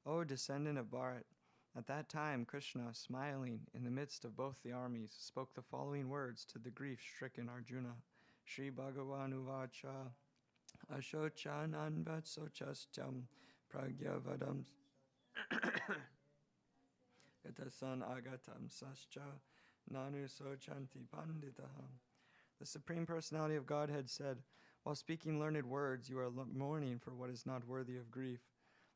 O descendant of Bharat, at that time Krishna, smiling in the midst of both the armies, spoke the following words to the grief-stricken Arjuna. Sri Bhagavan Uvacha Ashochan Vatsochastyam Pragyavadam Gatasan Agatam Sascha Nanu Sochanti Panditaham. The Supreme Personality of Godhead said, while speaking learned words, you are mourning for what is not worthy of grief.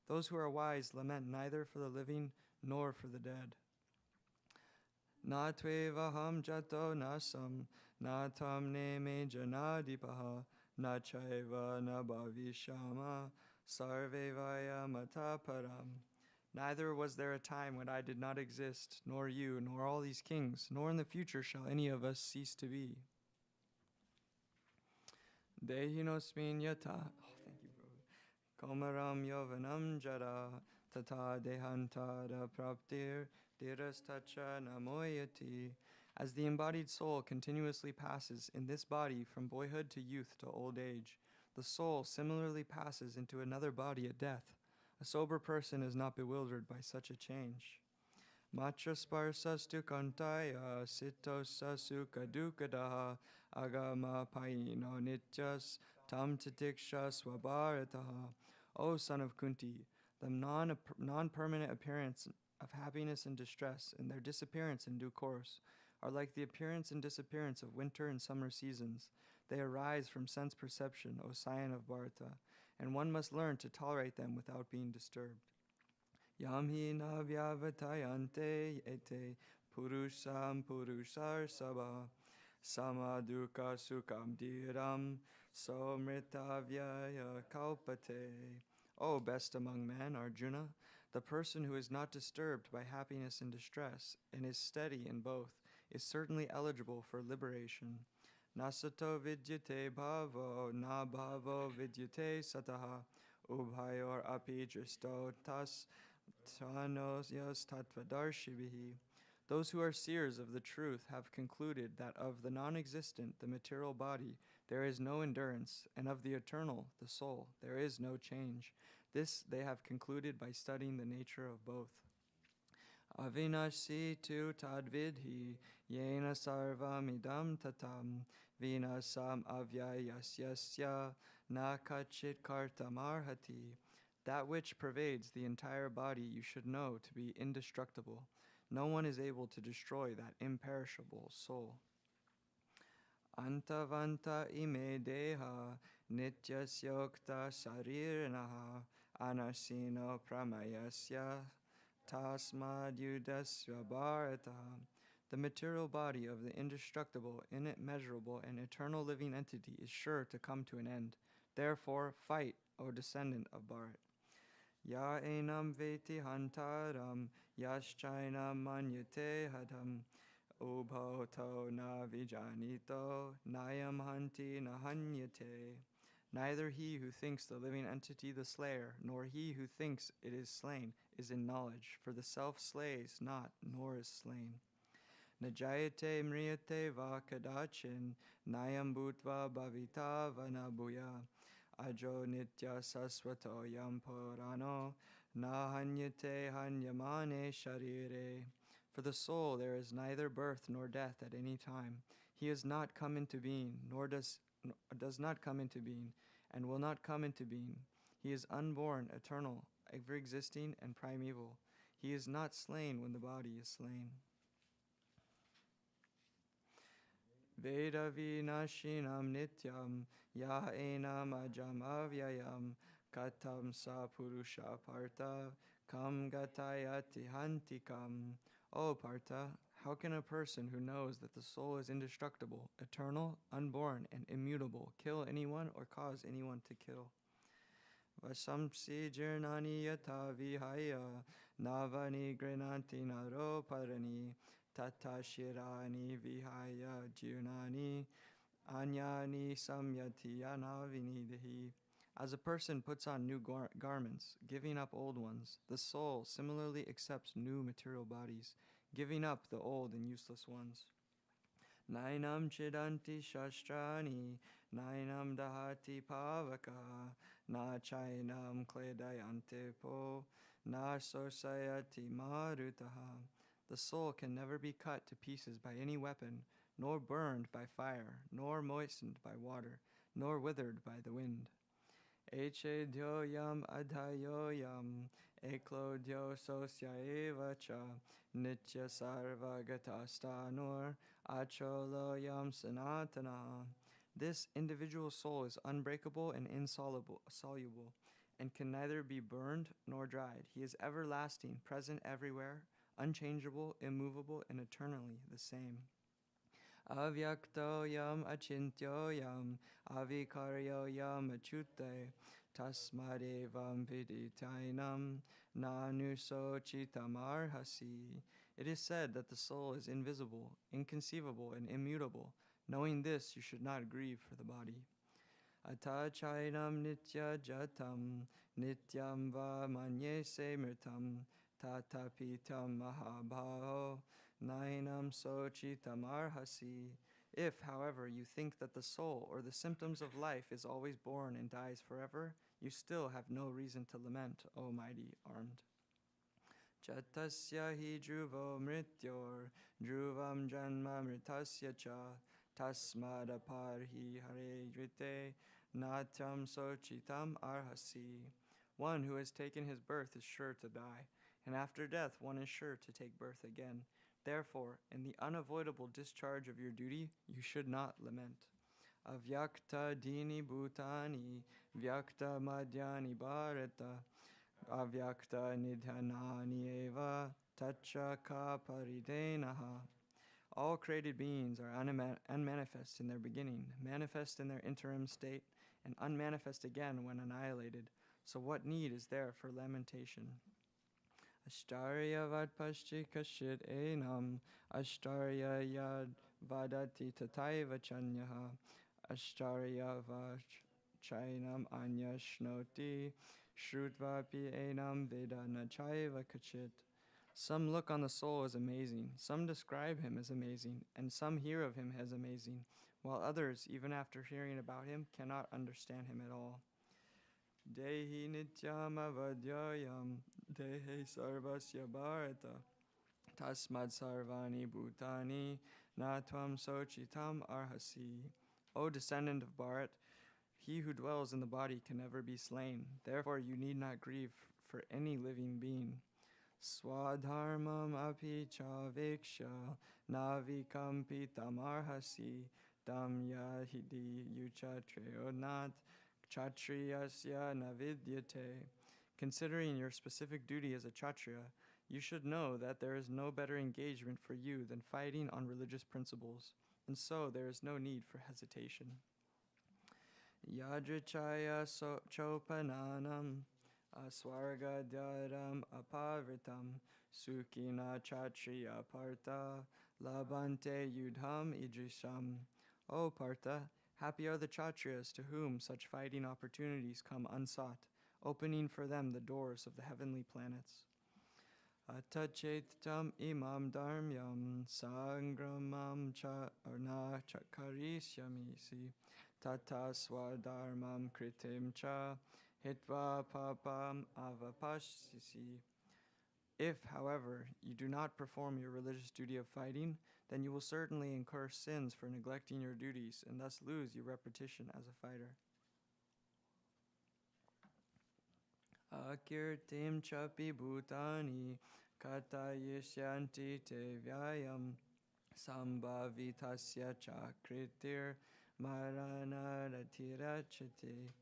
Those who are wise lament neither for the living nor for the dead. Na tvevaham jato nasam, na tam ne me janadipaha, na chaiva na bhavishama, sarve vaya mataparam. Neither was there a time when I did not exist, nor you, nor all these kings, nor in the future shall any of us cease to be. Dehinosmin yata. Oh, thank you, Prabhu. Komaram yovanam jara, tata dehantada praptir, dirastacha namoyati. As the embodied soul continuously passes in this body from boyhood to youth to old age, the soul similarly passes into another body at death. A sober person is not bewildered by such a change. Matrasparsastu kantaya sitosa sukha dukadaha agama paino nityas tam tatiksha swabharataha. O son of Kunti, the non-permanent appearance of happiness and distress and their disappearance in due course are like the appearance and disappearance of winter and summer seasons. They arise from sense perception, O scion of Bharata, and one must learn to tolerate them without being disturbed. Yam hi na vyavatayante ete purusham purushar sabha samaduka sukam dhiram somritavyaya kalpate. O best among men, Arjuna, the person who is not disturbed by happiness and distress and is steady in both is certainly eligible for liberation. Nasato vidyate bhavo na bhavo vidyate sataha ubhayor api dristo tas tanos yas tattvadarshibhi. Those who are seers of the truth have concluded that of the non-existent, the material body, there is no endurance, and of the eternal, the soul, there is no change. This they have concluded by studying the nature of both. Avinashi tu tadvidhi yena sarvamidam tatam vinasam avyayasyasya na kachit kartamarhati. That which pervades the entire body you should know to be indestructible. No one is able to destroy that imperishable soul. Antavanta ime deha nityasyokta sariranaha anasino pramayasya tasmadyudasya bharata. The material body of the indestructible, immeasurable, and eternal living entity is sure to come to an end. Therefore, fight, O descendant of Bharat. Ya enam veti hantaram, yaschainam manyate hadam, ubhoto na vijanito, nayam hanti nahanyate. Neither he who thinks the living entity the slayer, nor he who thinks it is slain, is in knowledge, for the self slays not, nor is slain. Najayate mriyate va kadachin, nayam bhutva bhavita vanabhuya. Ajo nitya saswato yam purano nahanyate hanyamane sharire. For the soul there is neither birth nor death at any time. He has not come into being, nor does not come into being, and will not come into being. He is unborn, eternal, ever-existing, and primeval. He is not slain when the body is slain. Veda vinashinam nityam ya enam ajam avyayam katam sa purusha partha kam gatayati hantikam. O Partha, how can a person who knows that the soul is indestructible, eternal, unborn, and immutable kill anyone or cause anyone to kill? Vasamsi jirnani yata vihaya navani grenanti naro parani tata shirani vihaya jirnani anyani samyati anavinidehi. As a person puts on new garments, giving up old ones, the soul similarly accepts new material bodies, giving up the old and useless ones. Nainam chidanti shastrani, nainam dahati pavaka, na chainam kledayante po, na sosayati marutaha. The soul can never be cut to pieces by any weapon, nor burned by fire, nor moistened by water, nor withered by the wind. Eche dyoyam adhayoyam eklodyo sosya eva cha nitya sarvagatastanur acholoyam sanatana. This individual soul is unbreakable and insoluble, and can neither be burned nor dried. He is everlasting, present everywhere, unchangeable, immovable, and eternally the same. Avyaktoyam achintyoyam avikaryoyam achute tasmadevam viditainam nanusochitamarhasi. It is said that the soul is invisible, inconceivable, and immutable. Knowing this, you should not grieve for the body. Atachainam nitya jatam nityam va manyese mritam tatapitam mahabhaho nainam sochitam arhasi. If, however, you think that the soul or the symptoms of life is always born and dies forever, you still have no reason to lament, O mighty armed. Chatasya hi dhruvo mrityor dhruvam janma mritasya cha tasmadaparhi hare drite natyam sochitam arhasi. One who has taken his birth is sure to die, and after death one is sure to take birth again. Therefore, in the unavoidable discharge of your duty, you should not lament. Avyakta dini bhutani vyakta madhyani bharata avyakta nidhanani eva tacha ka paridenaha. All created beings are unmanifest in their beginning, manifest in their interim state, and unmanifest again when annihilated. So what need is there for lamentation? Ashtarya vadpashchi kashit enam, ashtarya yad vadati tataiva chanyaha, ashtarya vachainam anyashnoti, shrutvapi enam veda nachaiva kachit. Some look on the soul as amazing, some describe him as amazing, and some hear of him as amazing, while others, even after hearing about him, cannot understand him at all. Dehi nityam avadhyayam, dehe sarvasya bharata, tasmad sarvani bhutani, natvam sochitam arhasi. O descendant of Bharat, he who dwells in the body can never be slain. Therefore you need not grieve for any living being. Swadharmam api chaviksha navikam pitamarhasi tam yahidi yuchatreyonat kshatriyasya navidyate. Considering your specific duty as a kshatriya, you should know that there is no better engagement for you than fighting on religious principles, and so there is no need for hesitation. Yadrichaya chopananam aswargadyaram apavritam sukhina chatriya partha labante yudham idrisham. O Partha, happy are the Kshatriyas to whom such fighting opportunities come unsought, opening for them the doors of the heavenly planets. Atachettam imam dharmyam sangramam na chakarishyamisi tata swadharmam kritim cha hitva papam avapashisi. If, however, you do not perform your religious duty of fighting, then you will certainly incur sins for neglecting your duties and thus lose your reputation as a fighter. Akirtim chapi bhutani katayishyanti te vyayam sambhavitasya chakritir maranaratirachate.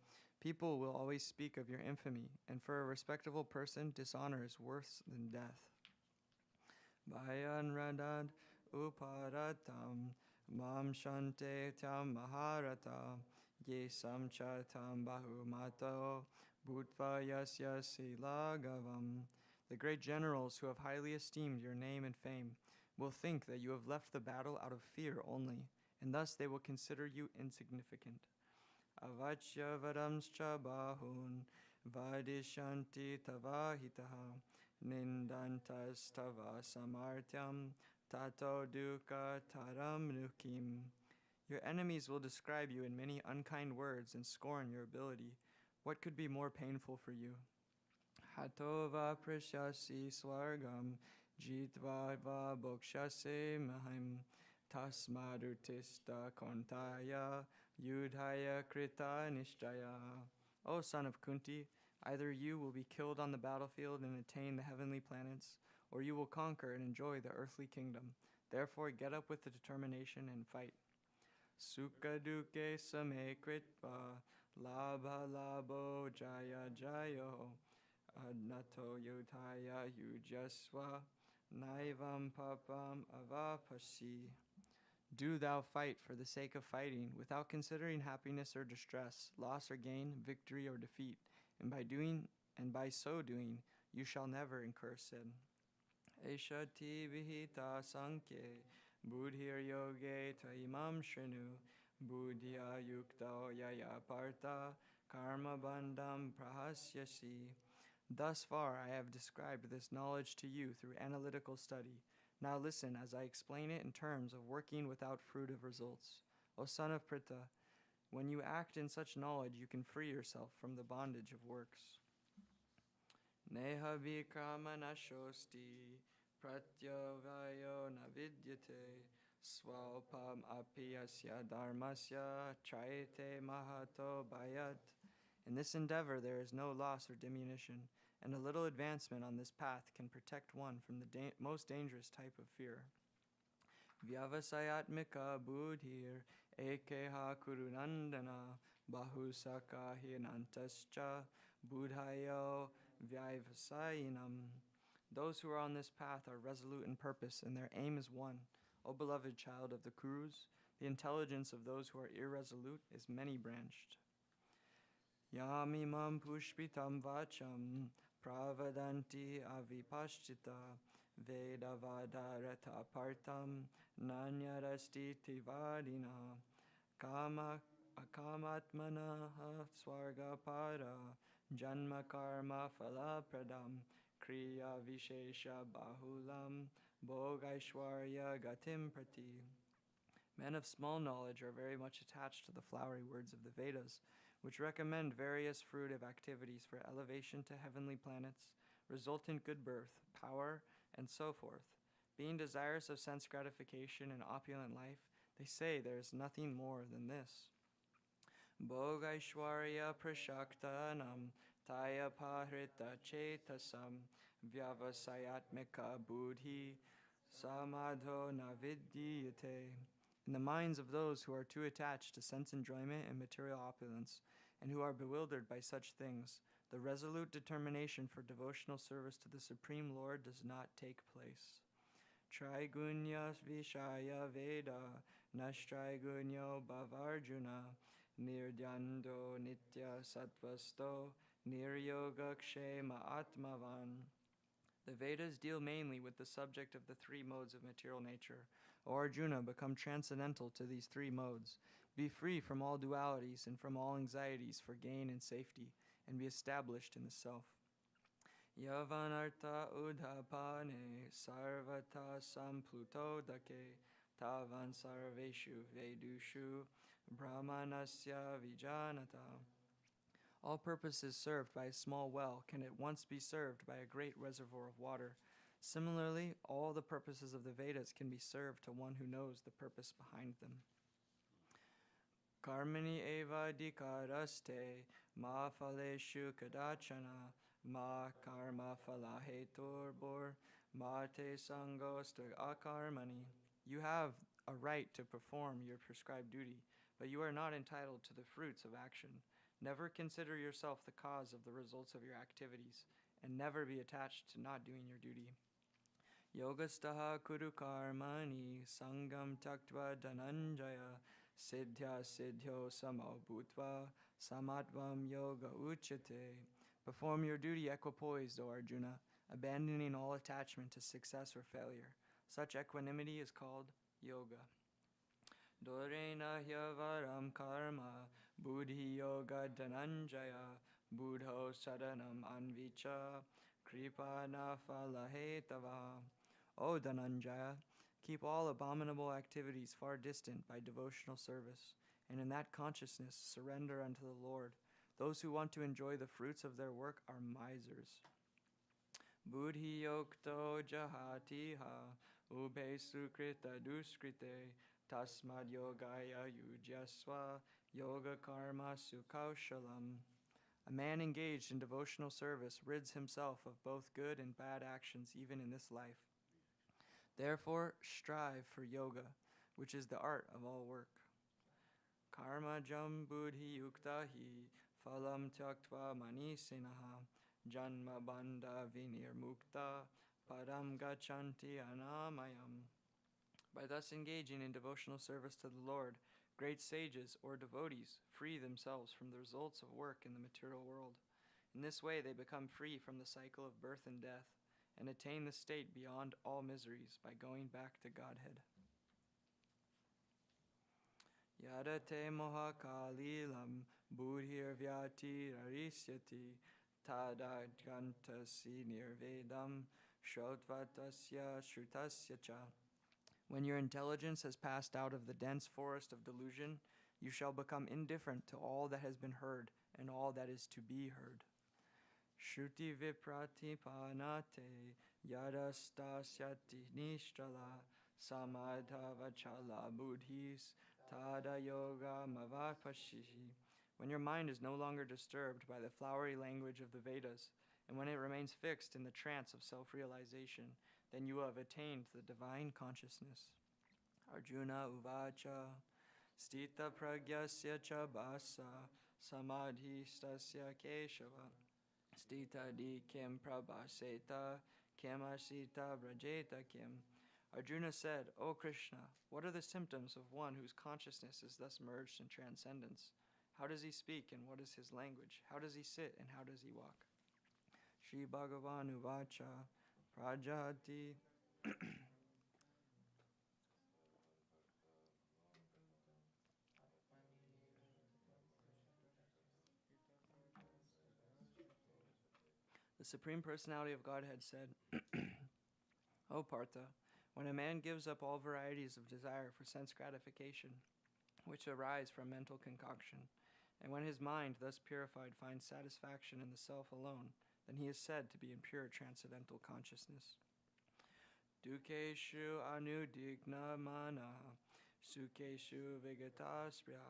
People will always speak of your infamy, and for a respectable person, dishonor is worse than death. Bhayan radad uparatam mam shante tam maharata ye samcha tam bahumato bhutva yasya silagavam. The great generals who have highly esteemed your name and fame will think that you have left the battle out of fear only, and thus they will consider you insignificant. Avachya vadamscha bahun vadishanti tavahitaha nindantas tava samartyam tato dukkha taram nukim. Your enemies will describe you in many unkind words and scorn your ability. What could be more painful for you? Hatova prashasi swargam jitva va bokshase mahim tasmadutista kontaya yudhaya krita nishchaya. O son of Kunti, either you will be killed on the battlefield and attain the heavenly planets, or you will conquer and enjoy the earthly kingdom. Therefore get up with the determination and fight. Sukha duke same kritva labha labho jaya jayo adnato yudhaya yujaswa naivam papam avapasi. Do thou fight for the sake of fighting, without considering happiness or distress, loss or gain, victory or defeat, and by so doing, you shall never incur sin. Eshati vihita sankhe buddhir yoge taimam shrinu buddhya yukta yaya partha karma bandham prahasyasi. Thus far I have described this knowledge to you through analytical study. Now listen as I explain it in terms of working without fruit of results. O son of Pritha, when you act in such knowledge, you can free yourself from the bondage of works. Neha vikrama nashosti pratyavayo navidyate swalpam apiyasya dharmasya chayate mahato bayat. In this endeavor there is no loss or diminution, and a little advancement on this path can protect one from the most dangerous type of fear. Vyavasayatmika buddhir ekeha kurunandana bahusaka hinantascha buddhayo vyavasayinam. Those who are on this path are resolute in purpose, and their aim is one. O beloved child of the Kurus, the intelligence of those who are irresolute is many-branched. Yamimam pushpitam vacham pravadanti avipashchita vedavadarata partam nanyarasti tivadina kama akamatmana swargapada janma karma falapradam kriya vishesha bahulam bhogaishwarya gatim prati. Men of small knowledge are very much attached to the flowery words of the Vedas, which recommend various fruitive activities for elevation to heavenly planets, resultant good birth, power, and so forth. Being desirous of sense gratification and opulent life, they say there is nothing more than this. Bhogaishwarya prashaktanam taya pahrita chetasam vyavasayatmika buddhi samadho navidyate. In the minds of those who are too attached to sense enjoyment and material opulence, and who are bewildered by such things, the resolute determination for devotional service to the Supreme Lord does not take place. Trigunya vishaya veda nashtrigunyo bhavarjuna nirdhyando nitya sattvasto niryogakshema atmavan. The Vedas deal mainly with the subject of the three modes of material nature. O Arjuna, become transcendental to these three modes. Be free from all dualities and from all anxieties for gain and safety, and be established in the self. Yavanartha udhapane sarvata samplutodake tavan sarveshu vedushu brahmanasya vijanata. All purposes served by a small well can at once be served by a great reservoir of water. Similarly, all the purposes of the Vedas can be served to one who knows the purpose behind them. Karmani eva dikaraste ma phaleshu kadachana ma karma phalaheturbor ma te sangosta akarmani. You have a right to perform your prescribed duty, but you are not entitled to the fruits of action. Never consider yourself the cause of the results of your activities, and never be attached to not doing your duty. Yogastaha kuru karmani sangam taktva dhananjaya siddhya siddhyo samo bhutva samatvam yoga uchate. Perform your duty equipoised, O Arjuna, abandoning all attachment to success or failure. Such equanimity is called yoga. Dorena hyavaram karma buddhi yoga dhananjaya buddho sadanam anvicha kripana phalahetava. O Dhananjaya, keep all abominable activities far distant by devotional service, and in that consciousness surrender unto the Lord. Those who want to enjoy the fruits of their work are misers. Buddhi yokto jahatiha ube sukrita duskrite tasmad yogaya yujyasva yoga karma sukaushalam. A man engaged in devotional service rids himself of both good and bad actions even in this life. Therefore, strive for yoga, which is the art of all work. Karma jam buddhi yukta hi phalam tyaktva manisinaha janma bandha vinir mukta padam gachanti anamayam. By thus engaging in devotional service to the Lord, great sages or devotees free themselves from the results of work in the material world. In this way, they become free from the cycle of birth and death and attain the state beyond all miseries by going back to Godhead. Yada te moha kalilam buddhir vyati rarisyati tada gantasi nirvedam shrotvatasya shrutasya cha. When your intelligence has passed out of the dense forest of delusion, you shall become indifferent to all that has been heard and all that is to be heard. Shruti vipratipanate yadastasyati nishtala samadhavachala buddhis tada yoga mavapashihi. When your mind is no longer disturbed by the flowery language of the Vedas, and when it remains fixed in the trance of self-realization, then you have attained the divine consciousness. Arjuna uvacha stita pragyasya cha basa samadhistasya keshava stita di kim prabhaseta kim asita brajeta kim. Arjuna said, O Krishna, what are the symptoms of one whose consciousness is thus merged in transcendence? How does he speak and what is his language? How does he sit and how does he walk? Shri Bhagavan uvacha prajati The Supreme Personality of Godhead said, O Partha, when a man gives up all varieties of desire for sense gratification, which arise from mental concoction, and when his mind, thus purified, finds satisfaction in the self alone, then he is said to be in pure transcendental consciousness. Dukeshu anudigna mana, sukeshu vigataspriya,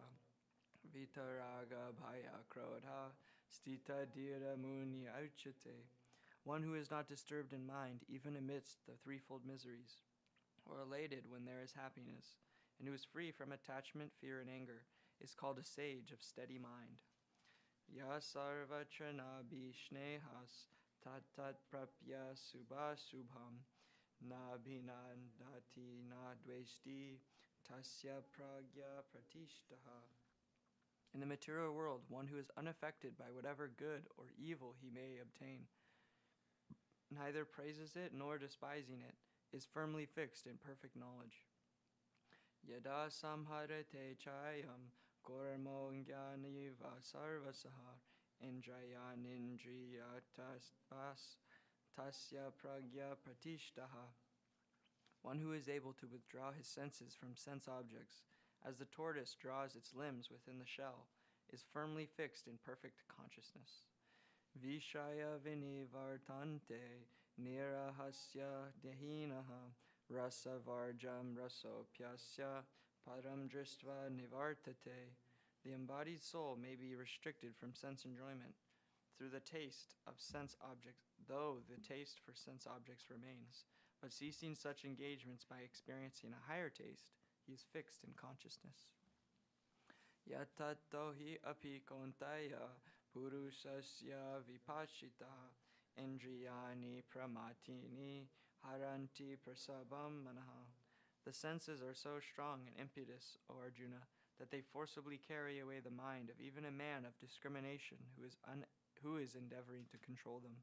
vitaraga bhaya krodha, stita dira muni auchate. One who is not disturbed in mind even amidst the threefold miseries, or elated when there is happiness, and who is free from attachment, fear, and anger, is called a sage of steady mind. Ya sarvachana bishnehas tat prapya subham na bhinandati na dveshti tasya pragya pratishtaha. In the material world, one who is unaffected by whatever good or evil he may obtain, neither praises it nor despising it, is firmly fixed in perfect knowledge. Yada samharate chayam kormo jnaniva sarvasaha indrayanindriyatas tasya pragya pratishtaha. One who is able to withdraw his senses from sense objects, as the tortoise draws its limbs within the shell, is firmly fixed in perfect consciousness. Vishaya vinivartante nirahasya dehinaha rasavarjam rasopyasya param dristva nivartate. The embodied soul may be restricted from sense enjoyment through the taste of sense objects, though the taste for sense objects remains. But ceasing such engagements by experiencing a higher taste, he is fixed in consciousness. Yatato hi api kontaya purusasya vipachita indriyani pramatini haranti prasabam manaha. The senses are so strong and impetuous, O Arjuna, that they forcibly carry away the mind of even a man of discrimination who is endeavoring to control them.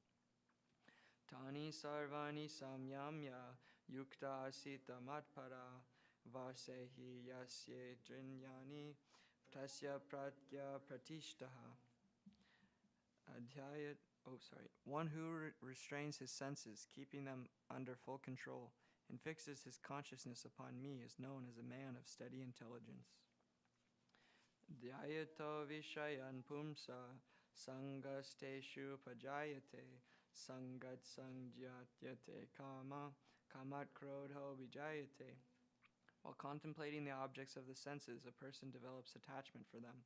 Tani sarvani samyamya yukta asita matpara vasehi yasye drinyani tasya pratya pratishtaha. One who restrains his senses, keeping them under full control, and fixes his consciousness upon me is known as a man of steady intelligence. Dhyayato vishayan pumsa sangasteshu pajayate Sangat sangyate kama, kamat krodho vijayate. While contemplating the objects of the senses, a person develops attachment for them.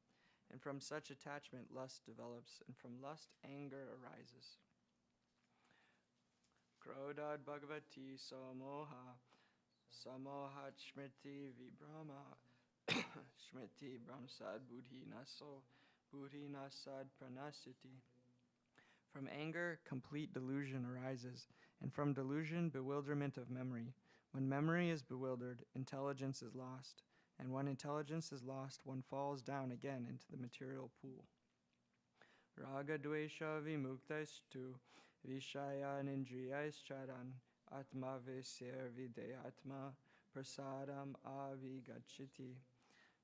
And from such attachment, lust develops, and from lust, anger arises. Krodad bhagavati samoha, samohat shmriti vibrama, shmriti brahmsad buddhi nasad pranasiti. From anger, complete delusion arises, and from delusion, bewilderment of memory. When memory is bewildered, intelligence is lost, and when intelligence is lost, one falls down again into the material pool. Raga dvesha vimuktastu vishayan indriyaischaran atma visir videyatma prasadam avigachiti.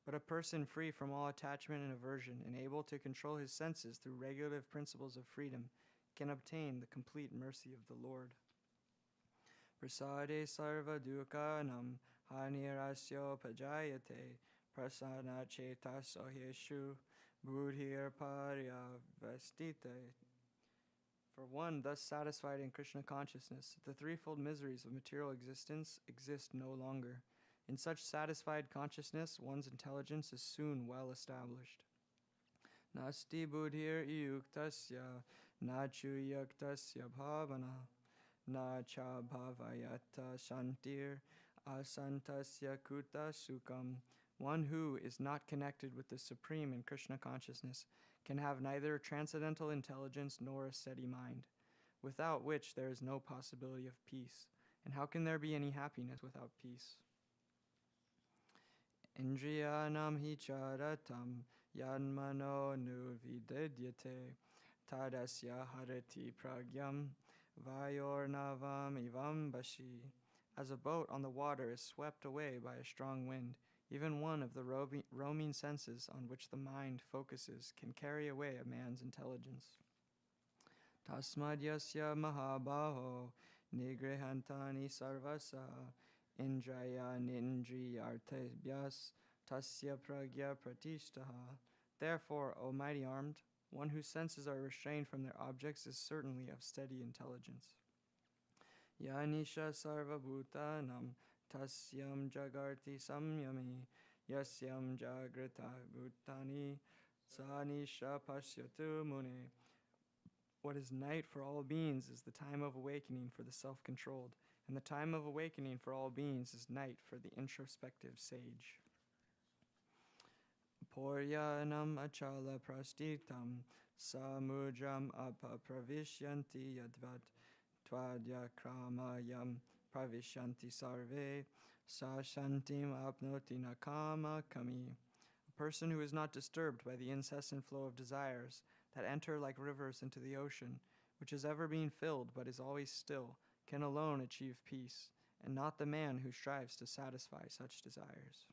But a person free from all attachment and aversion and able to control his senses through regulative principles of freedom can obtain the complete mercy of the Lord. Prasade sarva dukanam hanirasyo pajayate prasana chetas oheshu buddhir paryavastite. For one thus satisfied in Krishna consciousness, the threefold miseries of material existence exist no longer. In such satisfied consciousness, one's intelligence is soon well established. Nasti buddhir iyuktasya nachuyaktasya bhavana na cha bhavayata shantir asantasya kuta sukam. One who is not connected with the Supreme in Krishna consciousness can have neither transcendental intelligence nor a steady mind, without which there is no possibility of peace. And how can there be any happiness without peace? Indriyanam hi charatam yanmano nuvidedyate tadasya harati pragyam vayornavam ivam bashi. As a boat on the water is swept away by a strong wind, even one of the roaming senses on which the mind focuses can carry away a man's intelligence. Tasmadyasya mahabaho nigrihantani sarvasa indrayanindriyartebhyas tasya pragya pratishtaha. Therefore, O mighty armed, one whose senses are restrained from their objects is certainly of steady intelligence. Yanisha sarva bhutanam tasyam jagarti samyami yasyam jagrata bhutani sanisha pashyatu mune. What is night for all beings is the time of awakening for the self-controlled, and the time of awakening for all beings is night for the introspective sage. Poryanam achala prastitam samudram apapravishyanti yadvat tvadyakramayam pravishyanti sarve sashantim apnoti nakama kami. A person who is not disturbed by the incessant flow of desires that enter like rivers into the ocean, which is ever being filled but is always still, can alone achieve peace, and not the man who strives to satisfy such desires.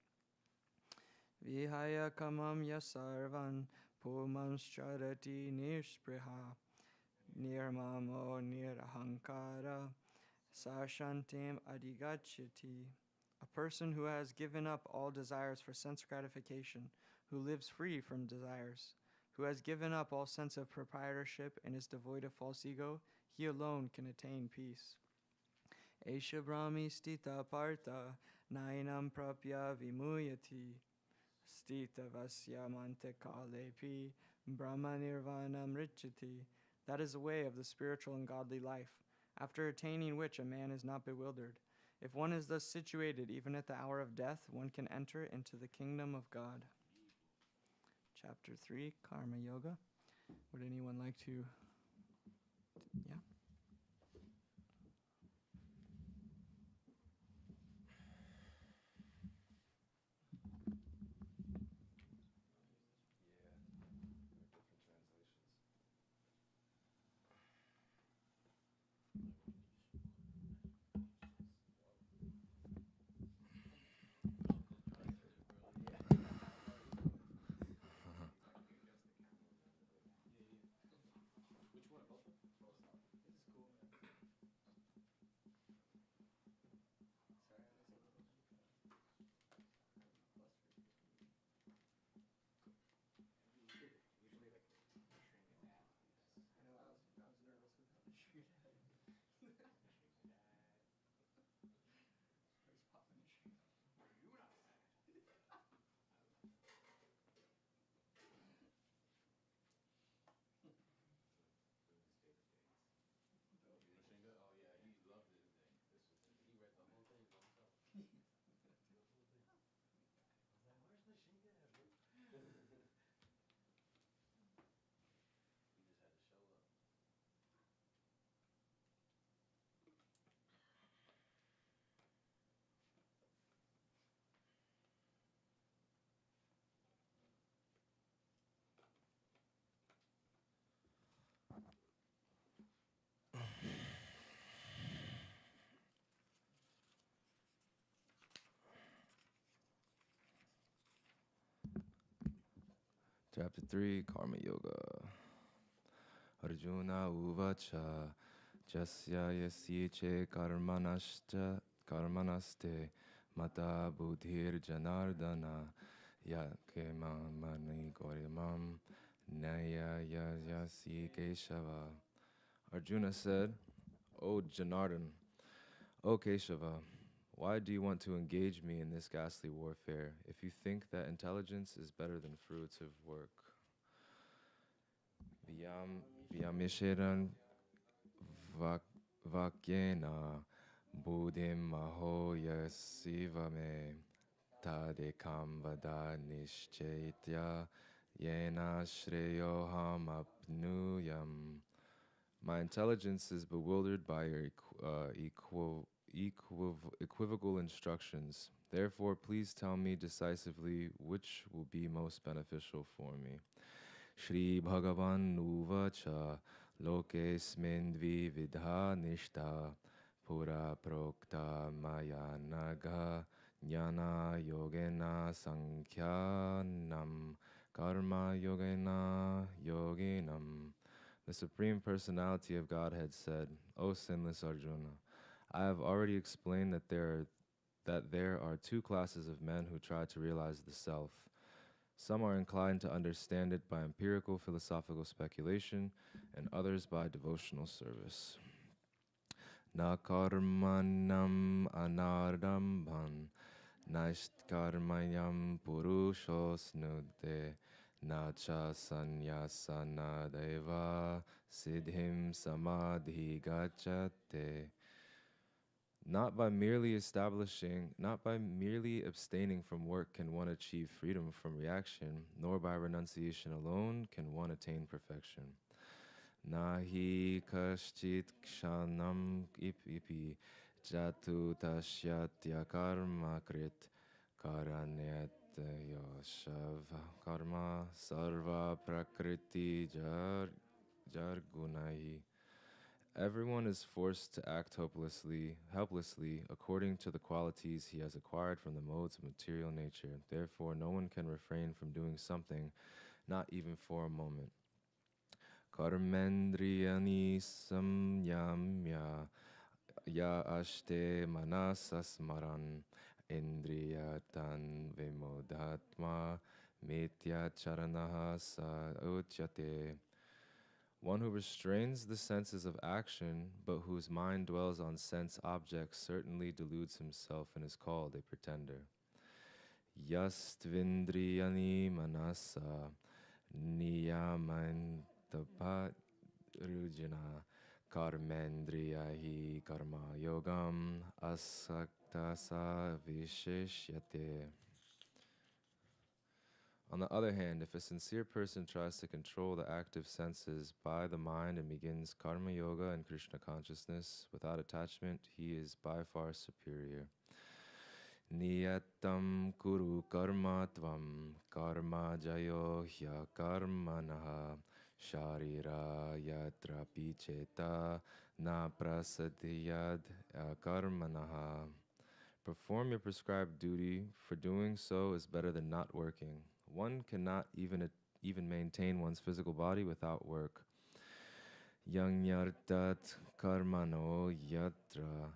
Vihaya kamam yasarvan pumanscharati nishpriha nirmamo nirahankara sashantim adigachiti. A person who has given up all desires for sense gratification, who lives free from desires, who has given up all sense of proprietorship and is devoid of false ego, he alone can attain peace. Esha brahmi stita partha nainam prapya vimuyati stita vasyamante kalepi brahma nirvanam richati. That is the way of the spiritual and godly life, after attaining which a man is not bewildered. If one is thus situated, even at the hour of death, one can enter into the kingdom of God. Chapter 3, Karma Yoga. Would anyone like to? Yeah? Chapter 3, Karma Yoga. Arjuna uvacha jasya yasyiche karmanaste mata buddhir janardana yakemamani gorimam naya yasi Keshava. Arjuna said, O Janardan, O Keshava, why do you want to engage me in this ghastly warfare if you think that intelligence is better than fruits of work? Vyamishiran vakyena buddhim maho yasivame tadekam vada nishchaitya yena shreyoham apnuyam. My intelligence is bewildered by your equivocal instructions. Therefore, please tell me decisively which will be most beneficial for me. Shri Bhagavan Uvacha Lokesmin Dvividha Nishta Pura Prokta Maya Naga Jnana Yogena Sankhyanam Karma Yogena Yoginam. The Supreme Personality of Godhead said, O sinless Arjuna, I have already explained that there are two classes of men who try to realize the self. Some are inclined to understand it by empirical philosophical speculation, and others by devotional service. Na karmanam anardambhan, naist karmayam purushosnude, na cha sanyasana deva siddhim samadhi gachate. Not by merely abstaining from work can one achieve freedom from reaction, nor by renunciation alone can one attain perfection. Nahi kashchit kshanam ipi jatu tashyatya karma krit karanyat yoshav karma sarva prakriti jargunahi. Everyone is forced to act helplessly, according to the qualities he has acquired from the modes of material nature. Therefore, no one can refrain from doing something, not even for a moment. Karmendriyani samyamya ya ashte manasasmaran indriyatan vimodatma mitya charanaha sa uchyate. One who restrains the senses of action, but whose mind dwells on sense objects, certainly deludes himself and is called a pretender. Yastvindriyani manasa niyamantapat rujana karmendriyahi karma yogam asaktasa visheshyate. On the other hand, if a sincere person tries to control the active senses by the mind and begins karma yoga and Krishna consciousness without attachment, he is by far superior. Niyatam kuru karma tvam karma jayo hya karmanaha sharira yatra picheta na prasadiyad karmanaha. Perform your prescribed duty, for doing so is better than not working. One cannot even maintain one's physical body without work. Yang yartat karmano yatra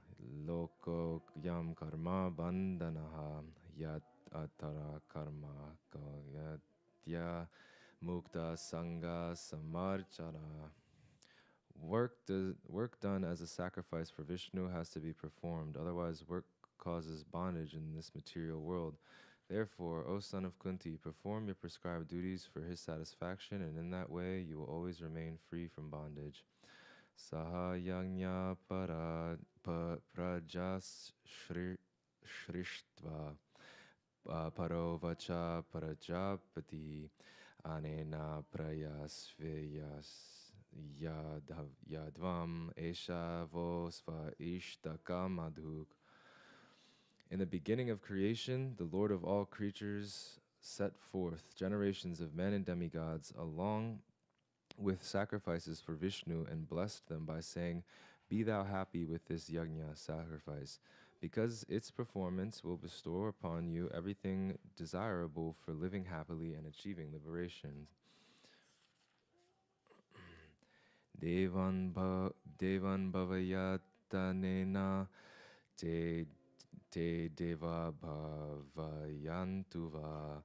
loko yam karma bandanaha yat atara karma yatya mukta sangha samarchana. Work done as a sacrifice for Vishnu has to be performed, otherwise work causes bondage in this material world. Therefore, O son of Kunti, perform your prescribed duties for his satisfaction, and in that way you will always remain free from bondage. Sahayanya prajas shrishtva parovacha parajapati anena prayasveyas yadvam esha vosva ishtakamadhuk. In the beginning of creation, the Lord of all creatures set forth generations of men and demigods along with sacrifices for Vishnu and blessed them by saying, Be thou happy with this yajna sacrifice. because its performance will bestow upon you everything desirable for living happily and achieving liberation. Devan bhavayatanena te te deva bhavayantuva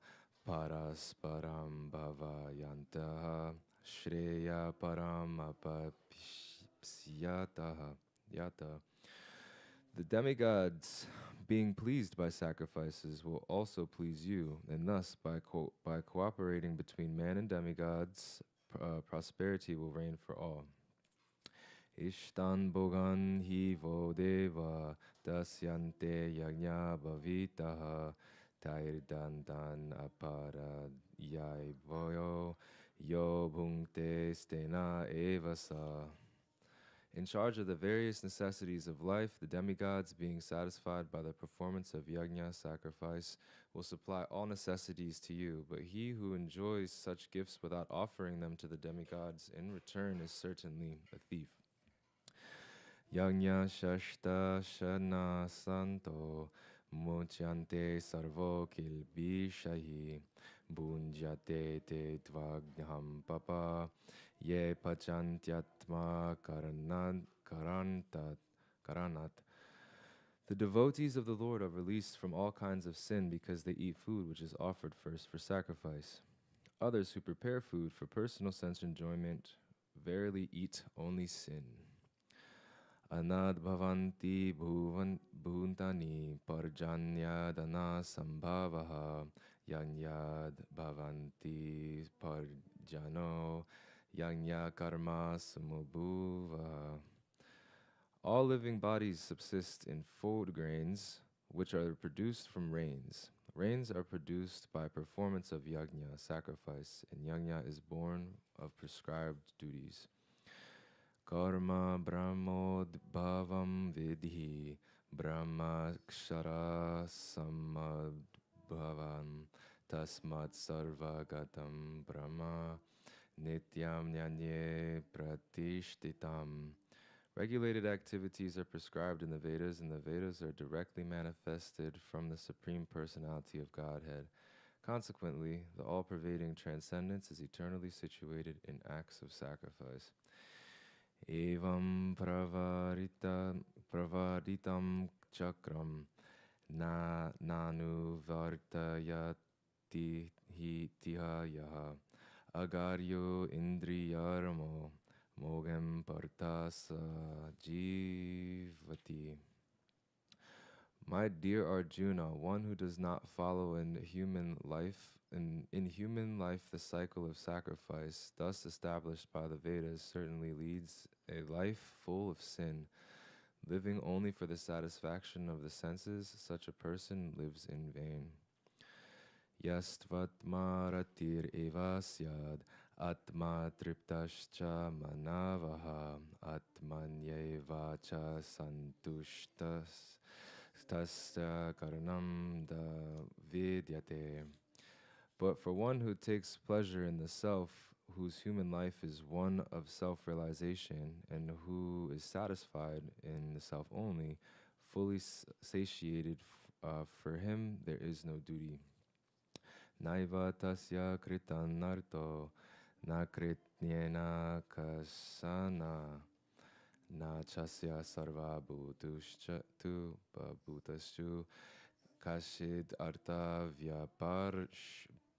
parasparam bhavayantaha shreya param apapsyataha yata. The demigods, being pleased by sacrifices, will also please you, and thus, by cooperating between man and demigods, prosperity will reign for all. Ishtan bogan hi vo deva dasyante yagnya bhavitaha tairdandan apara yai voyo yo bhungte stena evasa. In charge of the various necessities of life, the demigods, being satisfied by the performance of yajna, sacrifice, will supply all necessities to you. But he who enjoys such gifts without offering them to the demigods in return is certainly a thief. Yajna shashta shana santo muchyante sarvo kilbishahi bunjate te dvagnam papa ye pachantyatma karanat. The devotees of the Lord are released from all kinds of sin because they eat food which is offered first for sacrifice. Others who prepare food for personal sense enjoyment verily eat only sin. Anad bhavanti bhuntani parjanyadana sambhavaha yanyad bhavanti parjano yanya karma samubhuva. All living bodies subsist in food grains, which are produced from rains. Rains are produced by performance of yajna, sacrifice, and yajna is born of prescribed duties. Karma brahmodbhavam vidhi brahma kshara samabhavam tasmat sarvagatam brahma nityam nyanye pratishtitam. Regulated activities are prescribed in the Vedas, and the Vedas are directly manifested from the Supreme Personality of Godhead. Consequently, the all-pervading transcendence is eternally situated in acts of sacrifice. Evam pravaritam chakram nanu vartayati tihaya agaryo indriyaramo mogam partasa jivati. My dear Arjuna, one who does not follow in human life, in human life the cycle of sacrifice, thus established by the Vedas, certainly leads a life full of sin. Living only for the satisfaction of the senses, such a person lives in vain. Yastvatmaratir evasyad atma triptascha manavaha atmanyeva cha santushtas tasya karanam da vidyate. But for one who takes pleasure in the self, whose human life is one of self-realization, and who is satisfied in the self only, fully satiated, for him there is no duty. Naiva tasya kritan narto na kritnyena kasana na chasya sarva bhutuscha tu bhutaschu kashid artha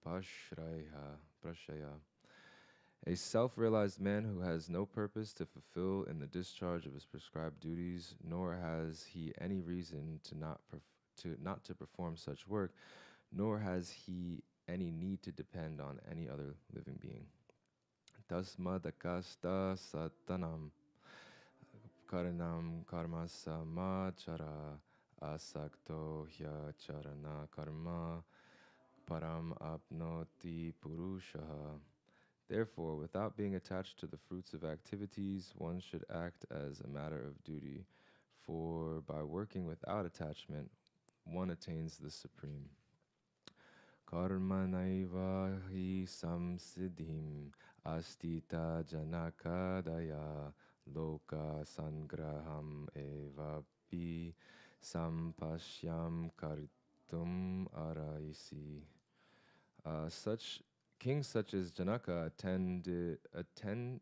prashaya. A self-realized man who has no purpose to fulfill in the discharge of his prescribed duties, nor has he any reason to not to perform such work, nor has he any need to depend on any other living being. Tasmadakasta satanam karanam karma samachara asakto hyacharana karma param apnoti purushaha. Therefore, without being attached to the fruits of activities, one should act as a matter of duty, for by working without attachment, one attains the supreme. Karma naiva hi samsiddhim astita janakadaya loka sangraham evapi Sampashyam kartum araisi. Such kings such as Janaka attained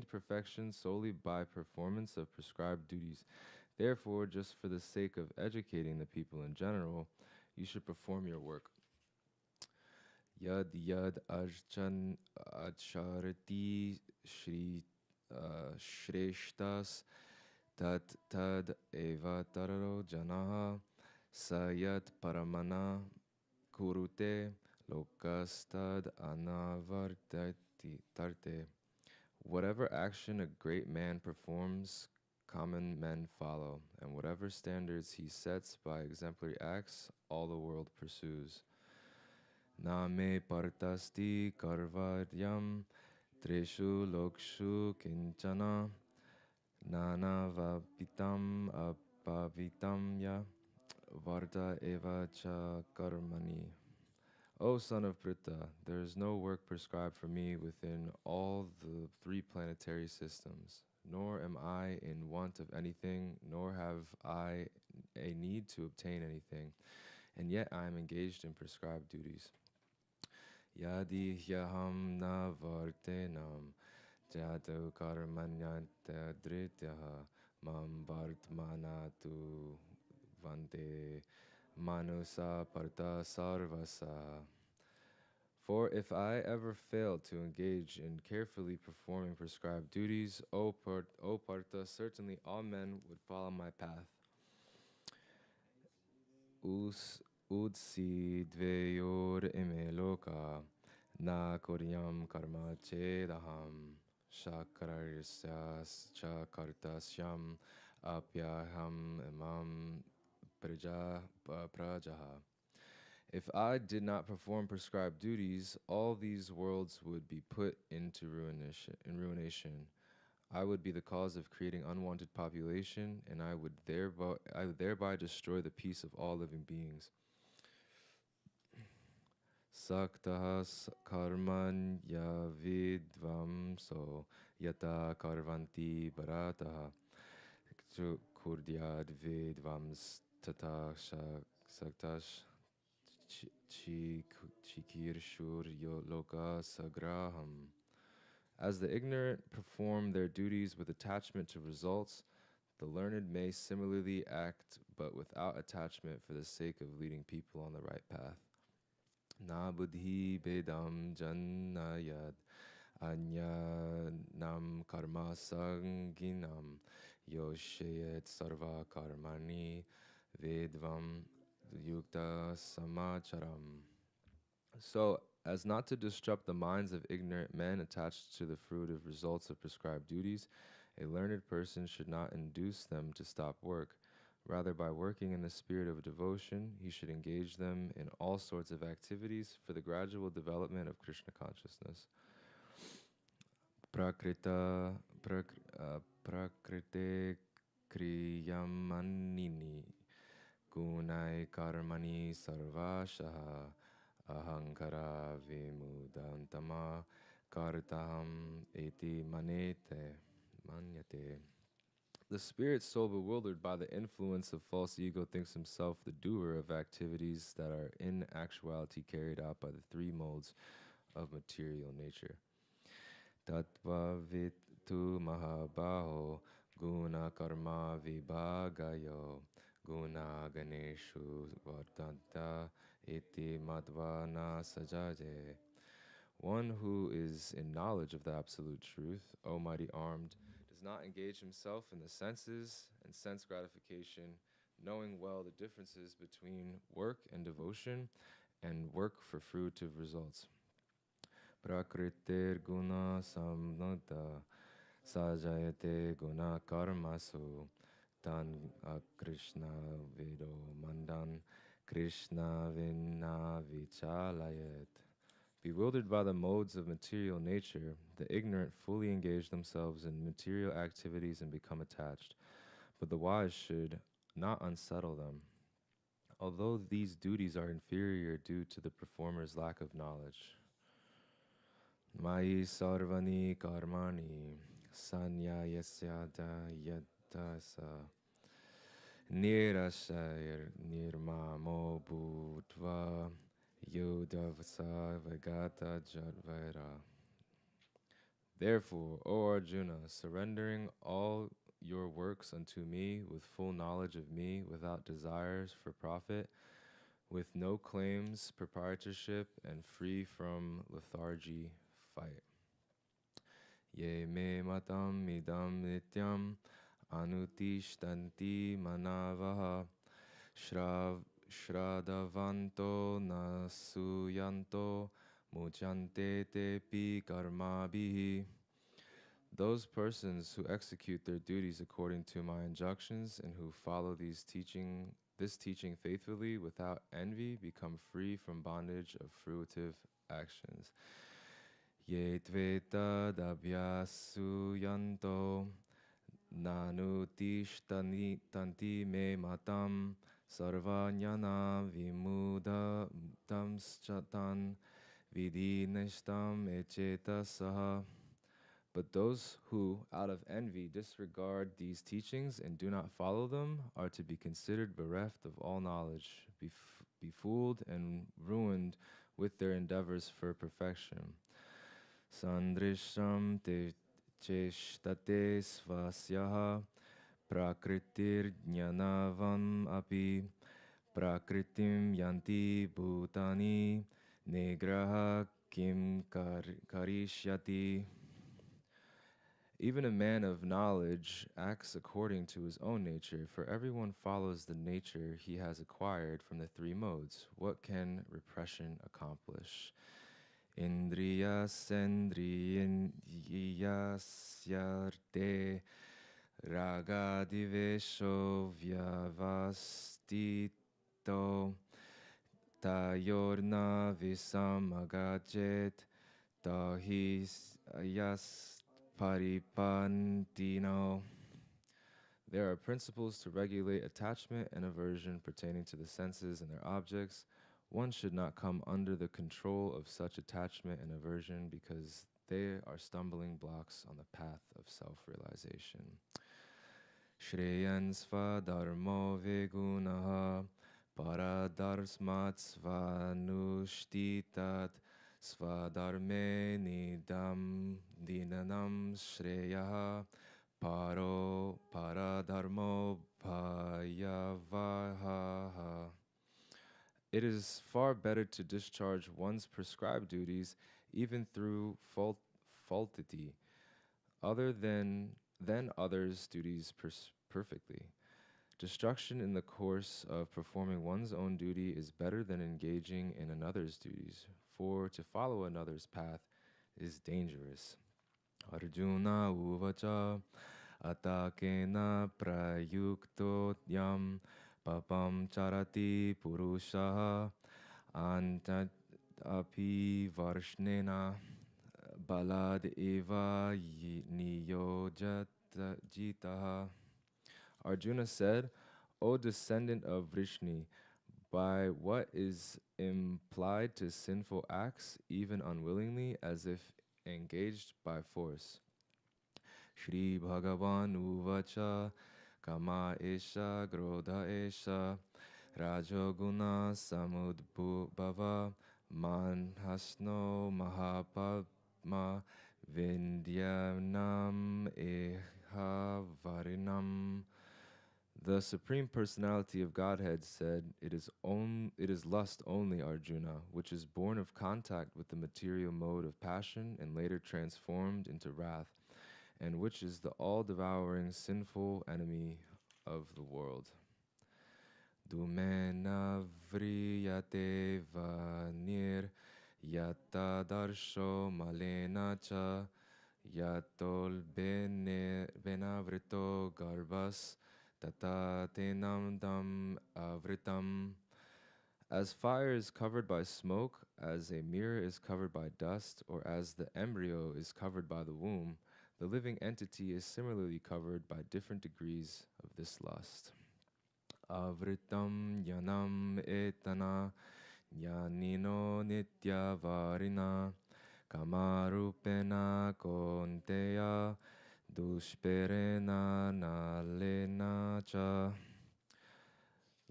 perfection solely by performance of prescribed duties. Therefore, just for the sake of educating the people in general, you should perform your work. Yad yad archan acharati shri shreshtas tat tad eva tararo janaha sayat paramana kurute lokastad anavartati tarte. Whatever action a great man performs, common men follow, and whatever standards he sets by exemplary acts, all the world pursues. Na me partasti karvaryam treshu lokshu kinchana nana vapitam apavitam ya varta eva cha karmani. O son of Pritha, there is no work prescribed for me within all the three planetary systems, nor am I in want of anything, nor have I a need to obtain anything, and yet I am engaged in prescribed duties. Yadi hyaham na vartenam jatu karmanyata drityaha mam vartmanatu vante manusa parta sarvasa. For if I ever fail to engage in carefully performing prescribed duties, O Partha, certainly all men would follow my path. Udsi dveyor ime loka na koryam karma chedaham shakararyas cha kartasyam apyaham imam prajaha. If I did not perform prescribed duties, all these worlds would be put into ruination. I would be the cause of creating unwanted population, and I would thereby destroy the peace of all living beings. Saktahas karmanya vidvamso yata karvanti bharataha kurdyad vidvams tata saktash Chikirshur Loka Sagraham. As the ignorant perform their duties with attachment to results, the learned may similarly act but without attachment for the sake of leading people on the right path. Na buddhi bedam jannayad anya nam karma sanginam yoshayet sarva karmani vedvam yukta samacharam. So as not to disrupt the minds of ignorant men attached to the fruitive results of prescribed duties, a learned person should not induce them to stop work. Rather, by working in the spirit of devotion, he should engage them in all sorts of activities for the gradual development of Krishna consciousness. Prakrite kriyamanini gunai karmani sarvashaha ahankara vimudantama kartaham eti manyate. The spirit so bewildered by the influence of false ego thinks himself the doer of activities that are in actuality carried out by the three modes of material nature. Tattva vitu mahabaho guna karma vibhagayo guna ganeshu vardanta iti madvana sajaje. One who is in knowledge of the absolute truth, O mighty armed, does not engage himself in the senses and sense gratification, knowing well the differences between work and devotion and work for fruitive results. Prakritir guna samnata sajayate guna karmasu tan Krishna vido mandan Krishna vinna vichalayat. Bewildered by the modes of material nature, the ignorant fully engage themselves in material activities and become attached, but the wise should not unsettle them. Although these duties are inferior due to the performer's lack of knowledge. Mai sarvani karmani sanyayasya yadasa Nirashayar nirmamo bhutva yudavasa vagata jadvaira. Therefore, O Arjuna, surrendering all your works unto me with full knowledge of me, without desires for profit, with no claims, proprietorship, and free from lethargy, fight. Ye me matam idam nityam anutishtanti manavaha Shraddhavanto nasuyanto mujante tepi karmabhihi. Those persons who execute their duties according to my injunctions and who follow this teaching faithfully without envy become free from bondage of fruitive actions. Ye tveta dabhyasu yanto nanutishtanti tanti me matam sarvanyana vimuda tamschatan vidinishtam echeta saha. But those who, out of envy, disregard these teachings and do not follow them are to be considered bereft of all knowledge, befooled and ruined with their endeavors for perfection. Sandrisham te cheshtate svasyaha prakritir jnanavam api prakritim yanti bhutani negraha kim karishyati. Even a man of knowledge acts according to his own nature, for everyone follows the nature he has acquired from the three modes. What can repression accomplish? Indriyasyarte ragadivesho vyavastito tayorna visamagajet tahis yas paripantino. There are principles to regulate attachment and aversion pertaining to the senses and their objects. One should not come under the control of such attachment and aversion because they are stumbling blocks on the path of self-realization. Shreyan svadharmo vegunaha paradarsmat svanushtitat svadharme nidam dinanam shreyaha paro paradharmo bhayavaha. It is far better to discharge one's prescribed duties even through faulty, other than others' duties perfectly. Destruction in the course of performing one's own duty is better than engaging in another's duties, for to follow another's path is dangerous. Arjuna uvacha atakena prayukto yam papam charati purushaha antat api varshnena balad eva niyojat jitaha. Arjuna said, O descendant of Vrishni, by what is implied to sinful acts, even unwillingly, as if engaged by force. Shri Bhagavan uvacha kama esha grodha esha rajoguna samudbhava manhasno mahapadma vindyanam eha varinam. The Supreme Personality of Godhead said, it is lust only, Arjuna, which is born of contact with the material mode of passion and later transformed into wrath, and which is the all-devouring sinful enemy of the world. Dumena vriyate vanir yata darsho malena cha yatol benavrito garbas tata tenam dam avritam. As fire is covered by smoke, as a mirror is covered by dust, or as the embryo is covered by the womb, the living entity is similarly covered by different degrees of this lust. Avritam yanam etana yanino nitya varina kamarupena konteya dushperena nalena cha.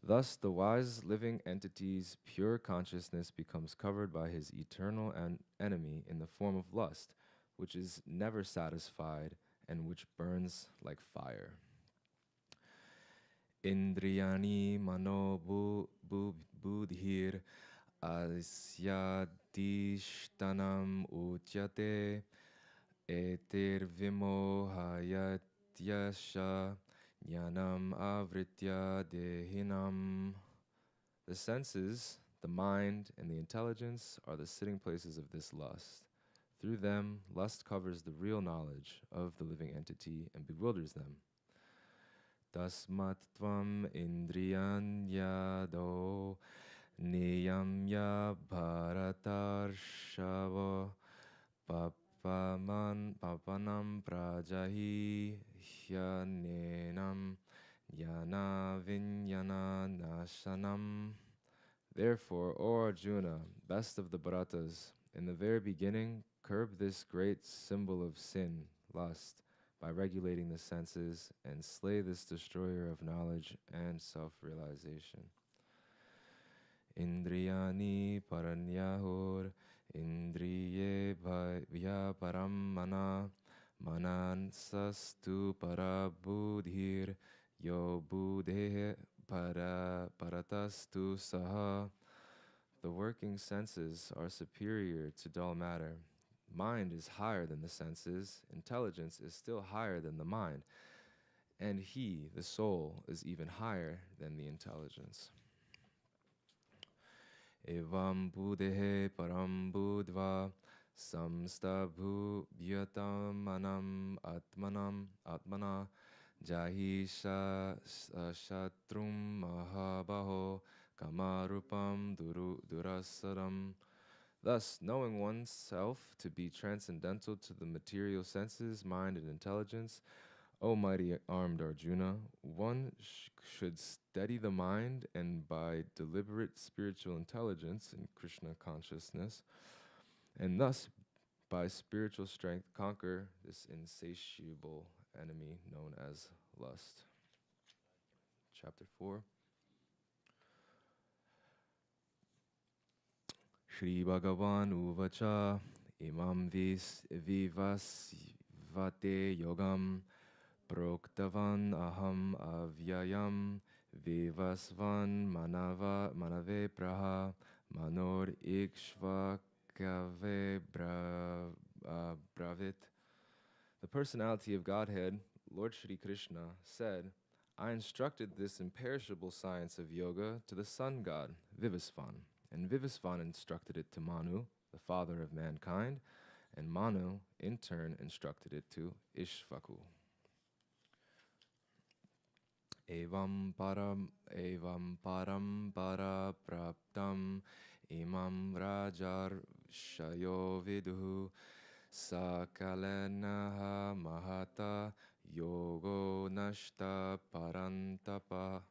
Thus, the wise living entity's pure consciousness becomes covered by his eternal enemy in the form of lust, which is never satisfied and which burns like fire. Indriyani mano budhir asyadishtanam uchyate etir vimohayatyasha jnanam avritya dehinam. The senses, the mind, and the intelligence are the sitting places of this lust. Through them, lust covers the real knowledge of the living entity and bewilders them. Tasmat tvam indriyanyado niyamya bharatarshava papanam prajahi hyanenam yana vinyana nasanam. Therefore, O Arjuna, best of the Bharatas, in the very beginning, curb this great symbol of sin, lust, by regulating the senses, and slay this destroyer of knowledge and self-realization. Indriyani paranyahor, indriye bhaya param mana, manansastu parabudhir, yo budhe paratastu saha. The working senses are superior to dull matter. Mind is higher than the senses, intelligence is still higher than the mind, and he, the soul, is even higher than the intelligence. Evam buddhe param buddhva samstabhu bhyatam manam atmana jahi shatrum mahabaho kamarupam durasaram. Thus, knowing oneself to be transcendental to the material senses, mind, and intelligence, O mighty armed Arjuna, one should steady the mind and by deliberate spiritual intelligence in Krishna consciousness, and thus by spiritual strength conquer this insatiable enemy known as lust. Chapter 4. Shri Bhagavan Uvacha Imam Vivasvate Yogam Proktavan Aham Avyayam Vivasvan Manave Praha Manor Ikshva Kave Bravit. The personality of Godhead, Lord Shri Krishna, said, I instructed this imperishable science of yoga to the sun god, Vivasvan. And Vivasvan instructed it to Manu, the father of mankind, and Manu, in turn, instructed it to Ishvaku. Evam param para praptam imam rajar shayo viduhu sakalenaha mahata yogo nashta parantapa.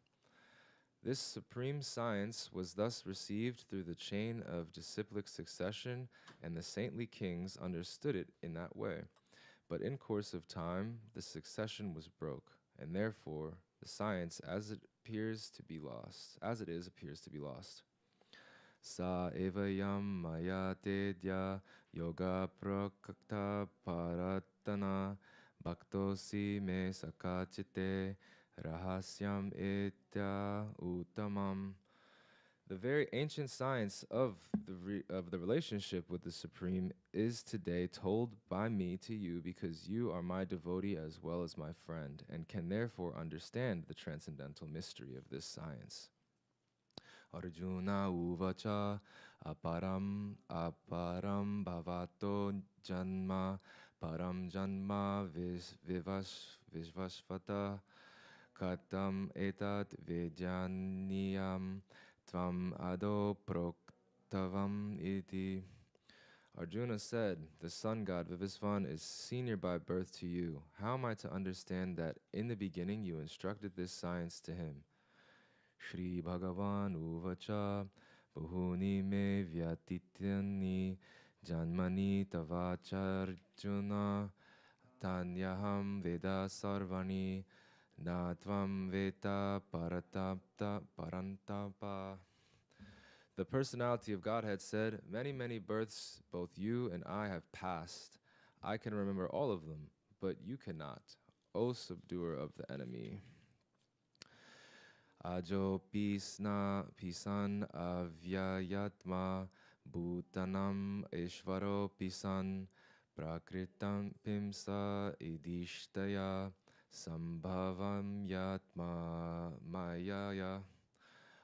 This supreme science was thus received through the chain of disciplic succession, and the saintly kings understood it in that way. But in course of time, the succession was broke, and therefore the science as it is appears to be lost. Sa evayam maya tedya yoga prakta paratana bhaktosi me sakachite rahasyam etya uttamam. The very ancient science of the relationship with the Supreme is today told by me to you because you are my devotee as well as my friend and can therefore understand the transcendental mystery of this science. Arjuna uvacha aparam bhavato janma param janma vishvashvata katam etat vijnaniyam tvam ado proktavam iti. Arjuna said, the sun god Vivasvan is senior by birth to you. How am I to understand that in the beginning you instructed this science to him? Shri Bhagavan uvacha buhuni me vyatityani janmani tavacharjuna tanyaham veda sarvani na tvam veta parantapa. The personality of Godhead said, many, many births both you and I have passed. I can remember all of them, but you cannot, O subduer of the enemy. Ajo pisan avyayatma bhutanam ishvaro pisan prakritam pimsa idishtaya sambhavam yatma mayaya.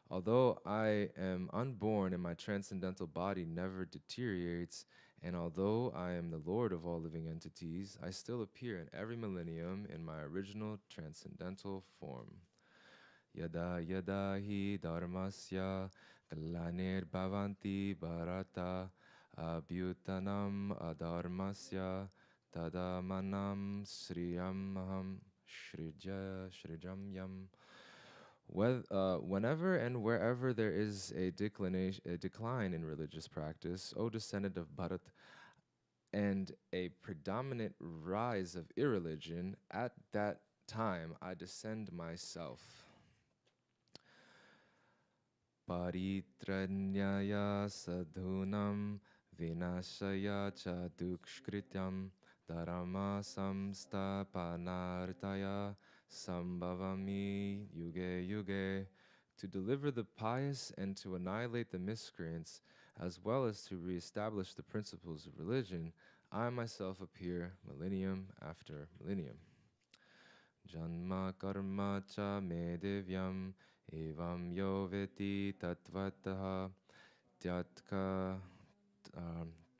Although I am unborn and my transcendental body never deteriorates, and although I am the Lord of all living entities, I still appear in every millennium in my original transcendental form. Yada yada hi dharmasya kalanir bhavanti bharata abhyutanam adharmasya tadamanam sriyamaham shrijam. Whenever and wherever there is a decline in religious practice, O descendant of Bharat, and a predominant rise of irreligion, at that time I descend myself. Paritranyaya sadhunam vinashaya cha dukshkrityam dharma samstapanartaya sambhavami yuge yuge. To deliver the pious and to annihilate the miscreants, as well as to reestablish the principles of religion, I myself appear millennium after millennium. Janma karma cha me divyam evam yo veti tatvataha tyatka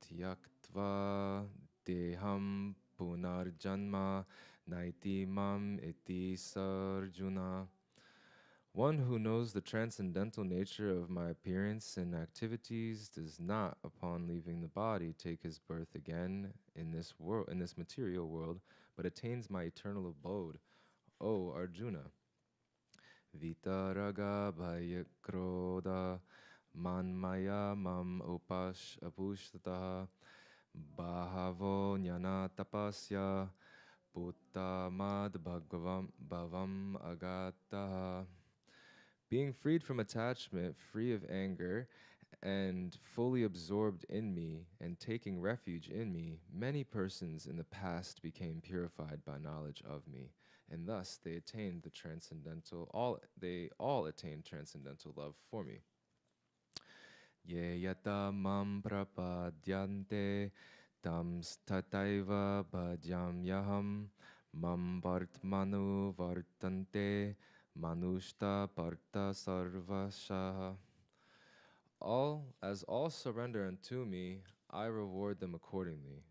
tyaktva deham punarjanma naiti mam iti sarjuna. One who knows the transcendental nature of my appearance and activities does not, upon leaving the body, take his birth again in this world, in this material world, but attains my eternal abode. O Arjuna, Vitaraga Bhayakroda Manmaya Mam Apushtataha Bahavo Jnana Tapasya Puttamad Bhavam Agataha. Being freed from attachment, free of anger, and fully absorbed in me, and taking refuge in me, many persons in the past became purified by knowledge of me, and thus they attained the transcendental. They all attained transcendental love for me. Ye yata mam prapadyante tam stataiva bhajam yaham mam vartmanu vartante manushta parta sarvashaha. All surrender unto me, I reward them accordingly.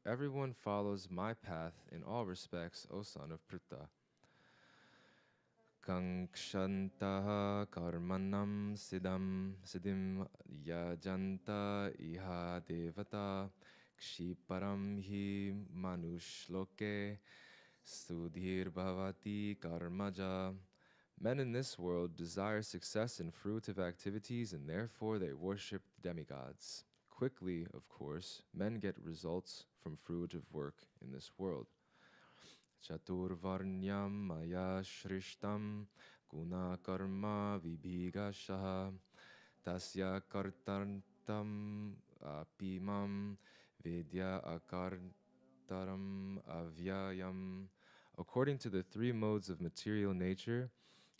Everyone follows my path in all respects, O son of Pritha. Kankshantaha karmanam siddhim yajanta iha devata kshiparam hi manushloke sudhir bhavati karmaja. Men in this world desire success and fruitive activities, and therefore they worship demigods. Quickly, of course, men get results from fruitive work in this world. Chaturvarnyam maya shrishtam guna karma vibhigashaha tasya kartantam apimam vidya akartaram avyayam. According to the three modes of material nature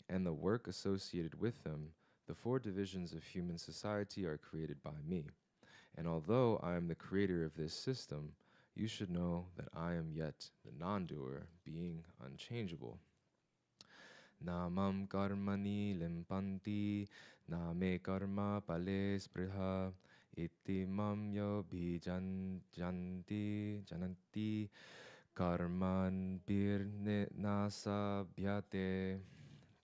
and the work associated with them, the four divisions of human society are created by me. And although I am the creator of this system, you should know that I am yet the non-doer, being unchangeable. Namam karmani limpanti, name karma pale spriha, iti mam yo jananti, karman birne nasa bhyate.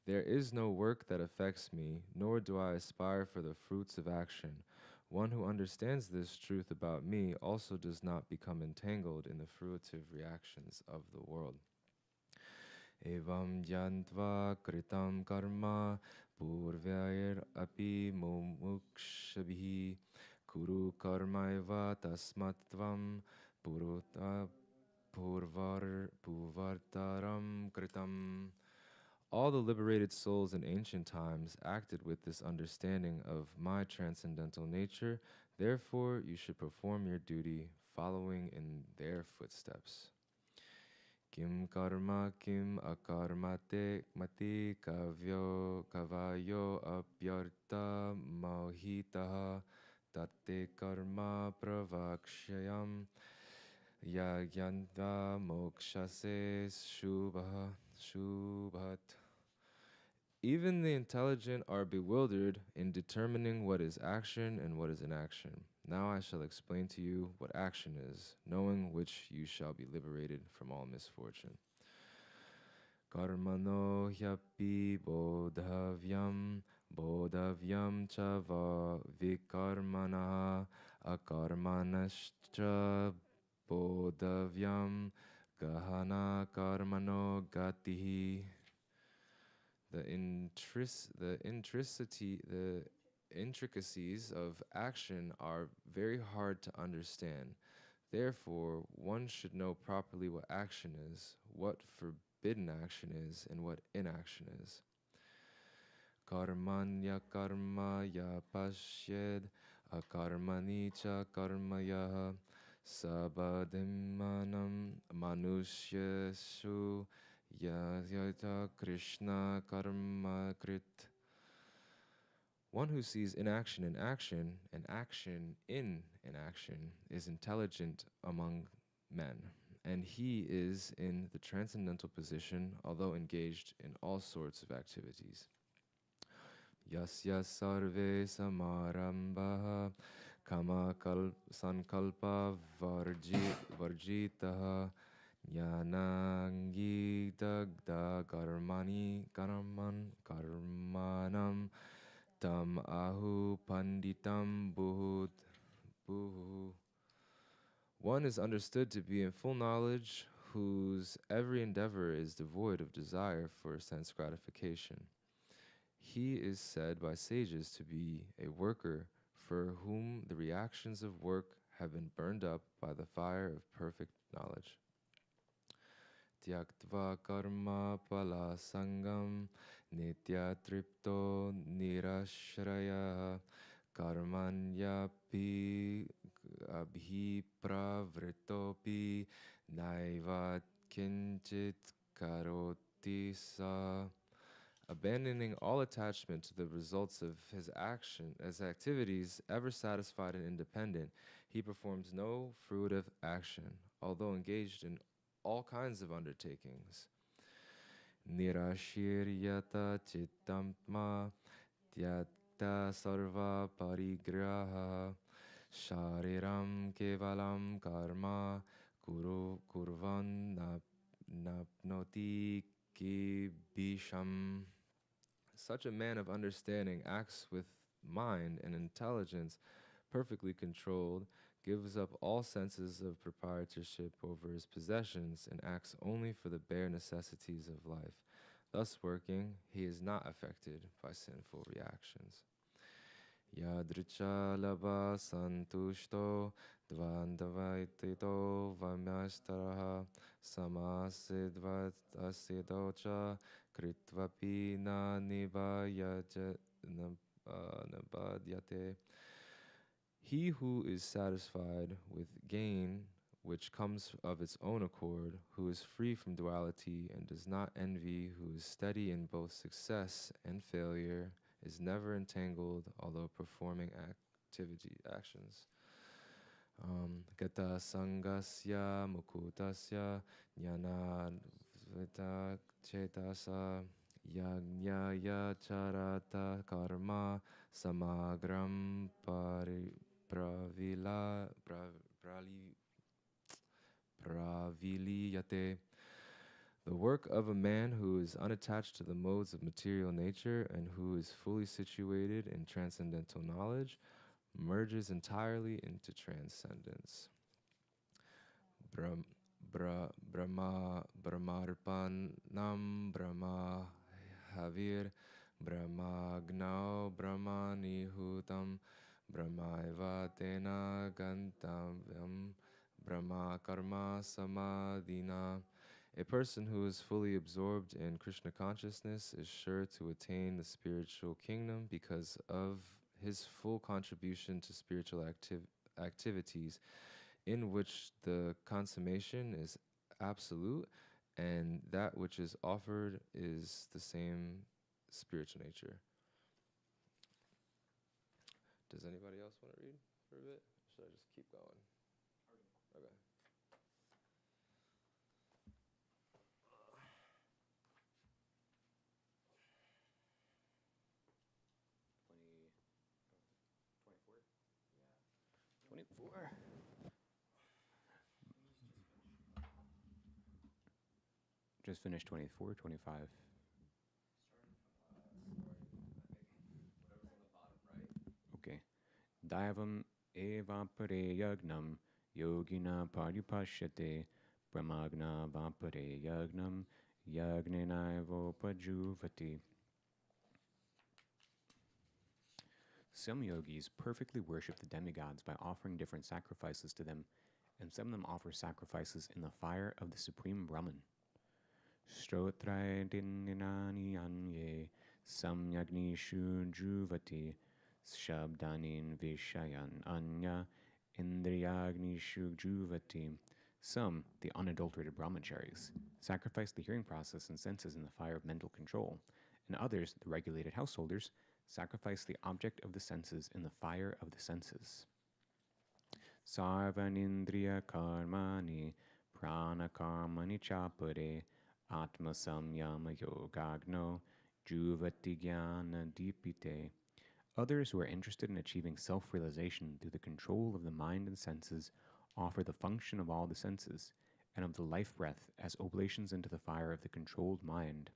There is no work that affects me, nor do I aspire for the fruits of action. One who understands this truth about me also does not become entangled in the fruitive reactions of the world. Evam jantva kritam karma purvair api mumukshabhi kuru karmaiva tasmatvam purvartaram kritam. All the liberated souls in ancient times acted with this understanding of my transcendental nature. Therefore, you should perform your duty following in their footsteps. Kim karma kim akarmate mati kavayo apyarta mohitaha tate karma pravakshayam yagyanta mokshase shubhat. Even the intelligent are bewildered in determining what is action and what is inaction. Now I shall explain to you what action is, knowing which you shall be liberated from all misfortune. Karmano hyapi bodhavyam chava vikarmana akarmanascha bodhavyam gahana karmano gatihi. The intricacies of action are very hard to understand. Therefore, one should know properly what action is, what forbidden action is, and what inaction is. Karmanya karmaya pashyed akarmani cha karmaya sabadhimanam manusyashu yata Krishna karma krit. One who sees inaction in action and action in inaction is intelligent among men, and he is in the transcendental position, although engaged in all sorts of activities. Yasya sarve samarambaha kama sankalpa varjitaha jnanangi dagda karmanam tam ahu panditam buhu. One is understood to be in full knowledge, whose every endeavor is devoid of desire for sense gratification. He is said by sages to be a worker for whom the reactions of work have been burned up by the fire of perfect knowledge. Tyaktva karma pala sangam nitya tripto nirashraya karmanyapi abhipravritopi naivat kinchit karoti sa. Abandoning all attachment to the results of his action as activities, ever satisfied and independent, he performs no fruitive action, although engaged in all kinds of undertakings. Nirashiryata chittamma tyakta sarva parigraha shariram kevalam karma kurvan napnoti kibisham. Such a man of understanding acts with mind and intelligence perfectly controlled, gives up all senses of proprietorship over his possessions, and acts only for the bare necessities of life. Thus working, he is not affected by sinful reactions. Yadricha laba santushto dvandavaitito vamyastaraha samasidvat asidocha kritvapi na nivadyate. He who is satisfied with gain which comes of its own accord, who is free from duality and does not envy, who is steady in both success and failure, is never entangled, although performing actions. Gata sangasya mukutasya jnanadvita chetasa yajnaya charata karma samagram praviliyate. The work of a man who is unattached to the modes of material nature and who is fully situated in transcendental knowledge merges entirely into transcendence. Brahmarpanam Brahma Havir Brahmagnao Brahmanihutam Brahmaiva Tena Gantavyam Brahma Karma Samadhina. A person who is fully absorbed in Krishna consciousness is sure to attain the spiritual kingdom because of his full contribution to spiritual activities, in which the consummation is absolute and that which is offered is the same spiritual nature. Does anybody else want to read for a bit? Or should I just keep going? Okay. Just finished 24, 25. Okay. Daivam eva pare yagnam yogina paripashyate brahmagna vapare yagnam yagnenaivo pajuvati. Some yogis perfectly worship the demigods by offering different sacrifices to them, and some of them offer sacrifices in the fire of the supreme Brahman. Strotrae dinninani anye samyagnishu juvati shabdanin vishayan anya indriyagnishu juvati. Some, the unadulterated brahmacharis, sacrifice the hearing process and senses in the fire of mental control, and others, the regulated householders, sacrifice the object of the senses in the fire of the senses. Sarvanindriya karmani prana karmani chapare Atma samyama yogagno juvati jnana dipite. Others who are interested in achieving self-realization through the control of the mind and senses offer the function of all the senses and of the life breath as oblations into the fire of the controlled mind.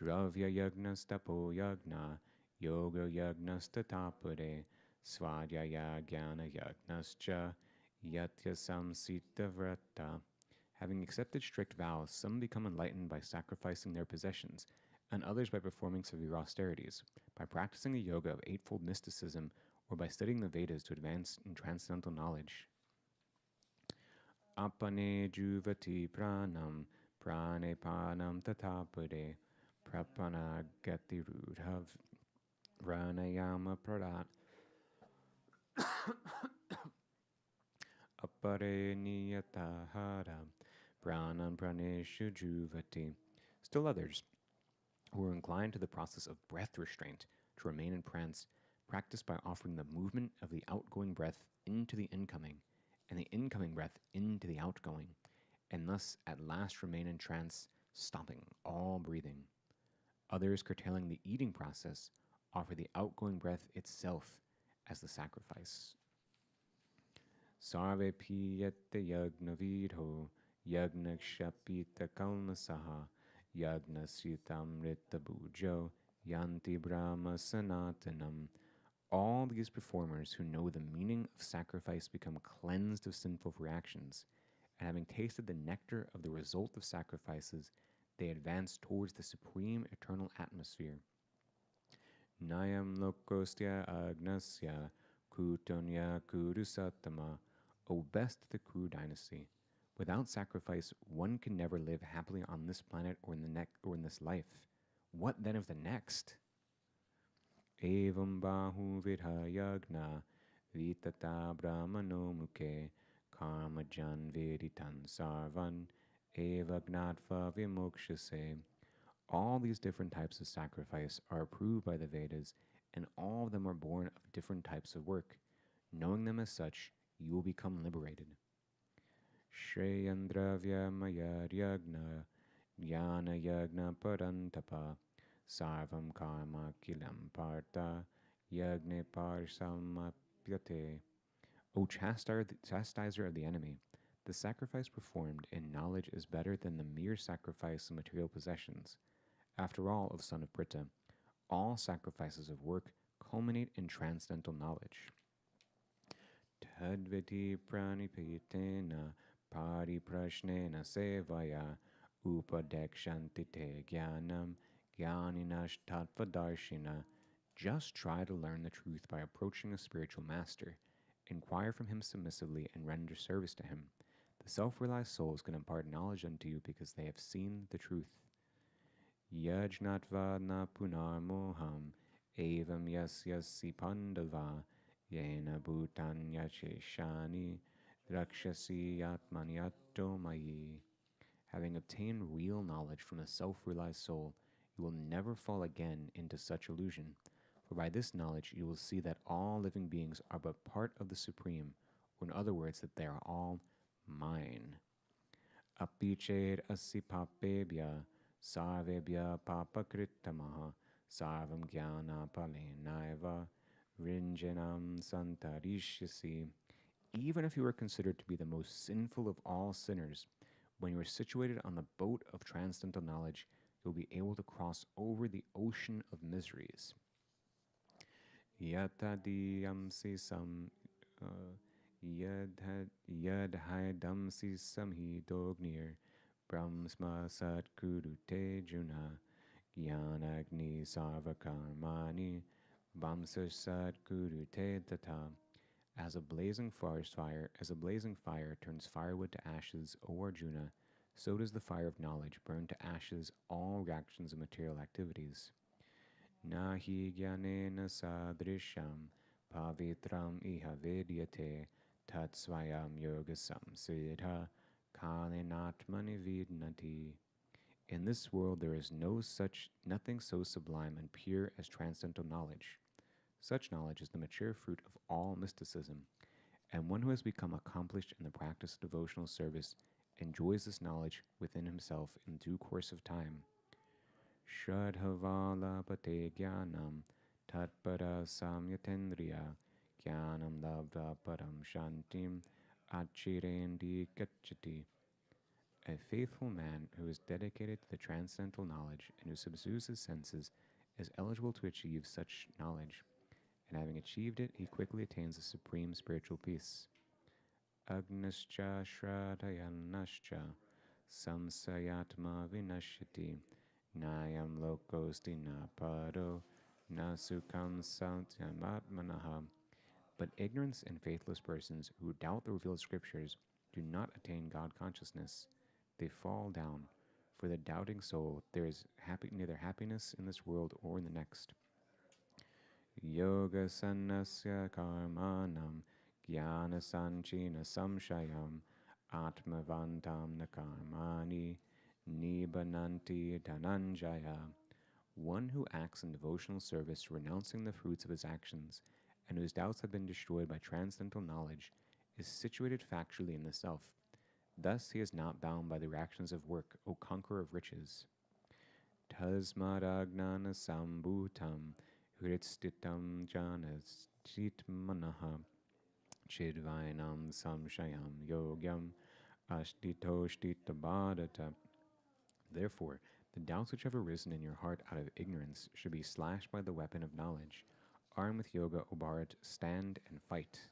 Dravya yagna stapo yagna yoga yagna statapare svadhyaya jnana yagnascha yatya samsita vrata. Having accepted strict vows, some become enlightened by sacrificing their possessions, and others by performing severe austerities, by practicing a yoga of eightfold mysticism, or by studying the Vedas to advance in transcendental knowledge. Apane juvati pranam prane panam tatapade prapana gati rudhav pranayama pradat apare niyatahara pranam praneshu juvati. Still others, who are inclined to the process of breath restraint to remain entranced, practice by offering the movement of the outgoing breath into the incoming, and the incoming breath into the outgoing, and thus at last remain in trance, stopping all breathing. Others, curtailing the eating process, offer the outgoing breath itself as the sacrifice. Sarve piyate yagna vidho yagna kshapita kalmasaha yagna sitamrita bujo yanti brahma sanatanam. All these performers who know the meaning of sacrifice become cleansed of sinful reactions, and having tasted the nectar of the result of sacrifices, they advance towards the supreme eternal atmosphere. Nayam lokostya agnasya kutonya kurusatama. O best of the Kuru dynasty, without sacrifice, one can never live happily on this planet or in this life. What then of the next? Evam bahu vidha yagna vitata brahmano mukhe karmajan veditan sarvan evagnatva vimokshase. All these different types of sacrifice are approved by the Vedas, and all of them are born of different types of work. Knowing them as such, you will become liberated. Shreyandravya mayad yagna jnana yagna parantapa sarvam karma kilam parta yagne parsamapyate. O chastiser of the enemy, the sacrifice performed in knowledge is better than the mere sacrifice of material possessions. After all, O son of Pritha, all sacrifices of work culminate in transcendental knowledge. Tadviti pranipitena pariprashnena sevaya upadekshantite jnanam jnaninashtatvadarshina. Just try to learn the truth by approaching a spiritual master. Inquire from him submissively and render service to him. The The self-realized souls can impart knowledge unto you because they have seen the truth. Yajnatva na punar moham evam yasyasi pandava yena bhutanya sheshani drakshasi yatmanyato mayi. Having obtained real knowledge from a self-realized soul, you will never fall again into such illusion. For by this knowledge you will see that all living beings are but part of the Supreme, or in other words, that they are all mine. Apiched asi papebhya sarvebhya papakritamaha sarvam jnana palenaiva rinjanam santarishyasi. Even if you are considered to be the most sinful of all sinners, when you are situated on the boat of transcendental knowledge, you'll be able to cross over the ocean of miseries. Yatadiyamsi sam yadhaidamsi samhi dognir brahmsma satkurute juna gyanagni sarvakarmani vamsa satkurute tata. As a blazing fire turns firewood to ashes, O Arjuna, so does the fire of knowledge burn to ashes all reactions of material activities. Nahi jnanena sadrisham pavitram iha vedyate tatsvayam yoga samsiddha kalinatmani vidnati. In this world there is nothing so sublime and pure as transcendental knowledge. Such knowledge is the mature fruit of all mysticism, and one who has become accomplished in the practice of devotional service enjoys this knowledge within himself in due course of time. Shradhavala pate jnanam tatpada samyatendriya jnanam labdha param shantim achirendi gacchati. A faithful man who is dedicated to the transcendental knowledge and who subdues his senses is eligible to achieve such knowledge, and having achieved it, he quickly attains a supreme spiritual peace. Agnischa shradhayanascha samsayatma vinashyati nayam lokosti na paro na sukham satyamatmanaha. But ignorance and faithless persons who doubt the revealed scriptures do not attain God consciousness. They fall down. For the doubting soul, there is neither happiness in this world or in the next. Yoga sannasya karmanam jnana sanchina samshayam atmavantam na karmani nibananti dhananjaya. One who acts in devotional service, renouncing the fruits of his actions, and whose doubts have been destroyed by transcendental knowledge, is situated factually in the self. Thus he is not bound by the reactions of work, O conqueror of riches. Tasmadagnana sambhutam hritstitam janastitmanaha chidvainam samshayam yogyam ashtitoshtittabhadata. Therefore, the doubts which have arisen in your heart out of ignorance should be slashed by the weapon of knowledge. Armed with yoga, O Bharat, stand and fight.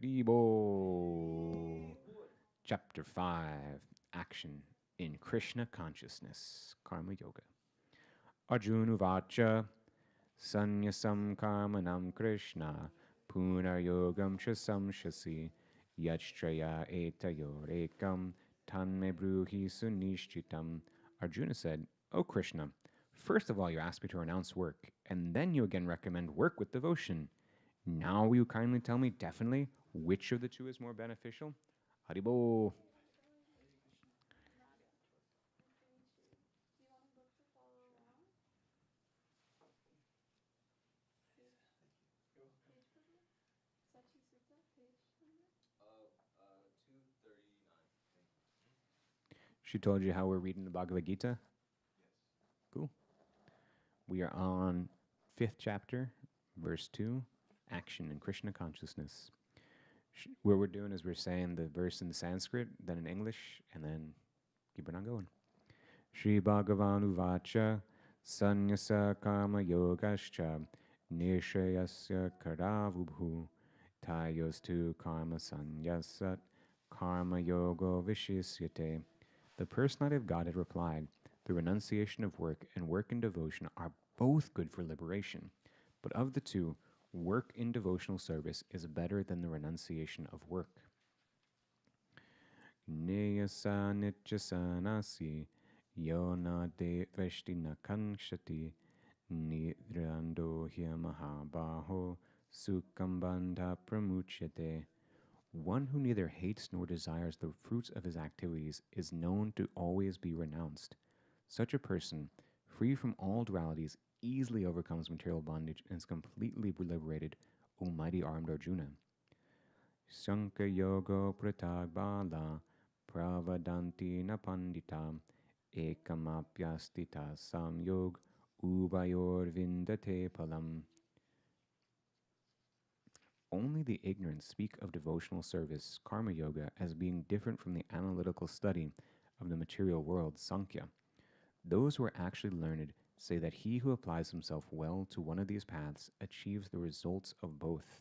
Haribo! Chapter 5, Action in Krishna Consciousness, Karma Yoga. Arjuna Vacha Sanyasam Karmanam Krishna Punar Yogam Shasamshasi Yachtraya Etayorekam Tanme Bruhi Sunishchitam. Arjuna said, O Krishna, first of all you asked me to renounce work, and then you again recommend work with devotion. Now will you kindly tell me definitely which of the two is more beneficial? Haribo. She told you how we're reading the Bhagavad Gita? Yes. Cool. We are on 5th chapter, verse 2, Action in Krishna Consciousness. What we're doing is we're saying the verse in Sanskrit, then in English, and then keep it on going. Shri Bhagavan Uvacha Sanyasa Karma Yogascha Nishayasya Karavubhu Tayostu Karma Sanyasat Karma Yogo Vishisyate. The personality of God had replied, the renunciation of work and work in devotion are both good for liberation, but of the two, work in devotional service is better than the renunciation of work. Gneyasa nityasanasi yona de veshti nakanshati nidrando mahabaho sukambandha pramuchyate. One who neither hates nor desires the fruits of his activities is known to always be renounced. Such a person, free from all dualities, easily overcomes material bondage and is completely liberated, O mighty armed Arjuna. Sanka yogo pratagbala pravadanti na pandita ekamapyastita samyog ubayor vindate palam. Only the ignorant speak of devotional service, karma yoga, as being different from the analytical study of the material world, sankhya. Those who are actually learned say that he who applies himself well to one of these paths achieves the results of both.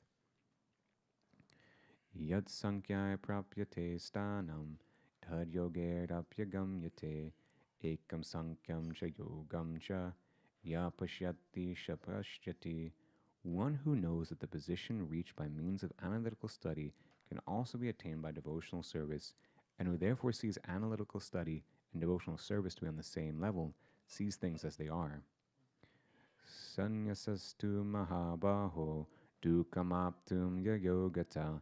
Yad sankhya prapyate stanam tad yogerapyagamyate ekam sankyam cha yogam cha yapashyati shapashyati. One who knows that the position reached by means of analytical study can also be attained by devotional service, and who therefore sees analytical study and devotional service to be on the same level, sees things as they are. Sanyasastu mahabaho dukamaptum yogata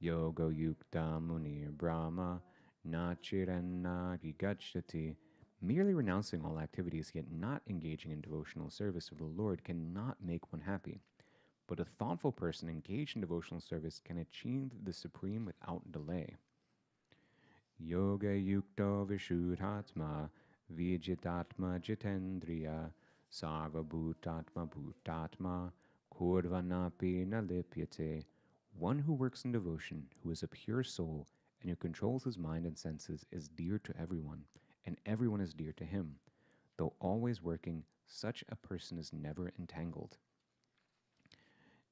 yogo yukta munir brahma nachiranna gachati. Merely renouncing all activities yet not engaging in devotional service of the Lord cannot make one happy. But a thoughtful person engaged in devotional service can achieve the supreme without delay. Yoga yukto vishuddhatma vijitatma jitendriya sarva bhutatma kurvanapi nalipyate. One who works in devotion, who is a pure soul, and who controls his mind and senses is dear to everyone, and everyone is dear to him. Though always working, such a person is never entangled.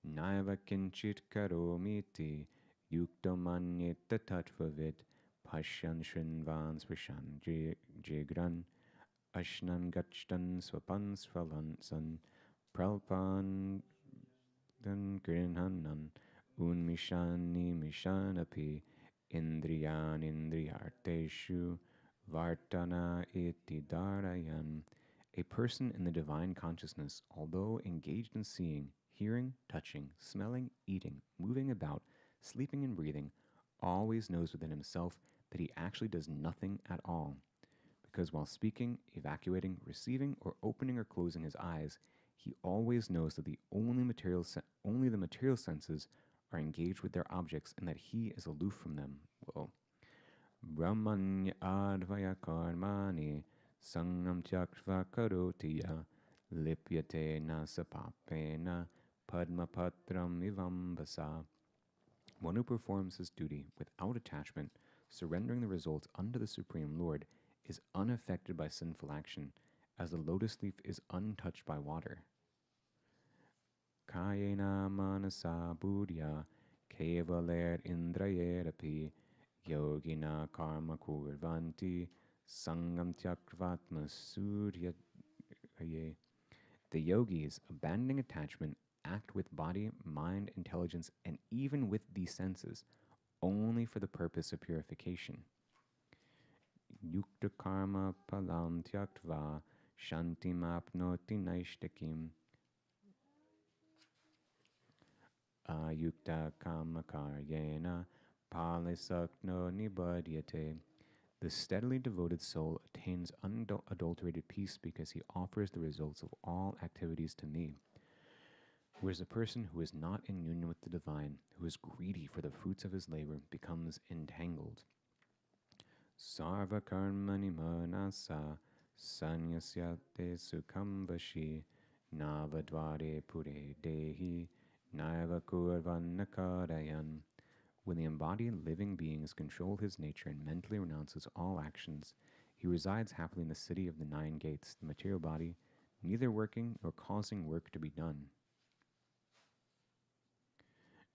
Naiva kinchit karomiti yuktamanyeta tatvavit pashyan shrinvan sprishan jigran ashnan gachtan swapan svalansan pralpan dan grinhanan unmishani mishanapi indriyan indriyarteshu vartana iti darayan. A person in the divine consciousness, although engaged in seeing, hearing, touching, smelling, eating, moving about, sleeping, and breathing, always knows within himself that he actually does nothing at all. Because while speaking, evacuating, receiving, or opening or closing his eyes, he always knows that only the material senses are engaged with their objects and that he is aloof from them. Whoa. Brahmanya advaya karmani sangam tyaktva karotiya lipyate na sapapena padmapatram ivambasa. One who performs his duty without attachment, surrendering the results unto the Supreme Lord, is unaffected by sinful action, as the lotus leaf is untouched by water. Kayena manasa buddhya kevaler indrayerapi yogina karma kurvanti sangam tyakvatma suryaye. The yogis, abandoning attachment, act with body, mind, intelligence, and even with the senses, only for the purpose of purification. Yukta karma palam tyaktva shantim apnoti naishtakim ayukta kama karyena palisakno nibadyate. The steadily devoted soul attains unadulterated peace because he offers the results of all activities to me. Whereas a person who is not in union with the divine, who is greedy for the fruits of his labor, becomes entangled. Sarva karmani manasa sanyasyate sukhambashi navadvare pure dehi naiva kurvanakarayan. When the embodied living beings control his nature and mentally renounces all actions, he resides happily in the city of the 9 gates, the material body, neither working nor causing work to be done.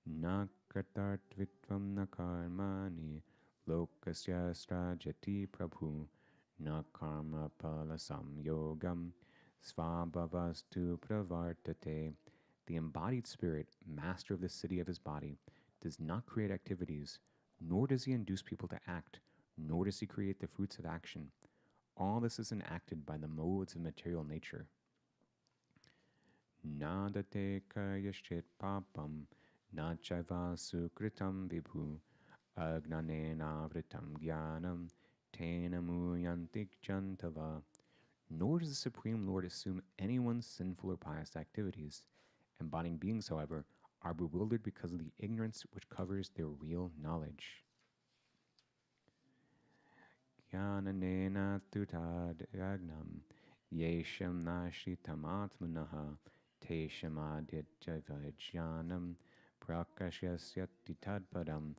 Na kartartvitvam na karmani lokasya strajati prabhu na karma pala samyogam svabhavastu pravartate. The embodied spirit, master of the city of his body, does not create activities, nor does he induce people to act, nor does he create the fruits of action. All this is enacted by the modes of material nature. Nadate kayaschit papam nachaiva sukritam vibhu agnanena vritam jnanam tena muyantik jantava. Nor does the Supreme Lord assume anyone's sinful or pious activities. Embodying beings, however, are bewildered because of the ignorance which covers their real knowledge. Jnananena tutad yagnam yesham nashitam atmanaha tesham aditjavajnanam prakashasyati tadpadam.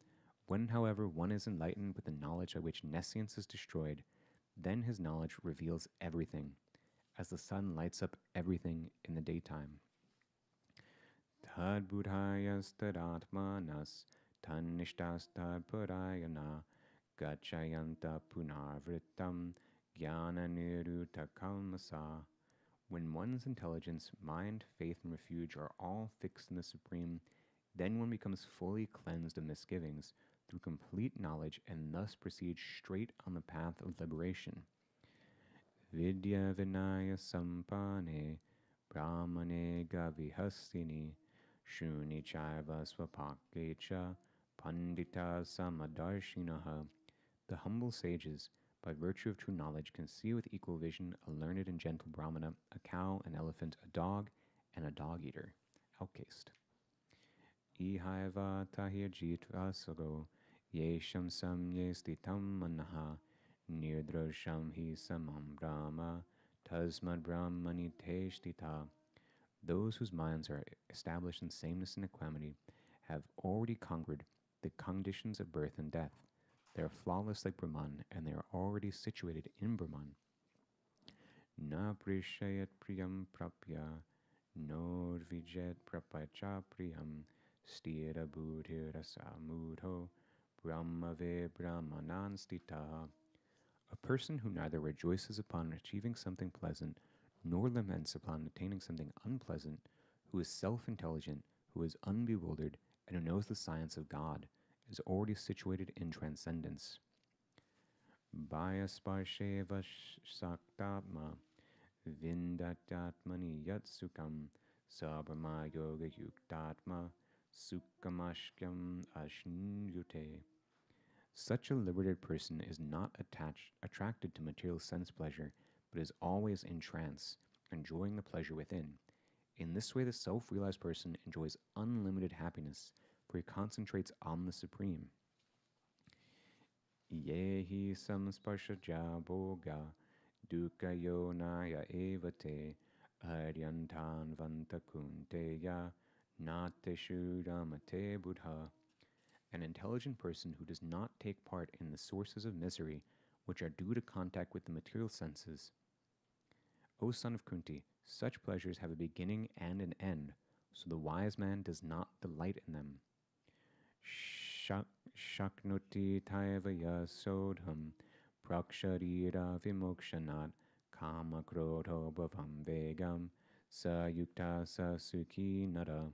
When, however, one is enlightened with the knowledge by which nescience is destroyed, then his knowledge reveals everything, as the sun lights up everything in the daytime. Tad buddhayas tadatmanas tanishtas tad purayana gachayanta punarvritam jnana niruta kalmasa. When one's intelligence, mind, faith, and refuge are all fixed in the Supreme, then one becomes fully cleansed of misgivings through complete knowledge and thus proceeds straight on the path of liberation. Vidya vinaya sampane brahmane gavihastini shuni chaiva swapakecha pandita samadarshinaha. The humble sages, by virtue of true knowledge, can see with equal vision a learned and gentle brahmana, a cow, an elephant, a dog, and a dog-eater. Outcast. Ihaiva tahir jitvasago yesham samye stitam manaha nirdrasham hi samam brahma tasmad brahmani teshtita. Those whose minds are established in sameness and equanimity have already conquered the conditions of birth and death. They are flawless like Brahman, and they are already situated in Brahman. Na prishayat priyam prapya nor vijet prapacha priyam stira buddhirasa mudho brahmave brahmanan stita. A person who neither rejoices upon achieving something pleasant nor laments upon attaining something unpleasant, who is self-intelligent, who is unbewildered, and who knows the science of God, is already situated in transcendence. Bhayasparsheva saktatma vindatyatmani yatsukam sabrama yoga yuktatma sukkamashkyam ashnyute. Such a liberated person is not attracted to material sense pleasure, but is always in trance, enjoying the pleasure within. In this way, the self-realized person enjoys unlimited happiness, for he concentrates on the Supreme. Yehi samsparshaja boga dukkha yonaya evate aryantan vantakunteya nateshu ramate buddha. An intelligent person who does not take part in the sources of misery which are due to contact with the material senses. O son of Kunti, such pleasures have a beginning and an end, so the wise man does not delight in them. Shaknoti taivaya sodham praksharira vimokshanat kama krodho bhavam vegam sayukta sasukhi nara.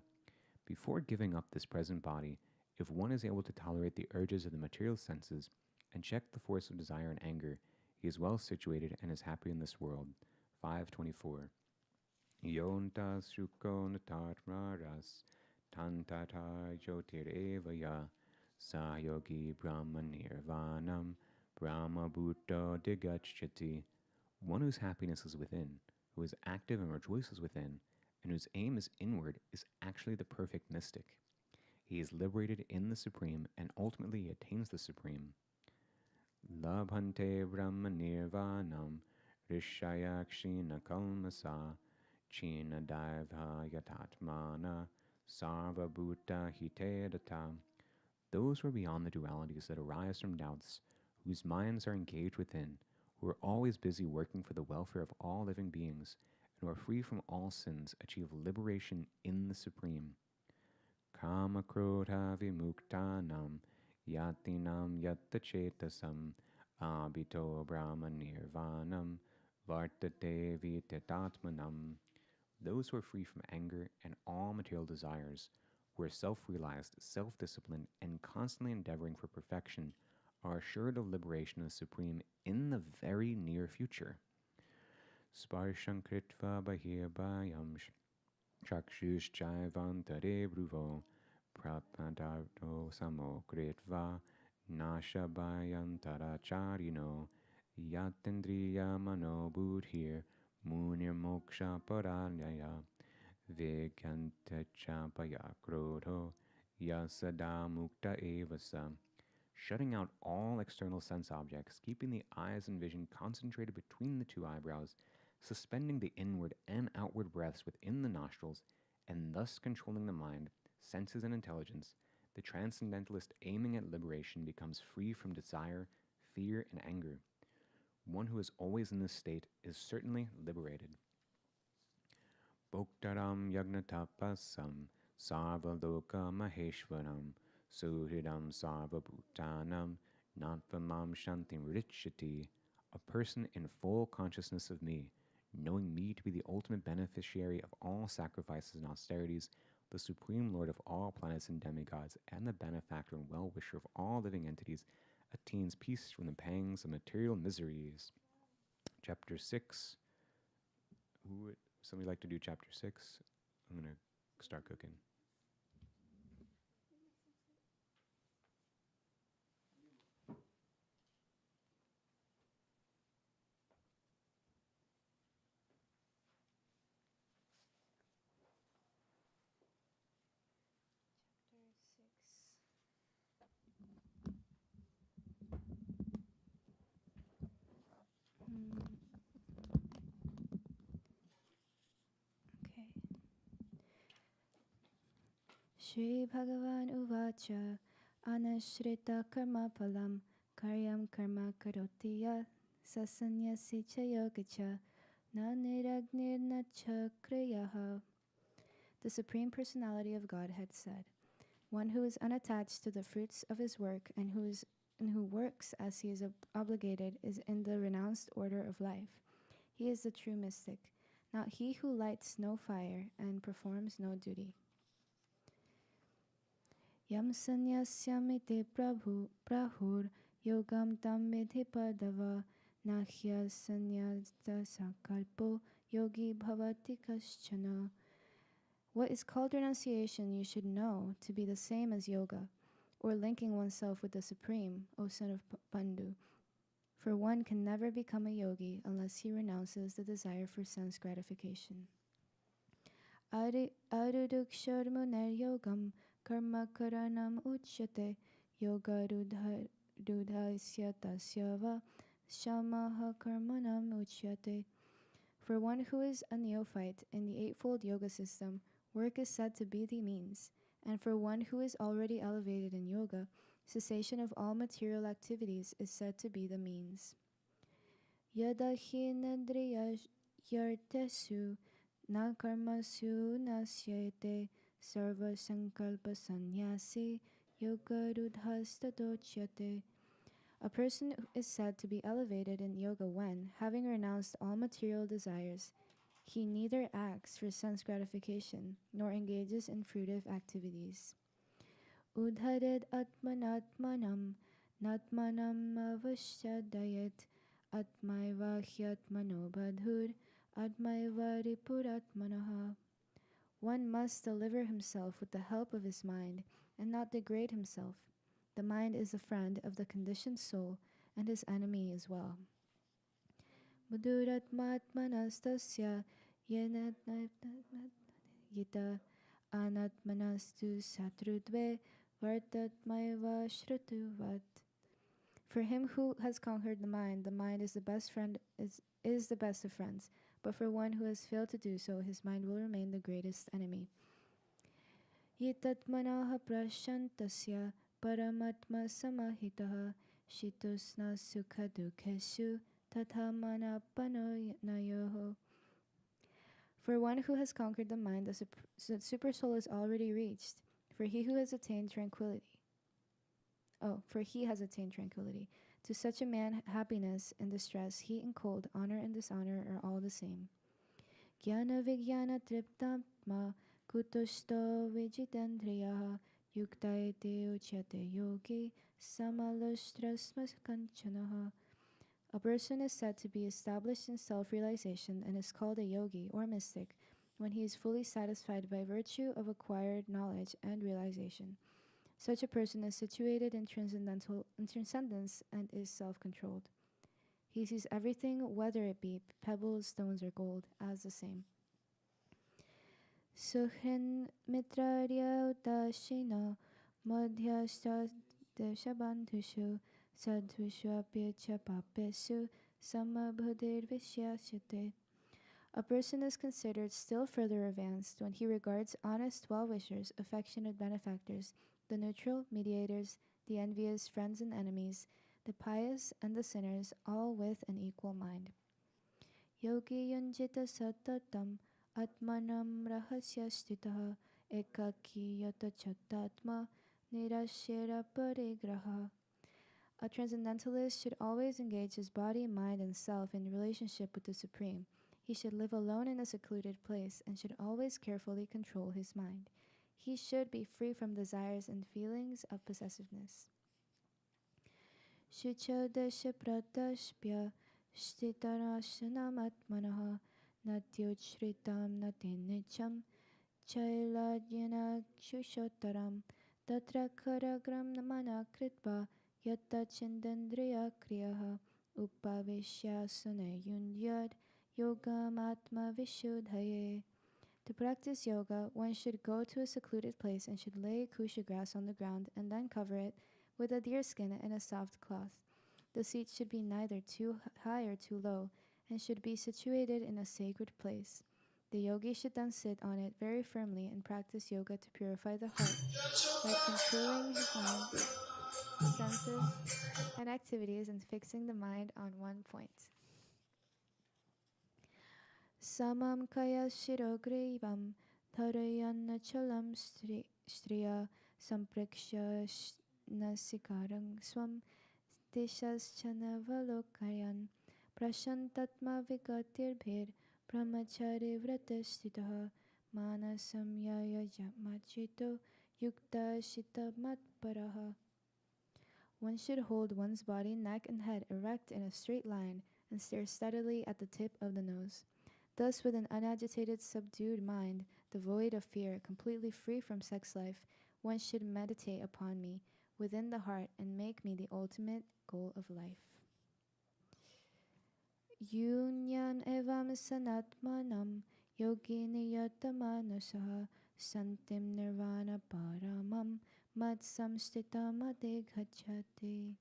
Before giving up this present body, if one is able to tolerate the urges of the material senses and check the force of desire and anger, he is well situated and is happy in this world. 524. Yontas shukonatat maras tantata jotir evaya sayogi brahma nirvanam brahma bhutto digachati. One whose happiness is within, who is active and rejoices within, and whose aim is inward, is actually the perfect mystic. He is liberated in the Supreme, and ultimately he attains the Supreme. Labhante brahma nirvanam rishayakshina kalmasa china daivha yatatmana sarva bhuta hitedata. Those who are beyond the dualities that arise from doubts, whose minds are engaged within, who are always busy working for the welfare of all living beings, and who are free from all sins, achieve liberation in the Supreme. Kama krodha vimuktanam yatinam yattachetasam abhito brahma nirvanam vartate vitetatmanam. Those who are free from anger and all material desires, who are self-realized, self-disciplined, and constantly endeavoring for perfection, are assured of liberation as supreme in the very near future. Sparshan kritva bahirbayam chakshuschaivantare bruvo prapantato samo kritva nashabayantaracharino yatendriya mano buddhir munir moksha paranyaya Vigantachapaya krodho yasada mukta evasa. Shutting out all external sense objects, keeping the eyes and vision concentrated between the two eyebrows, suspending the inward and outward breaths within the nostrils, and thus controlling the mind, senses, and intelligence, the transcendentalist aiming at liberation becomes free from desire, fear, and anger. One who is always in this state is certainly liberated. Bhoktaram yagnatapasam sarvaloka maheshwaram suhridam sarvabhutanam natvamam shantim richati. A person in full consciousness of me, knowing me to be the ultimate beneficiary of all sacrifices and austerities, the supreme lord of all planets and demigods, and the benefactor and well-wisher of all living entities, attains peace from the pangs of material miseries. Chapter 6. Somebody like to do chapter 6? I'm going to start cooking. Shri Bhagavan Uvacha Anashrita Karma Palam Karyam Karma Karotiya Sasanyasi Cha Yogacha Na Niragnir Na Cha Kriyaha. The Supreme Personality of Godhead said, one who is unattached to the fruits of his work and who works as he is obligated is in the renounced order of life. He is the true mystic, not he who lights no fire and performs no duty. Yam sanyasyamite prahur yogam tam vidhi padava nahya sanyasta sakalpo yogi bhavati kaschana. What is called renunciation you should know to be the same as yoga, or linking oneself with the Supreme, O son of Pandu. For one can never become a yogi unless he renounces the desire for sense gratification. Arudukshormuner yogam karma karanam uchyate yoga rudhaisya tasyava shamaha karmanam uchyate. For one who is a neophyte in the Eightfold Yoga system, work is said to be the means, and for one who is already elevated in yoga, cessation of all material activities is said to be the means. Yada hi nadriya yartesu na karmasu nasyate sarva sankalpa sannyasi yoga rudhastadochyate. A person is said to be elevated in yoga when, having renounced all material desires, he neither acts for sense gratification nor engages in fruitive activities. Udhared atmanatmanam natmanam avashyadayat atmaiva hyatmano badhur atmaiva ripuratmanaha. One must deliver himself with the help of his mind and not degrade himself. The mind is a friend of the conditioned soul and his enemy as well. Buduratmatmanastasya yenatnayita anatmanastu satrudve vartatmaiva shrutuvat. For him who has conquered the mind is the best friend is the best of friends. But for one who has failed to do so, his mind will remain the greatest enemy. Yitatmanaha prashantasya paramatma samahitaha shitusna sukha dukheshu tatha manapano nayoho. For one who has conquered the mind, the super soul is already reached. For he has attained tranquility. To such a man, happiness and distress, heat and cold, honor and dishonor are all the same. Jnana vijnana triptatma kutushto vijitendriyaha yukta iti uchyate yogi samalushtrasma kanchanaha. A person is said to be established in self-realization and is called a yogi or mystic when he is fully satisfied by virtue of acquired knowledge and realization. Such a person is situated in transcendence and is self-controlled. He sees everything, whether it be pebbles, stones, or gold, as the same. Sukhin mitrarya udashina madhyashta deshabandhushu sadhushu apyecha papesu samabhudir vishyashyate. A person is considered still further advanced when he regards honest well-wishers, affectionate benefactors, the neutral mediators, the envious friends and enemies, the pious and the sinners, all with an equal mind. Yogi yunjita satatam atmanam rahasya stitaha ekaki yata chatatma nirashira parigraha. A transcendentalist should always engage his body, mind, and self in relationship with the Supreme. He should live alone in a secluded place and should always carefully control his mind. He should be free from desires and feelings of possessiveness. Shuchodasha pratashpya shtitarashanam atmanaha natyuchritam natinicham chailadyana shushotaram tatra karagram namana kritva yatta chindandriya kriyaha upavishya sunayunyad yogam atma vishuddhaye. To practice yoga, one should go to a secluded place and should lay kusha grass on the ground and then cover it with a deer skin and a soft cloth. The seat should be neither too high or too low and should be situated in a sacred place. The yogi should then sit on it very firmly and practice yoga to purify the heart by controlling his mind, senses, and activities and fixing the mind on one point. Samam kaya shirogrivam tharayanna chalam striya sampreksha nasikarang swam dishas valokayan prashantatma vigatir brahmachari vratastitaha manasam yaya machito yukta shita matparaha. One should hold one's body, neck, and head erect in a straight line and stare steadily at the tip of the nose. Thus, with an unagitated, subdued mind, devoid of fear, completely free from sex life, one should meditate upon me within the heart and make me the ultimate goal of life. Yunyan evam sanatmanam yogi niyatamanasah santim nirvana paramam matsamstitam adhighachati.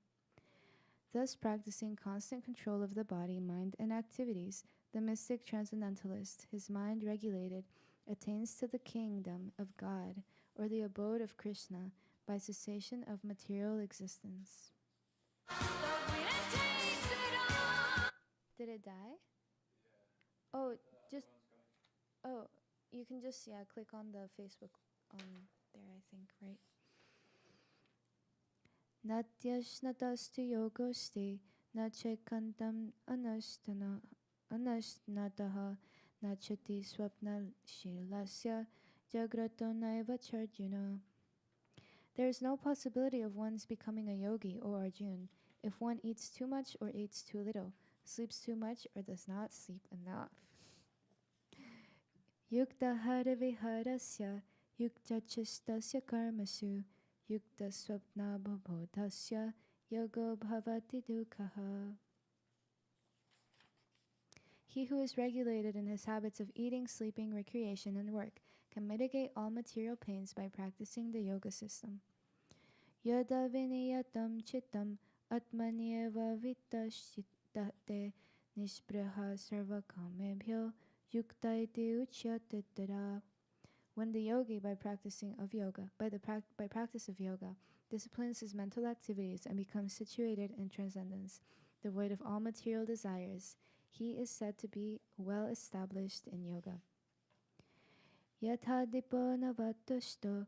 Thus practicing constant control of the body, mind, and activities, the mystic transcendentalist, his mind regulated, attains to the kingdom of God or the abode of Krishna by cessation of material existence. Did it die? Oh, you can just, click on the Facebook there, I think, right? Natyashnatastu yogosti nachekantam anashnataha nachati swapna shilasya jagrato naiva charjuna. There is no possibility of one's becoming a yogi, O Arjun, if one eats too much or eats too little, sleeps too much or does not sleep enough. Yukta hara viharasya yukta chistasya karmasu yukta swapna babodhasya yogo bhavati dukhaha. He who is regulated in his habits of eating, sleeping, recreation, and work can mitigate all material pains by practicing the yoga system. Yada viniyatam chittam atmanyeva vitashtate nishpraha sarvakamebhyo yukta iti uchyate tada. When the yogi, by practice of yoga, disciplines his mental activities and becomes situated in transcendence, devoid of all material desires, he is said to be well established in yoga. Yatha dipo navatushto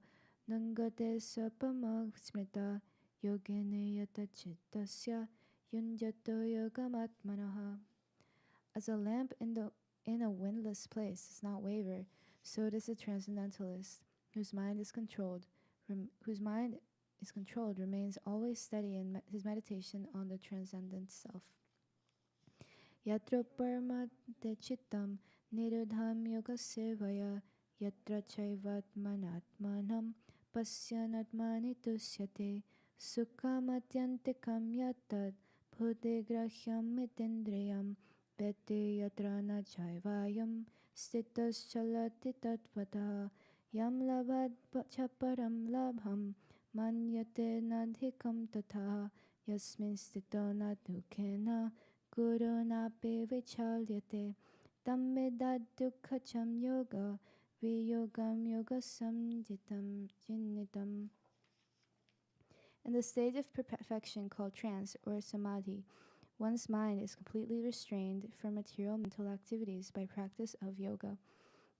nangate sapama smrita yogene yata chittasya yunjato yogamatmanaha. As a lamp in a windless place does not waver, so does a transcendentalist, whose mind is controlled, whose mind is controlled remains always steady in his meditation on the transcendent self. Yatra parmate chittam nirudham yoga sevaya yatra chaivatmanatmanam pasyanatmani tusyate sukhamatyantikam yatad bhudegrahyam mitindriyam vete yatra na chaivayam stitas chalati tatvatah yam labhat chaparam labham manyate nadhikam tatha yasmin stito nadukena Guru nape vichalyate tammedad dukkacham yoga viyogam yoga samjitam jinnitam. In the stage of perfection called trance or samadhi, one's mind is completely restrained from material mental activities by practice of yoga.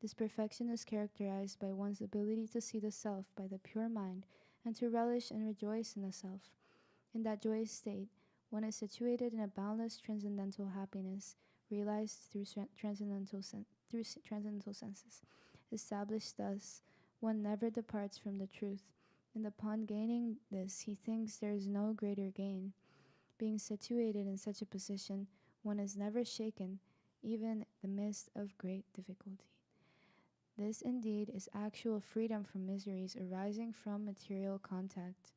This perfection is characterized by one's ability to see the self by the pure mind and to relish and rejoice in the self. In that joyous state, one is situated in a boundless transcendental happiness, realized through transcendental senses. Established thus, one never departs from the truth, and upon gaining this, he thinks there is no greater gain. Being situated in such a position, one is never shaken, even in the midst of great difficulty. This indeed is actual freedom from miseries arising from material contact.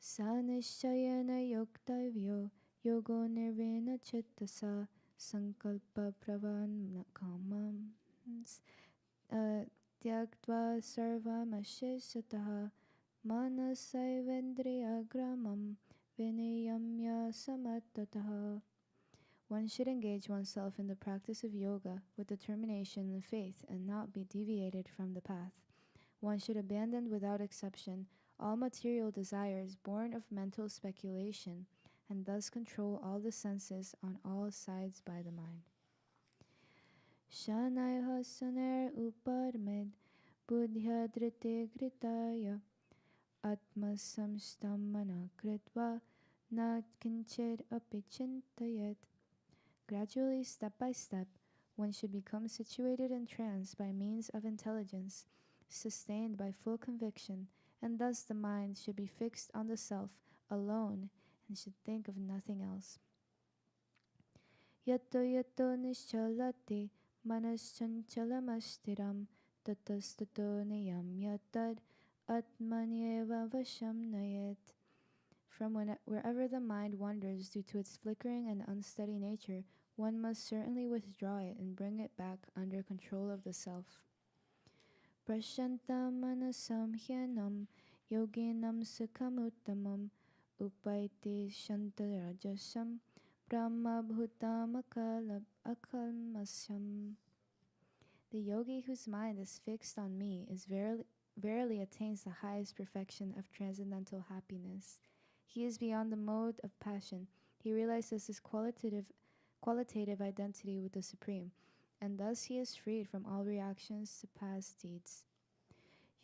Sa nishayana yoktavyo yogo nirvana chittasa sankalpa pravan kamam tyaktva sarvamashishataha manasayvendriya gramam vinayamya samattataha. One should engage oneself in the practice of yoga with determination and faith and not be deviated from the path. One should abandon without exception all material desires born of mental speculation and thus control all the senses on all sides by the mind. Shanaiha saner uparmed buddhyadrite gritaya atmasamstam manakritva na kinchid apichintayet. Gradually, step by step, one should become situated in trance by means of intelligence, sustained by full conviction, and thus the mind should be fixed on the self alone and should think of nothing else. Yato yato nischalati manaschanchalamashtiram tatastato niyam yatad atmanyeva vasham nayet. From wherever the mind wanders due to its flickering and unsteady nature, one must certainly withdraw it and bring it back under control of the self. Prashanta manasam hyanam yoginam sukhamuttamam upaiti shantarajasam brahma bhutam akalmasyam. The yogi whose mind is fixed on me is verily attains the highest perfection of transcendental happiness. He is beyond the mode of passion. He realizes his qualitative identity with the Supreme, and thus he is freed from all reactions to past deeds.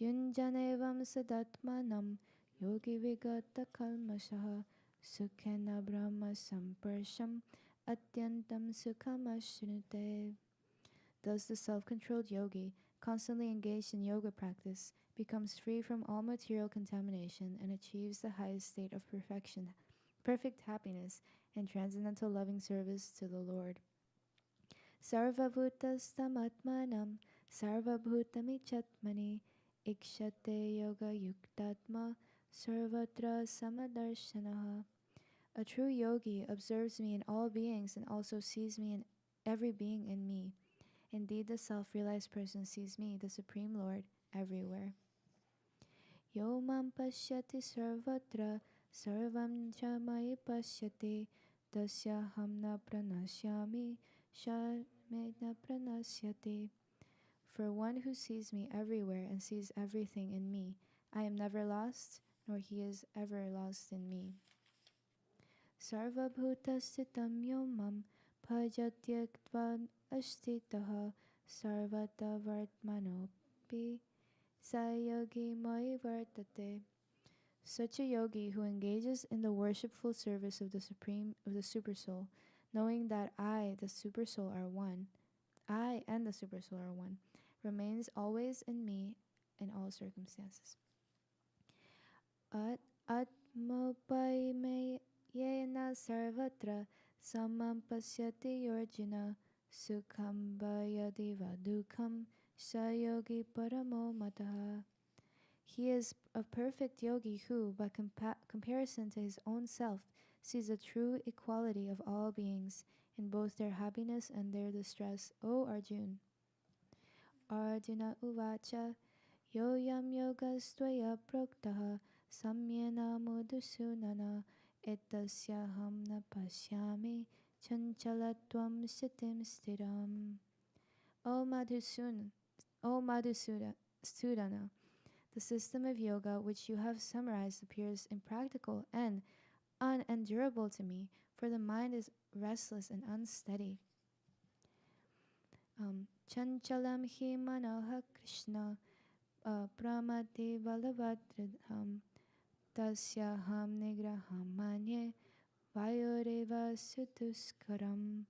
Yunjanevam sadatmanam yogi vigata kalmashaha sukhena brahma samparsham atyantam sukhamashrute. Thus the self-controlled yogi, constantly engaged in yoga practice, becomes free from all material contamination and achieves the highest state of perfection, perfect happiness, and transcendental loving service to the Lord. Sarvabhutastamatmanam sarvabhutamichatmani ikshate yoga yuktatma sarvatra samadarshanaha. A true yogi observes me in all beings and also sees me in every being in me. Indeed, the self-realized person sees me, the Supreme Lord, everywhere. Yo mam pashyati sarvatra sarvam cha mai pashyati tasya hamna pranasyami shamena pranasyati. For one who sees me everywhere and sees everything in me, I am never lost, nor he is ever lost in me. Sarva bhutasthitam yomam bhajatyakvan ashtitaha sarvata vartmanopi sayogi mai vartate. Such a yogi who engages in the worshipful service of the Supreme, of the Supersoul, knowing that I, the Supersoul, are one, I and the Supersolar One, remains always in me in all circumstances. At atmopayme yena sarvatra samam pasyati Arjuna sukham vayadiva dukham sayogi paramo mataha. He is a perfect yogi who, by comparison to his own self, sees the true equality of all beings in both their happiness and their distress. O Arjun. Arjuna uvacha yoyam yogastvaya proktaha samyena madhusunana etasyaham na pasyami chanchalatvam sitim stiram. O Madhusun, O Madhusudana, the system of yoga which you have summarized appears impractical and unendurable to me, for the mind is restless and unsteady. Chanchalam hi manaha Krishna pramati balavadridham tasyaham nigraham manye vayureva sutuskaram.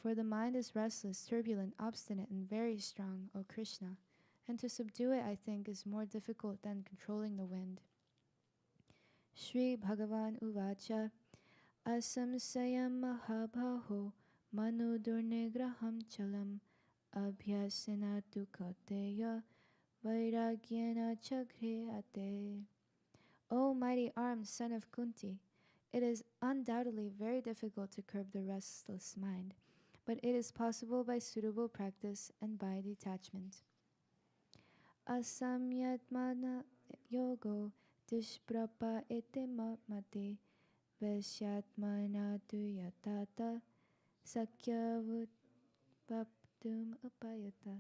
For the mind is restless, turbulent, obstinate, and very strong, O Krishna, and to subdue it, I think, is more difficult than controlling the wind. Shri Bhagavan Uvacha Asamsayam Mahabhaho Manu Durnigraham Chalam Abhyasena tu Kauteya Vairagyena Chagriyate. O mighty armed son of Kunti, it is undoubtedly very difficult to curb the restless mind, but it is possible by suitable practice and by detachment. Asamyatmana yogo dishprapa ete mate veshyatmana tu yatata sakyavut baptum upayata.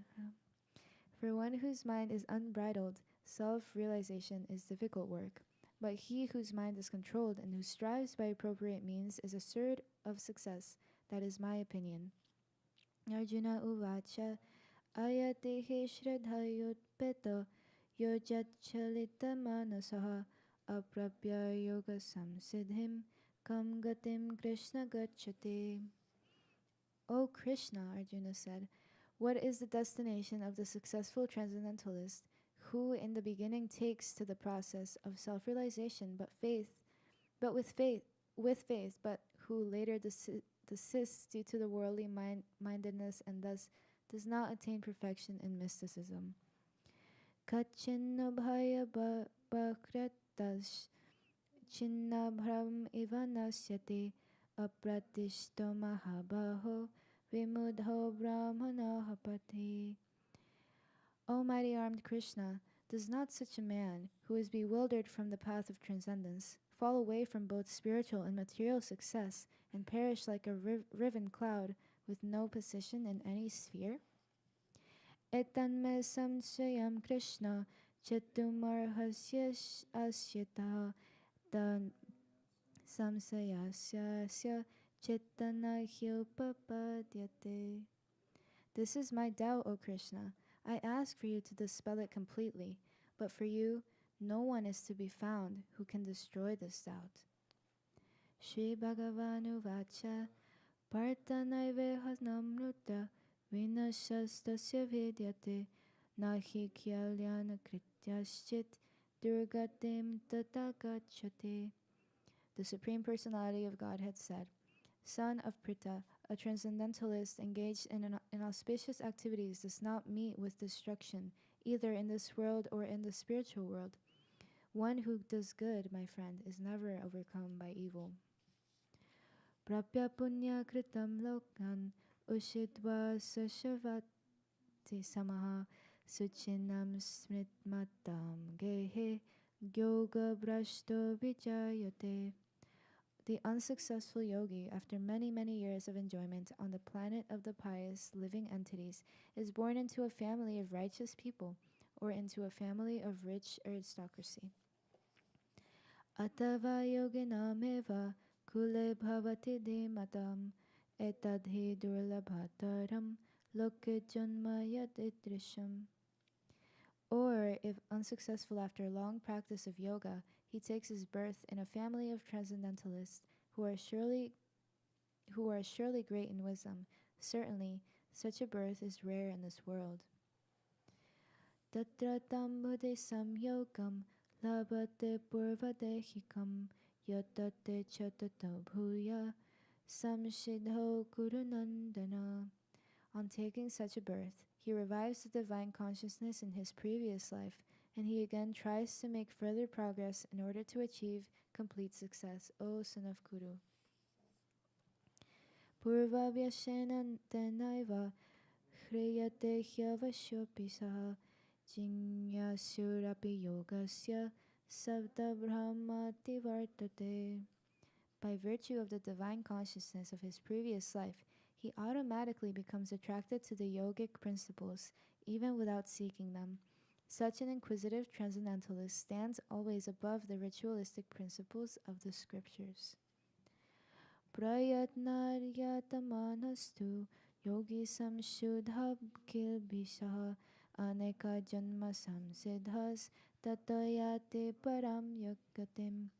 For one whose mind is unbridled, self-realization is difficult work. But he whose mind is controlled and who strives by appropriate means is assured of success. That is my opinion. Arjuna uvacha ayatehe shraddhayotpeto yojat chalita manasaha aprapya yoga samsiddhim kam gatim Krishna gacchate. O Krishna, Arjuna said, what is the destination of the successful transcendentalist who in the beginning takes to the process of self-realization with faith, but who later desists due to the worldly mindedness and thus does not attain perfection in mysticism? Kachinna bhaya bakratash chinnabhram iva nasyate apratishto mahabaho vimudho brahmana hapati. O mighty armed Krishna, does not such a man, who is bewildered from the path of transcendence, fall away from both spiritual and material success and perish like a riven cloud with no position in any sphere? Etanme samshayam Krishna chetumarhasya asyata dan samsayasya chetana hyupapadyate. This is my doubt, O Krishna. I ask for you to dispel it completely, but for you, no one is to be found who can destroy this doubt. Shri Bhagavanu Vacha Parthanaiveha namruta vinashastasya vidyate nahi kyalyana krityaschit durgatim tatagachate. The Supreme Personality of Godhead said, Son of Pritha, a transcendentalist engaged in inauspicious activities does not meet with destruction, either in this world or in the spiritual world. One who does good, my friend, is never overcome by evil. Prapya punya kritam lokan ushitva sashavati samaha suchinam smritmatam gehe yoga brashto vijayate. The unsuccessful yogi, after many, many years of enjoyment on the planet of the pious living entities, is born into a family of righteous people or into a family of rich aristocracy. Atava yoginameva kule bhavati matam etadhi durlabhataram loke janma yadidrisham. Or, if unsuccessful after long practice of yoga, he takes his birth in a family of transcendentalists who are surely great in wisdom. Certainly, Such a birth is rare in this world. Tatra tambude samyogam labate purvadehikam yatate chatato bhuya samshidho gurunandana. On taking such a birth, he revives the divine consciousness in his previous life, and he again tries to make further progress in order to achieve complete success, O son of Kuru. Purvavyashena tenaiva hriyate hyavashyopi saha jinyasurapi yogasya sabda brahmati vartate. By virtue of the divine consciousness of his previous life, he automatically becomes attracted to the yogic principles, even without seeking them. Such an inquisitive transcendentalist stands always above the ritualistic principles of the scriptures. Prayatnaryatamaнаstu yogi samshudha kilbishaha aneka janma samsiddhas tatayate param yagatim.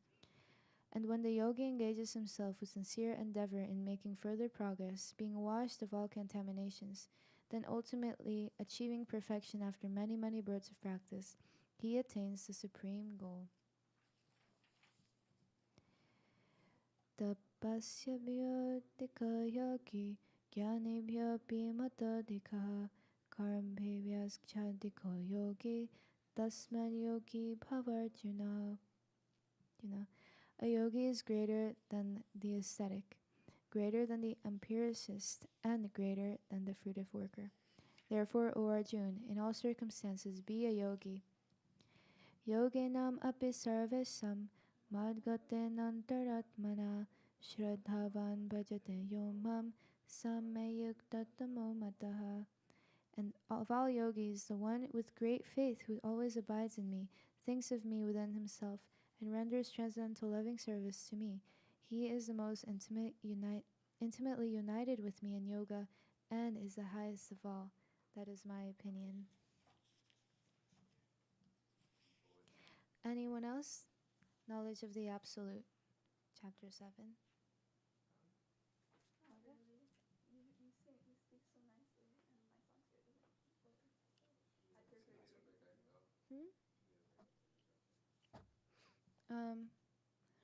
And when the yogi engages himself with sincere endeavor in making further progress, being washed of all contaminations, then ultimately achieving perfection after many, many births of practice, he attains the supreme goal. Tapasya vyodika yogi jnanibhyo pimatadikaha karmbhyaschadiko yogi tasman yogi bhavarjuna. A yogi is greater than the ascetic, greater than the empiricist, and greater than the fruitive worker. Therefore, O Arjun, in all circumstances be a yogi. Yoginam api sarvesam madgatenantaratmana shraddhavan bhajate yomam samayuktatamo mataha. And of all yogis, the one with great faith who always abides in me, thinks of me within himself, and renders transcendental loving service to me. He is the most intimately united with me in yoga and is the highest of all. That is my opinion. Anyone else? Knowledge of the Absolute, Chapter 7. I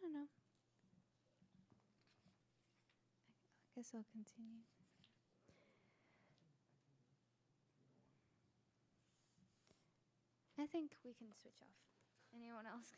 don't know. I guess I'll continue. I think we can switch off. Anyone else?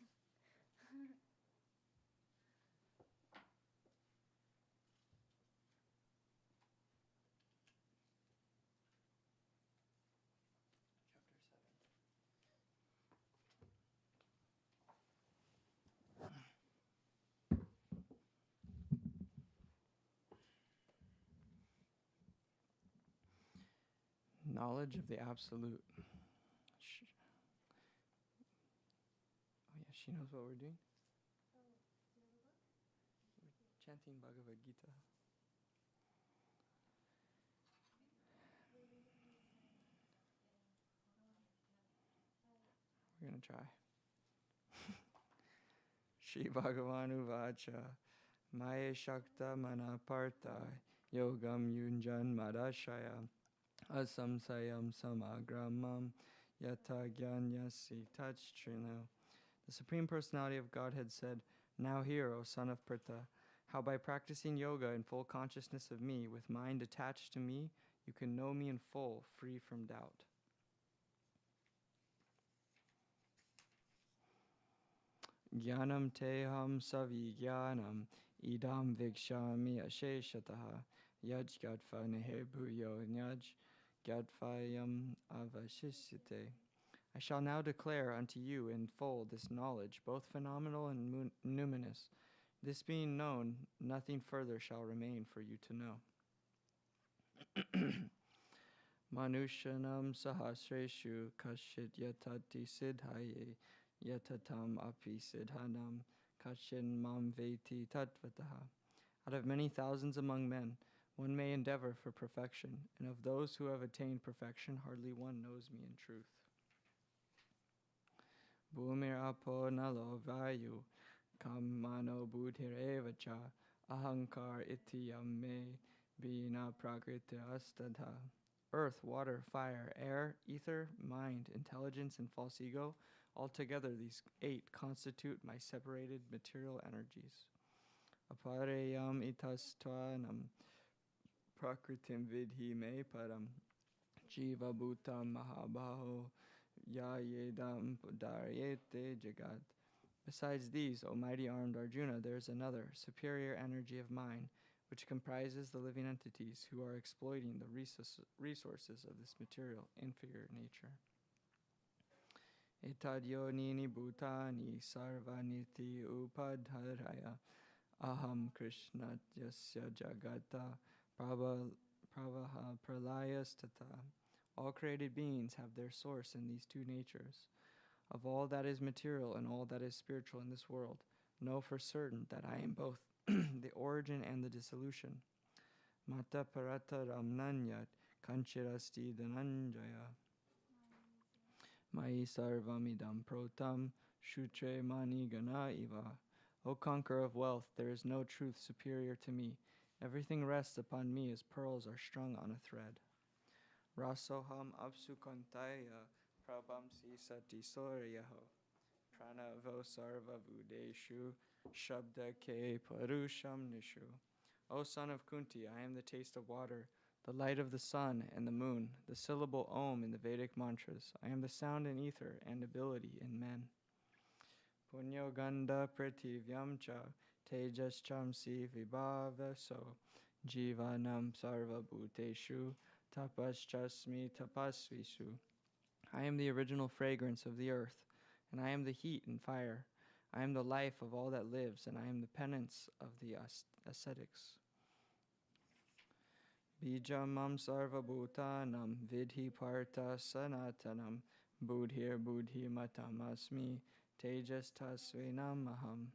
Knowledge of the Absolute. Oh yeah, she knows what we're doing. We're chanting Bhagavad Gita. We're gonna try. Shri Bhagavanu Vacha Maya Shakta Manaparta Yogam Yunjan Madashaya Asamsayam Samagramam Yata Gyanyasi Tachtrino. The Supreme Personality of Godhead said, "Now hear, O son of Pritha, how by practicing yoga in full consciousness of me, with mind attached to me, you can know me in full, free from doubt." Jnanam teham savijnanam idam vikshami asheshataha yaj gatva nehebhuyo nyaj gatvayam avashishyate. I shall now declare unto you in full this knowledge, both phenomenal and numinous. This being known, nothing further shall remain for you to know. Manushanam sahasreshu kashit yatati siddhaye yatatam api siddhanam kashin mam veti tatvataha. Out of many thousands among men, one may endeavor for perfection, and of those who have attained perfection, hardly one knows me in truth. Bhumir apo nalo vayu kam mano buddhir evacha ahankar iti yam me Vina prakriti astadha. Earth, water, fire, air, ether, mind, intelligence, and false ego, altogether these 8 constitute my separated material energies. Apareyam itastvanam prakritim vidhi me param jiva bhutam mahabaho yayedam daryete jagat. Besides these, O mighty armed Arjuna, there is another, superior energy of mine, which comprises the living entities who are exploiting the resources of this material, inferior nature. Etadyonini bhutani sarvaniti upadharaya aham krishnatyasya jagata pravaha pralayastata. All created beings have their source in these two natures. Of all that is material and all that is spiritual in this world, know for certain that I am both the origin and the dissolution. Mata parata ramnanyat kanchirasti dhananjaya Mai sarvamidam protam shutre mani gana iva. O conqueror of wealth, there is no truth superior to me. Everything rests upon me as pearls are strung on a thread. Rasoham apsukantaya prabhamsi sati soryaho pranavo sarva vudeshu shabda ke parusham nishu. O son of Kunti, I am the taste of water, the light of the sun and the moon, the syllable Om in the Vedic mantras. I am the sound in ether and ability in men. Punyo ganda prativyam cha tejas chamsi vibhavaso jivanam sarva bhuteshu tapaschasmi tapasvisu. I am the original fragrance of the earth, and I am the heat and fire. I am the life of all that lives, and I am the penance of the ascetics. Bijamam sarva bhutanam vidhi partha sanatanam budhir budhi matamasmi tejas tasvenam aham.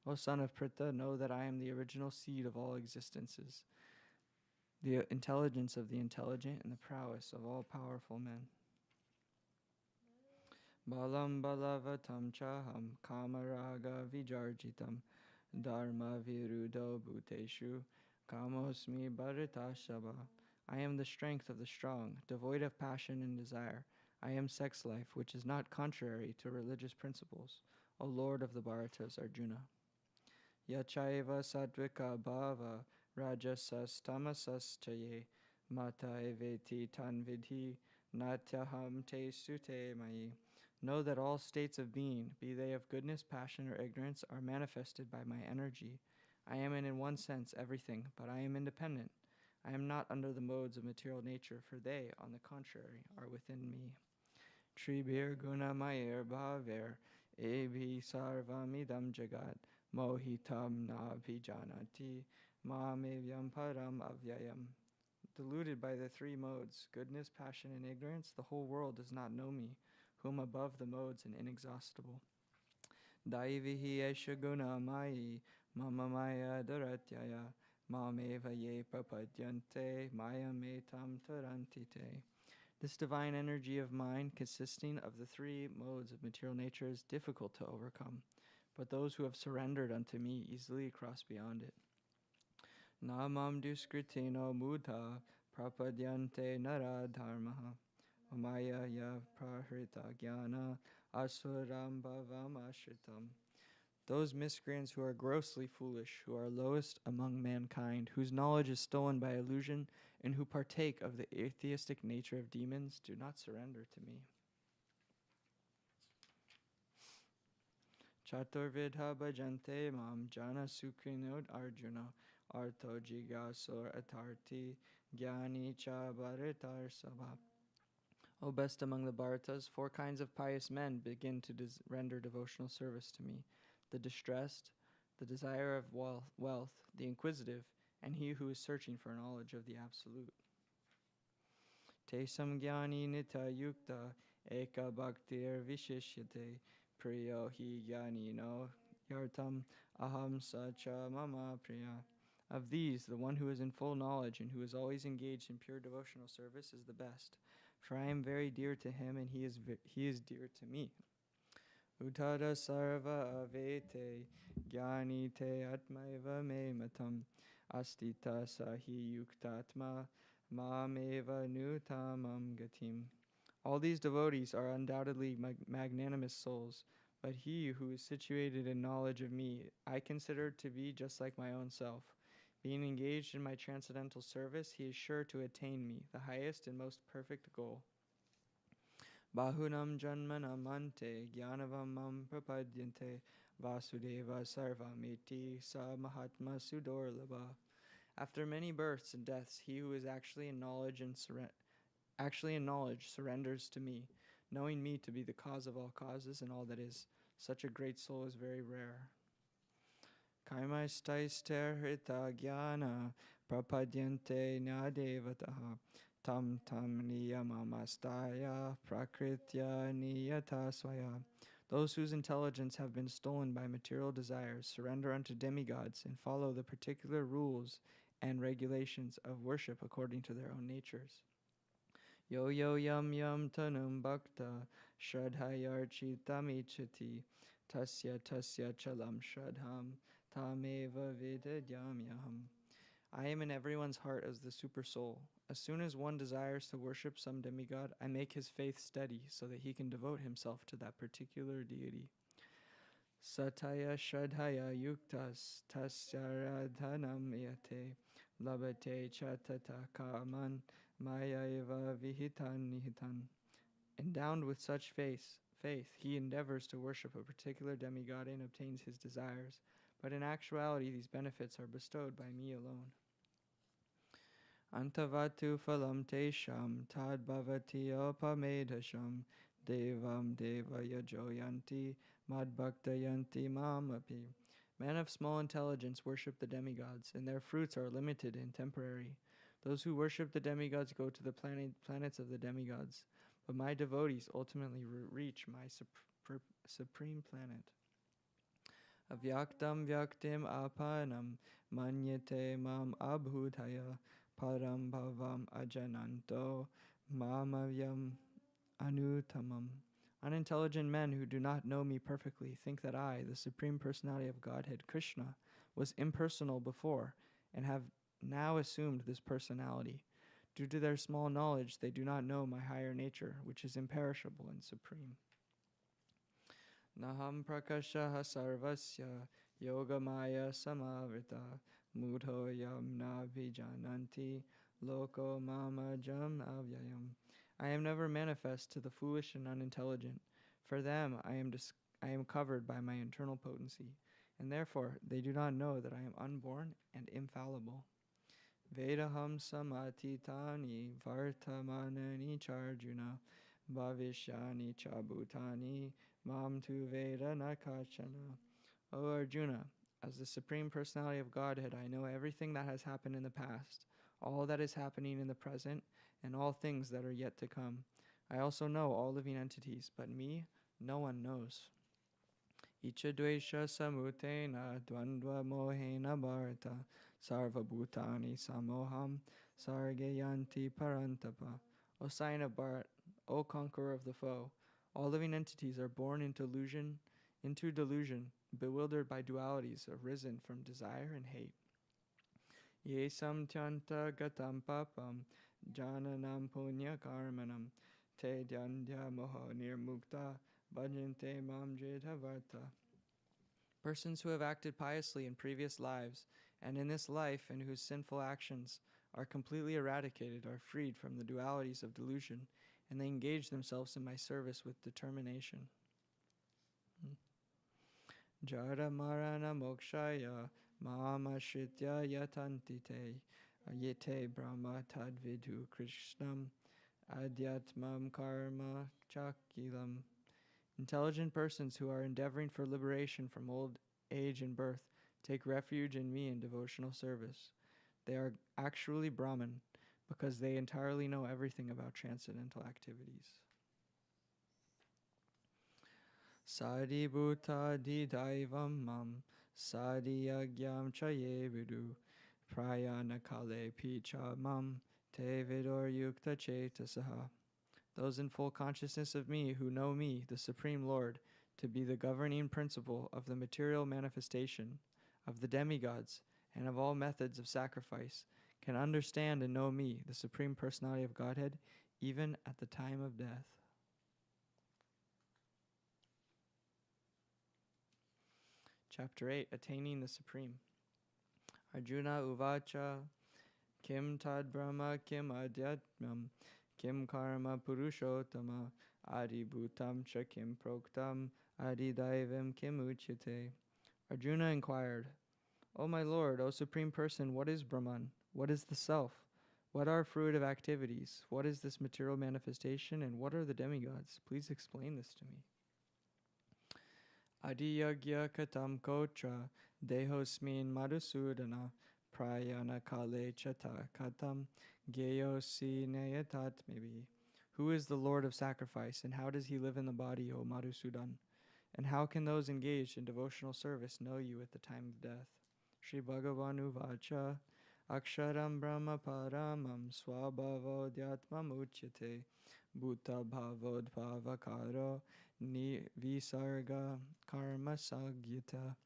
O son of Pritha, know that I am the original seed of all existences, the intelligence of the intelligent and the prowess of all powerful men. Balam balavatam chaham kamaraga vijarjitam dharma virudo bhuteshu kamosmi bharata shaba. I am the strength of the strong, devoid of passion and desire. I am sex life, which is not contrary to religious principles, O Lord of the Bharatas, Arjuna. Yachaiva sattvika bhava rajasas tamasas chaye mata eveti tanvidhi natyaham te sute mai. Know that all states of being, be they of goodness, passion, or ignorance, are manifested by my energy. I am in one sense everything, but I am independent. I am not under the modes of material nature, for they, on the contrary, are within me. Tribhir guna mayer bhaver ebhi sarvamidam jagat mohitam na bhijanati mamevyam param avyayam. Deluded by the three modes, goodness, passion, and ignorance, the whole world does not know me, whom above the modes and inexhaustible. Daivihi esha guna mayi mama maya daratyaya mameva ye prapadyante maya metam tarantite. This divine energy of mine, consisting of the three modes of material nature, is difficult to overcome, but those who have surrendered unto me easily cross beyond it. Namam duskritino mudha prapadyante nara dharmaha Maya ya prahrita jnana asuram bhavam ashritam. Those miscreants who are grossly foolish, who are lowest among mankind, whose knowledge is stolen by illusion, and who partake of the atheistic nature of demons, do not surrender to me. Chaturvidha bhajante mam jana sukrinod arjuna arto jigasur atarti jnani cha bharitar sabha. O best among the Bharatas, 4 kinds of pious men begin to render devotional service to me: the distressed, the desire of wealth, the inquisitive, and he who is searching for knowledge of the Absolute. Te samgyani nita yukta eka bhaktir vishishyate priyo hi gyani no yartam aham sacha mama priya. Of these, the one who is in full knowledge and who is always engaged in pure devotional service is the best. For I am very dear to him, and he is dear to me. Utara sarva avete jnani te atmaiva me matam astita sahi yuktatma mameva nutamam gatim. All these devotees are undoubtedly magnanimous souls, but he who is situated in knowledge of me I consider to be just like my own self. Being engaged in my transcendental service, he is sure to attain me, the highest and most perfect goal. Bahunam janmanam ante jnanavam mam prapadyante vasudeva sarvamiti sa mahatma sudorlabha. After many births and deaths, he who is actually in knowledge surrenders to me, knowing me to be the cause of all causes and all that is. Such a great soul is very rare. Kaimastaister hrita jnana prapadyante nyadevataha tam tam niyamamastaya prakritya niyata swaya. Those whose intelligence have been stolen by material desires surrender unto demigods and follow the particular rules and regulations of worship according to their own natures. Yo yo yam yam tanum bhakta shradhayarchitamichati tasya tasya chalam shradham tameva vidadyamyaham. I am in everyone's heart as the super soul. As soon as one desires to worship some demigod, I make his faith steady so that he can devote himself to that particular deity. Sataya shradhaya yuktas tasyaradhanam yate labate chatata kaman mayaiva vihitan nihitan. Endowed with such faith, he endeavors to worship a particular demigod and obtains his desires, but in actuality these benefits are bestowed by me alone. Antavatu phalam tesham tad bhavati opamedhasham devam devaya joyanti madbhaktayanti mamapi. Men of small intelligence worship the demigods, and their fruits are limited and temporary. Those who worship the demigods go to the planets of the demigods, but my devotees ultimately reach my supreme planet. Avyaktam vyaktim apanam manyate mam abhutaya param bhavam ajananto mamavyam anutamam. Unintelligent men who do not know me perfectly think that I, the Supreme Personality of Godhead, Krishna, was impersonal before and have now assumed this personality. Due to their small knowledge, they do not know my higher nature, which is imperishable and supreme. Naham prakashaha sarvasya yogamaya samavrita mudho yamna vijananti loko mama jam avyayam. I am never manifest to the foolish and unintelligent. For them I am covered by my internal potency, and therefore they do not know that I am unborn and infallible. Vedaham samatitani vartamanani charjuna bhavishyani chabhutani mam tu veda nakachana. O Arjuna, as the Supreme Personality of Godhead, I know everything that has happened in the past, all that is happening in the present, and all things that are yet to come. I also know all living entities, but me, no one knows. Icha dvesha samutena dvandva mohena bharata sarva bhutani samoham sargayanti parantapa. O sign of Bharat, O conqueror of the foe, all living entities are born into delusion, bewildered by dualities arisen from desire and hate. Ye samtyanta gatam papam jananam punya karmanam te dhyandya moho nirmukta bhajante mam jedhavarta. Persons who have acted piously in previous lives and in this life and whose sinful actions are completely eradicated are freed from the dualities of delusion, and they engage themselves in my service with determination. Jara marana mokshaya mamashritya yatantite yete brahma tadvidu krishnam adyatmam karma chakilam. Intelligent persons who are endeavoring for liberation from old age and birth take refuge in me in devotional service. They are actually Brahman because they entirely know everything about transcendental activities. Sadi bhuta di daivam mam sadi yagyam chaye vidu prayana kale picha mam te vidor yukta chetasaha. Those in full consciousness of me who know me, the Supreme Lord, to be the governing principle of the material manifestation of the demigods and of all methods of sacrifice, can understand and know me, the Supreme Personality of Godhead, even at the time of death. Chapter 8, Attaining the Supreme. Arjuna Uvacha Kim Tad Brahma Kim Adhyatmam Kim Karma Purushottama Adi Bhutam Cha Kim Proktam Adi Daivam Kim Uchyate. Arjuna inquired, O my Lord, O Supreme Person, what is Brahman? What is the Self? What are fruitive activities? What is this material manifestation? And what are the demigods? Please explain this to me. Adiyagya katam kotra dehosmin madhusudana prayana kale chata katam geyosi nayatat maybe. Who is the Lord of sacrifice, and how does he live in the body, O Madhusudan? And how can those engaged in devotional service know you at the time of death? Sri Bhagavanu Vacha Aksharam Brahma Paramam Swabhavo Dhyatmam Uchyate Bhuta Bhavodbhavakaro Ni Visarga Karma Sagyata.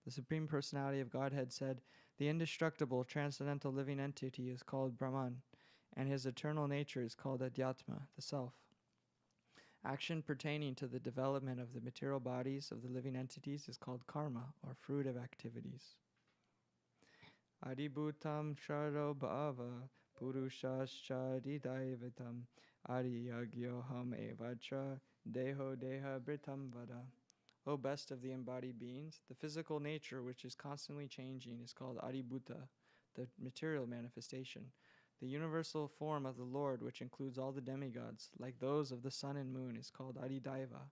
The Supreme Personality of Godhead said, the indestructible, transcendental living entity is called Brahman, and his eternal nature is called Adhyatma, the Self. Action pertaining to the development of the material bodies of the living entities is called karma, or fruitive activities. Adibhutam sharo bhava purushashchadi daivatam adiyagyoham evacha deho deha britam vada. O best of the embodied beings, the physical nature which is constantly changing is called Adibhuta, the material manifestation. The universal form of the Lord, which includes all the demigods, like those of the sun and moon, is called Adidaiva.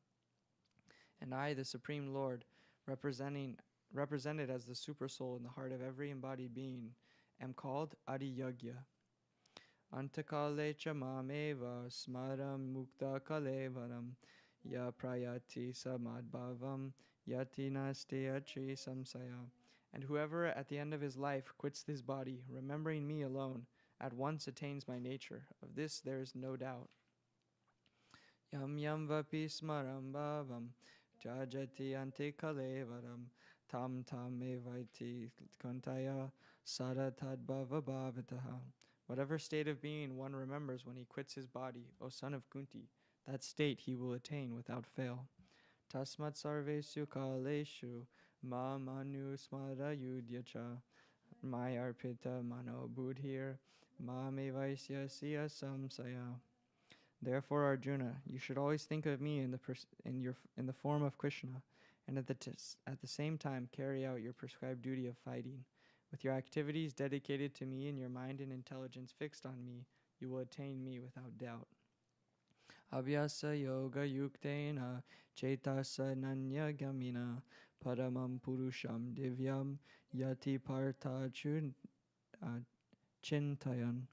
And I, the Supreme Lord, represented as the supersoul in the heart of every embodied being, am called Adiyagya. Antakale cha mameva smaram mukta kalevaram ya prayati samadbhavam yati naste atri samsaya. And whoever at the end of his life quits his body, remembering me alone, at once attains my nature. Of this there is no doubt. Yam yam vapi smaram bhavam jajati ante kalevaram tam tam evaiti kantaya saratad bhava bhavataha. Whatever state of being one remembers when he quits his body, O son of Kunti, that state he will attain without fail. Tasmat sarvesu kaleshu ma manu smara yudyacha mayarpita mano budhir ma me vaisya siya samsaya. Therefore, Arjuna, you should always think of me in the form of Krishna, and at the same time carry out your prescribed duty of fighting. With your activities dedicated to me and your mind and intelligence fixed on me, you will attain me without doubt. Abhyasa yoga yuktena cetasa nanya gamina paramam purusham divyam yati partha chintayan.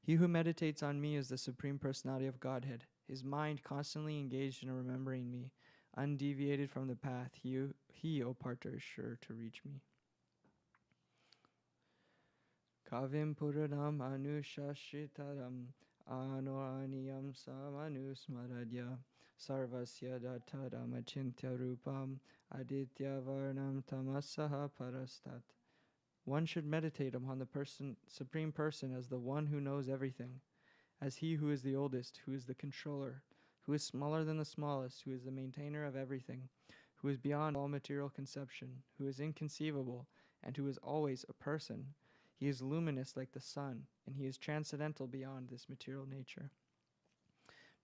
He who meditates on me is the Supreme Personality of Godhead, his mind constantly engaged in remembering me, undeviated from the path. He, O Partha, is sure to reach me. Kavim puranam anushashitaram anoaniyam samanusmaradya sarvasya dattaram achintya rupam aditya varnam tamasaha parastat. One should meditate upon the Supreme Person as the one who knows everything, as he who is the oldest, who is the controller, who is smaller than the smallest, who is the maintainer of everything, who is beyond all material conception, who is inconceivable, and who is always a person. He is luminous like the sun, and he is transcendental beyond this material nature.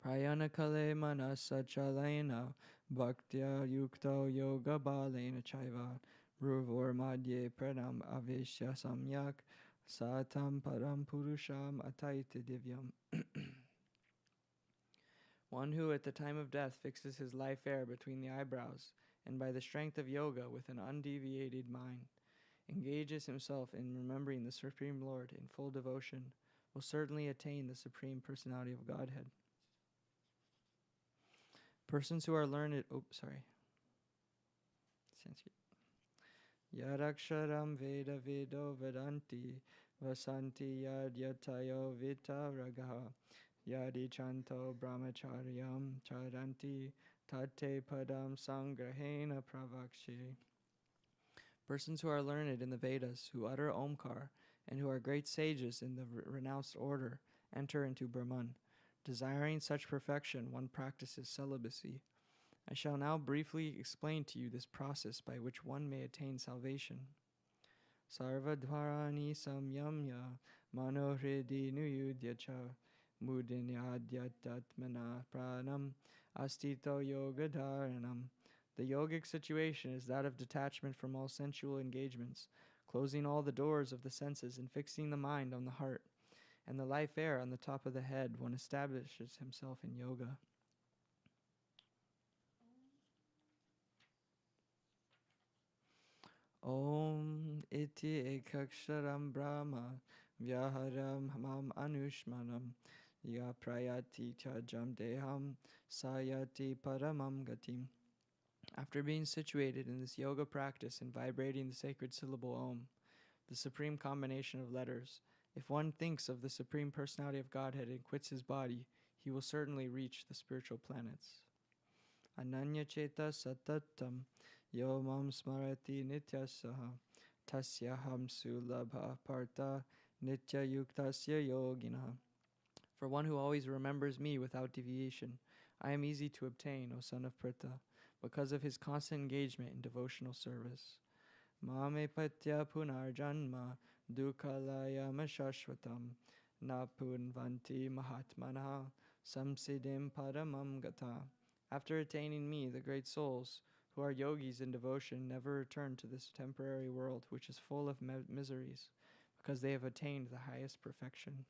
Prayana kale manasa chalena bhaktya yukto yoga balena chaiva ruvor madhye pranam aveshya samyak satam param purusham ataita divyam. One who at the time of death fixes his life air between the eyebrows, and by the strength of yoga with an undeviated mind, engages himself in remembering the Supreme Lord in full devotion, will certainly attain the Supreme Personality of Godhead. Persons who are learned, Sanskrit. Yadaksharam Veda Vedo Vedanti Vasanti Yadyatayo Vita Ragaha Yadi Chanto Brahmacharyam Charanti Tate Padam Sangrahena Pravakshi. Persons who are learned in the Vedas, who utter Omkar, and who are great sages in the renounced order, enter into Brahman. Desiring such perfection, one practices celibacy. I shall now briefly explain to you this process by which one may attain salvation. Sarvadvarani samyamya manohridi nuyudya cha mudinyadyatmana pranam astito yogadharanam. The yogic situation is that of detachment from all sensual engagements, closing all the doors of the senses and fixing the mind on the heart, and the life air on the top of the head. One establishes himself in yoga. Om iti ekaksharam brahma vyaharam hamam anushmanam ya prayati chajam deham sayati paramam gatim. After being situated in this yoga practice and vibrating the sacred syllable Om, the supreme combination of letters, if one thinks of the Supreme Personality of Godhead and quits his body, he will certainly reach the spiritual planets. Ananya cheta satatam yo mam smarati nityasaha tasyaham sulabha parta nitya yuktasya yogina. For one who always remembers me without deviation, I am easy to obtain, O son of Pritha, because of his constant engagement in devotional service. Mame patya punarjanma dukhalayama shashvatam na punvanti mahatmana samsidim paramam gata. After attaining me, the great souls, who are yogis in devotion, never return to this temporary world, which is full of miseries, because they have attained the highest perfection.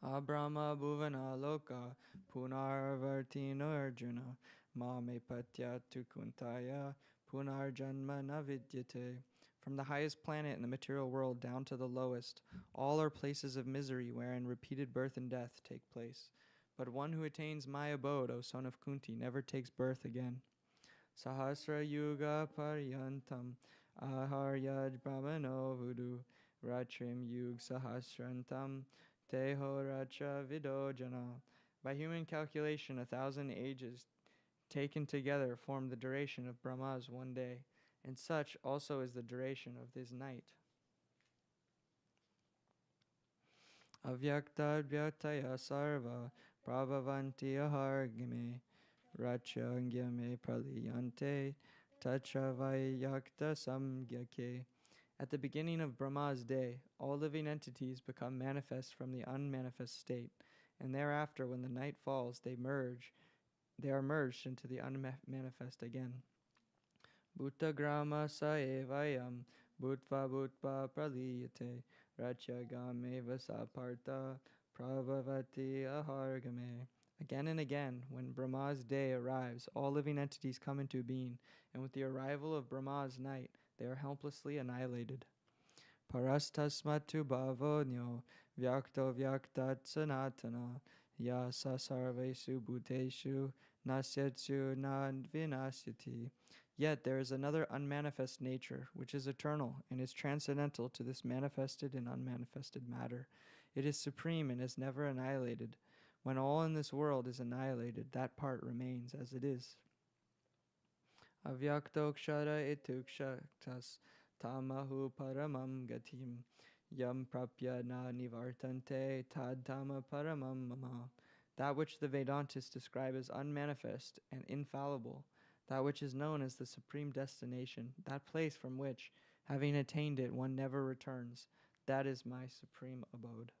Abrahma bhuvana loka punarvartino arjuna mame patyatu kuntaya punarjanma navidyate. From the highest planet in the material world down to the lowest, all are places of misery wherein repeated birth and death take place. But one who attains my abode, O son of Kunti, never takes birth again. Sahasra yuga paryantam aharyaj brahmano vudu ratrim yug sahasrantam teho racha vidojana. By human calculation, 1,000 ages taken together form the duration of Brahma's one day, and such also is the duration of his night. Avyakta sarva prabhavanti ahargame rachangyame praliyante tachavayakta samgyake. At the beginning of Brahma's day, all living entities become manifest from the unmanifest state, and thereafter when the night falls, they are merged into the unmanifest again. Bhutagrama sa evayam bhutva bhutva praliyate rachagame vasaparta pravavati ahargame. Again and again, when Brahma's day arrives, all living entities come into being, and with the arrival of Brahma's night, they are helplessly annihilated. Parastasmatu bhavonyo vyakto vyaktat sanatana yasa sarvesu bhuteshu nasyatsu nadvinasyati. Yet there is another unmanifest nature, which is eternal and is transcendental to this manifested and unmanifested matter. It is supreme and is never annihilated. When all in this world is annihilated, that part remains as it is. Avyakto kshara itukshaktas tamahu paramam gatim yam prapya na nivartante tad tama paramam mama. That which the Vedantists describe as unmanifest and infallible, that which is known as the supreme destination, that place from which, having attained it, one never returns, that is my supreme abode.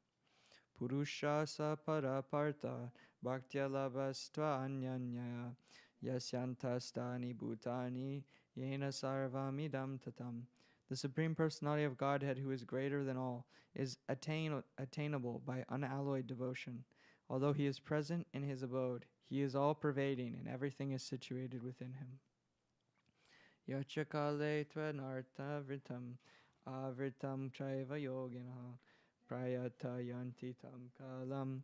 Purusha sa paraparta bhaktya labhastva anyanyaya yasyantastani bhutani yena sarvamidam tatam. The Supreme Personality of Godhead, who is greater than all, is attainable by unalloyed devotion. Although he is present in his abode, he is all-pervading and everything is situated within him. Yachakale tvanartha vritam avritam chaiva yogina prayata yanti tam kalam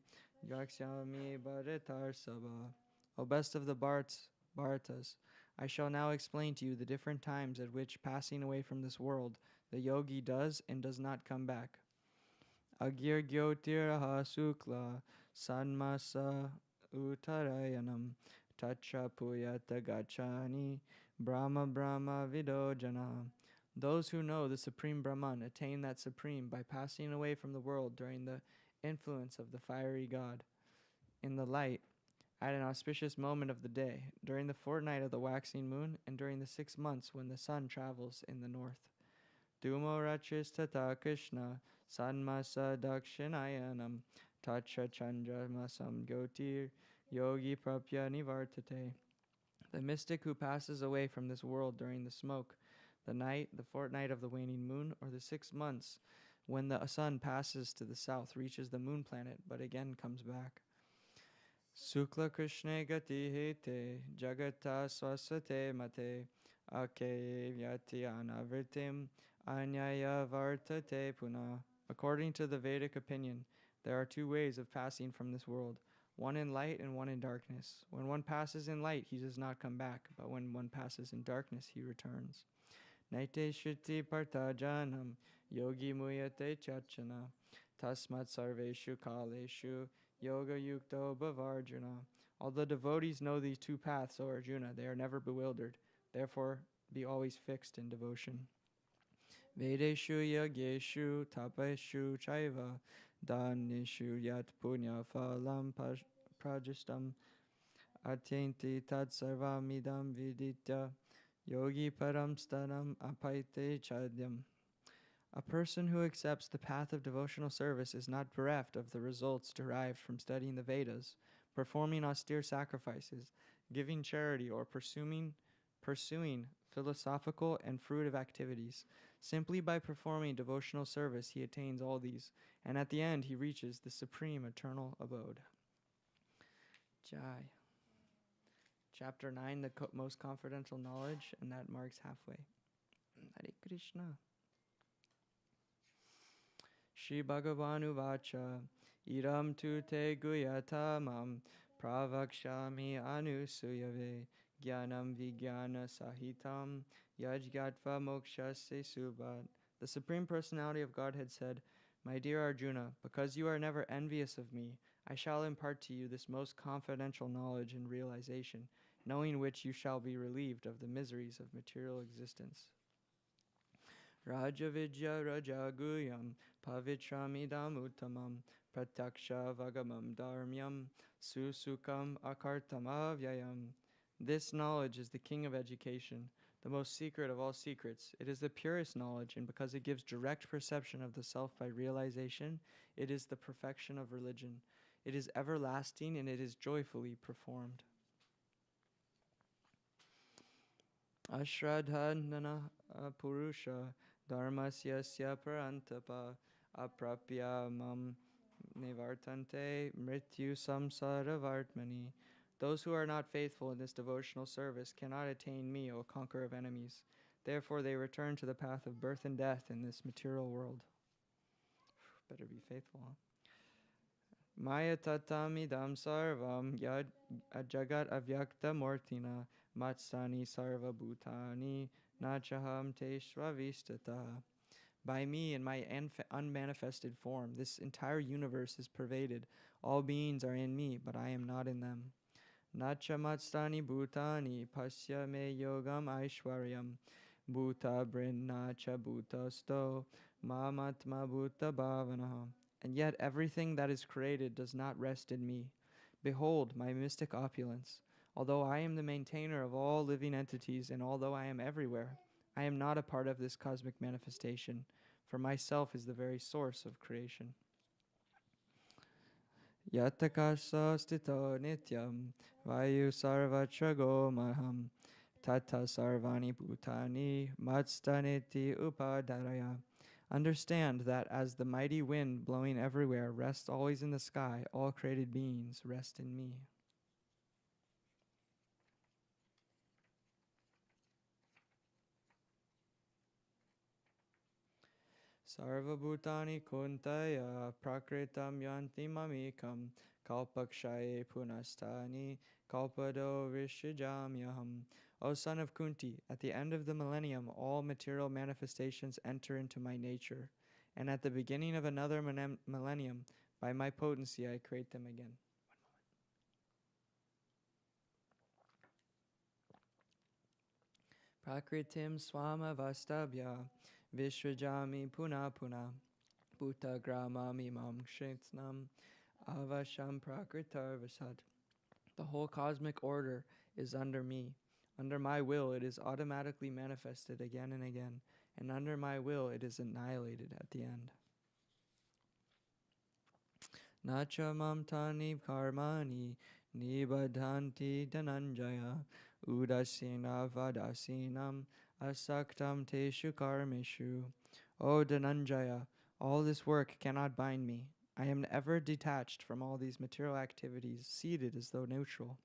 yaksyami bharatar sabha. O best of the Bharatas, I shall now explain to you the different times at which, passing away from this world, the yogi does and does not come back. Agir gyotiraha sukla sanmasa utarayanam tacha puyata gachani brahma vidojana. Those who know the Supreme Brahman attain that Supreme by passing away from the world during the influence of the fiery God. In the light, at an auspicious moment of the day, during the fortnight of the waxing moon, and during the 6 months when the sun travels in the north. Dumo rachis tata Krishna, sanmasa dakshinayanam, tacha chandra masam gyotir, yogi prapya nivartate. The mystic who passes away from this world during the smoke, the night, the fortnight of the waning moon, or the 6 months, when the sun passes to the south, reaches the moon planet, but again comes back. Sukla Krishna gati hete, jagata swasate mate, ake vyati anavirtim, anyaya vartate puna. According to the Vedic opinion, there are 2 ways of passing from this world, one in light and one in darkness. When one passes in light, he does not come back, but when one passes in darkness, he returns. Naite shruti partajanam, yogi muyate chachana, tasmat sarveshu kaleshu, yoga yukto bhavarjuna. Although devotees know these 2 paths, O Arjuna, they are never bewildered. Therefore, be always fixed in devotion. Vedeshu yageshu tapeshu chaiva, danishu yat punya phalam prajistam, atyanti tad sarvamidam viditya, yogi param stanam apaite chadyam. A person who accepts the path of devotional service is not bereft of the results derived from studying the Vedas, performing austere sacrifices, giving charity, or pursuing philosophical and fruitive activities. Simply by performing devotional service, he attains all these, and at the end he reaches the supreme eternal abode. Jai. Chapter 9, the most confidential knowledge, and that marks halfway. Hare Krishna. Shri Bhagavanu Vacha, Iram tu te guyatamam, pravakshami anusuyave, Jnanam vijnana sahitam, yajgatva mokshase subhat. The Supreme Personality of Godhead said, My dear Arjuna, because you are never envious of me, I shall impart to you this most confidential knowledge and realization, knowing which you shall be relieved of the miseries of material existence. Raja Vidya Raja Guyam Pavitramidam Uttamam Prataksha Vagamam Dharmyam Susukam Akartamavyayam. This knowledge is the king of education, the most secret of all secrets. It is the purest knowledge, and because it gives direct perception of the self by realization, it is the perfection of religion. It is everlasting, and it is joyfully performed. Ashradhanana Purusha Dharmasyasya Parantapa Aprapya Mam Nivartante Mrityu Samsara Vartmani. Those who are not faithful in this devotional service cannot attain me, O conqueror of enemies. Therefore they return to the path of birth and death in this material world. Better be faithful, huh? Maya tatamidam sarvam yad jagat avyakta mortina matsani sarva bhutani nachaham te svavistata. By me in my unmanifested form, this entire universe is pervaded. All beings are in me, but I am not in them. Nacha matsani bhutani pasya me yogam aishwaryam bhuta brinnacha bhutasto mamatma bhuta bhavanaha. And yet everything that is created does not rest in me. Behold my mystic opulence. Although I am the maintainer of all living entities, and although I am everywhere, I am not a part of this cosmic manifestation, for myself is the very source of creation. Yatakasa stito nityam vayu sarvatrago maham tata sarvani bhutani matstaniti upadaraya. Understand that as the mighty wind blowing everywhere rests always in the sky, all created beings rest in me. Sarva bhutani kuntaya prakritam yanti mamikam kalpakshaye punastani kalpado vishijamyaham. O son of Kunti, at the end of the millennium, all material manifestations enter into my nature, and at the beginning of another millennium, by my potency I create them again. Prakritim swamavastabhya Vishwajami puna puna Bhuta gramami mam kshetnam Avasham prakritar vasad. The whole cosmic order is under me. Under my will it is automatically manifested again and again, and under my will it is annihilated at the end. Nacha mamtani karmani nibadhanti dhananjaya udasina vadasinam asaktam teshu karmishu. O Dhananjaya, all this work cannot bind me. I am ever detached from all these material activities, seated as though neutral.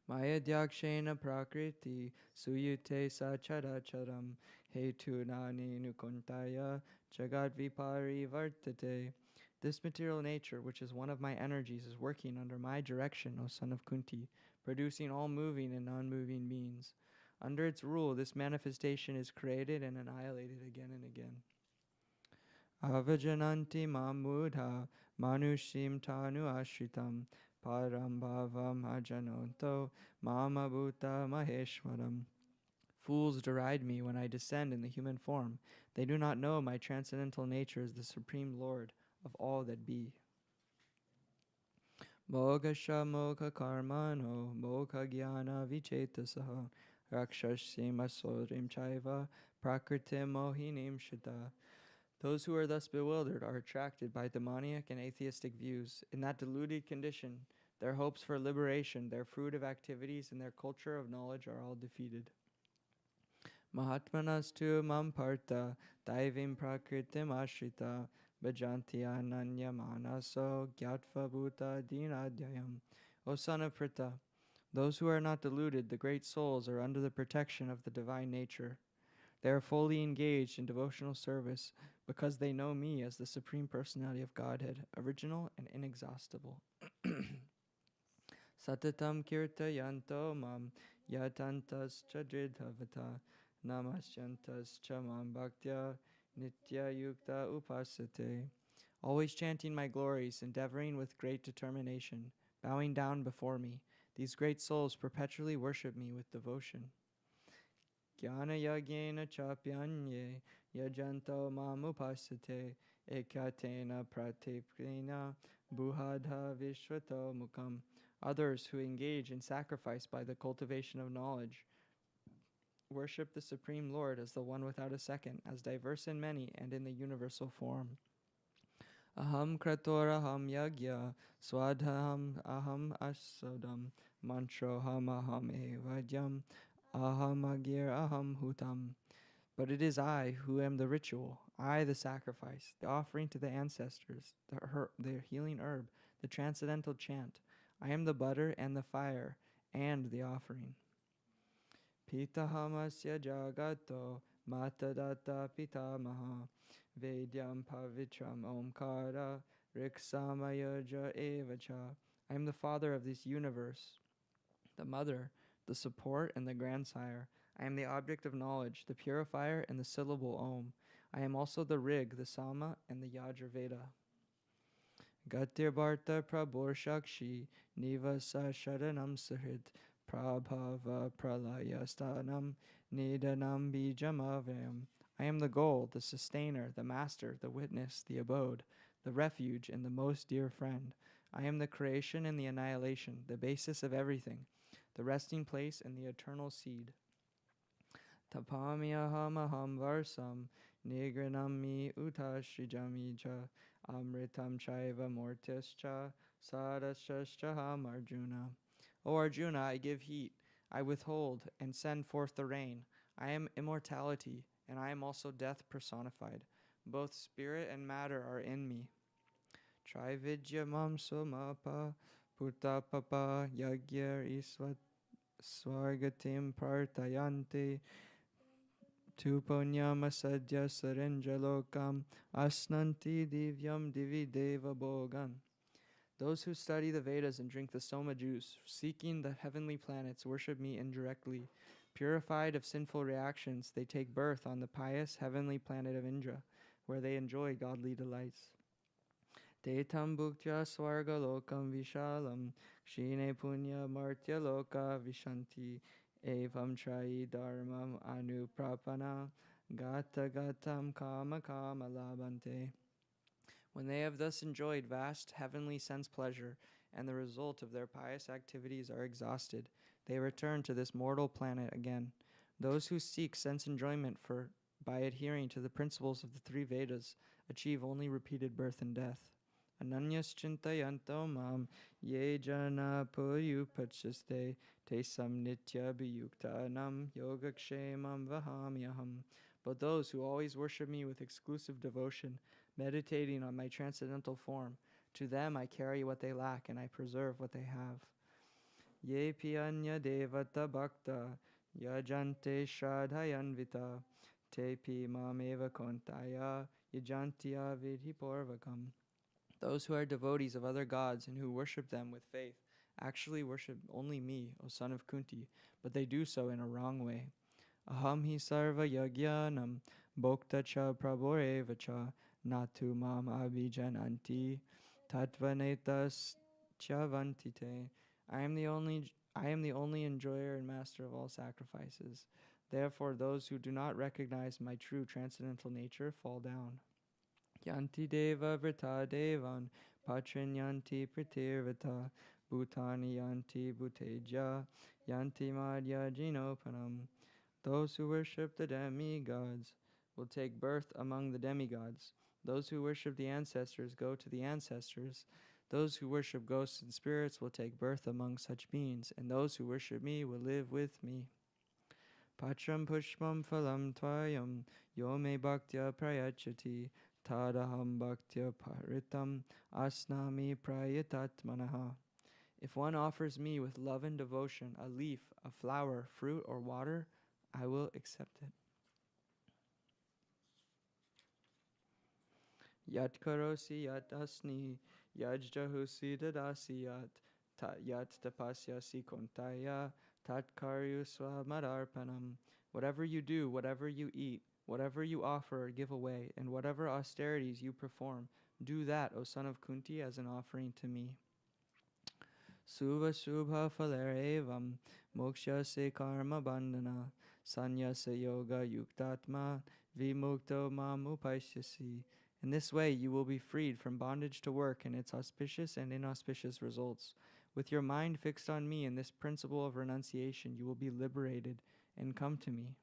Maya dyakshena prakriti suyute sacharacharam hetu nani nukuntaya jagat vipari vartate. This material nature, which is one of my energies, is working under my direction, O son of Kunti, producing all moving and non-moving beings. Under its rule, this manifestation is created and annihilated again and again. Avajananti mamudha manushim tanu ashritam param bhavam ajanonto mama bhuta maheshwaram. Fools deride me when I descend in the human form. They do not know my transcendental nature is the Supreme Lord of all that be. Mogasha moka karmano moka jnana vichetasaha rakshashim asorim chaiva prakritim mohinim shita. Those who are thus bewildered are attracted by demoniac and atheistic views. In that deluded condition, their hopes for liberation, their fruit of activities, and their culture of knowledge are all defeated. Mahatmanastu mamparta daivim prakritim ashrita bhajanti ananya manaso gyatva bhuta dinadhyayam. O son of Pritha, those who are not deluded, the great souls, are under the protection of the divine nature. They are fully engaged in devotional service because they know me as the Supreme Personality of Godhead, original and inexhaustible. Satatam kirtayanto mam yatantas chadridhavata namasyantas chamam bhaktya nitya yukta upasate. Always chanting my glories, endeavoring with great determination, bowing down before me, these great souls perpetually worship me with devotion. Jnana yagena chapyanye yajanto mamupasate ekatena pratipkrina buhadha vishvato mukam. Others who engage in sacrifice by the cultivation of knowledge worship the Supreme Lord as the one without a second, as diverse in many and in the universal form. Aham kratoraham yagya swadham aham asodam mantroham aham evadyam aham agir aham hutam. But it is I who am the ritual, I the sacrifice, the offering to the ancestors, the healing herb, the transcendental chant. I am the butter and the fire and the offering. Pitahamasya jagato matadatta pitamaha vedyam pavitram omkara riksamayaja evacha. I am the father of this universe, the mother, the support, and the grandsire. I am the object of knowledge, the purifier, and the syllable Om. I am also the Rig, the Sama, and the Yajurveda. Gatir Bharta Prabhur Shakshi Nivasa Sharanam Sahid Prabhava Pralayasthanam Nidanam Bijamavyam. I am the goal, the sustainer, the master, the witness, the abode, the refuge, and the most dear friend. I am the creation and the annihilation, the basis of everything, the resting place and the eternal seed. Tapamyaham aham varsam nigranam mi utashrijamija amritam chaiva mortischa sadashashchaham Arjuna. O Arjuna, I give heat, I withhold and send forth the rain. I am immortality, and I am also death personified. Both spirit and matter are in me. Trividya mam somapa putapapa yagyar isvat swargatim partayante Tuponyama sadya sarenjalokam asnanti divyam divi deva bogan. Those who study the Vedas and drink the Soma juice, seeking the heavenly planets, worship me indirectly. Purified of sinful reactions, they take birth on the pious heavenly planet of Indra, where they enjoy godly delights. Tetam bhuktya swarga lokam vishalam kshine punya martya loka vishanti evam trayi dharmam anuprapana gata gatam kama kama labante. When they have thus enjoyed vast heavenly sense pleasure, and the result of their pious activities are exhausted, they return to this mortal planet again. Those who seek sense enjoyment by adhering to the principles of the three Vedas achieve only repeated birth and death. Ananyas chintayanto mam ye jana purupachiste te samnitya biyuktanam yogakshemam vahamyaham. But those who always worship me with exclusive devotion, meditating on my transcendental form, to them I carry what they lack and I preserve what they have. Ye piyanya devata bhakta yajante shradhayanvita te mameva kontaya yajantya vidhi porvakam. Those who are devotees of other gods and who worship them with faith actually worship only me, O son of Kunti, but they do so in a wrong way. Aham hi sarva yagyanam bhokta cha prabhoreva cha natu mam abhijananti tatvanetas chavantite. I am the only enjoyer and master of all sacrifices. Therefore those who do not recognize my true transcendental nature fall down. Yanti deva vrita devan patrin yanti pratirvata bhutani yanti bhuteja yanti madhya jinopanam. Those who worship the demigods will take birth among the demigods. Those who worship the ancestors go to the ancestors. Those who worship ghosts and spirits will take birth among such beings, and those who worship me will live with me. Patram pushpam phalam tvayam yo me bhaktya prayachati tadaham bhaktya paritam asnami prayatatmanaha. If one offers me with love and devotion a leaf, a flower, fruit, or water, I will accept it. Yat karosi yat asni yajjahusi dadasi yat tapasyasi kontaya tat karyusva madarpanam. Whatever you do, whatever you eat, whatever you offer or give away, and whatever austerities you perform, do that, O son of Kunti, as an offering to me. Suva Subha Falarevam Moksha Se Karma Bandhana Sanyasa Yoga Yuktatma Vimukto Mam Upaishyasi. In this way you will be freed from bondage to work and its auspicious and inauspicious results. With your mind fixed on me and this principle of renunciation, you will be liberated and come to me.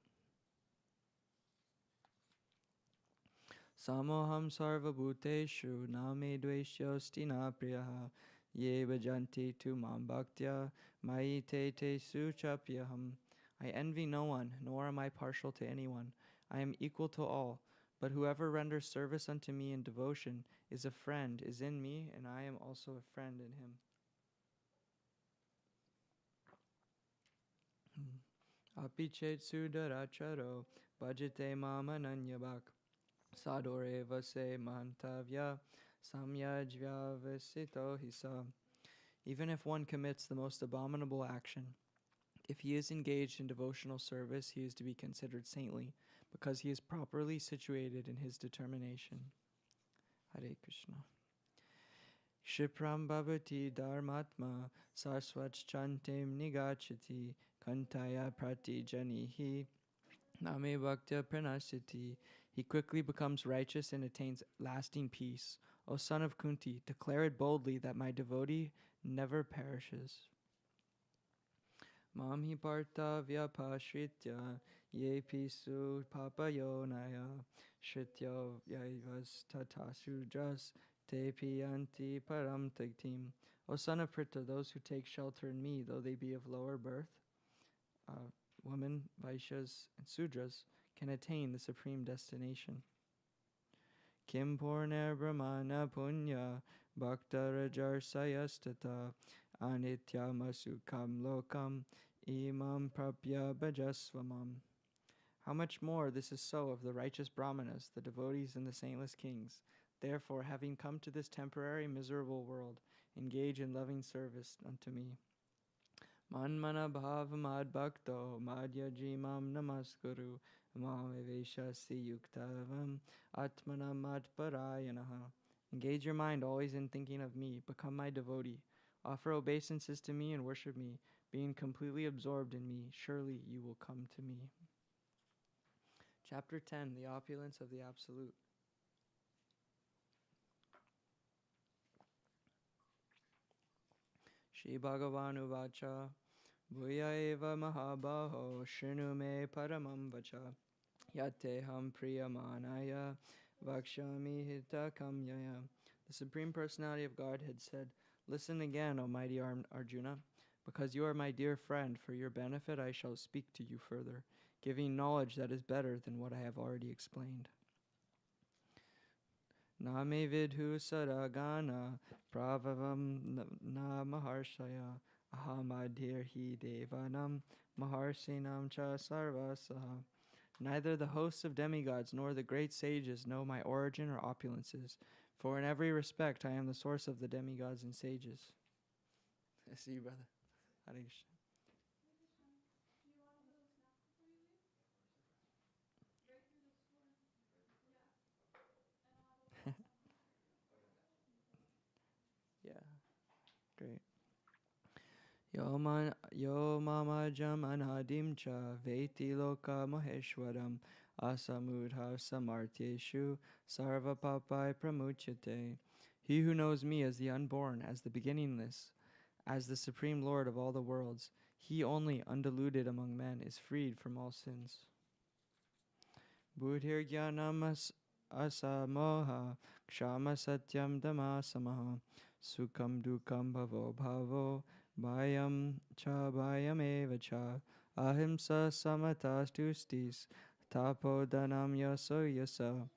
Samoham sarva bhuteshu name dveshyosti na priyaha ye bhajanti tu mam bhaktya mai te suchapyaham. I envy no one, nor am I partial to anyone. I am equal to all, but whoever renders service unto me in devotion is a friend, is in me, and I am also a friend in him. Apichet sudaracharo bhajate mama nanyabak. Sadoreva se mantavya samyajvyavasito hisa. Even if one commits the most abominable action, if he is engaged in devotional service, he is to be considered saintly, because he is properly situated in his determination. Hare Krishna. Shipram bhavati dharmatma saraswat chantem nigachati kantaya prati janihi name bhaktya pranasiti. He quickly becomes righteous and attains lasting peace. O son of Kunti, declare it boldly that my devotee never perishes. Mamhi parta vyapashritya ye pisu papayonaya shritya yayvas tatasujas te piyanti param taktim. O son of Pritha, those who take shelter in me, though they be of lower birth, women, Vaishyas, and Sudras, can attain the supreme destination. Kim purner brahmana punya bhakta rajar sayastata anitya masukam lokam imam prapya bhajasvamam. How much more this is so of the righteous brahmanas, the devotees and the saintless kings. Therefore, having come to this temporary miserable world, engage in loving service unto me. Manmana bhavamad bhakto madhyajimam namaskuru mameveshasi yuktavam atmanam matparayanaha. Engage your mind always in thinking of me. Become my devotee. Offer obeisances to me and worship me. Being completely absorbed in me, surely you will come to me. Chapter 10, the opulence of the Absolute. Shri Bhagavan Uvacha Bhuya eva mahabaho shrinu me paramam vacha yateham priyamanaya vakshami hitakamyaya. The Supreme Personality of Godhead said, "Listen again, O mighty Arjuna. Because you are my dear friend, for your benefit I shall speak to you further, giving knowledge that is better than what I have already explained. Na me vidhu saragana pravavam na maharshaya ahamadhirhi devanam maharsinam cha sarvasaha." Neither the hosts of demigods nor the great sages know my origin or opulences, for in every respect I am the source of the demigods and sages. I see you, brother. Hare Krishna. Yeah, great. Yo mamajam anadim cha veti loka maheshwaram asamudha samartyeshu sarva papai pramuchate. He who knows me as the unborn, as the beginningless, as the supreme Lord of all the worlds, he only, undiluted among men, is freed from all sins. Buddhir jnanam asamoha kshama satyam damasamaha sukham dukkam bhavo bhavo bhayam cha bhayam eva cha ahimsa samata tustis tapodanam yaso yasa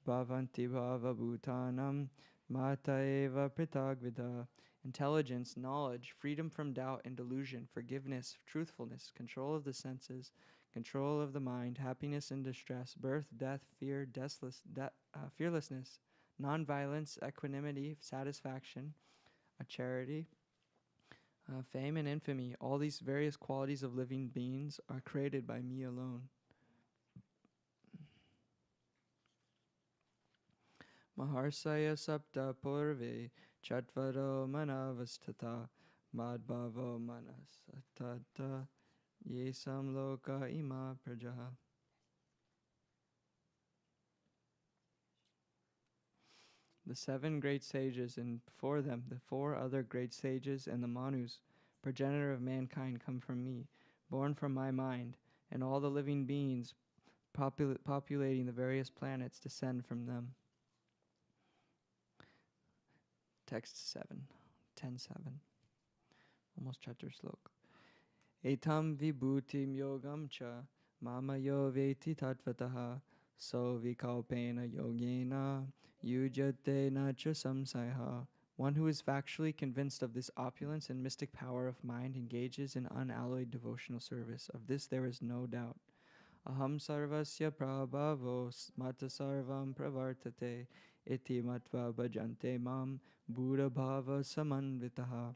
bhavanti bhava bhutanam mata eva pritagvida. Intelligence, knowledge, freedom from doubt and delusion, forgiveness, truthfulness, control of the senses, control of the mind, happiness and distress, birth, death, fear, fearlessness, non-violence, equanimity, satisfaction, charity, fame and infamy. All these various qualities of living beings are created by me alone. Maharsaya sapta purve chatvaro manavastata madbhavo manasatata yesam loka ima prajaha. The 7 great sages, and before them the 4 other great sages and the Manus, progenitor of mankind, come from me, born from my mind, and all the living beings populating the various planets descend from them. Text 7, 10:7. Almost chapter slok. Etam vibhutim yogam cha mama yo veti tatvataha so vikalpena yogena yujate nacha samsaiha. One who is factually convinced of this opulence and mystic power of mind engages in unalloyed devotional service. Of this there is no doubt. Aham sarvasya prabhavo mata sarvam pravartate iti matva bhajante mam buddha bhava samanvitaha.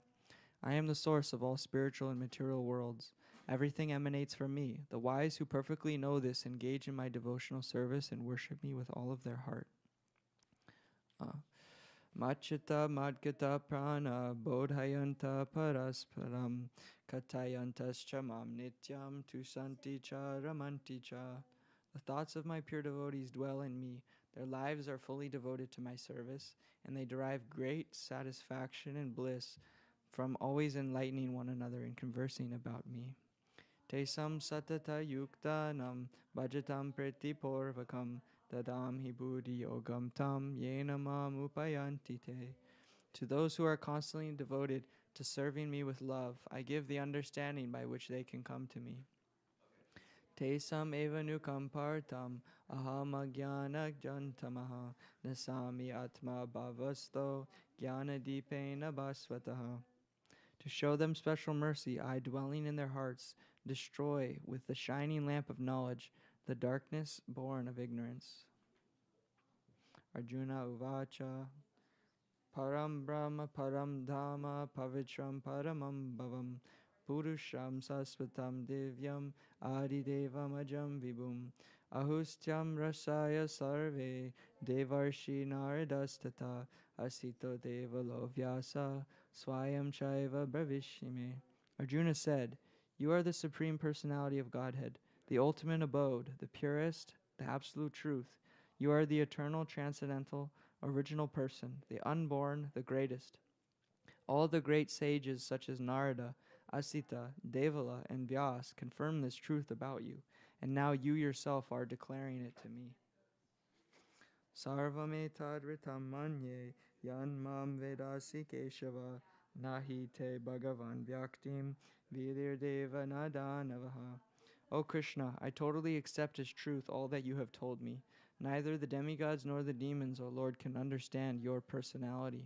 I am the source of all spiritual and material worlds. Everything emanates from me. The wise who perfectly know this engage in my devotional service and worship me with all of their heart. Machita madgata prana bodhayanta parasparam katayantascha mam nityam tusanti cha ramanti cha. The thoughts of my pure devotees dwell in me. Their lives are fully devoted to my service, and they derive great satisfaction and bliss from always enlightening one another and conversing about me. Tesam satata yuktanam bhajatam preti porvakam dadam hi buddhi yogam tam yena mam upayanti te. To those who are constantly devoted to serving me with love, I give the understanding by which they can come to me. Tesam eva nukam partam aham agyana jantamaha nasami atma bhavasto jnana dipena basvataha. To show them special mercy, I, dwelling in their hearts, destroy with the shining lamp of knowledge the darkness born of ignorance. Arjuna Uvacha Param Brahma Param Dhamma Pavitram Paramam Bhavam Purusham Sasvatam Divyam Adidevam Ajam Vibhum Ahustyam Rasaya Sarve Devarshi Naradastata Asito Devalo Vyasa Swayam Chaiva Bravishime. Arjuna said, "You are the Supreme Personality of Godhead, the ultimate abode, the purest, the absolute truth. You are the eternal, transcendental, original person, the unborn, the greatest. All the great sages such as Narada, Asita, Devala, and Vyas confirm this truth about you, and now you yourself are declaring it to me." Sarvametad ritam manye yan mam vedasi keshava nahi te bhagavan vyaktim vidir deva nadanavaha. O Krishna, I totally accept as truth all that you have told me. Neither the demigods nor the demons, O Lord, can understand your personality.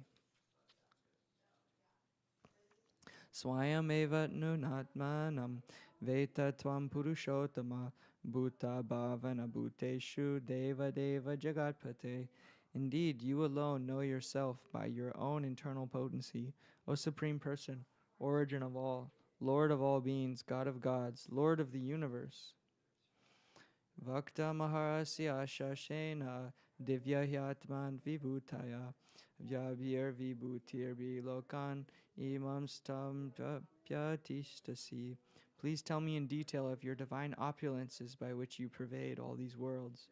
Swayam eva nunatmanam veta tvam purushottama bhuta bhavana bhuteshu deva deva jagatpate. Indeed, you alone know yourself by your own internal potency, O Supreme Person, origin of all, Lord of all beings, God of gods, Lord of the universe. Vakta maharasya shashena divya hyatman vibhutaya vyabhir vibhutir lokan imam stam pyatistasi. Please tell me in detail of your divine opulences by which you pervade all these worlds.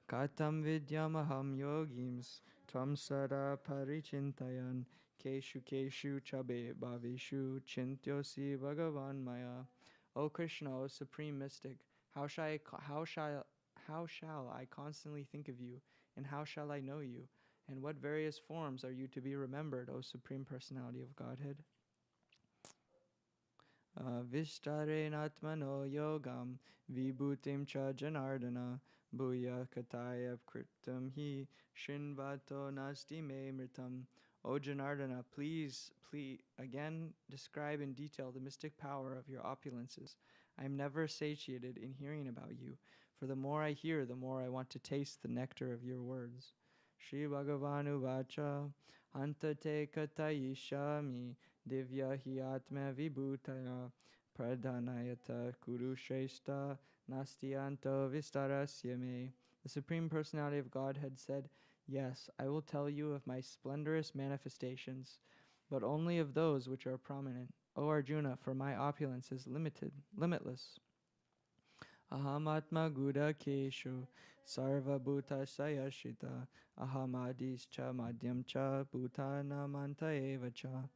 Katam vidyamaham yogims tvam sada parichintayan keshu keshu chabe bhavishu chintyosi bhagavan maya. O Krishna, O Supreme Mystic, how shall I constantly think of you, and how shall I know you? And what various forms are you to be remembered, O Supreme Personality of Godhead? Vishtarenatmano yogam vibhutim cha janardana bhuya kataya kritam hi shinvato nasti me mritam. O Janardana, please again describe in detail the mystic power of your opulences. I am never satiated in hearing about you, for the more I hear, the more I want to taste the nectar of your words. Shri Bhagavanu Vacha Hantate Katayishami Divya hi atma vibhutaya pradhanayata kurusheshta nastyanto vistarasya me. The Supreme Personality of Godhead said, "Yes, I will tell you of my splendorous manifestations, but only of those which are prominent. O Arjuna, for my opulence is limitless. Ahamatma Guda Keshu Sarva Bhuta Sayashita Ahamadis Cha Madhyam Cha Bhutanamanta Eva Cha.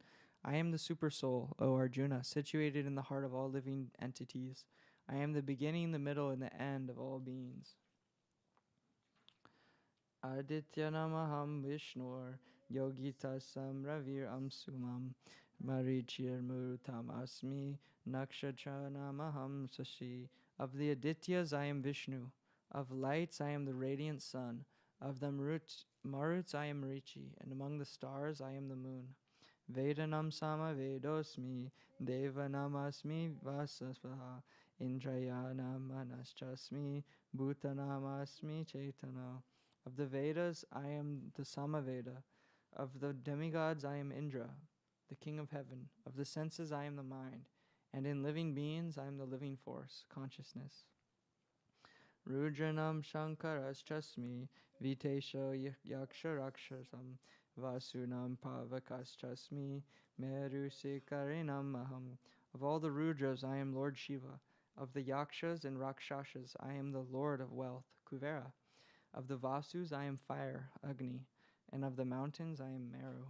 I am the Super Soul, O Arjuna, situated in the heart of all living entities. I am the beginning, the middle, and the end of all beings. Adityanamaham Vishnur Yogitasam Ravir Amsumam Marichir Murutam Asmi Nakshachanamaham Sashi. Of the Adityas I am Vishnu. Of lights I am the radiant sun. Of the Maruts I am Marichi. And among the stars I am the moon. Vedanam Sama Vedosmi Devanamasmi Vasasvaha Indrayanam Manaschasmi Bhutanamasmi Chaitana. Of the Vedas, I am the Samaveda. Of the demigods, I am Indra, the king of heaven. Of the senses, I am the mind. And in living beings, I am the living force, consciousness. Rudranam Shankaraschasmi Vitesho Yaksharakshasam Vasunam Pavakaschasmi Merusikarinam Maham. Of all the Rudras, I am Lord Shiva. Of the Yakshas and Rakshasas, I am the Lord of wealth, Kuvera. Of the Vasus, I am fire, Agni, and of the mountains, I am Meru.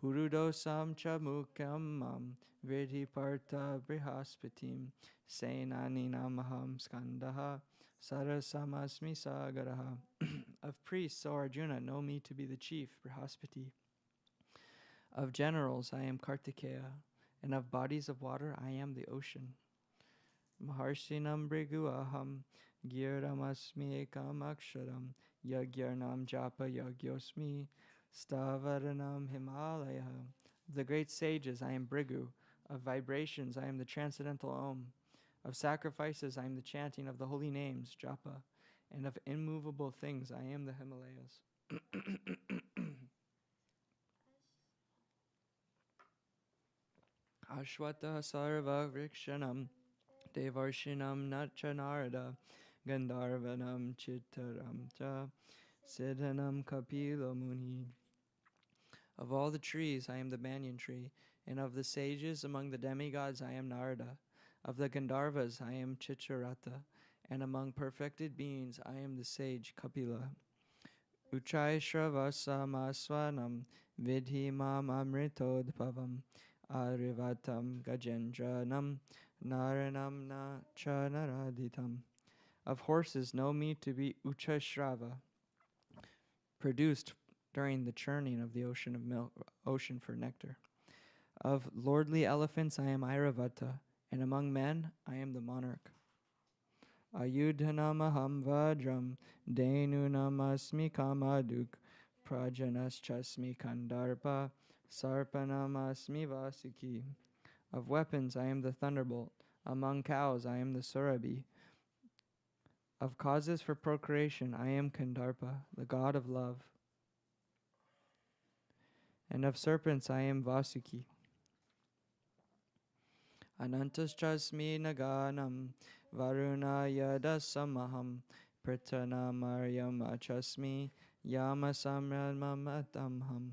Purudosam cha mukam mam vidhi partha brihaspatim senani namaham skandaha sarasamasmi sagaraha. Of priests, O Arjuna, know me to be the chief, Brihaspati. Of generals, I am Kartikeya, and of bodies of water, I am the ocean. Maharshinam Brigu aham Gyaramasmi ekam aksharam Yagyarnam japa yagyosmi Stavaranam Himalaya. Of the great sages, I am Brigu. Of vibrations, I am the transcendental Om. Of sacrifices, I am the chanting of the holy names, japa. And of immovable things, I am the Himalayas. Ashwata sarva vrikshanam Devarshinam Nachanarada Gandharvanam Chittaram Cha Siddhanam Kapila Muni. Of all the trees, I am the banyan tree, and of the sages among the demigods, I am Narada. Of the Gandharvas, I am Chicharata, and among perfected beings, I am the sage Kapila. Uchai Shravasamaswanam Vidhi Mam Amritodpavam Arivatam Gajendranam Naranam Na Chanaraditam. Of horses, know me to be Uchashrava, produced during the churning of the ocean of milk, ocean for nectar. Of lordly elephants, I am Airavata, and among men, I am the monarch. Ayudhanamaham Vajram, Denunamasmi Kamaduk, Prajanaschasmi Kandarpa, Sarpanamasmi Vasuki. Of weapons, I am the thunderbolt. Among cows, I am the Surabhi. Of causes for procreation, I am Kandarpa, the god of love. And of serpents, I am Vasuki. Anantaschasmi Naganam, Varuna Yadasamaham, Pritanamayam Achasmi, Yama Samramatamham.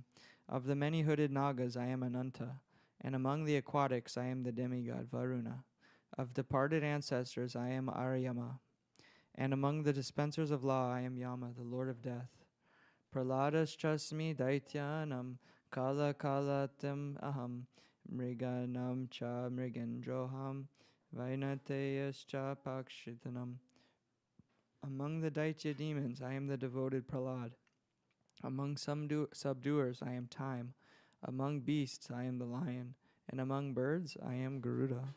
Of the many-hooded Nagas, I am Ananta, and among the aquatics, I am the demigod Varuna. Of departed ancestors, I am Aryama, and among the dispensers of law, I am Yama, the lord of death. Praladaschasmi Daityanam, Kala Kalatim Aham, Mriganam cha Mrigendroham, Vainateyas cha Pakshitanam. Among the Daitya demons, I am the devoted Pralad. Among subduers, I am Time. Among beasts, I am the lion. And among birds, I am Garuda.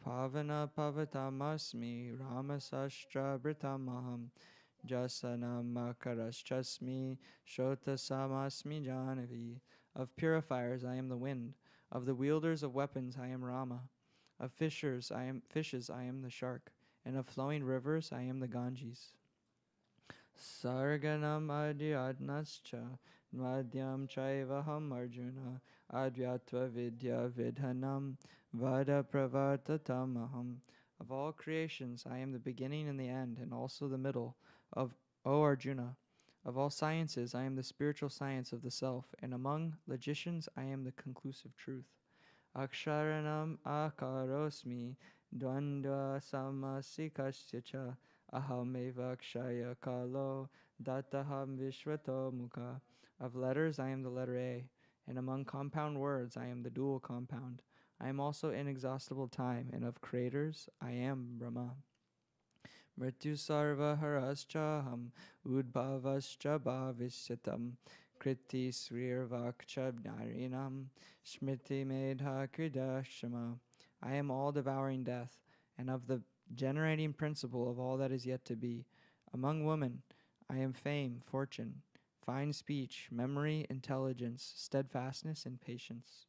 Pavana Pavatamasmi, Ramasashtra Britamaham, Jasanam Makaraschasmi, Shota Samasmi Janavi. Of purifiers, I am the wind. Of the wielders of weapons, I am Rama. Of fishes, I am the shark. And of flowing rivers, I am the Ganges. Sarganam Adhyatnascha, Madhyam Chaivaham Arjuna, Adhyatva Vidya Vidhanam, Vada Pravartatamaham. Of all creations, I am the beginning and the end, and also the middle. O Arjuna, of all sciences, I am the spiritual science of the self, and among logicians, I am the conclusive truth. Aksharanam akarosmi, dvandva samasikasya ahameva kshaya kalo, dataham vishvato mukha. Of letters, I am the letter A, and among compound words, I am the dual compound. I am also inexhaustible time, and of creators, I am Brahma. Mrityu sarva haraschaham, udbhavascha bhavisyatam, kriti srirvakcha narinam, smriti medha kridashama. I am all-devouring death, and of the generating principle of all that is yet to be. Among women, I am fame, fortune, fine speech, memory, intelligence, steadfastness, and patience.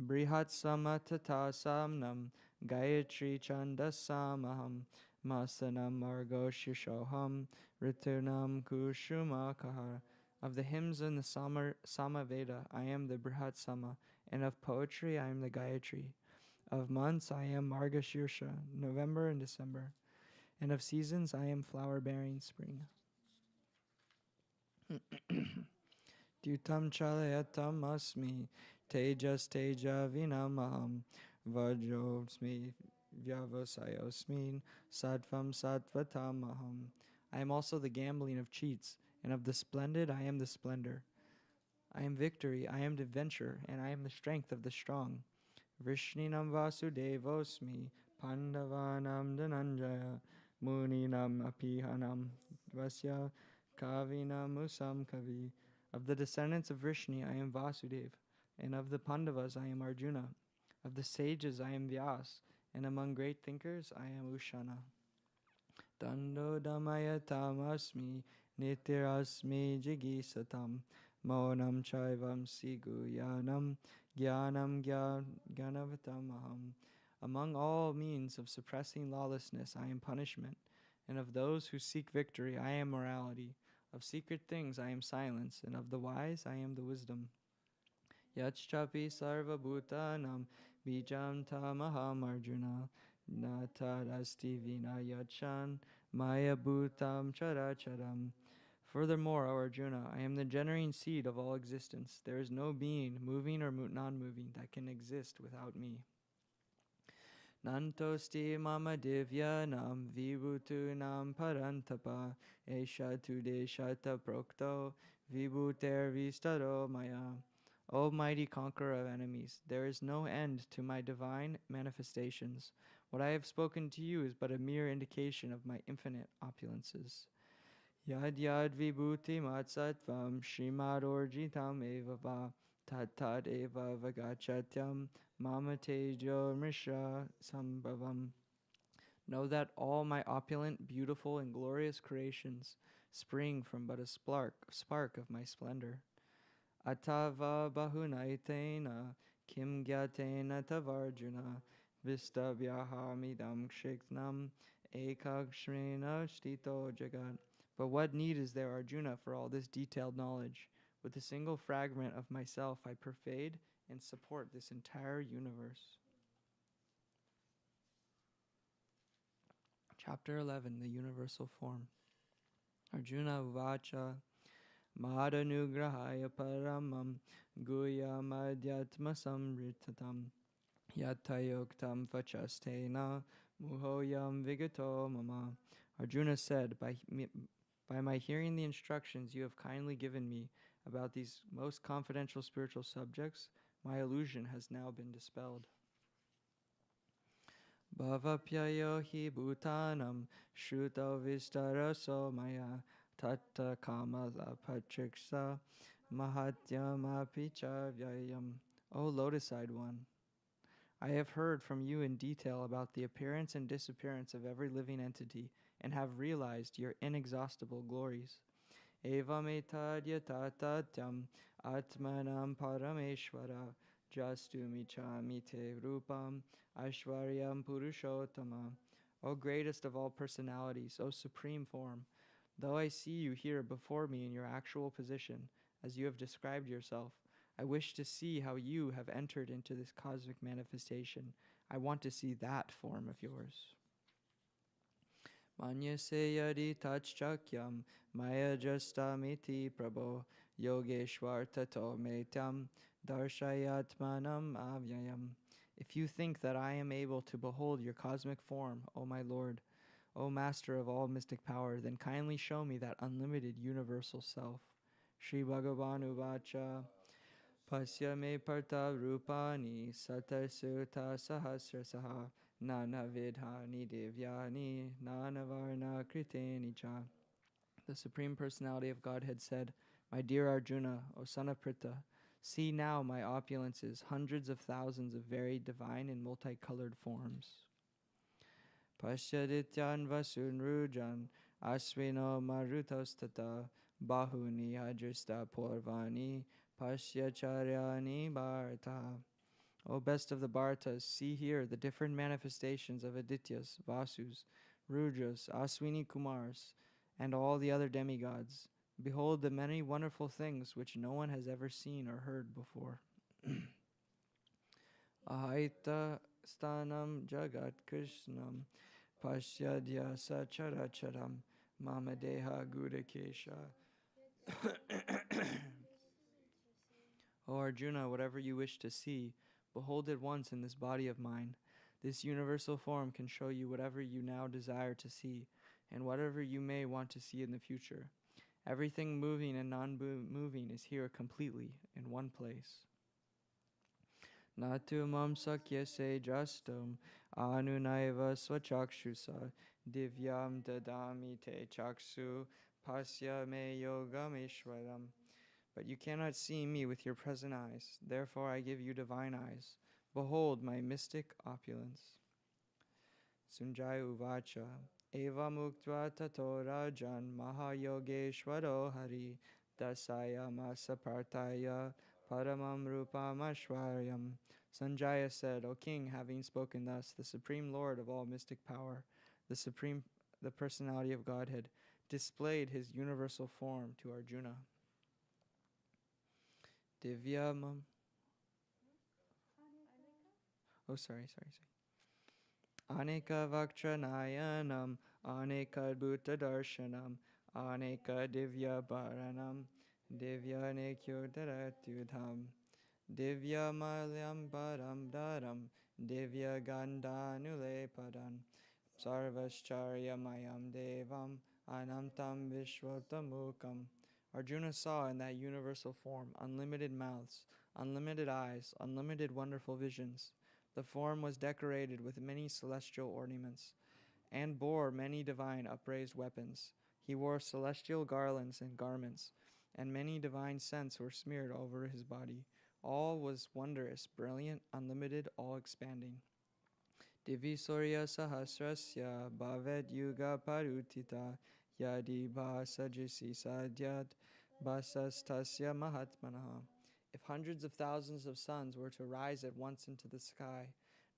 Brihat samatata samnam, Gayatri chandasamaham, Masanam Margo Shishoham, Ritunam Kushumakahar. Of the hymns in the Samaveda, I am the Brihat Sama, and of poetry, I am the Gayatri. Of months, I am Margashirsha, November and December. And of seasons, I am flower-bearing spring. Dutam chalayatam asmi, tejas teja vinamaham, vajosmi vyavasayosmin, sattvam sattvatamaham. I am also the gambling of cheats, and of the splendid I am the splendor. I am victory, I am adventure, and I am the strength of the strong. Vrishninam vasudevosmi, pandavanam dhananjaya, muninam apihanam vasya, kavinam usam kavi. Of the descendants of Vrishni, I am Vasudev, and of the Pandavas, I am Arjuna. Of the sages, I am Vyas, and among great thinkers, I am Ushana. Dando damayatam asmi, nitirasmi jigisatam, monam chaivam siguyanam, gyanam gyanavatam aham. Among all means of suppressing lawlessness, I am punishment, and of those who seek victory, I am morality. Of secret things, I am silence, and of the wise, I am the wisdom. Yachchapi sarva bhutanam, bijam tamaham arjuna, natadasti vina yachan, maya bhutam characharam. Furthermore, O Arjuna, I am the generating seed of all existence. There is no being, moving or non-moving, that can exist without me. Nantosti mama divyanam vibhutunam parantapa esha tudeshata prokto vibhuter vistaro maya. O mighty conqueror of enemies, there is no end to my divine manifestations. What I have spoken to you is but a mere indication of my infinite opulences. Yad yad vibhuti matsatvam shrimad orjitam eva va tat tat eva vagachatyam mama tejo mrisha sambhavam. Know that all my opulent, beautiful, and glorious creations spring from but a spark of my splendor. Atava bahunaitena kim gyatena tavarjuna vistabhyahamidam kshiknam ekakshmena shtito jagat. But what need is there, Arjuna, for all this detailed knowledge? With a single fragment of myself I pervade and support this entire universe. Chapter 11, the Universal Form. Arjuna Uvacha Mahadanugrahaya Paramam Guyam Adhyatma Samritatam Yatayoktam Vachastena Muhoyam Vigato Mama. Arjuna said, by my hearing the instructions you have kindly given me about these most confidential spiritual subjects, my illusion has now been dispelled. Bhavapyayo hi bhutanam shruto vistaraso maya tatta kamala patriksa mahatyam apicha vyayam. O lotus-eyed one, I have heard from you in detail about the appearance and disappearance of every living entity and have realized your inexhaustible glories. Evam etadya tatatyam atmanam parameshvara jastumichami te rupam ashvaryam purushottama. O greatest of all personalities, O supreme form, though I see you here before me in your actual position, as you have described yourself, I wish to see how you have entered into this cosmic manifestation. I want to see that form of yours. Manyase yadi tachchakyam maya jastamiti prabho yogeshwar tato metyam darshayatmanam avyayam. If you think that I am able to behold your cosmic form, O my Lord, O Master of all mystic power, then kindly show me that unlimited universal self. Shri Bhagavan Uvacha Pasya me parta rupani satarsuta sahasrasaha nana vidhani divyani nanavarna kriteni cha. The Supreme Personality of Godhead said, My dear Arjuna, O son of Pritha, see now my opulences, hundreds of thousands of very divine and multicolored forms. Pasyadityan vasunrujan asvino marutostata bahuni hajrista porvani Pashyacharyani Bharata. O best of the Bharatas, see here the different manifestations of Adityas, Vasus, Rudras, Aswini Kumars, and all the other demigods. Behold the many wonderful things which no one has ever seen or heard before. Ahaita stanam jagat krishnam pashyadya sacharacharam mamadeha gudakesha. O Arjuna, whatever you wish to see, behold it once in this body of mine. This universal form can show you whatever you now desire to see, and whatever you may want to see in the future. Everything moving and non-moving is here completely in one place. Natu mam sakyase jastum anunaiva swachakshusa divyam dadami te chaksu pasya me yogam ishwaram. But you cannot see me with your present eyes. Therefore I give you divine eyes. Behold my mystic opulence. Sunjaya Uvacha Eva Muktva Tato Rajan Mahayogeshwaro Hari Dasaya Masapartaya Paramam Rupam Ashwaryam. Sanjaya said, O king, having spoken thus, the Supreme Lord of all mystic power, the personality of Godhead, displayed his universal form to Arjuna. Divyamam. Sorry. Aneka Vaktranayanam, Aneka Bhuta Darshanam, Aneka Divya Paranam Divya Nekyo Daratyudham Divya Malyam Param Daram Divya Gandhanule Padan Sarvascharya Mayam Devam Anantam Vishwatamukam. Arjuna saw in that universal form unlimited mouths, unlimited eyes, unlimited wonderful visions. The form was decorated with many celestial ornaments and bore many divine upraised weapons. He wore celestial garlands and garments, and many divine scents were smeared over his body. All was wondrous, brilliant, unlimited, all expanding. Divisoria sahasrasya bhavet yuga parutita yadi bhasajisi sadyat basastasya mahatmanaha. If hundreds of thousands of suns were to rise at once into the sky,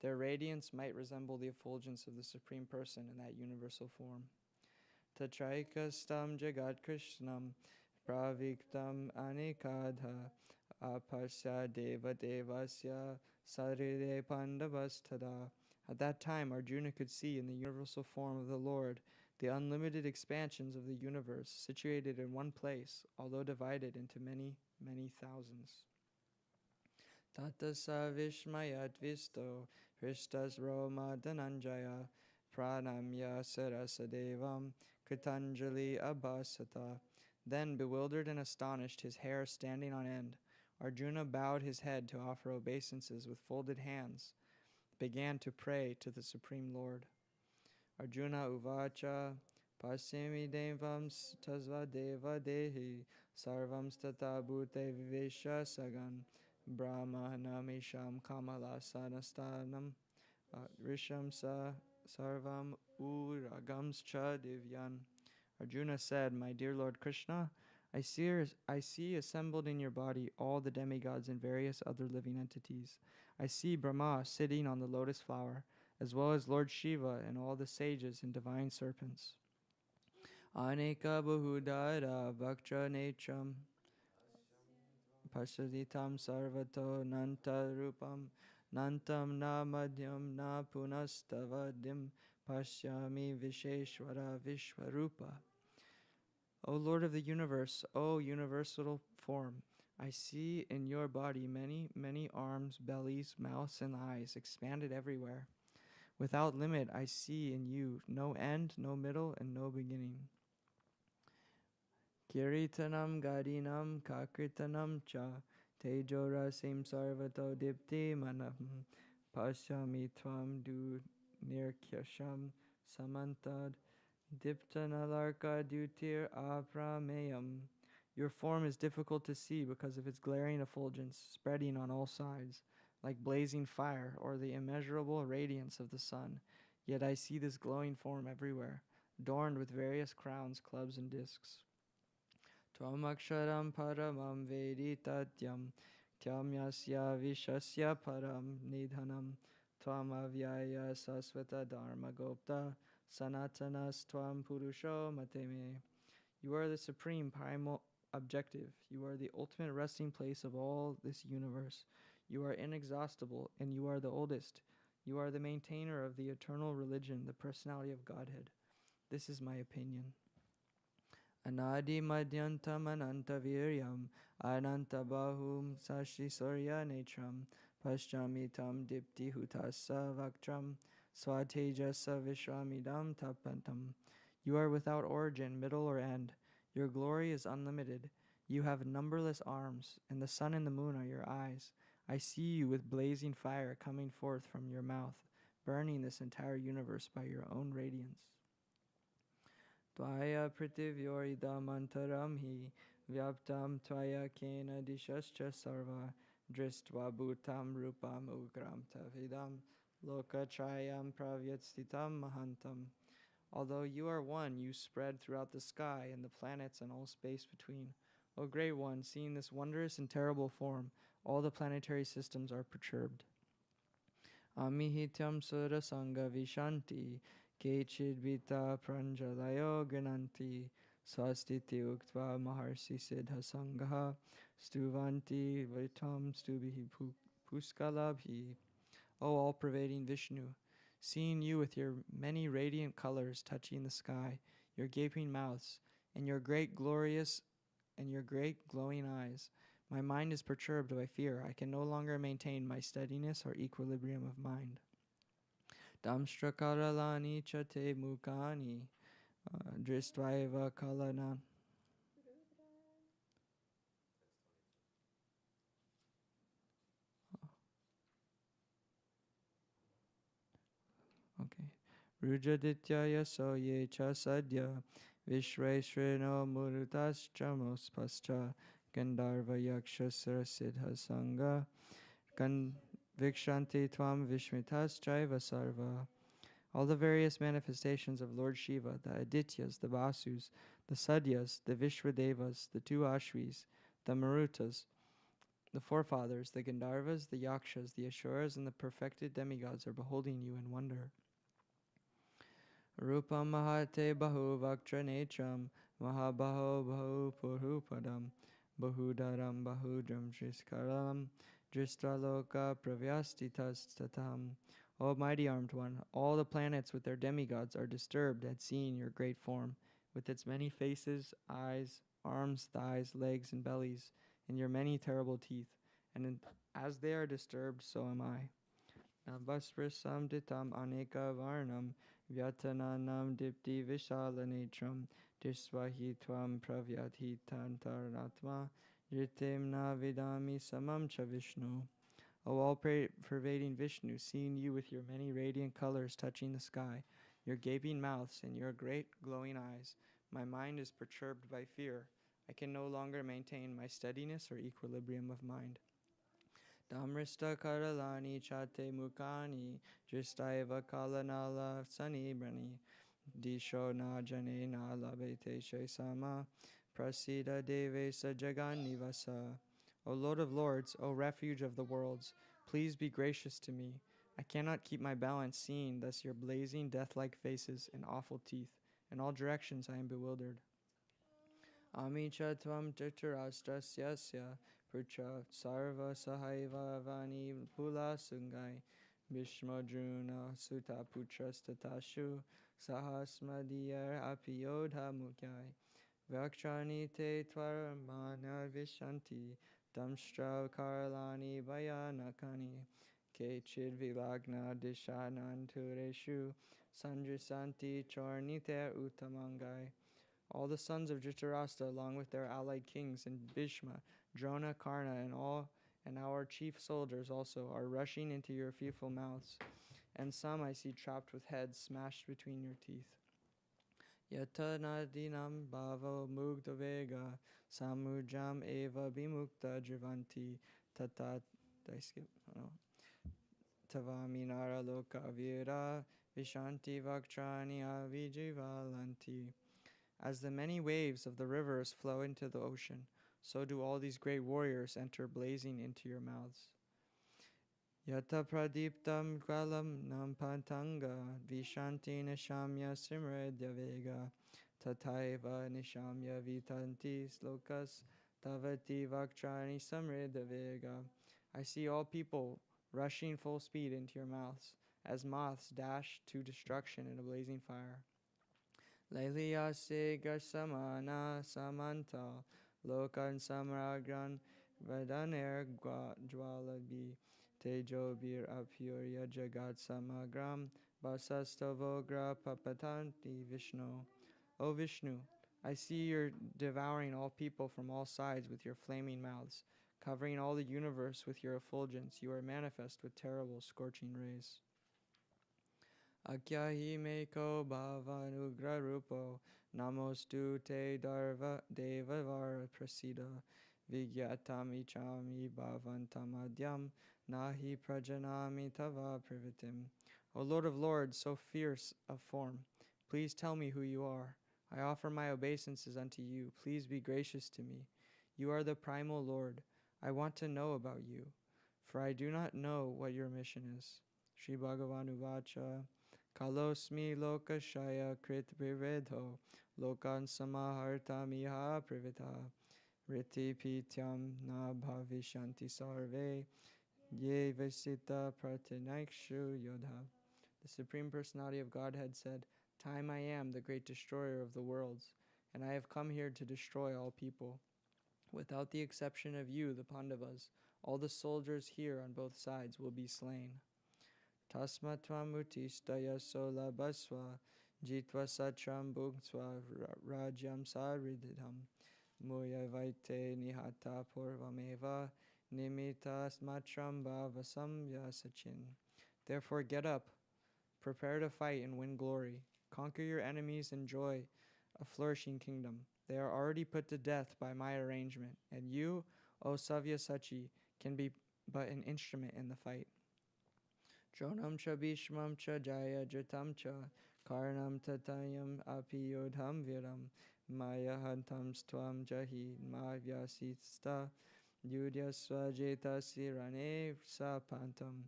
their radiance might resemble the effulgence of the Supreme Person in that universal form. Tatraikastam jagat krishnam praviktam anikadha apasya deva devasya sarire pandavastada. At that time, Arjuna could see in the universal form of the Lord the unlimited expansions of the universe, situated in one place, although divided into many, many thousands. Tatasa Vishmayat Visto Hristas Roma Dhananjaya Pranamya Sarasadevam Kritanjali Abhasata. Then, bewildered and astonished, his hair standing on end, Arjuna bowed his head to offer obeisances with folded hands, began to pray to the Supreme Lord. Arjuna Uvacha Pasimi Devam Tasva Deva Dehi Sarvam Stata Bhute Vivesha Sagan Brahmanamisham Kamala Sanastanam Risham Sa Sarvam Uragams Cha Divyan. Arjuna said, My dear Lord Krishna, I see assembled in your body all the demigods and various other living entities. I see Brahma sitting on the lotus flower, as well as Lord Shiva and all the sages and divine serpents. Aneka Bahudara Bhaktra Netram Pasaditam Sarvato Nanta Rupam Nantam Na Madhyam Na Punastavadim Pashyami Visheshwara Vishwarupa. O Lord of the universe, O universal form, I see in your body many, many arms, bellies, mouths, and eyes expanded everywhere. Without limit, I see in you no end, no middle, and no beginning. Kiritanam Gadinam Kakritanam Cha Tejo Rasim Sarvato Dipti Manam Pashyami Tvam Du Nirkyasham Samantad Diptanalarka Dutir Aprameyam. Your form is difficult to see because of its glaring effulgence, spreading on all sides, like blazing fire or the immeasurable radiance of the sun. Yet I see this glowing form everywhere, adorned with various crowns, clubs, and discs. Twamaksharam paramam veditatyam tyamyasya vishasya param nidhanam twamavyaya sasvata dharma gopta sanatanas tvam purusho mateme. You are the supreme primal objective. You are the ultimate resting place of all this universe. You are inexhaustible, and you are the oldest. You are the maintainer of the eternal religion, the personality of Godhead. This is my opinion. Anadi madyantam ananta viryam ananta bahum sashi surya netram paschamitam dipti hutasa vaktram swatejasa vishramidam tapantam. You are without origin, middle, or end. Your glory is unlimited. You have numberless arms, and the sun and the moon are your eyes. I see you with blazing fire coming forth from your mouth, burning this entire universe by your own radiance. Tvaya pritivyoridam antaram hi vyaptam tvaya kena dishascha sarva dristva bhutam rupam ugram tavidam lokatrayam pravyatstitam mahantam. Although you are one, you spread throughout the sky and the planets and all space between. O Great One, seeing this wondrous and terrible form, all the planetary systems are perturbed. Amihityam sura sangha vishanti kechidvita pranjalayo gananti swastiti uktva maharsi siddha sangha stuvanti vitam stubihi puskalabhi. O all-pervading Vishnu, seeing you with your many radiant colors touching the sky, your gaping mouths, and your great glowing eyes. My mind is perturbed by fear. I can no longer maintain my steadiness or equilibrium of mind. Damstrakaralani chate mukani dristvaiva kalanan. Okay. Rujadityaya soye cha sadya vishre shrino murutas chamos pascha gandharva yaksha sarasidha sangha Vikshanti Tvam Vishmitas Jaiva Sarva. All the various manifestations of Lord Shiva, the Adityas, the Vasus, the Sadyas, the Vishwadevas, the two Ashvis, the Marutas, the forefathers, the Gandharvas, the Yakshas, the Ashuras, and the perfected demigods are beholding you in wonder. Rupam Mahate Bahu Vaktra Netram Mahabaho Bahu Purhupadam Bahudaram Bahudram Driskaram Dristraloka Pravyastitas Tatam. O mighty armed one, all the planets with their demigods are disturbed at seeing your great form, with its many faces, eyes, arms, thighs, legs, and bellies, and your many terrible teeth. And as they are disturbed, so am I. Nabhasprisam ditam aneka varnam Vyatananam dipti vishalanetram Tisvahi tvam pravyati tantaranatma Jritim na vidami samam cha Vishnu. O all-pervading Vishnu, seeing you with your many radiant colors touching the sky, your gaping mouths and your great glowing eyes, my mind is perturbed by fear. I can no longer maintain my steadiness or equilibrium of mind. Damrista karalani chate mukani Dristaiva kalanala sanibrani Disho na jane na labete sama Prasida deve sajagani vasa. O Lord of Lords, O refuge of the worlds, please be gracious to me. I cannot keep my balance seeing thus your blazing death-like faces and awful teeth. In all directions I am bewildered. Amicha tvam titarashtrasyasya Putra sarva sahaiva vani pula sungai Bhishmadruna sutta putras tatashu Sahasmadiyar apiyodha mukyai Vakchani te tvaramana vishanti Damshtra karalani bayanakani Kechid vilagna dishanantureshu Sandrasanti chornite utamangai. All the sons of Dhritarashtra, along with their allied kings and Bhishma, Drona, Karna, and our chief soldiers also, are rushing into your fearful mouths, and some I see trapped with heads smashed between your teeth. Yata nadinam bhavo mugda vega samujam eva bimukta drivanti tatat. Did I skip? Oh. Tavaminara loka vira vishanti vaktrani avijivalanti. As the many waves of the rivers flow into the ocean, so do all these great warriors enter blazing into your mouths. Yata pradiptam kalam nampantanga vishanti nishamya simredya vega tataiva nishamya vitanti slokas tavati vaktrani samredya vega. I see all people rushing full speed into your mouths, as moths dash to destruction in a blazing fire. Lailia se garsamana samanta lokan samragran vadaner jwalabi tejobir apurya jagat samagram basastavogra papatanti Vishnu. O Vishnu, I see you're devouring all people from all sides with your flaming mouths, covering all the universe with your effulgence. You are manifest with terrible scorching rays. Akyahi meko bhavanugra rupo namostu te darva devavara prasida vigyatam ichami bhavantamadhyam nahi prajanami tava privitim. O Lord of Lords, so fierce of form, please tell me who you are. I offer my obeisances unto you. Please be gracious to me. You are the primal Lord. I want to know about you, for I do not know what your mission is. Sri Bhagavan Uvacha Kalosmi lokashaya krit vivedho lokan samahartamiha privita riti pityam na bhavishanti sarve ye vasita pratinakshu yodha. The Supreme Personality of Godhead said, Time I am the great destroyer of the worlds, and I have come here to destroy all people. Without the exception of you, the Pandavas, all the soldiers here on both sides will be slain. Tasmatvam utistaya solabaswa jitva satram bhuktsva rajyam saridham muya vaite nihata purvameva nimitas matram bhavasam yasachin. Therefore get up, prepare to fight and win glory. Conquer your enemies, enjoy a flourishing kingdom. They are already put to death by my arrangement, and you, O Savyasachi, can be but an instrument in the fight. Dronam cha bhishmam cha jaya jatam cha karnam tatayam api yodham viram maya hantam stvam jahi mavyasitsta yudya swajeta sirane sapantam.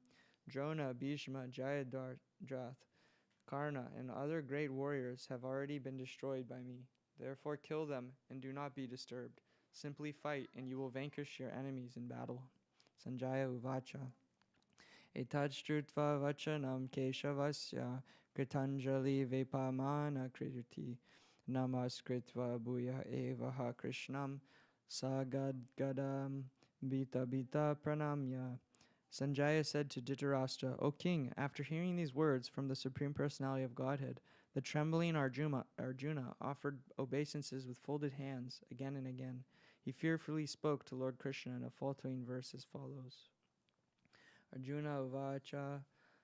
Drona, Bhishma, Jayadratha, Karna, and other great warriors have already been destroyed by me. Therefore kill them and do not be disturbed. Simply fight and you will vanquish your enemies in battle. Sanjaya Uvacha. Etajstrutva vachanam keshavasya kritanjali vepamana kriti namaskritva bhuya evaha krishnam sagadgadam bita bita pranamya. Sanjaya said to Dhritarashtra, O king, after hearing these words from the Supreme Personality of Godhead, the trembling Arjuna offered obeisances with folded hands again and again. He fearfully spoke to Lord Krishna in a faltering verse as follows. Arjuna uvacha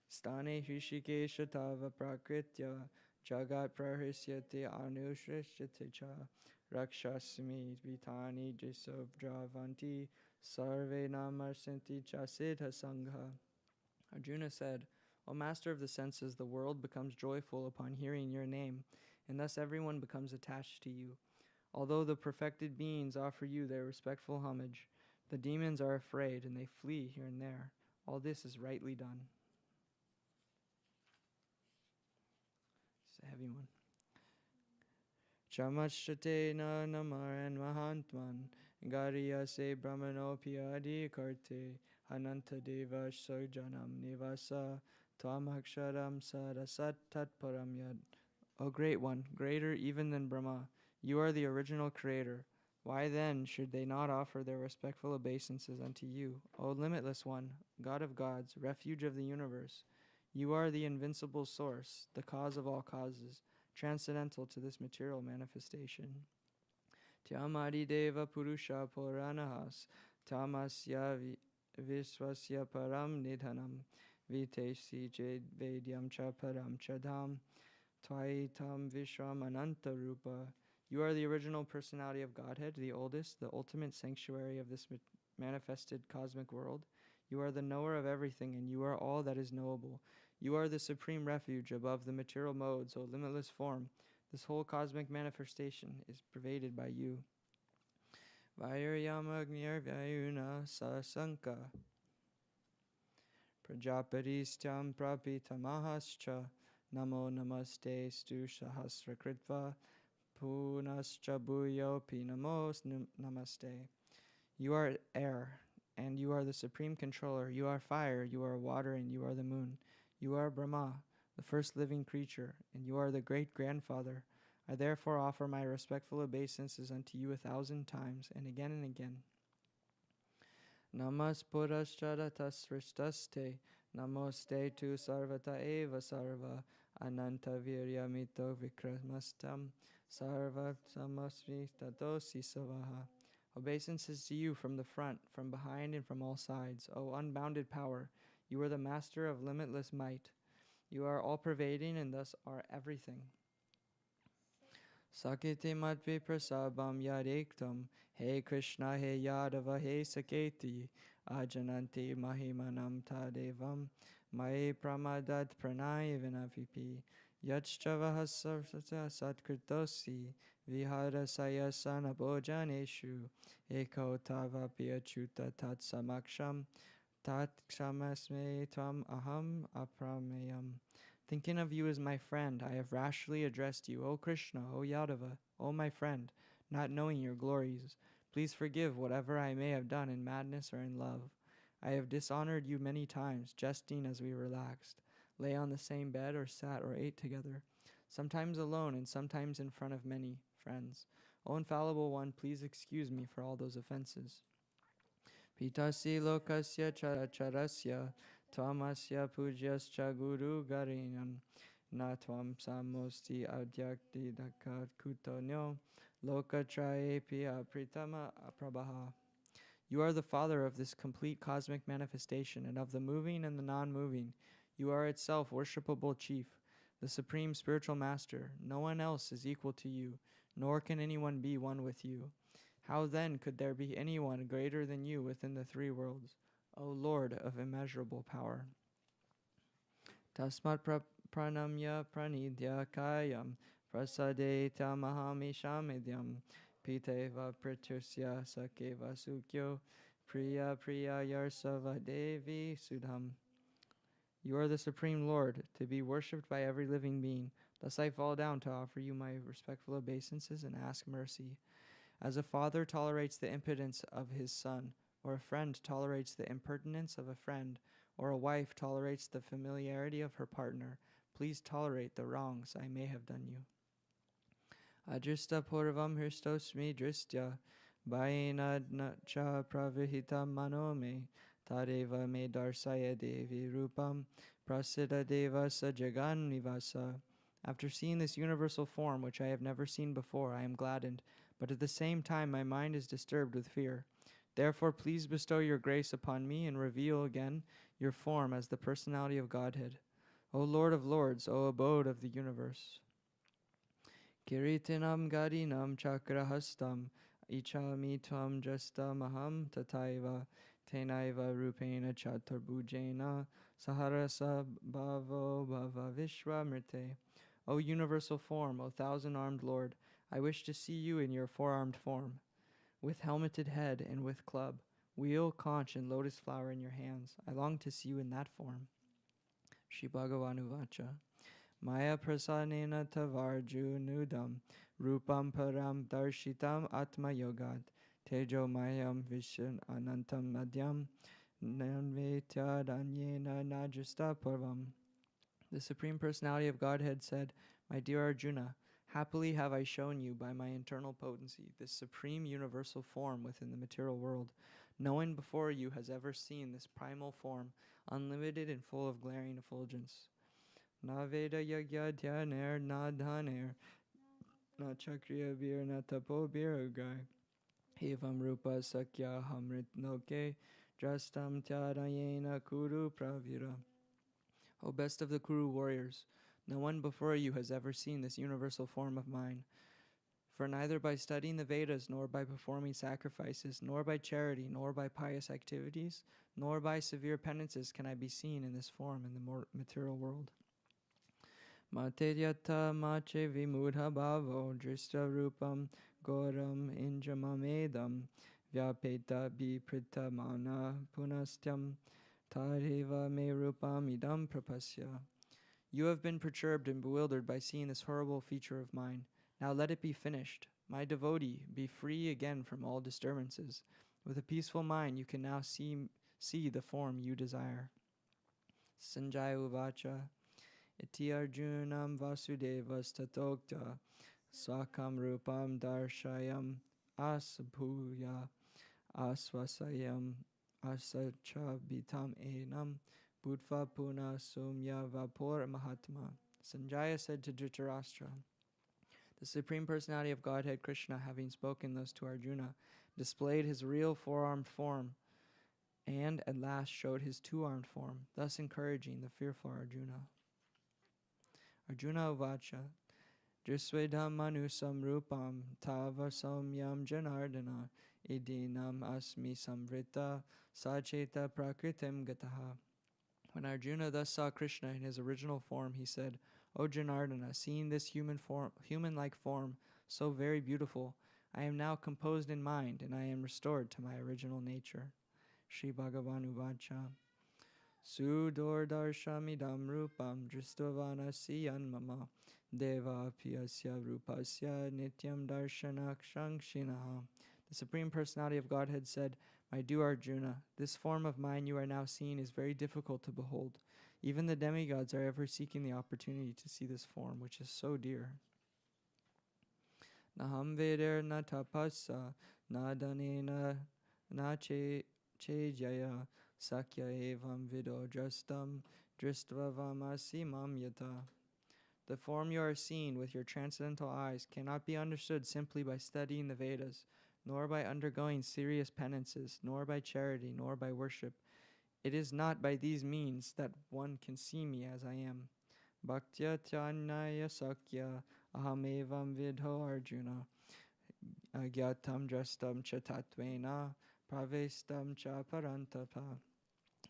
stane hrishikesha tava prakritya jagat prahisyate anushrishate cha rakshasmi vitani jisabdravanti sarve namarsanti cha siddha sangha. Arjuna said, O master of the senses, the world becomes joyful upon hearing your name, and thus everyone becomes attached to you. Although the perfected beings offer you their respectful homage, the demons are afraid and they flee here and there. All this is rightly done. It's a heavy one. Chamashate na namaran mahantman gariya se brahmanopi adi karte hananta deva sojanam nivasa twamaksharam sarasat tatparam yad. O great one, greater even than Brahma, you are the original creator. Why then should they not offer their respectful obeisances unto you, O limitless one, God of gods, refuge of the universe? You are the invincible source, the cause of all causes, transcendental to this material manifestation. Tyamadi deva purusha puranahas, tamasya viswasya param nidhanam, vitesi jed vedyam cha param chadam, tvaitam vishram ananta rupa. You are the original personality of Godhead, the oldest, the ultimate sanctuary of this manifested cosmic world. You are the knower of everything, and you are all that is knowable. You are the supreme refuge above the material modes, O limitless form. This whole cosmic manifestation is pervaded by you. Vairyamagnir Vyayuna Sasanka Prajapatistyam Prapitamahascha Namo Namaste Stu Sahasrakritva Punascha Bhuyopi Namos Namaste. You are air, and you are the supreme controller. You are fire, you are water, and you are the moon. You are Brahma, the first living creature, and you are the great-grandfather. I therefore offer my respectful obeisances unto you 1,000 times, and again. Namas purashcharatasristaste, namoste tu sarvata eva sarva, ananta virya mito vikramastam, sarva samasvi tatosi savaha. Obeisances to you from the front, from behind, and from all sides. O unbounded power, you are the master of limitless might. You are all-pervading and thus are everything. Sakiti matvi prasabam yadektam, He Krishna, He Yadava, He Saketi, Ajananti Mahimanam Tadevam, Mai Pramadat Pranay Vinavipi, Yachchavaha Satkritosi, Vihara Sayasana Bojaneshu, Eko Tavapi Achuta Tat Samaksham, Tat Kshamasme Tvam Aham Aprameyam. Thinking of you as my friend, I have rashly addressed you, O Krishna, O Yadava, O my friend, not knowing your glories. Please forgive whatever I may have done in madness or in love. I have dishonored you many times, jesting as we relaxed, lay on the same bed or sat or ate together, sometimes alone and sometimes in front of many, friends. O infallible one, please excuse me for all those offenses. Pitasi lokasya charasya tvamasya pugyascha guru garinam na tvam samosti adyakti dakat kutonyo lokatrayepi apritama aprabaha. You are the Father of this complete cosmic manifestation, and of the moving and the non-moving. You are itself worshipable chief, the supreme spiritual master. No one else is equal to you, nor can anyone be one with you. How then could there be anyone greater than you within the three worlds, O Lord of immeasurable power? Tasmat pranamya pranidya kayam prasadeta mahamishamedyam piteva pritusya sakeva sukyo priya priya yarsava devi sudham. You are the Supreme Lord, to be worshipped by every living being. Thus I fall down to offer you my respectful obeisances and ask mercy. As a father tolerates the impudence of his son, or a friend tolerates the impertinence of a friend, or a wife tolerates the familiarity of her partner, please tolerate the wrongs I may have done you. Ajrista purvam hristos dristya bhaina cha pravihitam mano me tadeva me darsaya devi rupam prasiddha deva sa jagan nivasa. After seeing this universal form, which I have never seen before, I am gladdened, but at the same time my mind is disturbed with fear. Therefore, please bestow your grace upon me and reveal again your form as the personality of Godhead. O Lord of Lords, O abode of the universe. Kiritinam gadinam chakrahastam ichami tvam jastamaham tataiva tenaiva rupena chaturbhujena saharasa bhavo bhava vishwamrite. O universal form, O thousand-armed Lord, I wish to see you in your four-armed form, with helmeted head and with club, wheel, conch, and lotus flower in your hands. I long to see you in that form. Shri Bhagavan Uvacha. Maya prasanena tavarju nudam rupam param darshitam atma yogat tejo mayam vishan anantam madhyam nanvetyadanyena najista parvam. The Supreme Personality of Godhead said, My dear Arjuna, happily have I shown you by my internal potency this supreme universal form within the material world. No one before you has ever seen this primal form, unlimited and full of glaring effulgence. Na veda yagya dhyaner na dhaner na chakriya bir na tapo biragay evam rupa sakya hamrit loke drastam tyadayena kuru pravira. O best of the Kuru warriors, no one before you has ever seen this universal form of mine. For neither by studying the Vedas, nor by performing sacrifices, nor by charity, nor by pious activities, nor by severe penances can I be seen in this form in the material world. Materyata mache vimudha bhavo drista rupam goram injamamedam vyapeta biprita mana punastyam tadeva me rupam idam prapasya. You have been perturbed and bewildered by seeing this horrible feature of mine. Now let it be finished. My devotee, be free again from all disturbances. With a peaceful mind you can now see the form you desire. Sanjaya Uvacha. Iti Arjunam Vasudevas Tatokta Swakam Rupam Darshayam Asabhuya Asvasayam Asachabitam Enam Bhutva Puna Sumya Vapor Mahatma. Sanjaya said to Dhritarashtra, The Supreme Personality of Godhead Krishna, having spoken thus to Arjuna, displayed his real four-armed form and at last showed his two-armed form, thus encouraging the fearful Arjuna. Arjuna Uvacha Drisvedam manusam rupam tava samyam janardana idinam asmi samvrita sacheta prakritim gataha. When Arjuna thus saw Krishna in his original form, he said, O Janardana, seeing this human-like form, so very beautiful, I am now composed in mind, and I am restored to my original nature. Shri Bhagavan Uvacha Sudor darshamidam rupam dristavana siyan mama deva piyasya rupasya nityam darshanakshangshinaha. The Supreme Personality of Godhead said, My dear Arjuna, this form of mine you are now seeing is very difficult to behold. Even the demigods are ever seeking the opportunity to see this form, which is so dear. Naham veder na tapasa na danena na chejaya sakya evam vido drastam dristvavamasi mam yata. The form you are seeing with your transcendental eyes cannot be understood simply by studying the Vedas, nor by undergoing serious penances, nor by charity, nor by worship. It is not by these means that one can see me as I am. Bhaktya Tyanaya Sakya Ahamevam Vidho Arjuna Agyatam Drastam Cha Tatvena Pravestam Cha Parantapa.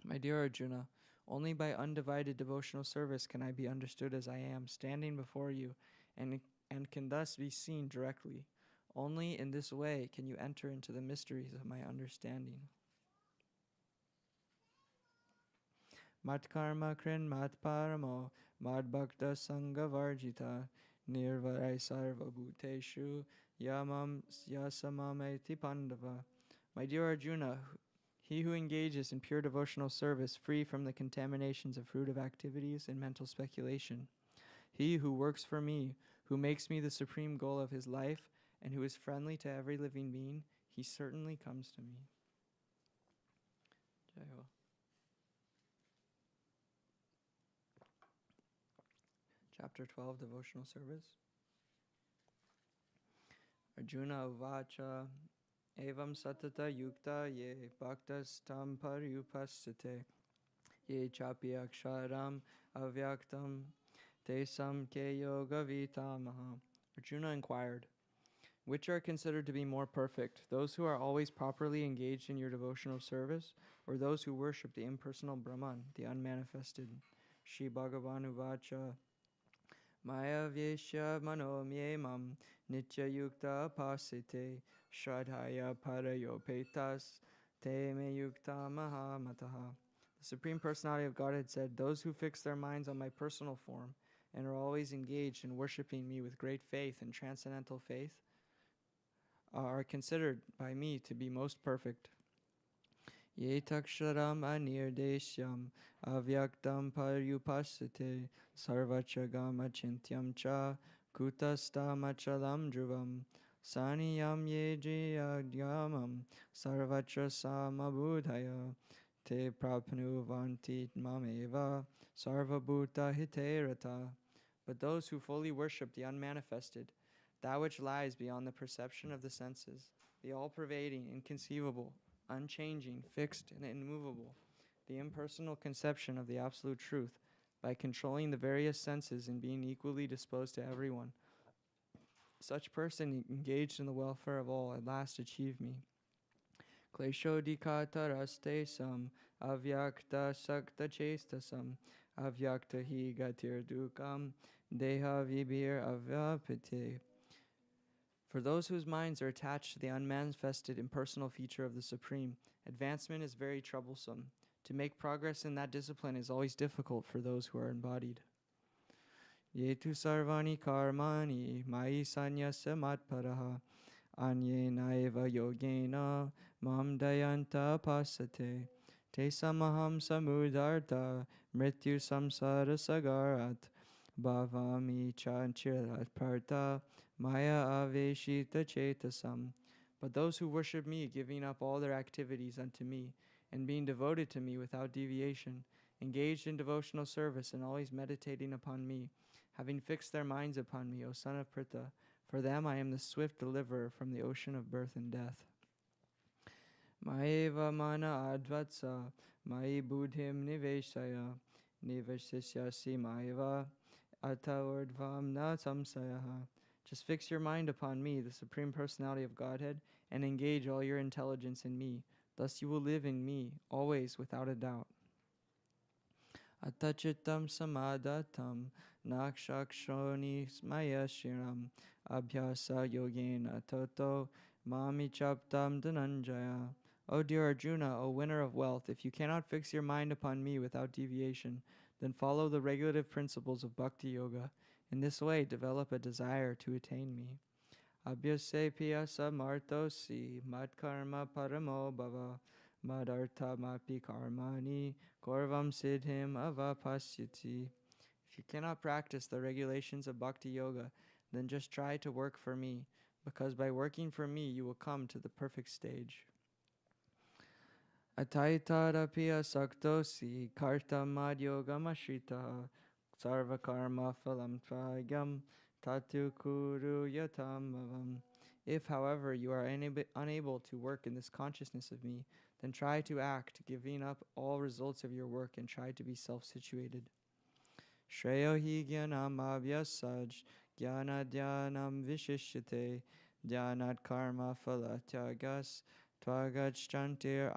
My dear Arjuna, only by undivided devotional service can I be understood as I am, standing before you, and can thus be seen directly. Only in this way can you enter into the mysteries of my understanding. Matkarma krin matparamo madbhakta sangavarjita nirvarai sarva bhuteshu yamam yasamameti pandava. My dear Arjuna, he who engages in pure devotional service, free from the contaminations of fruitive activities and mental speculation, he who works for me, who makes me the supreme goal of his life, and who is friendly to every living being, he certainly comes to me. Jai Ho. Chapter 12, Devotional Service. Arjuna Uvacha Evam Satata Yukta Ye Bhaktas Tam Paryupasate Ye Chapi Aksharam Avyaktam Tesam Ke Yoga Vitamaha. Arjuna inquired, which are considered to be more perfect, those who are always properly engaged in your devotional service, or those who worship the impersonal Brahman, the unmanifested? Shri Bhagavan Uvacha Maya Vyeshya Manomyemam Nitya Yukta Pasite Shradhaya Parayopetas Te Me Yukta Mahamataha. The Supreme Personality of Godhead said, those who fix their minds on my personal form and are always engaged in worshiping me with great faith and transcendental faith are considered by me to be most perfect. Ye taksharam anirdeshyam avyaktam paryupasate sarvachagam achintyam cha kutastam achalam dhruvam saniyam ye jiyagyamam sarvatra samabudhaya te prapnuvanti mameva sarvabhuta hiterata. But those who fully worship the unmanifested, that which lies beyond the perception of the senses, the all-pervading, inconceivable, unchanging, fixed, and immovable, the impersonal conception of the absolute truth, by controlling the various senses and being equally disposed to everyone. Such person engaged in the welfare of all at last achieve me. Kleshodikataraste avyakta sakta chestasam avyakta hi gatir dukam deha vibhir avyapite. For those whose minds are attached to the unmanifested impersonal feature of the Supreme, advancement is very troublesome. To make progress in that discipline is always difficult for those who are embodied. Yetu sarvani karmani mai sanyasa matparaha anye naiva yogena mam dayanta pasate te samaham samudarta mrityu samsara sagarat bhavami chanchirat parta Maya aveshita chetasam. But those who worship me, giving up all their activities unto me, and being devoted to me without deviation, engaged in devotional service and always meditating upon me, having fixed their minds upon me, O son of Pritha, for them I am the swift deliverer from the ocean of birth and death. Maeva mana advatsa, mai buddhim niveshaya, niveshisyasi maeva, atavardvam na samsayaha. Just fix your mind upon me, the Supreme Personality of Godhead, and engage all your intelligence in me. Thus you will live in me, always without a doubt. Atachitam samadatam nakshakshoni smaya shiram abhyasa yogena toto mami chaptam dhananjaya. O dear Arjuna, O winner of wealth, if you cannot fix your mind upon me without deviation, then follow the regulative principles of Bhakti Yoga. In this way, develop a desire to attain me. Abhyase piyasa martosi madkarma paramo bhava madartha mapi karmani korvam siddhim avapasyati. If you cannot practice the regulations of Bhakti Yoga, then just try to work for me. because by working for me you will come to the perfect stage. Ataitarapiya saktosi kartamad yogamashrita sarva karma phalam tvayam tatu kuru yatamavam. If, however, you are unable to work in this consciousness of me, then try to act, giving up all results of your work, and try to be self-situated. Shreyo hi gyanam abhyasaj gyanadhyanam vishishyate dhyanat karma phala tyagas tvagachchantir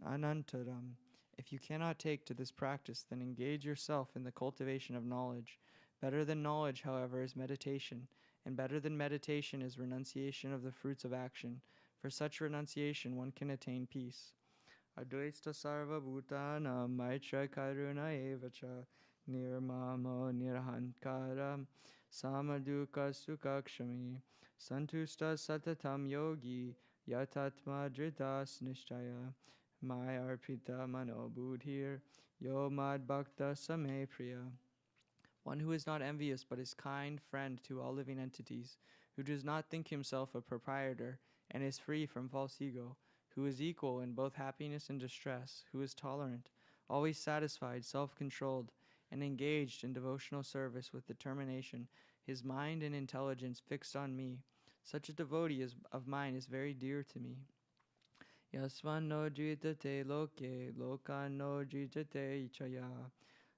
anantaram. If you cannot take to this practice, then engage yourself in the cultivation of knowledge. Better than knowledge, however, is meditation, and better than meditation is renunciation of the fruits of action. For such renunciation one can attain peace. Advaita sarva bhutanam maitra karuna evacha nirmamo nirhankara samaduka sukakshami santusta satatam yogi yatatma dritas nishchaya mayarpita mano buddhir yo mad bhakta same priya. One who is not envious but is kind friend to all living entities, who does not think himself a proprietor and is free from false ego, who is equal in both happiness and distress, who is tolerant, always satisfied, self-controlled, and engaged in devotional service with determination, his mind and intelligence fixed on me. Such a devotee of mine is very dear to me. Yasman no jitate loke, loka no jitate ichaya,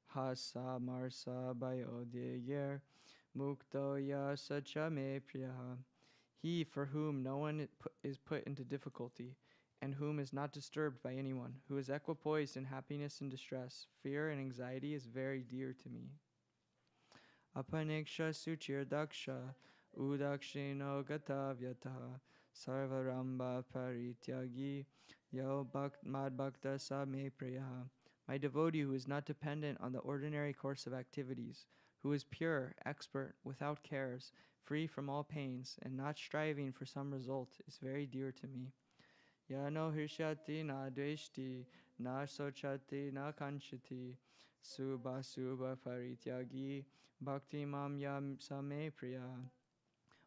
hasa marsa bayodeyer, mukto ya sachame priyaha. He for whom no one is put into difficulty, and whom is not disturbed by anyone, who is equipoised in happiness and distress, fear and anxiety is very dear to me. Apaniksha suchir daksha, udakshino gatavyataha, sarvaramba parityagi, yo mad bhakta sa me priyaha. My devotee who is not dependent on the ordinary course of activities, who is pure, expert, without cares, free from all pains, and not striving for some result, is very dear to me. Yano hirshati na dveshti, na sochati na kanchati, subha subha parityagi, bhakti mam yam same priya.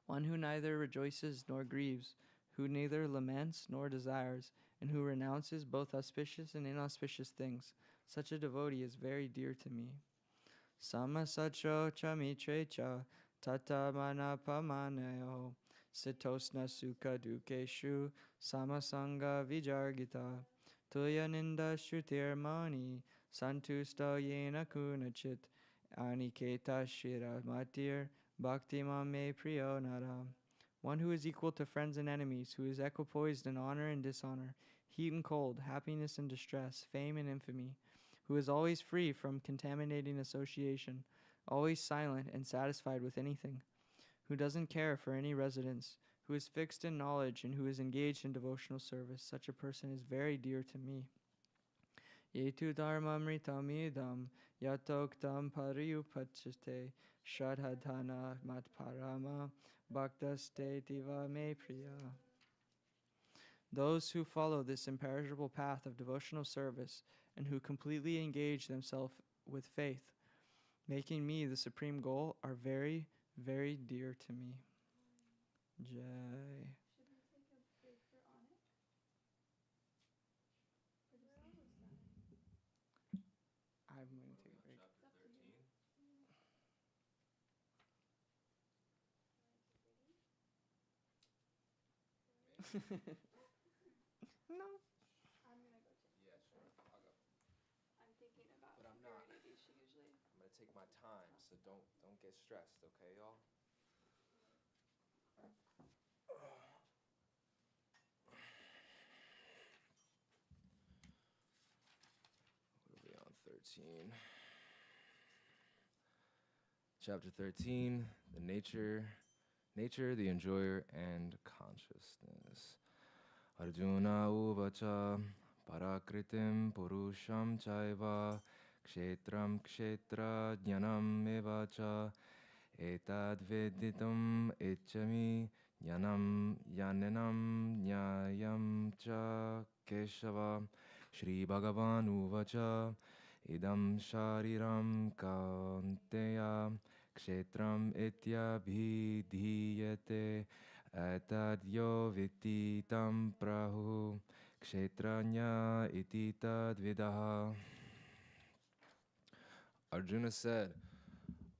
One who neither rejoices nor grieves, who neither laments nor desires, and who renounces both auspicious and inauspicious things, such a devotee is very dear to me. Samasacho chamitre cha tata manapamaneyo sitosna sukha dukeshu samasanga vijargita tuyaninda shrutirmani santusta yena kunachit aniketa shira matir bhakti mame priyo nara. One who is equal to friends and enemies, who is equipoised in honor and dishonor, heat and cold, happiness and distress, fame and infamy, who is always free from contaminating association, always silent and satisfied with anything, who doesn't care for any residence, who is fixed in knowledge and who is engaged in devotional service. Such a person is very dear to me. Yetu dharmamritamidam yatoktam pariyupachate shradhadhana matparama bhaktaste tiva me priya. Those who follow this imperishable path of devotional service and who completely engage themselves with faith, making me the supreme goal, are very, very dear to me. Jai. I'm going to take a break. No. I'm gonna go check. Yeah, sure. I'll go. I'm thinking about But I'm not. periodization usually. I'm gonna take my time, so don't get stressed, okay, y'all? What are we on? 13. Chapter 13, the nature, the enjoyer, and consciousness. Arjuna uvacha parakritim purusham chaiva kshetram kshetra jnanam evacha etad veditam echami jnanam yanenam nyayam cha keshava Shri Bhagavan uvacha idam shariram kanteya kshetram ityabhidhiyate Atadyo viti tam prahu kshetranya iti tad vidaha. Arjuna said,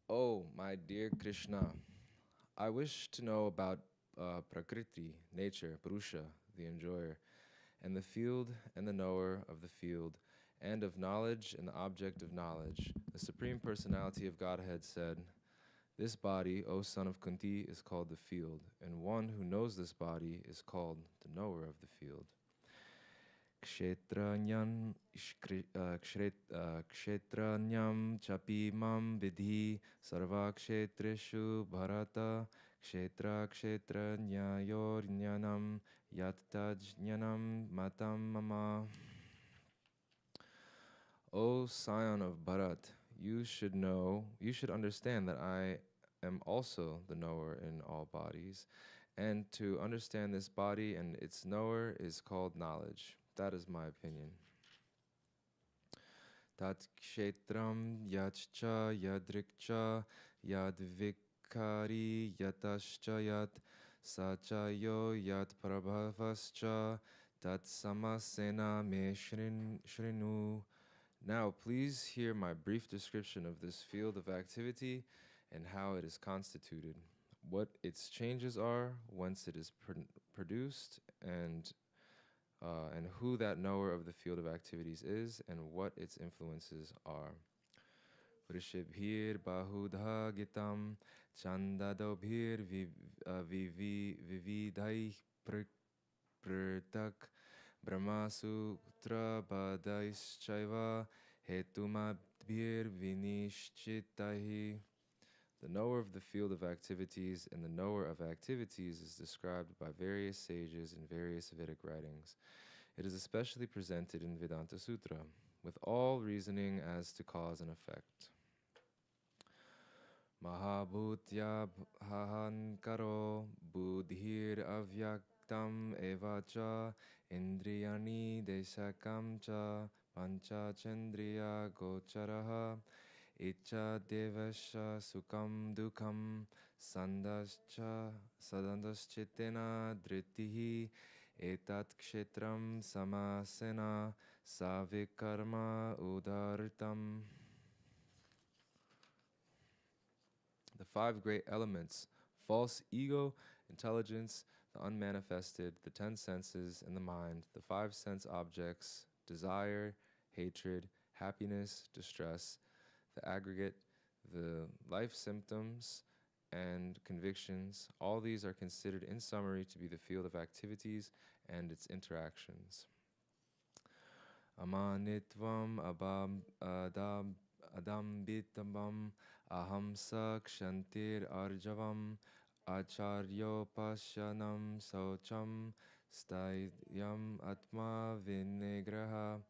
"Oh, my dear Krishna, I wish to know about Prakriti, nature, Purusha, the enjoyer, and the field and the knower of the field, and of knowledge and the object of knowledge." The Supreme Personality of Godhead said, "This body, O son of Kunti, is called the field, and one who knows this body is called the knower of the field. Kshetranyam chapi mam vidhi sarva kshetreshu bharata kshetra yattajnanam matam mama." O scion of Bharat, you should understand that I am also the knower in all bodies, and to understand this body and its knower is called knowledge. That is my opinion. Tat kshetram yachcha yadrikcha yadvikari yatascha yat sachayo yat prabhavascha tat samasena me shrinu. Now, please hear my brief description of this field of activity and how it is constituted, what its changes are, whence it is produced, and who that knower of the field of activities is, and what its influences are. Vrishibhir bahudha gitam chandadobhir vividhaih pratak Brahmasutra Badaishchaiva Hetumabhir Vinishchitahi. The knower of the field of activities and the knower of activities is described by various sages in various Vedic writings. It is especially presented in Vedanta Sutra, with all reasoning as to cause and effect. Mahabhutya hahankaro buddhir avyaktam evacha indriyani desakam cha pancha chandriya gocharaha icha devasya sukam dukham sadandaschitena dhritihi etat kshetram samasena savikarma udaritam. The five great elements: false ego, intelligence, the unmanifested, the 10 senses, and the mind, the 5 sense objects, desire, hatred, happiness, distress, the aggregate, the life symptoms, and convictions, all these are considered in summary to be the field of activities and its interactions. Amanitvam adambitabam ahamsa kshantir arjavam acharyopasyanam saucham stayam atma vinegraha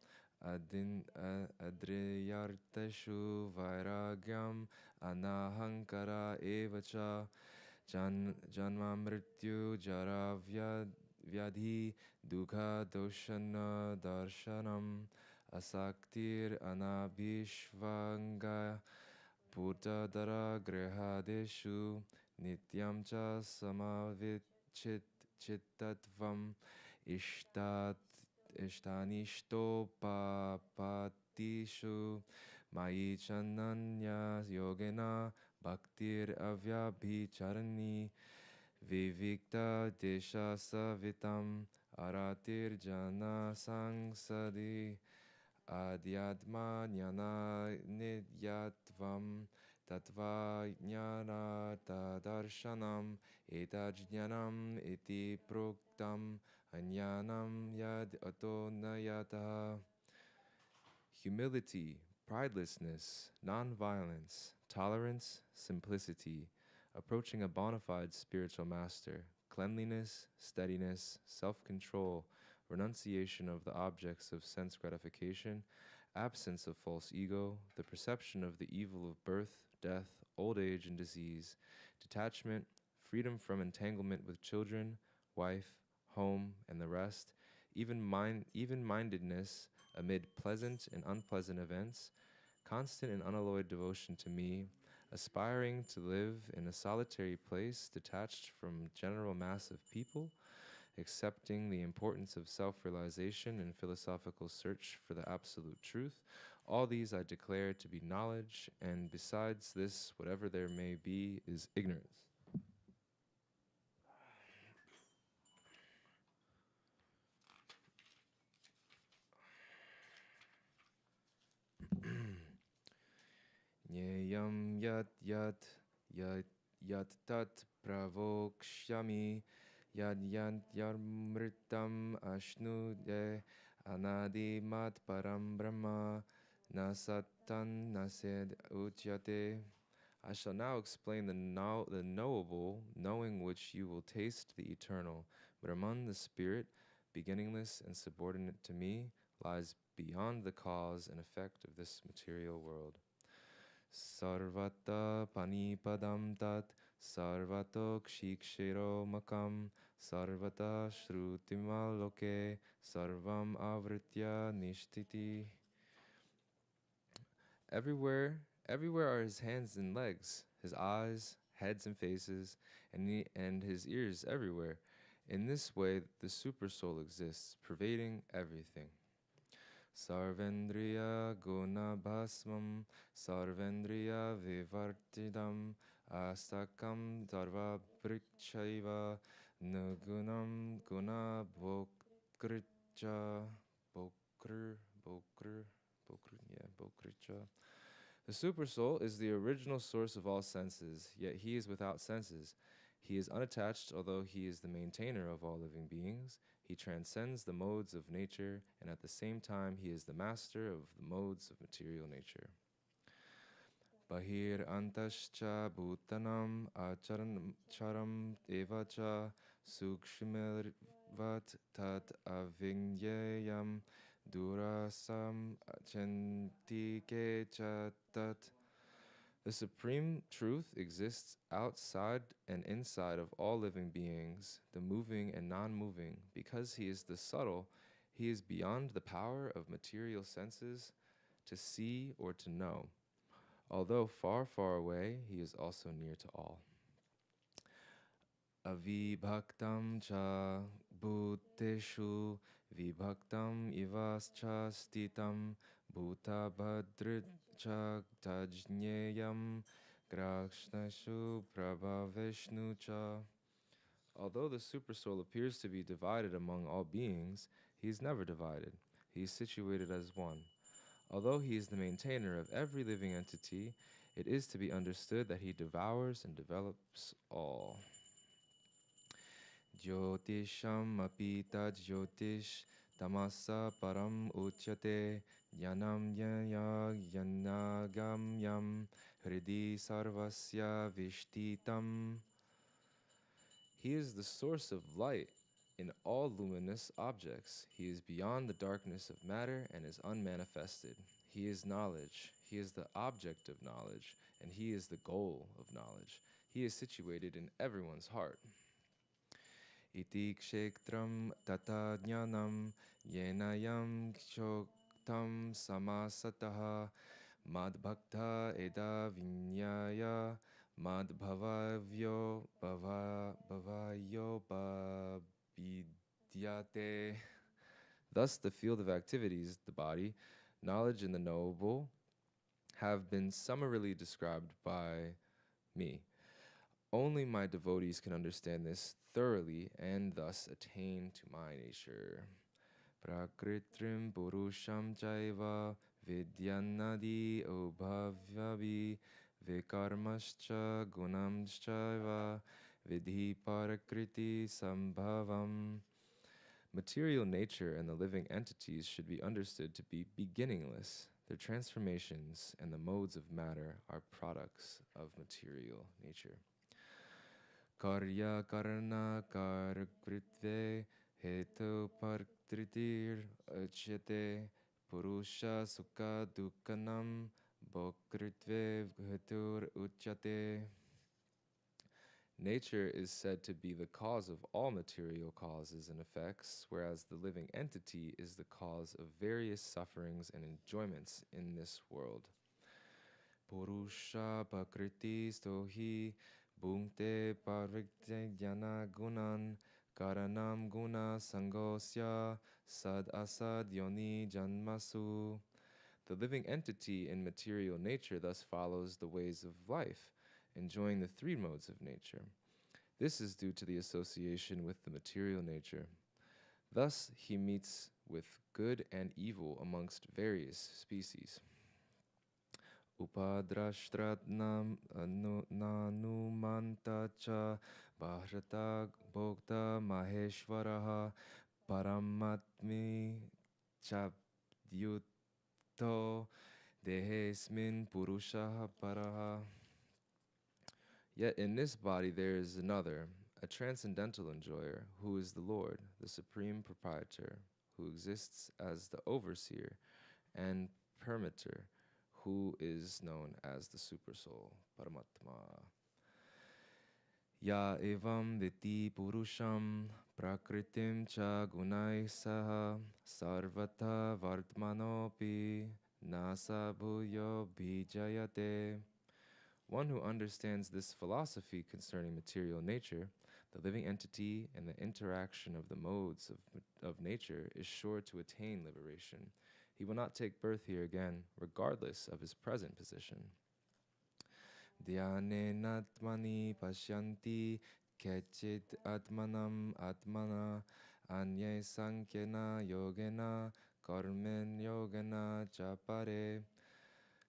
adriyartashu vairagyam anahankara evacha janma mrityu jara vyadhi dukha doshana darshanam asaktir anabhishvanga purtadara grihadeshu nityam cha samavitchit chittatvam ishtanishto papatishu mayi chananya yogena bhaktir avyabhicharani vivikta desha savitam aratir jana sangsadi adhyatma jnana nidyatvam tatva jnana tadarshanam etajnanam iti proktam anyanam yad ato nayata. Humility, pridelessness, non-violence, tolerance, simplicity, approaching a bona fide spiritual master, cleanliness, steadiness, self-control, renunciation of the objects of sense gratification, absence of false ego, the perception of the evil of birth, death, old age, and disease, detachment, freedom from entanglement with children, wife, home, and the rest, even-mindedness amid pleasant and unpleasant events, constant and unalloyed devotion to me, aspiring to live in a solitary place detached from general mass of people, accepting the importance of self-realization and philosophical search for the absolute truth. All these I declare to be knowledge, and besides this, whatever there may be is ignorance. Nyayam yat tat pravokshami yad yamritam ashnude anadi mat param brahma nasatan nased uchyate. I shall now explain the knowable, knowing which you will taste the eternal. Brahman, the spirit, beginningless and subordinate to me, lies beyond the cause and effect of this material world. Sarvata panipadam tat sarvato kshikshiro makam sarvata shrutimaloke sarvam avritya nishtiti. Everywhere are his hands and legs, his eyes, heads and faces, and his ears everywhere. In this way, the supersoul exists, pervading everything. Sarvendriya gunabhasmam sarvendriya vivartidam astakam dharva brichaiva nagunam guna bokricha bokricha. The supersoul is the original source of all senses, yet he is without senses. He is unattached, although he is the maintainer of all living beings. He transcends the modes of nature, and at the same time, he is the master of the modes of material nature. Bahir antascha bhutanam acharam evacha sukshmirvat tat avingyayam durasam achentike chatat. The supreme truth exists outside and inside of all living beings, the moving and non-moving. Because he is the subtle, he is beyond the power of material senses to see or to know. Although far, far away, he is also near to all. Avibhaktam cha bhuteshu vibhaktam ivascha stitam bhuta bhadricha tajnyeyam grakshnashu prabhavishnu cha. Although the supersoul appears to be divided among all beings, he is never divided. He is situated as one. Although he is the maintainer of every living entity, it is to be understood that he devours and develops all. Jyotisham apita jyotish tamasa param uchyate yanam yanagam yam hridi sarvasya vishtitam. He is the source of light in all luminous objects. He is beyond the darkness of matter and is unmanifested. He is knowledge. He is the object of knowledge, and he is the goal of knowledge. He is situated in everyone's heart. Iti kshetram tata jnanam yenayam kshoktam samasataha madbhakta eda vinyaya madbhavavyo bhavayo babidyate. Thus the field of activities, the body, knowledge and the knowable, have been summarily described by me. Only my devotees can understand this thoroughly and thus attain to my nature. Prakritrim purusham chaiva vidyanadi obhavyavi vikarmascha gunamschaiva vidhi parakriti sambhavam. Material nature and the living entities should be understood to be beginningless. Their transformations and the modes of matter are products of material nature. Karya karana karkritve hetu partritir achyate purusha sukha dukkanam bokritve hetur uchyate. Nature is said to be the cause of all material causes and effects, whereas the living entity is the cause of various sufferings and enjoyments in this world. Purusha Pakriti Stohi Bhungte Parvikte Jnana Gunan Karanam Guna Sangosya Sad Asad Yoni Janmasu. The living entity in material nature thus follows the ways of life, enjoying the three modes of nature. This is due to the association with the material nature. Thus, he meets with good and evil amongst various species. Upadrashtratnam nanumanta cha bhahrata bhokta maheshwaraha paramatmi chadyuto dehesmin purushaha paraha. Yet in this body there is another, a transcendental enjoyer, who is the Lord, the supreme proprietor, who exists as the overseer and permitter, who is known as the Supersoul, Paramatma. Ya evam viti purusham prakritim cha gunai saha sarvata vartmanopi nasa bhuyo bhijayate. One who understands this philosophy concerning material nature, the living entity, and the interaction of the modes of nature is sure to attain liberation. He will not take birth here again, regardless of his present position. Dhyanenatmani pashyanti kechit atmanam atmana anye sankhena yogena karmen yogena chapare.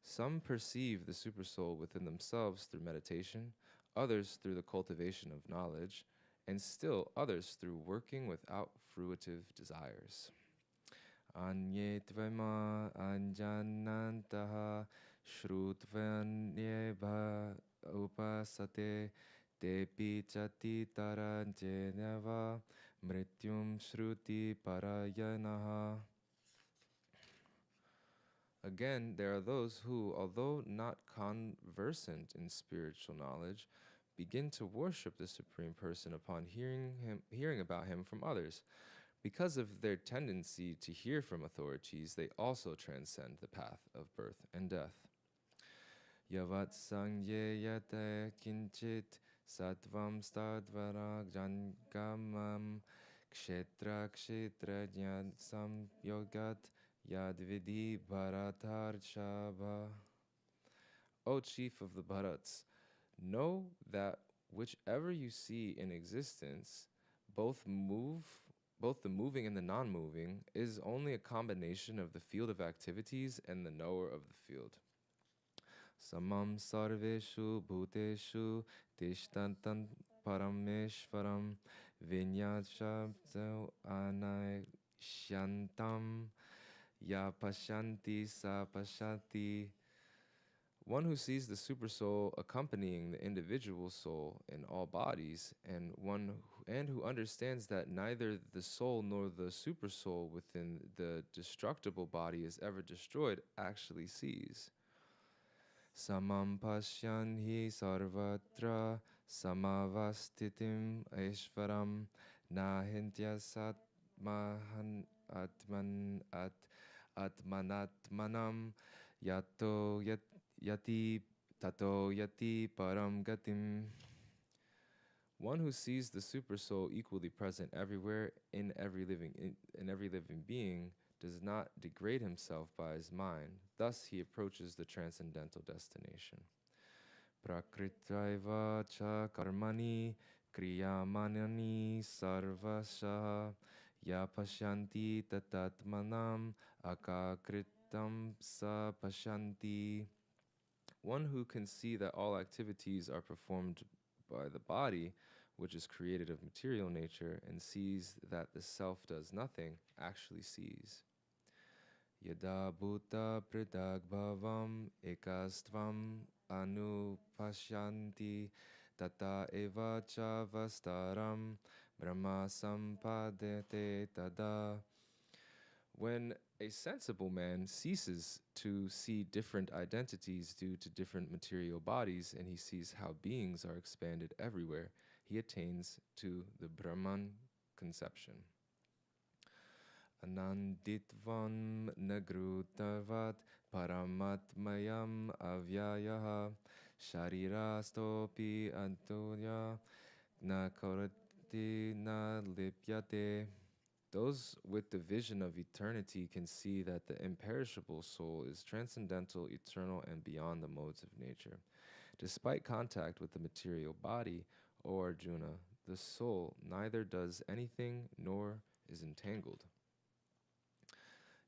Some perceive the Supersoul within themselves through meditation, others through the cultivation of knowledge, and still others through working without fruitive desires. Anye tvema anjanantaha shrutvanyeba upasate tepi chati taranjenava mrityum shruti parayanaha. Again, there are those who, although not conversant in spiritual knowledge, begin to worship the Supreme Person upon hearing about him from others. Because of their tendency to hear from authorities, they also transcend the path of birth and death. Yavat sangye yate kinchit sattvam stadvara jangamam kshetra kshetra jnansam yogat yadvidi bharatarshava. O chief of the Bharats, know that whichever you see in existence, both the moving and the non-moving, is only a combination of the field of activities and the knower of the field. Samam sarveshu bhuteshu tishtantam parameshvaram vinyashabdo anayshyantam ya pashanti sa pashanti. One who sees the Supersoul accompanying the individual soul in all bodies, and who understands that neither the soul nor the Supersoul within the destructible body is ever destroyed, actually sees. Samam pashyan hi sarvatra samavastitim aishvaram nahintya satmahan atmanatmanam yato yati tato yati param gatim. One who sees the Supersoul equally present everywhere in every living being does not degrade himself by his mind. Thus he approaches the transcendental destination. Prakritaiva cha karmani kriyamanani sarvasha ya pashanti tatatmanam akakritam sa pashanti. One who can see that all activities are performed by the body, which is created of material nature, and sees that the self does nothing, actually sees. Yada bhuta pridagbavam ekastvam anupashyanti tata eva cha vastaram brahma sampadete tada. When a sensible man ceases to see different identities due to different material bodies, and he sees how beings are expanded everywhere, he attains to the Brahman conception. Ananditvam nagrutavat paramatmayam avyayaha sharirastopi antoya na korati na lipyate. Those with the vision of eternity can see that the imperishable soul is transcendental, eternal, and beyond the modes of nature. Despite contact with the material body, O Arjuna, the soul neither does anything nor is entangled.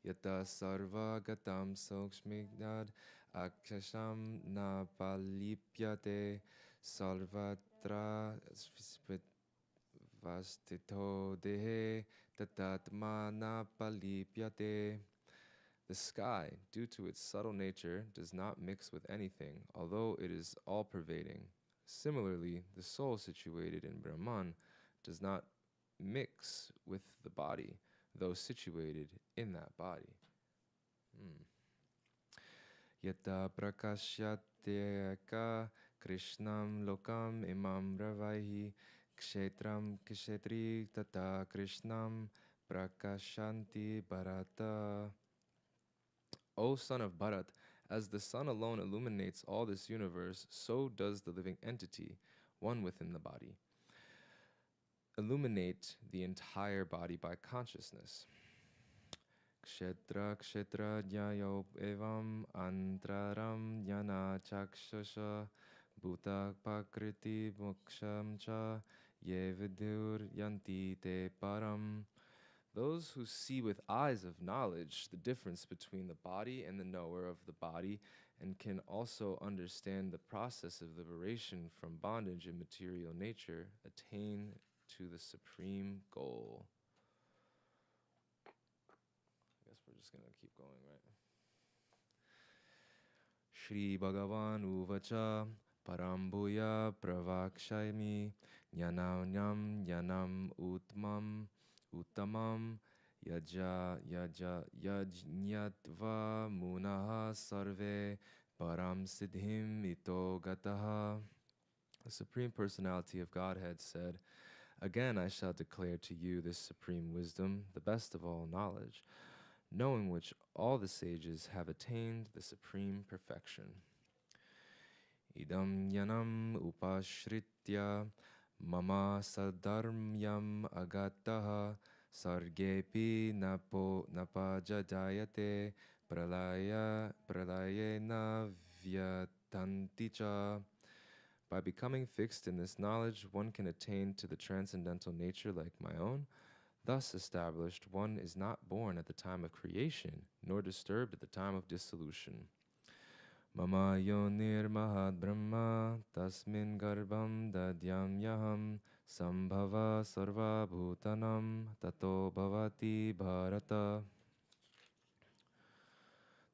Yata sarvagatam sokshmignad aksham na palipyate sarvatra vastito dehe tatatma na palipyate. The sky, due to its subtle nature, does not mix with anything, although it is all-pervading. Similarly, the soul situated in Brahman does not mix with the body, though situated in that body. Yata prakashyateka krishnam lokam imam ravaihi kshetram kshetri tata krishnam prakashanti bharata. O son of Bharat, as the sun alone illuminates all this universe, so does the living entity, one within the body, illuminate the entire body by consciousness. Kshetra kshetra jnayo evam antraram jnana chakshasha bhuta pakriti moksham cha ye vidur yanti te param. Those who see with eyes of knowledge the difference between the body and the knower of the body, and can also understand the process of liberation from bondage in material nature, attain to the supreme goal. I guess we're just going to keep going, right? Shri Bhagavan Uvacha Parambuya Pravakshayami Jnanam Uttamam Yajnyatva Munaha Sarve Param Siddhim Ito Gataha. The Supreme Personality of Godhead said, "Again I shall declare to you this supreme wisdom, the best of all knowledge, knowing which all the sages have attained the supreme perfection. Idam yanam upashritya mama sadharmyam agataha sargepi napajadayate pralayena vyatanticha." By becoming fixed in this knowledge, one can attain to the transcendental nature like my own. Thus established, one is not born at the time of creation, nor disturbed at the time of dissolution. Mama yonir mahad brahma tasmin garbham dadyam yaham sambhava sarva bhutanam tato bhavati bharata.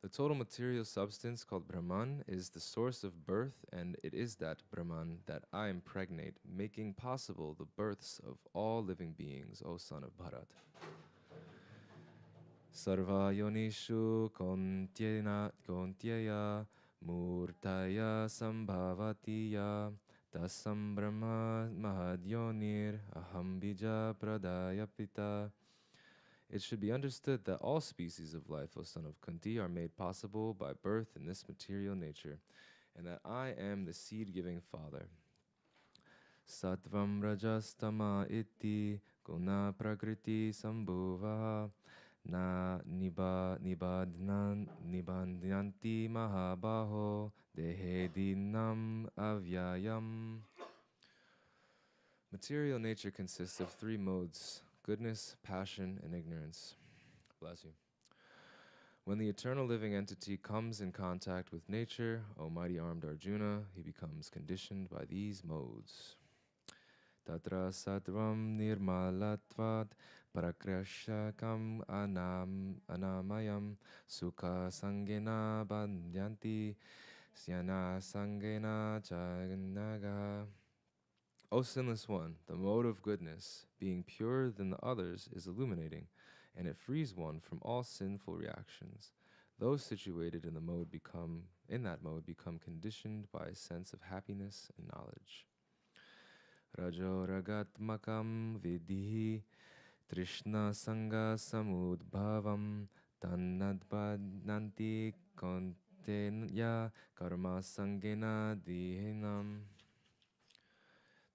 The total material substance called Brahman is the source of birth, and it is that Brahman that I impregnate, making possible the births of all living beings, O son of Bharat. Sarva yonishu kontyaya murtaya sambhavatiya tasam brahma mahadyonir aham bija pradaya pita. It should be understood that all species of life, O son of Kunti, are made possible by birth in this material nature, and that I am the seed-giving father. Sattvam rajastama iti guna prakriti sambhuvaha na nibandhanti mahabaho dehedinam avyayam. Material nature consists of three modes: goodness, passion, and ignorance. Bless you. When the eternal living entity comes in contact with nature, O mighty armed Arjuna, he becomes conditioned by these modes. Tatra sattvam nirmalatvat parakrashakam anamayam sukha sangena bandyanti syana sangena chagnaga. O sinless one, the mode of goodness, being purer than the others, is illuminating, and it frees one from all sinful reactions. Those situated in that mode become conditioned by a sense of happiness and knowledge. Rajo ragatmakam vidhi trishna sanga samudbhavam Tannadbadnanti kontenya karma sangena dihinam.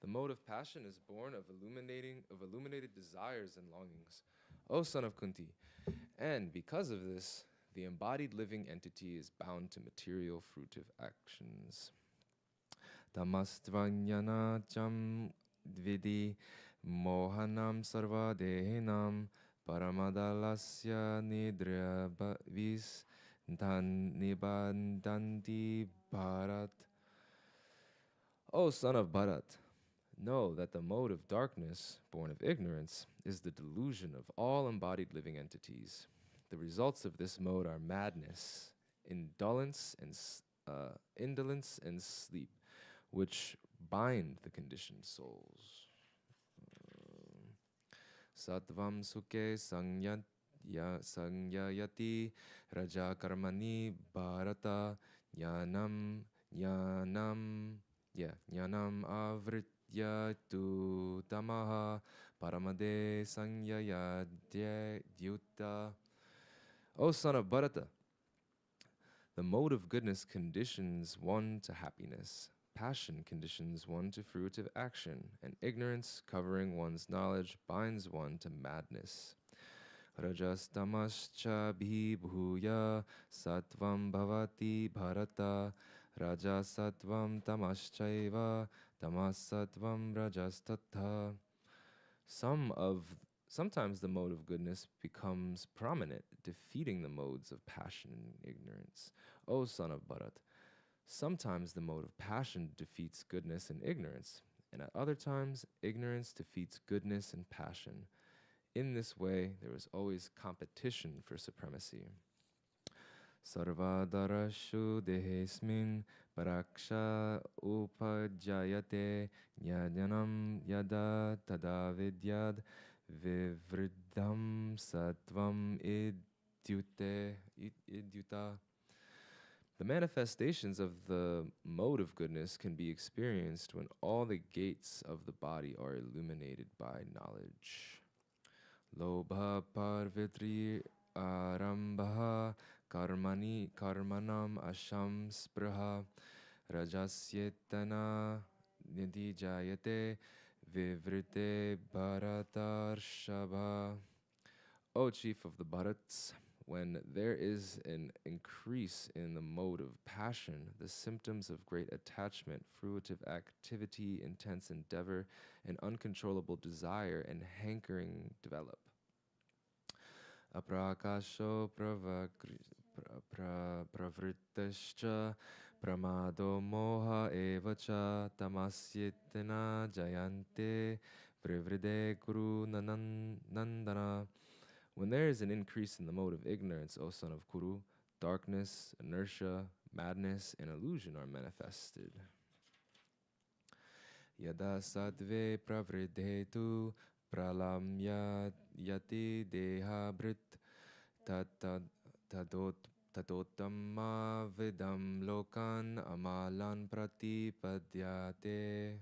The mode of passion is born of illuminated desires and longings, O son of Kunti, and because of this, the embodied living entity is bound to material fruitive actions. Tamastvanyana cham dvidi mohanam sarva dehinam paramadalasya nidrya vis nibandanti bharat. O son of Bharat, know that the mode of darkness, born of ignorance, is the delusion of all embodied living entities. The results of this mode are madness, indolence, and sleep, which bind the conditioned souls. Sattvam sukhe sangyayati raja karmani bharata jnanam avritya tu tamaha paramade sangyayadhyuta. O son of Bharata, the mode of goodness conditions one to happiness. Passion conditions one to fruitive action, and ignorance, covering one's knowledge, binds one to madness. Rajas tamascha bhuya sattvam bhavati bharata raja sattvam tamaschaiva tamasattvam rajastatha. Sometimes the mode of goodness becomes prominent, defeating the modes of passion and ignorance. O son of Bharat, sometimes the mode of passion defeats goodness and ignorance, and at other times, ignorance defeats goodness and passion. In this way, there is always competition for supremacy. Sarvadarashu dehesmin paraksha upajayate jnanam yada tada vidyad vivriddham sattvam idyuta. The manifestations of the mode of goodness can be experienced when all the gates of the body are illuminated by knowledge. Lobha parvitri arambha karmanam asham spraha rajasyetana nidijayate vivrite bharatarshava. O chief of the Bharats, when there is an increase in the mode of passion, the symptoms of great attachment, fruitive activity, intense endeavor, and uncontrollable desire and hankering develop. Aprakasho pravrittascha pramado moha evacha tamasyetena jayante privride guru nandana. When there is an increase in the mode of ignorance, O son of Kuru, darkness, inertia, madness, and illusion are manifested. Yada sattve pravridhetu pralamya yati deha brit tatottamma vidam lokan amalan pratipadatye.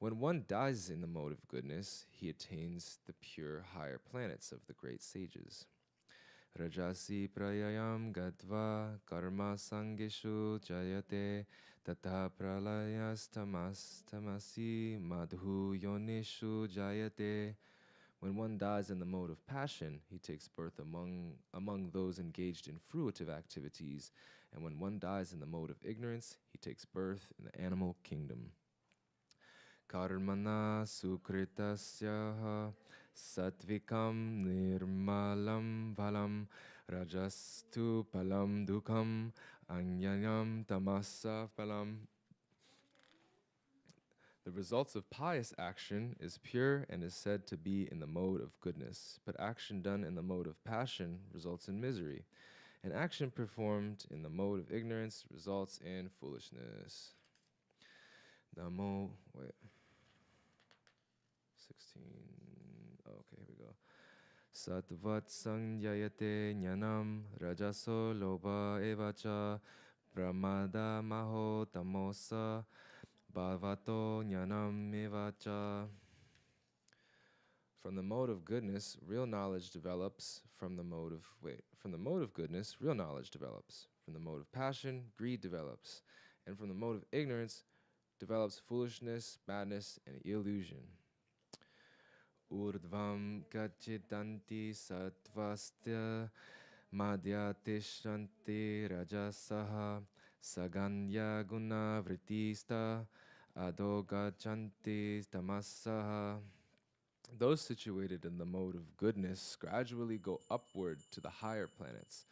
When one dies in the mode of goodness, he attains the pure higher planets of the great sages. Rajasi prayayam gatva karma sangishu jayate tata pralayas tamasi madhu yonishu jayate. When one dies in the mode of passion, he takes birth among those engaged in fruitive activities, and when one dies in the mode of ignorance, he takes birth in the animal kingdom. Karmana sukritasyaha satvikam nirmalam phalam rajastu palam dukam anyayam tamasa phalam. The results of pious action is pure and is said to be in the mode of goodness, but action done in the mode of passion results in misery, and action performed in the mode of ignorance results in foolishness. Namo, 16. Okay, here we go. Sattvat sangyayate jnanam rajaso loba evacha pramada maho tamosa bhavato jnanam evacha. From the mode of goodness, real knowledge develops. From the mode of goodness, real knowledge develops. From the mode of passion, greed develops. And from the mode of ignorance, develops foolishness, madness, and illusion. Urdvam gachitanti sattvastya madhya tishranti rajasaha saganya guna vritista adho gachanti tamasaha. Those situated in the mode of goodness gradually go upward to the higher planets.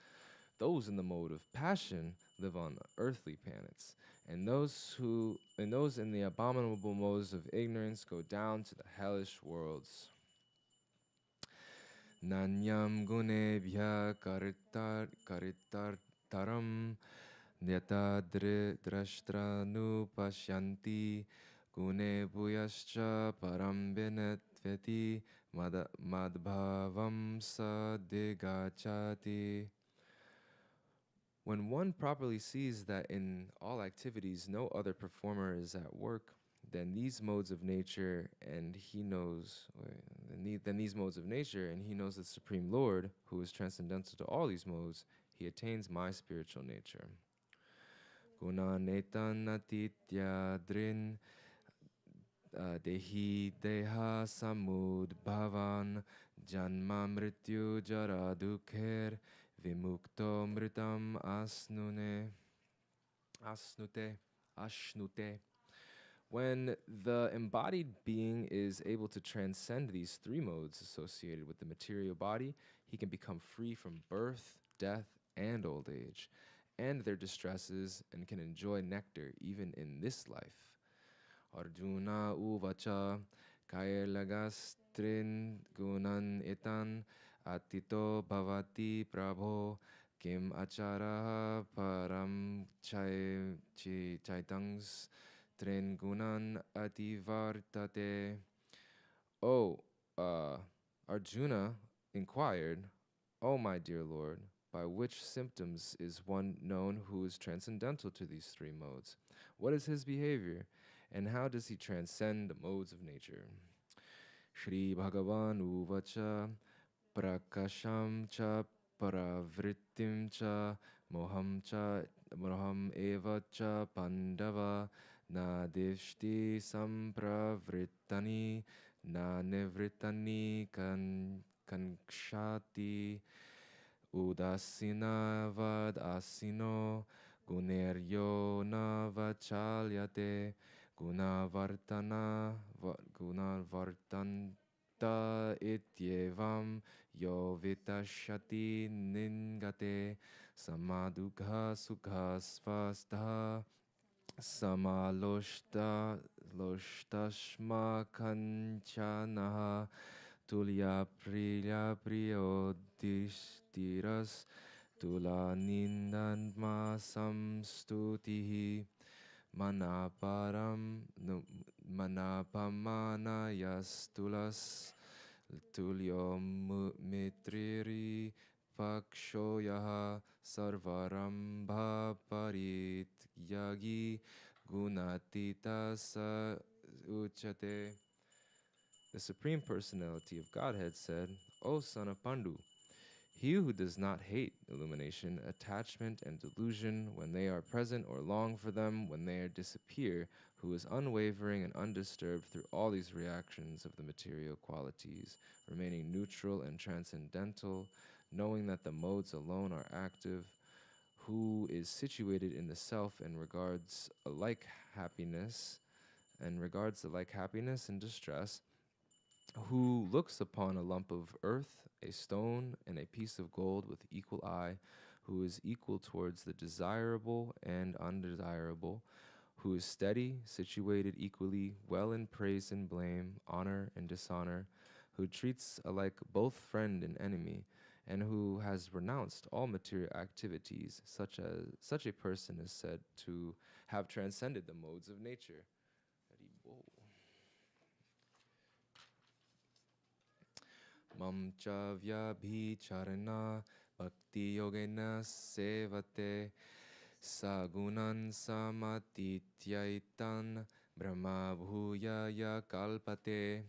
Those in the mode of passion live on earthly planets, and those in the abominable modes of ignorance go down to the hellish worlds. Nanyam gunebhya karitartaram nyata drashtranu pashyanti gune bhuyascha param vinetveti madbhavam sadigachati. When one properly sees that in all activities no other performer is at work, then these modes of nature and he knows the Supreme Lord, who is transcendental to all these modes, he attains my spiritual nature. Guna netan atitya drin dehi deha samud bhavan janma mrityu jara dukher vimukto mritam ashnute. When the embodied being is able to transcend these three modes associated with the material body, he can become free from birth, death, and old age, and their distresses, and can enjoy nectar even in this life. Arjuna uvacha kailagastrin gunan etan atito bhavati prabho kim achara param chaitangs trin gunan ativartate. Oh, Arjuna inquired, "O my dear Lord, by which symptoms is one known who is transcendental to these three modes? What is his behavior, and how does he transcend the modes of nature?" Shri Bhagavan uvacha prakasham cha paravrittim cha moham eva cha pandava na divshti sampravrittani na nivrittani kankshati udasina vad asino guneryo na vachalyate gunavartanta ityevam yo vitashati ningate samadukha sukha svastha samaloshtashma kanchanaha tulya priya priyodistiras tula nindanma samstutihi manapamanayastulas tulyo mitriri pakshoyaha sarvarambha parityagi gunatita sa uchate. The Supreme Personality of Godhead said, "O son of Pandu, he who does not hate illumination, attachment, and delusion when they are present or long for them when they disappear, who is unwavering and undisturbed through all these reactions of the material qualities, remaining neutral and transcendental, knowing that the modes alone are active, who is situated in the self and regards alike happiness and distress, who looks upon a lump of earth, a stone, and a piece of gold with equal eye, who is equal towards the desirable and undesirable, who is steady, situated equally, well in praise and blame, honor and dishonor, who treats alike both friend and enemy, and who has renounced all material activities, such a person is said to have transcended the modes of nature." Mam cha vyabhicharana bhakti yogena sevate sagunan samatityaitan brahma bhuyaya kalpate.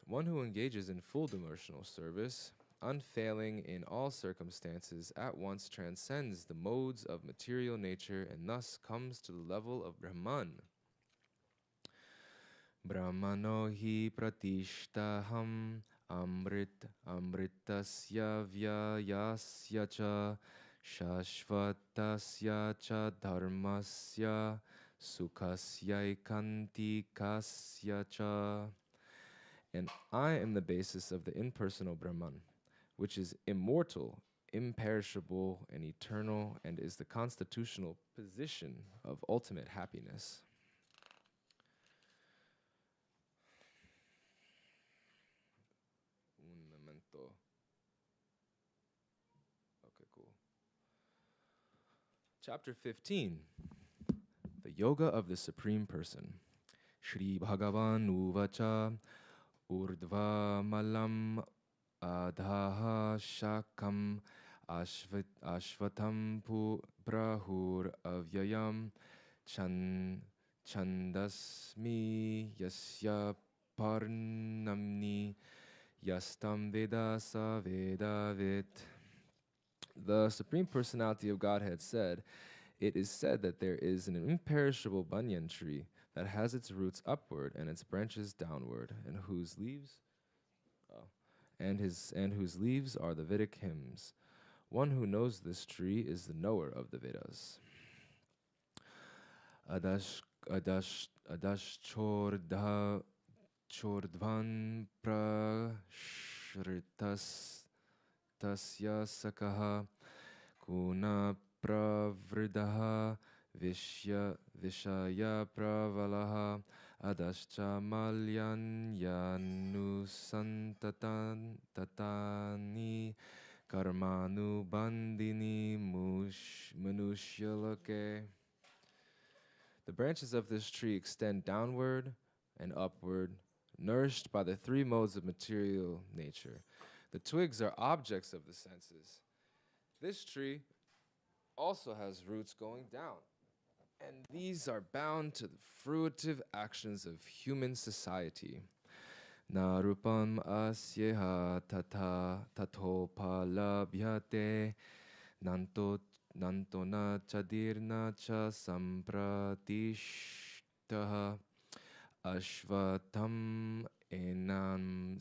One who engages in full devotional service, unfailing in all circumstances, at once transcends the modes of material nature and thus comes to the level of Brahman. Brahmano hi pratishtaham amritasya vyayasya cha shashvatasya cha dharmasya sukhasya ikantikasya cha. And I am the basis of the impersonal Brahman, which is immortal, imperishable, and eternal, and is the constitutional position of ultimate happiness. Un momento. Okay, cool. Chapter 15, the Yoga of the Supreme Person. Shri Bhagavan Uvacha Urdhva Malam Adhaha Shakam Ashvatam Prahur Avyayam Chandasmi Yasya Parnamni Yastam Veda Sa Veda Vid. The Supreme Personality of Godhead said, "It is said that there is an imperishable banyan tree that has its roots upward and its branches downward, and whose leaves whose leaves are the Vedic hymns. One who knows this tree is the knower of the Vedas." Adash chordvan prashritas tasya sakaha kuna pravridaha vishaya pravalaha adascha malyan yanusantatan tatani karmanu bandini manushyalake. The branches of this tree extend downward and upward, nourished by the three modes of material nature. The twigs are objects of the senses. This tree also has roots going down, and these are bound to the fruitive actions of human society. Na rupam asyeha tatopalabhyate nanto na chadirna cha sampratishtaha ashvatam enam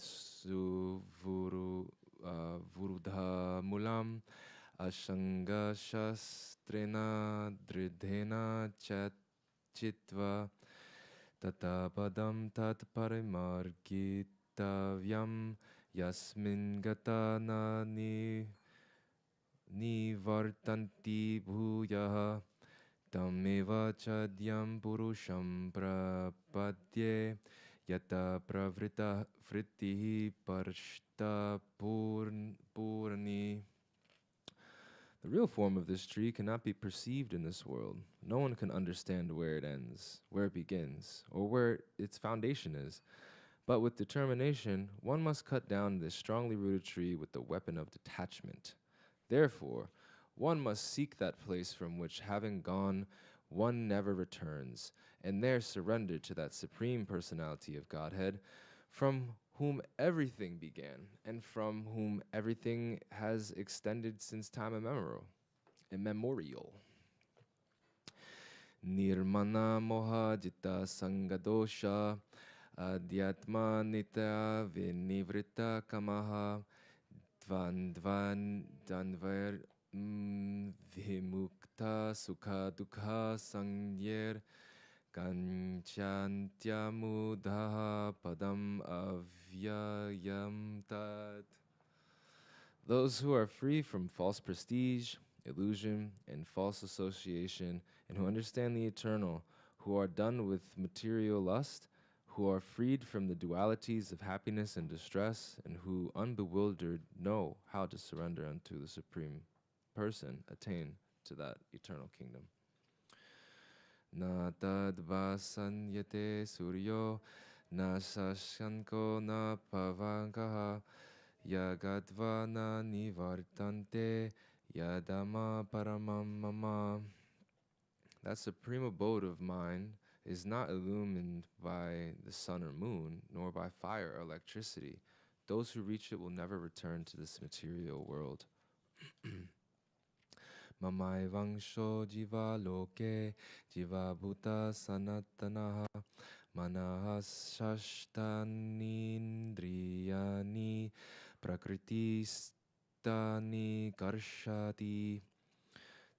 vurudha mulam ashanga shastrena dridhena chitva tatapadam tat parimargitavyam yasmin gata na nivartanti bhuyaha tameva chadyam purusham prapadye yata pravrita fritihi parshta purni. The real form of this tree cannot be perceived in this world. No one can understand where it ends, where it begins, or where its foundation is. But with determination, one must cut down this strongly rooted tree with the weapon of detachment. Therefore, one must seek that place from which, having gone, one never returns, and there surrender to that Supreme Personality of Godhead, from whom everything began, and from whom everything has extended since time immemorial. Nirmana moha jita sangadosha adhyatma nitya vinivrita kamaha danvair vimukta sukha dukha sangyer Kanchantyamudha padam avyayam tat. Those who are free from false prestige, illusion, and false association, and who understand the eternal, who are done with material lust, who are freed from the dualities of happiness and distress, and who, unbewildered, know how to surrender unto the Supreme Person, attain to that eternal kingdom. Na tadvasanyate suryo na sasyanko na pavankaha yagadva na nivartante yadama paramam mama. That supreme abode of mine is not illumined by the sun or moon, nor by fire or electricity. Those who reach it will never return to this material world. Mamai vangsho jiva loke jiva bhuta sanatanaha manahashashtanindriyani prakriti karshati.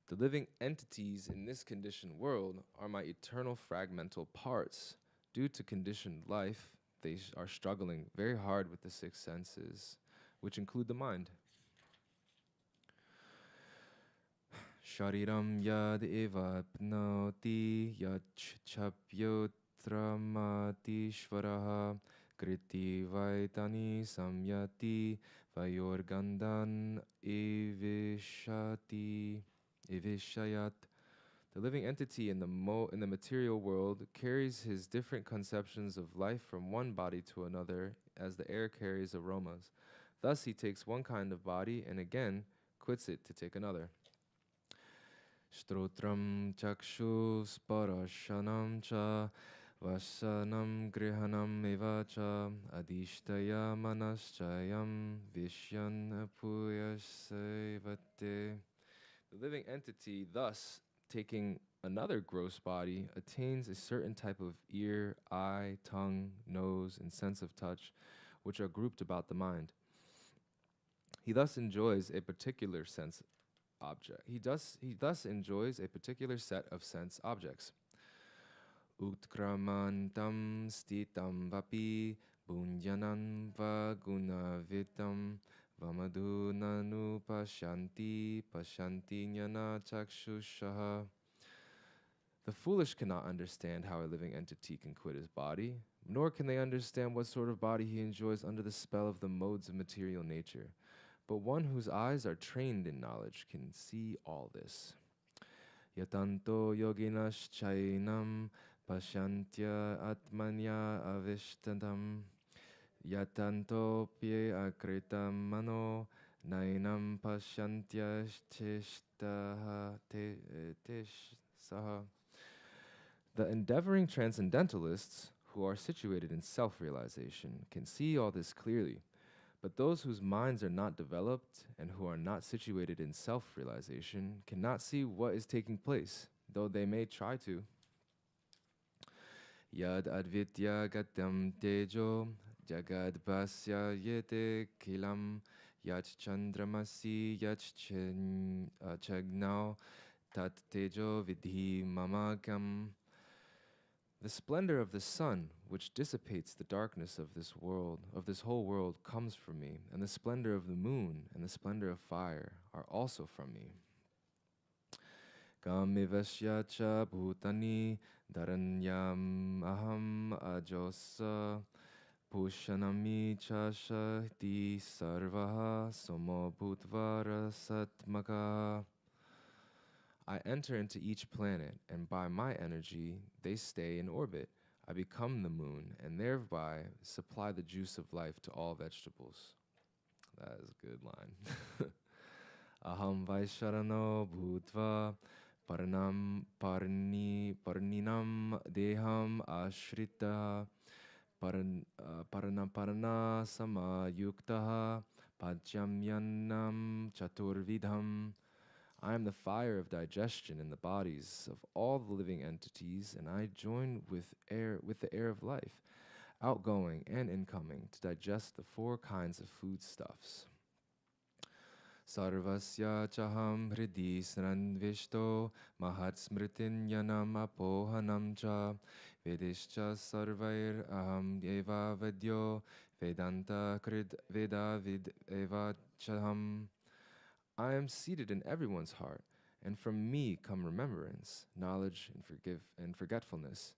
The living entities in this conditioned world are my eternal fragmental parts. Due to conditioned life, they are struggling very hard with the six senses, which include the mind. Shariram yad eva pnoti yach chapyotramati shvaraha kriti vaitani samyati vayorgandan evishayat. The living entity in the material world carries his different conceptions of life from one body to another as the air carries aromas. Thus he takes one kind of body and again quits it to take another. Strotram chakshus parashanam cha vasanam grihanam eva cha adishtaya manaschayam vishyan apuyasevate. The living entity, thus taking another gross body, attains a certain type of ear, eye, tongue, nose, and sense of touch, which are grouped about the mind. He thus enjoys a particular sense object. He thus enjoys a particular set of sense objects. Utkramantam stitam vapi bunyanam vagunavitam vamadunanu pashanti nyana chakshushaha. The foolish cannot understand how a living entity can quit his body, nor can they understand what sort of body he enjoys under the spell of the modes of material nature. But one whose eyes are trained in knowledge can see all this. Yatanto yoginas chainam pashantya atmanya avishtantam yatanto pye akritam mano nainam pashantya tishsaha. The endeavoring transcendentalists, who are situated in self-realization, can see all this clearly. But those whose minds are not developed and who are not situated in self-realization cannot see what is taking place, though they may try to. Yad advitya gatam tejo jagad pasya yete kilam yach chandramasi yach chagnao tat tejo vidhi mamakam. The splendor of the sun, which dissipates the darkness of this world, of this whole world, comes from me, and the splendor of the moon and the splendor of fire are also from me. Kamivasya cha bhutani dharanyam aham ajosa pushanami cha shakti sarvaha somo bhutvara satmaka. I enter into each planet, and by my energy, they stay in orbit. I become the moon, and thereby supply the juice of life to all vegetables. That is a good line. Aham Vaisharano Bhutva Parninam Deham Ashrita Parana Samayuktaha Pachamyanam Chaturvidham. I am the fire of digestion in the bodies of all the living entities, and I join with the air of life, outgoing and incoming, to digest the four kinds of foodstuffs. Sarvasya chaham hridi sranvishto mahatsmritin yanam apohanam cha vedischa sarvair aham eva vedyo vedanta krid vedavid eva chaham. I am seated in everyone's heart, and from me come remembrance, knowledge, and forgetfulness.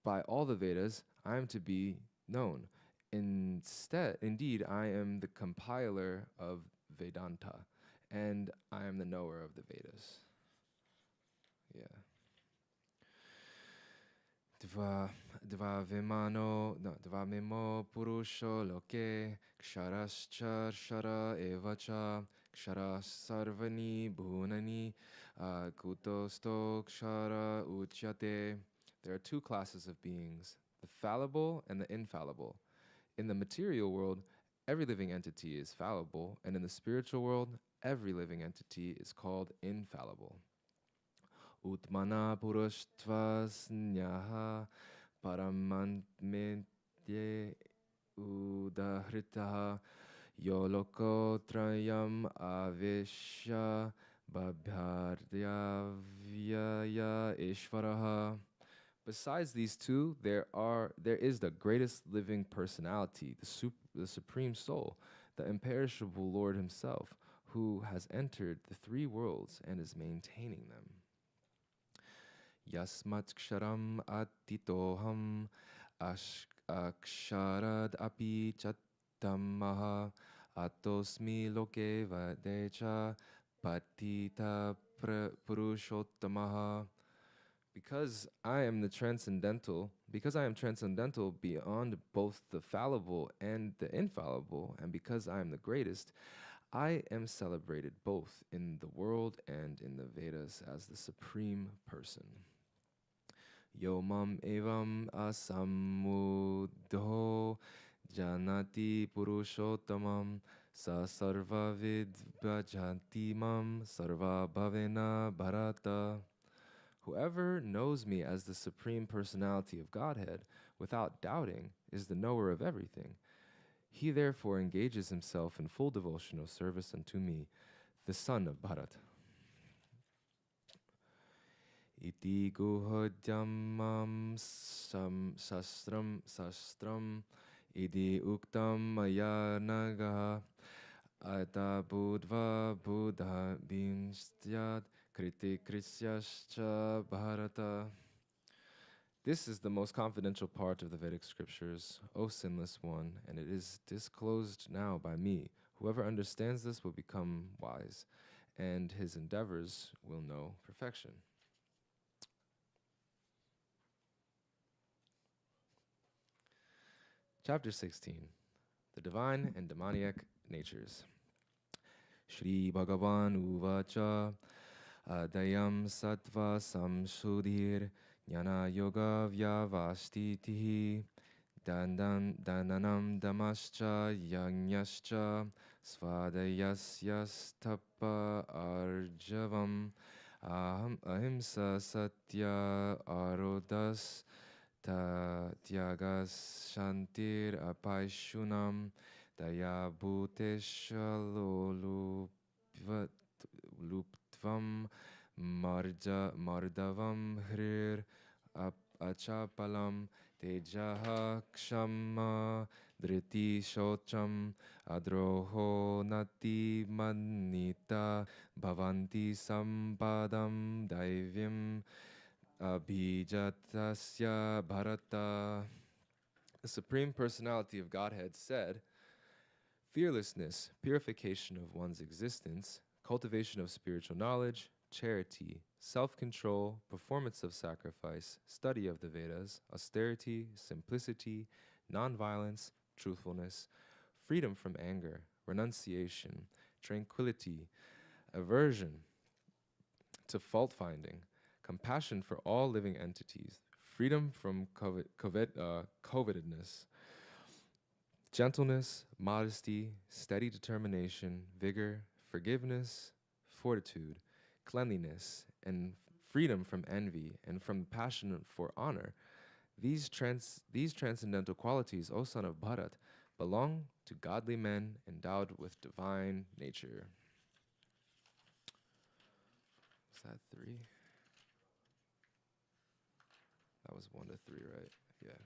By all the Vedas, I am to be known. Indeed, I am the compiler of Vedanta, and I am the knower of the Vedas. Yeah. Dvamimo purusho loke ksharascha shara evacha kshara sarvani bhunani kutosto kshara uchyate. There are two classes of beings, the fallible and the infallible. In the material world, every living entity is fallible, and in the spiritual world, every living entity is called infallible. Utmana puruštva snyaha paramantmetje udahritaha yoloko trayam avishya babhyaryavya ishvaraha. Besides these two, there is the greatest living personality, the supreme soul, the imperishable Lord himself, who has entered the three worlds and is maintaining them. Yasmatsksharam atitoham aksharad api chattamaha atosmi loke vadecha patita purushottamaha. Because I am transcendental beyond both the fallible and the infallible, and because I am the greatest, I am celebrated both in the world and in the Vedas as the supreme person. Yomam evam asamudho janati purushottamam sa sarvavid bhajanti mam sarva bhavena bharata. Whoever knows me as the supreme personality of Godhead without doubting is the knower of everything. He therefore engages himself in full devotional service unto me, the son of Bharat. Iti guhodyamam sastram idi uktam maya nagaha ata budva buddha bimstyat kriti krisyascha bharata. This is the most confidential part of the Vedic scriptures, O sinless one, and it is disclosed now by me. Whoever understands this will become wise, and his endeavors will know perfection. Chapter 16, the divine and demoniac natures. Shri Bhagavan Uvacha Adayam Sattva Samsudhir Jnana Yoga Vyavastitihi Dananam Damascha Yanyascha Svadayasyastapa Arjavam Ahimsa Satya Arodas Tyagas Shantir Apaishunam Daya Bhuteshaloluptvam Mardavam Hrir Achapalam Tejaha Kshama Driti Shocham Adroho Nati Manita Bhavanti Sampadam Daivim Abhijatasya Bharata. The Supreme Personality of Godhead said, fearlessness, purification of one's existence, cultivation of spiritual knowledge, charity, self-control, performance of sacrifice, study of the Vedas, austerity, simplicity, nonviolence, truthfulness, freedom from anger, renunciation, tranquility, aversion to fault-finding, compassion for all living entities, freedom from covetedness, gentleness, modesty, steady determination, vigor, forgiveness, fortitude, cleanliness, and freedom from envy and from passion for honor. These transcendental qualities, O son of Bharat, belong to godly men endowed with divine nature. Was that 3? That was 1 to 3, right? Yeah.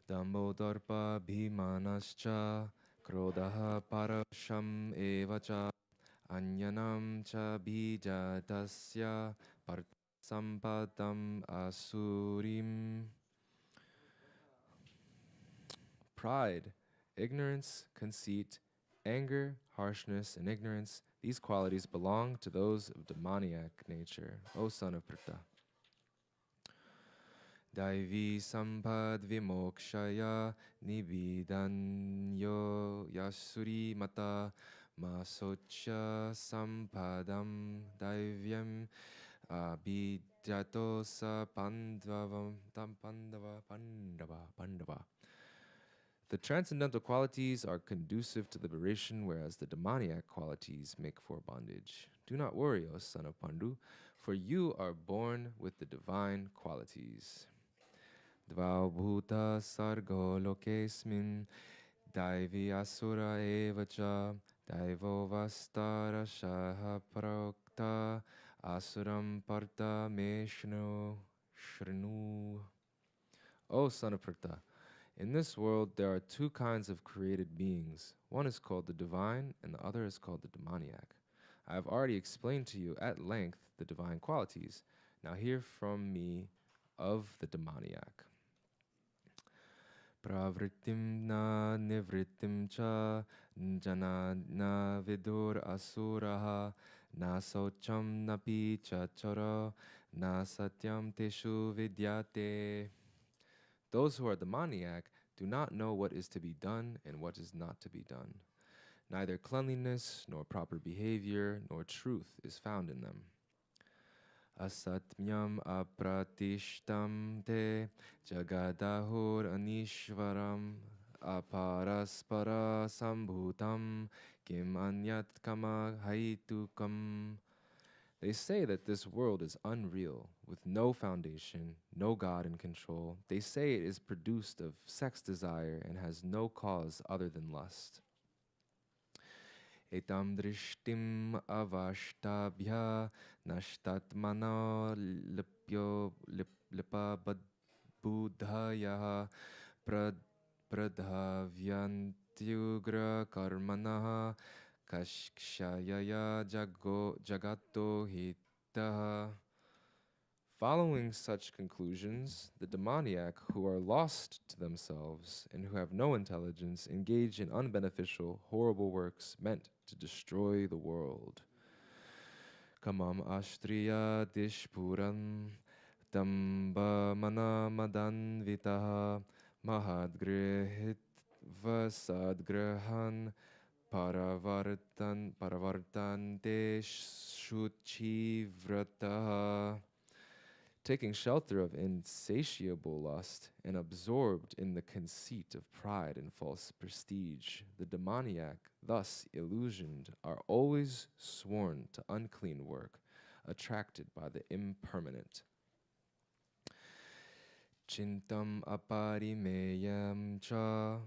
Dambodarpa bhimanascha krodaha parasham evacha anyanam cha bijatasya sampadam asurim. Pride, ignorance, conceit, anger, harshness, and ignorance, these qualities belong to those of demoniac nature, O son of Prita. Daivi sampad vimokshaya nibidanyo yasuri mata Masocha sampadam daivyam abhijato sa pandava pandava. The transcendental qualities are conducive to liberation, whereas the demoniac qualities make for bondage. Do not worry, O son of Pandu, for you are born with the divine qualities. Dvaubhuta sargo lokesmin daivi asura evacha daivo vastara shaha prokta asuram parta meshno shrinu. O son of Prta, in this world, there are two kinds of created beings. One is called the divine, and the other is called the demoniac. I have already explained to you at length the divine qualities. Now hear from me of the demoniac. Pravrittim na nivrittim cha jana na vidur asuraha na socham na picha chara na satyam teshu vidyate. Those who are demoniac do not know what is to be done and what is not to be done. Neither cleanliness, nor proper behavior, nor truth is found in them. Asatmyam apratishtam te jagadahur anishvaram aparaspara sambhutam kim anyat kama haitukam. They say that this world is unreal, with no foundation, no God in control. They say it is produced of sex desire and has no cause other than lust. Etam drishtim avashtabhya nashtatmano lipa buddhaya pradhavyantyugra karmanaha Kashkshayaya jagato hitaha. Following such conclusions, the demoniac, who are lost to themselves and who have no intelligence, engage in unbeneficial, horrible works meant to destroy the world. Kamam ashtriya dishpuram tamba mana madan vitaha mahadgrihit vasadgrahan Paravartante Shuchivrataha. Taking shelter of insatiable lust and absorbed in the conceit of pride and false prestige, the demoniac, thus illusioned, are always sworn to unclean work, attracted by the impermanent. Chintam aparimeyam cha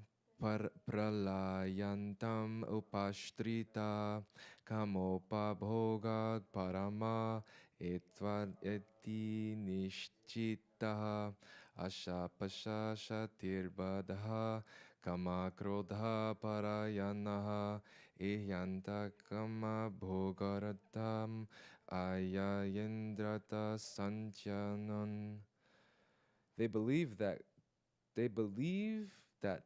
pralayantam upashtrita kamopabhoga parama eti nishchitaha ashapasha shatirbadha kamakrodha parayanaha ihyanta kama bhogaradham ayayendrata sanchanan. They believe that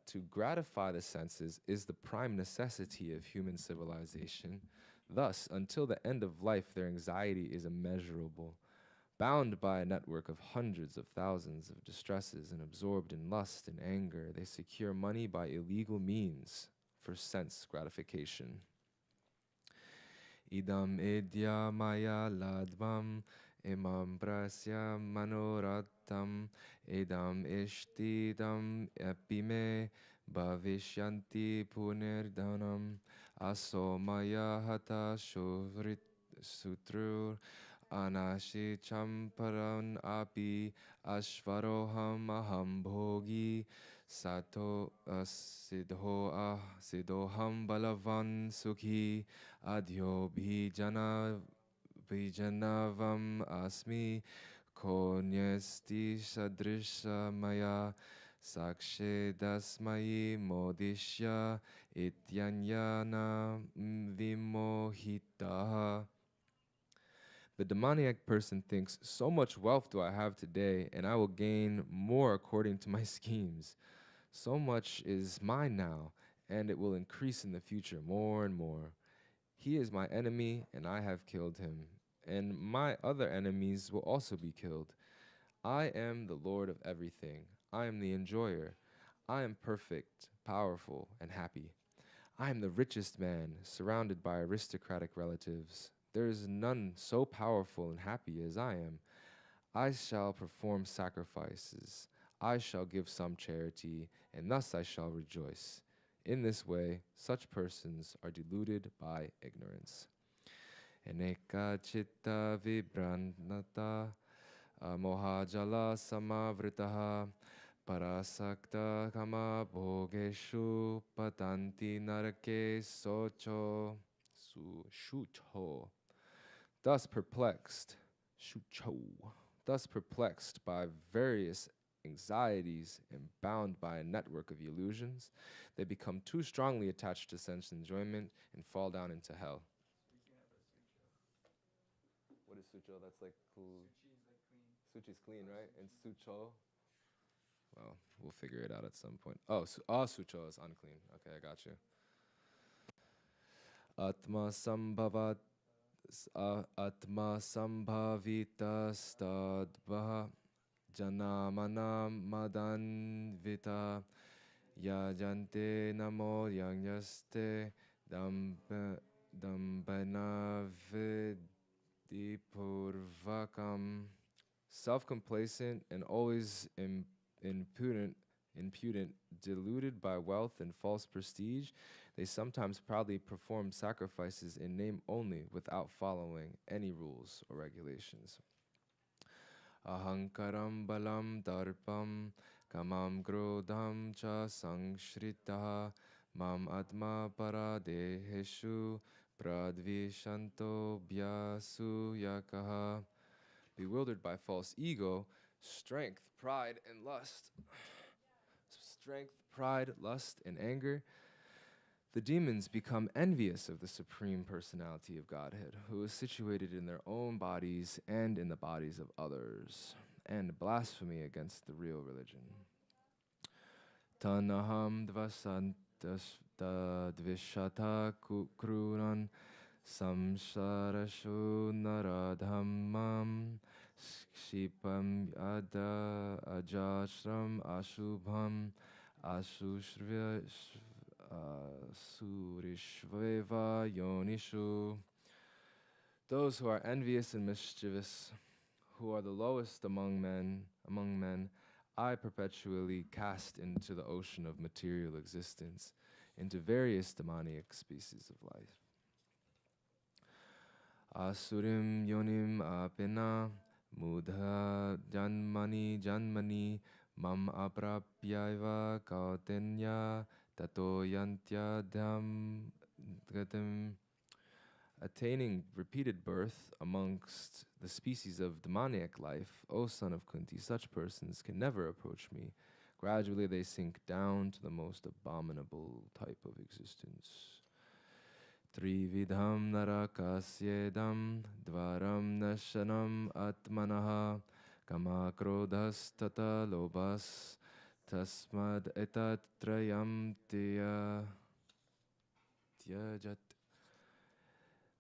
to gratify the senses is the prime necessity of human civilization. Thus, until the end of life, their anxiety is immeasurable. Bound by a network of hundreds of thousands of distresses and absorbed in lust and anger, they secure money by illegal means for sense gratification. Idam idya maya ladvam imam prasya manoratam idam ishtidam epime bhavishyanti punirdanam asomaya hata shuvrit sutrur anashi champaran api ashvaroham aham bhogi sato siddhoham balavan sukhi adhyo bhijanavam asmi konyesti sadrisha maya sakshe dasmai modishya ityanyana vimohitaha. The demoniac person thinks, so much wealth do I have today, and I will gain more according to my schemes. So much is mine now, and it will increase in the future more and more. He is my enemy, and I have killed him, and my other enemies will also be killed. I am the Lord of everything. I am the enjoyer. I am perfect, powerful, and happy. I am the richest man, surrounded by aristocratic relatives. There is none so powerful and happy as I am. I shall perform sacrifices. I shall give some charity, and thus I shall rejoice. In this way, such persons are deluded by ignorance. Eneka chitta vibranata mohajala samavritaha parasakta kama bhogeshu patanti narake socho shucho. Thus perplexed, shucho, thus perplexed by various anxieties and bound by a network of illusions, they become too strongly attached to sense enjoyment and fall down into hell. What is sucho? That's like cool. Suchi's clean, right? And sucho? Well, we'll figure it out at some point. Oh, sucho is unclean. Okay, I got you. Atma sambhavat Atma sambhavita stadvaha janamana madanvita yajante namo yangyaste dambana vidipurvakam. Self-complacent and always impudent, deluded by wealth and false prestige, they sometimes proudly perform sacrifices in name only without following any rules or regulations. Ahankaram balam darpam kamam grodham cha sangshritaha mam atma paradeheshu pradvishanto bhyasu yakaha. Bewildered by false ego, strength, pride, and lust. Strength, pride, lust, and anger. The demons become envious of the Supreme Personality of Godhead, who is situated in their own bodies and in the bodies of others, and blasphemy against the real religion. Tanaham dvishata krunan samsarashu naradhammam Shipam ada ajashram ashubham surishveva yonishu. Those who are envious and mischievous, who are the lowest among men, I perpetually cast into the ocean of material existence, into various demoniac species of life. Asurim yonim apena Mudha janmani mam aprapyaiva kautenya tato yantyadham gatim. Attaining repeated birth amongst the species of demoniac life, O son of Kunti, such persons can never approach me. Gradually they sink down to the most abominable type of existence. Trividham narakasyedam dvaram nashanam atmanaha kama krodhas tata lobhas tasmad etat trayam tyajat.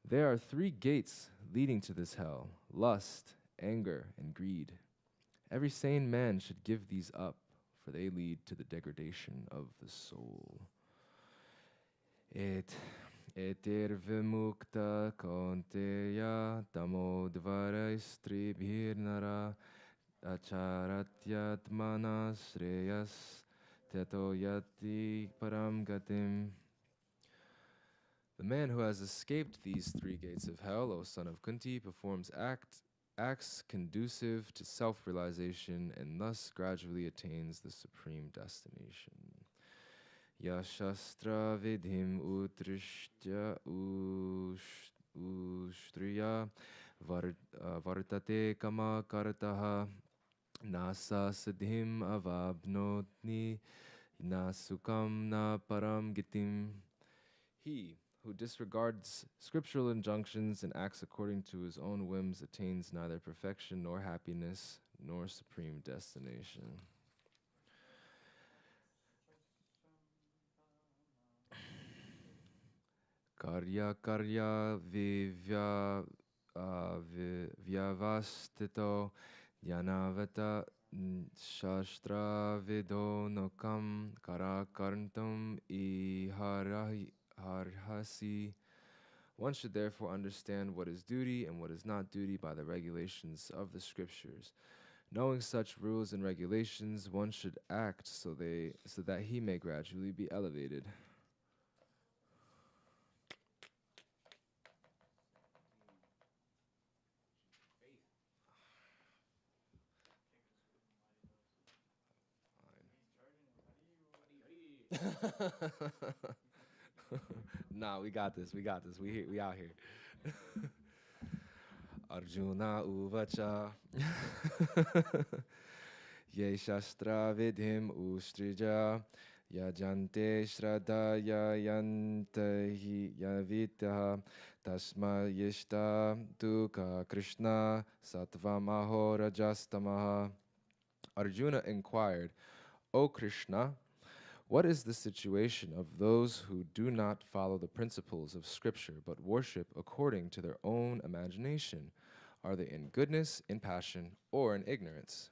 There are 3 gates leading to this hell: lust, anger, and greed. Every sane man should give these up, for they lead to the degradation of the soul. Etir vimukta konteya tamodvara istribhirnara acharatyatmana shreyas teto yati param gatim. The man who has escaped these 3 gates of hell, O son of Kunti, performs acts conducive to self-realization and thus gradually attains the supreme destination. Yashastra vidhim utrishtya ushtriya vartate kama kartaha nasa siddhim avabnotni nasukam na param gitim. He who disregards scriptural injunctions and acts according to his own whims attains neither perfection nor happiness nor supreme destination. Karya vyavastito yanavata shastra vido nokam karakarntam arhasi. One should therefore understand what is duty and what is not duty by the regulations of the scriptures. Knowing such rules and regulations, one should act so that he may gradually be elevated. Nah, we got this. We got this. We out here. Arjuna uvacha. Ye shastra vidhim ustrija. Yajante shraddhaya yantahi yavitaha. Tasma yishta dukkha Krishna sattvam aho rajastamaha. Arjuna inquired, O Krishna, what is the situation of those who do not follow the principles of Scripture but worship according to their own imagination? Are they in goodness, in passion, or in ignorance?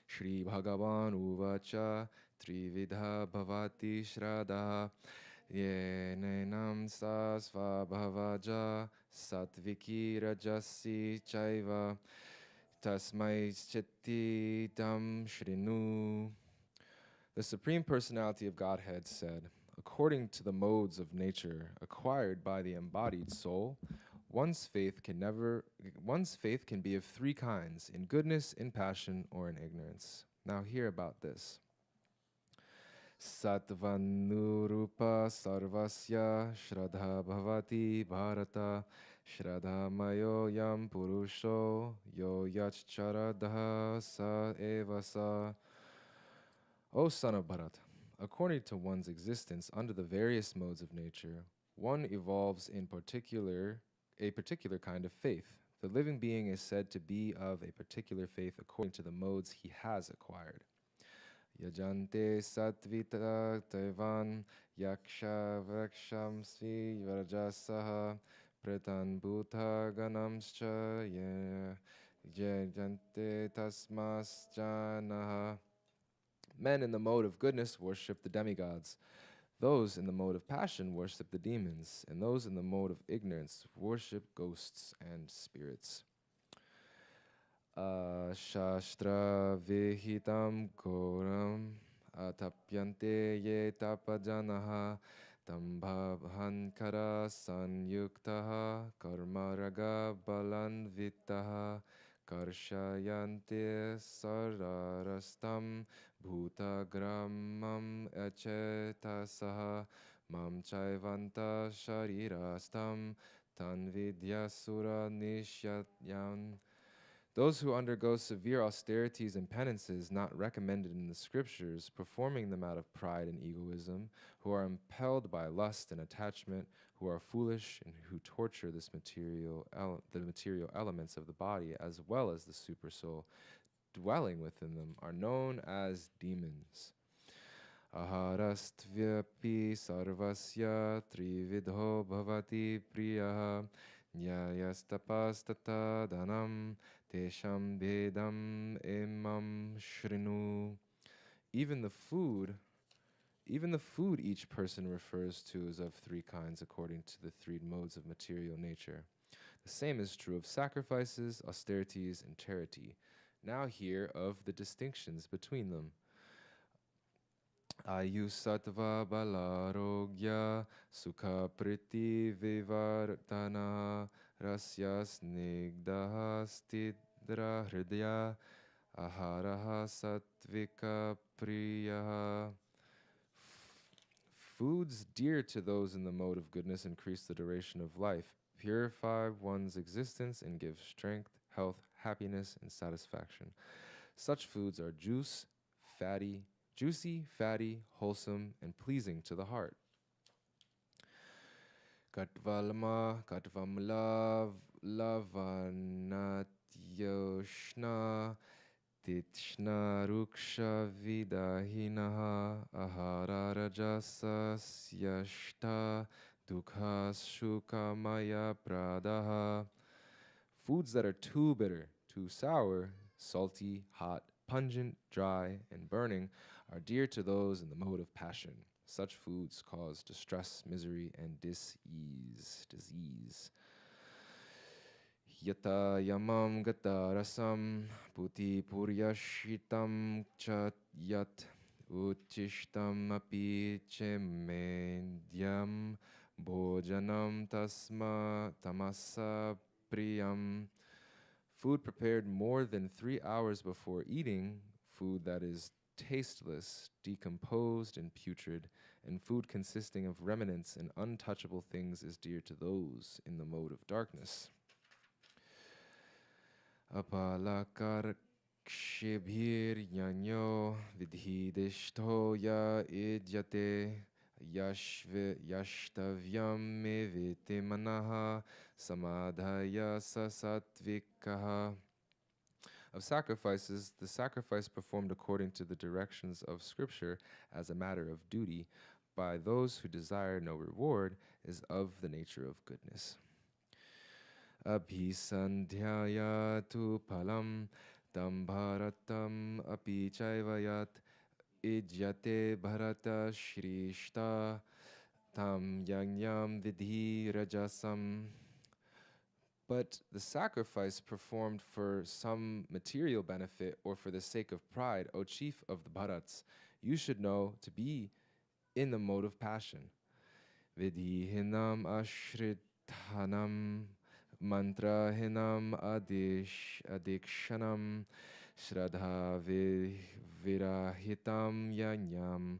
Shri Bhagavan Uvacha Trividha Bhavati Shraddha Yenenam Sasva Bhavaja Satviki Rajasi Chaiva Tasmai Chitti Dam Shrinu. The Supreme Personality of Godhead said, according to the modes of nature acquired by the embodied soul, one's faith can be of three kinds, in goodness, in passion, or in ignorance. Now hear about this. Sattvanurupa sarvasya shraddha bhavati bharata shraddha mayo yam purusho yo yachcharadha sa evasa. O son of Bharat, according to one's existence under the various modes of nature, one evolves in a particular kind of faith. The living being is said to be of a particular faith according to the modes he has acquired. Yajante satvita tevan yaksha vaksham svi vrajasaha pretan bhuta ganamscha yajante tasmas janaha. Men in the mode of goodness worship the demigods. Those in the mode of passion worship the demons, and those in the mode of ignorance worship ghosts and spirits. Shastra vihitam goram atapyante ye tapajanaha tambhankara sanyuktaha karmaraga balanvitaha karshayante sararastam bhutagramam achetasaha mam chaivanta sharirastam tanvidyasura nishyatyan. Those who undergo severe austerities and penances not recommended in the scriptures, performing them out of pride and egoism, who are impelled by lust and attachment, who are foolish and who torture the material elements of the body as well as the supersoul dwelling within them, are known as demons. Aharastvyapi sarvasya trividho bhavati priyaha nyayastapastata dhanam tesham bedam imam shrinu. Even the food each person refers to is of three kinds according to the three modes of material nature. The same is true of sacrifices, austerities, and charity. Now hear of the distinctions between them. Ayusattva balarogya sukha priti vivartana rasya snigdaha stidra hridaya aharaha sattvika priyaha. Foods dear to those in the mode of goodness increase the duration of life, purify one's existence, and give strength, health, happiness, and satisfaction. Such foods are juicy, fatty, wholesome, and pleasing to the heart. Katvalma lavanatyoshna titshna ruksha vidahinaha ahara rajasa syashta dukha shukamaya pradaha. Foods that are too bitter, too sour, salty, hot, pungent, dry, and burning are dear to those in the mode of passion. Such foods cause distress, misery, and disease. Yata yamam gata rasam puti puryashitam chat yat uchishtam api chemedyam bhojanam tasma tamasa priyam. Food prepared more than 3 hours before eating, food that is tasteless, decomposed, and putrid, and food consisting of remnants and untouchable things is dear to those in the mode of darkness. Apalakar kshibhir yanyo vidhidishto ya idyate yashtavyam me vitimanaha samadhaya sasatvikaha. Of sacrifices, the sacrifice performed according to the directions of Scripture as a matter of duty by those who desire no reward is of the nature of goodness. Abhisandhyaya tu palam tam bharatam api chaivayat idyate bharata shrishta tam yangyam vidhi rajasam. But the sacrifice performed for some material benefit or for the sake of pride, O chief of the Bharats, you should know to be in the mode of passion. Vidhihinam ashrithanam mantrahinam adikshanam shraddha virahitam yanyam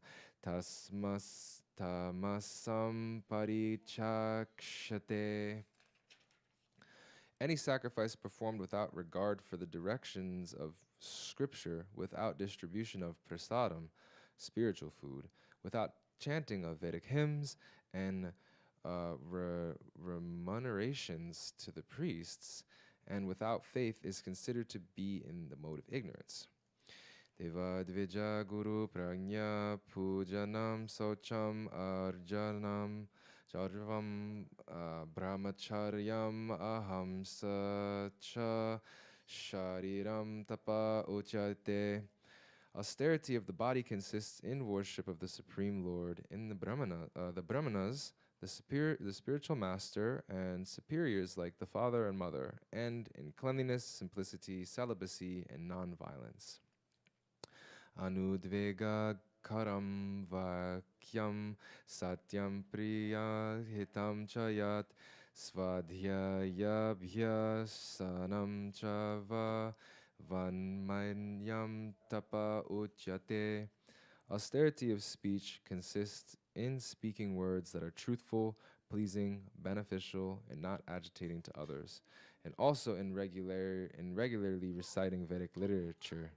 tamasam parichakshate. Any sacrifice performed without regard for the directions of Scripture, without distribution of prasadam, spiritual food, without chanting of Vedic hymns and remunerations to the priests, and without faith is considered to be in the mode of ignorance. Deva dvija guru prajna pujanam socham arjanam Charvam brahmacharyam aham sacha shariram tapa uchate. Austerity of the body consists in worship of the Supreme Lord in the Brahmanas, the spiritual master, and superiors like the father and mother, and in cleanliness, simplicity, celibacy, and non-violence. Anudvega karam vakyam satyam priya hitam chayat svadhyayabhyasanam chava vanmanyam tapa uchyate. Austerity of speech consists in speaking words that are truthful, pleasing, beneficial, and not agitating to others, and also in regularly reciting Vedic literature.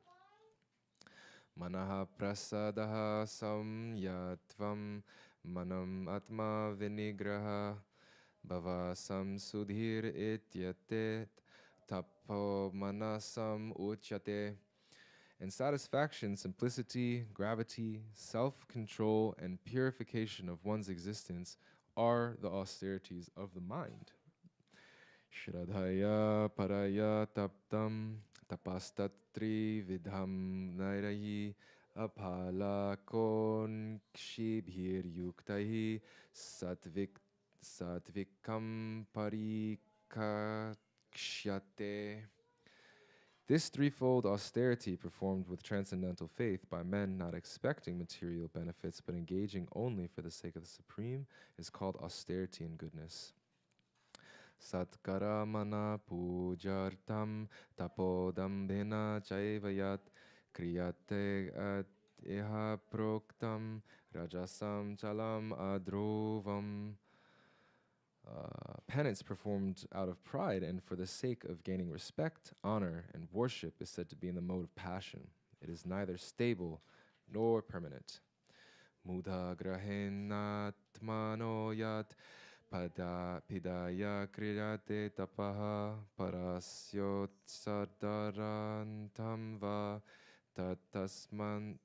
Manaha prasadaha samyatvam manam atma vinigraha bhavasam sudhir ityatet tapo manasam uchyate. And satisfaction, simplicity, gravity, self-control, and purification of one's existence are the austerities of the mind. Shraddhaya paraya taptam tapastatri vidham nairahi apalakon kshibhir yuktahi satvikam parikakshyate. This threefold austerity performed with transcendental faith by men not expecting material benefits but engaging only for the sake of the Supreme is called austerity in goodness. Satkaramana pujartam tapodambhena chaivayat kriyate at iha proktam rajasam chalam adrovam. Penance performed out of pride and for the sake of gaining respect, honor, and worship is said to be in the mode of passion. It is neither stable nor permanent. Mudha grahenatmano yat pidaya kriyate tapaha parasyotsadharantam va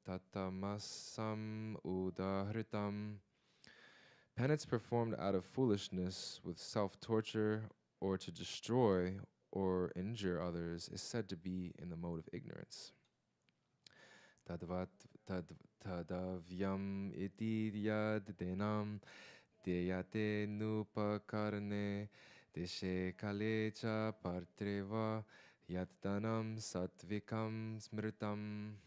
tatamasam udahritam. Penance performed out of foolishness with self-torture or to destroy or injure others is said to be in the mode of ignorance. Tadvat tadavyam iti yad denam deyate nupakarne deshe kale cha partreva yatdanam satvikam smritam.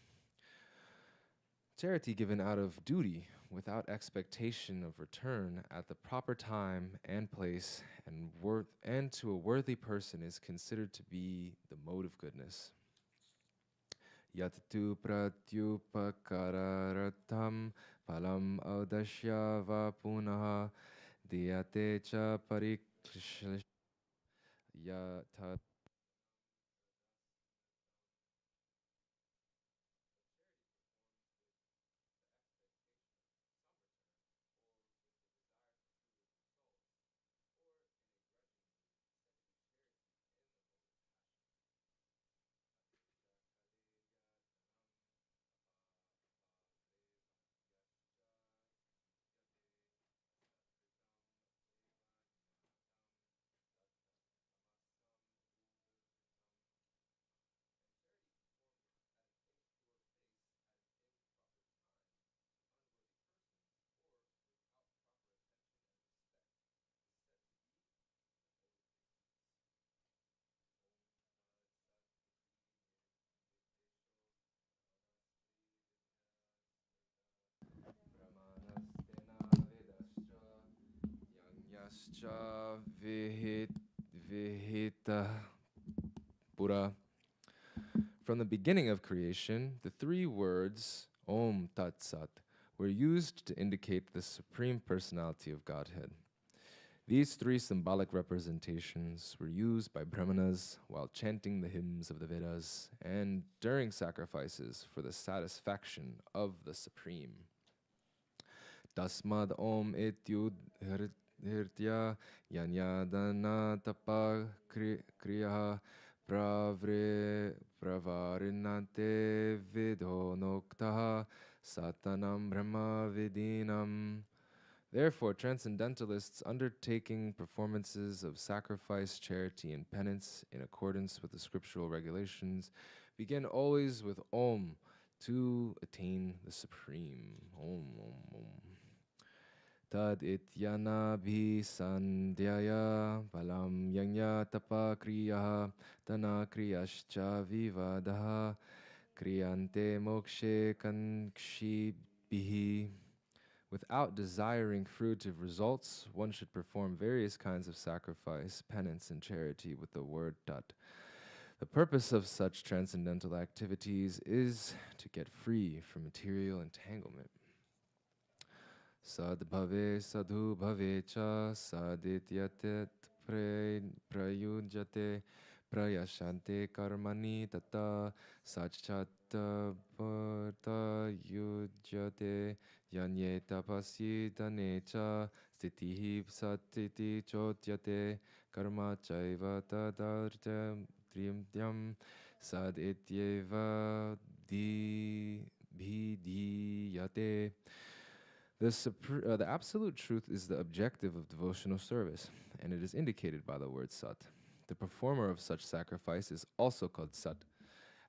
Charity given out of duty, without expectation of return, at the proper time and place, and to a worthy person, is considered to be the mode of goodness. Yattu pratyupakararatam palam audashya va punaha diyate cha parikshya yata. Yascha vihita Buddha. From the beginning of creation, the three words Om Tat Sat were used to indicate the Supreme Personality of Godhead. These three symbolic representations were used by Brahmanas while chanting the hymns of the Vedas and during sacrifices for the satisfaction of the Supreme. Tasmad Om Etyud Hirtya Yanyadana Tapa Kriya Pravarinante Vidhonoktaha Satanam Brahma Vidinam. Therefore, transcendentalists undertaking performances of sacrifice, charity, and penance in accordance with the scriptural regulations begin always with Om to attain the Supreme. Om, Om, Om. Tad ityana bhi sandhyaya balam yanya tapa kriya tana kriyascha vivadaha kriyante mokshe kankshi bihi. Without desiring fruitive results, one should perform various kinds of sacrifice, penance, and charity with the word tat. The purpose of such transcendental activities is to get free from material entanglement. Sadbhave sadhu bhave cha sadityatet prayujate prayashante karmani tata sachata bharta yujate yanye tapasi dane cha stitihi satiti chotyate karma chaiva tadartyam trimtyam sadityeva bhidiyate. The absolute truth is the objective of devotional service, and it is indicated by the word sat. The performer of such sacrifice is also called sat,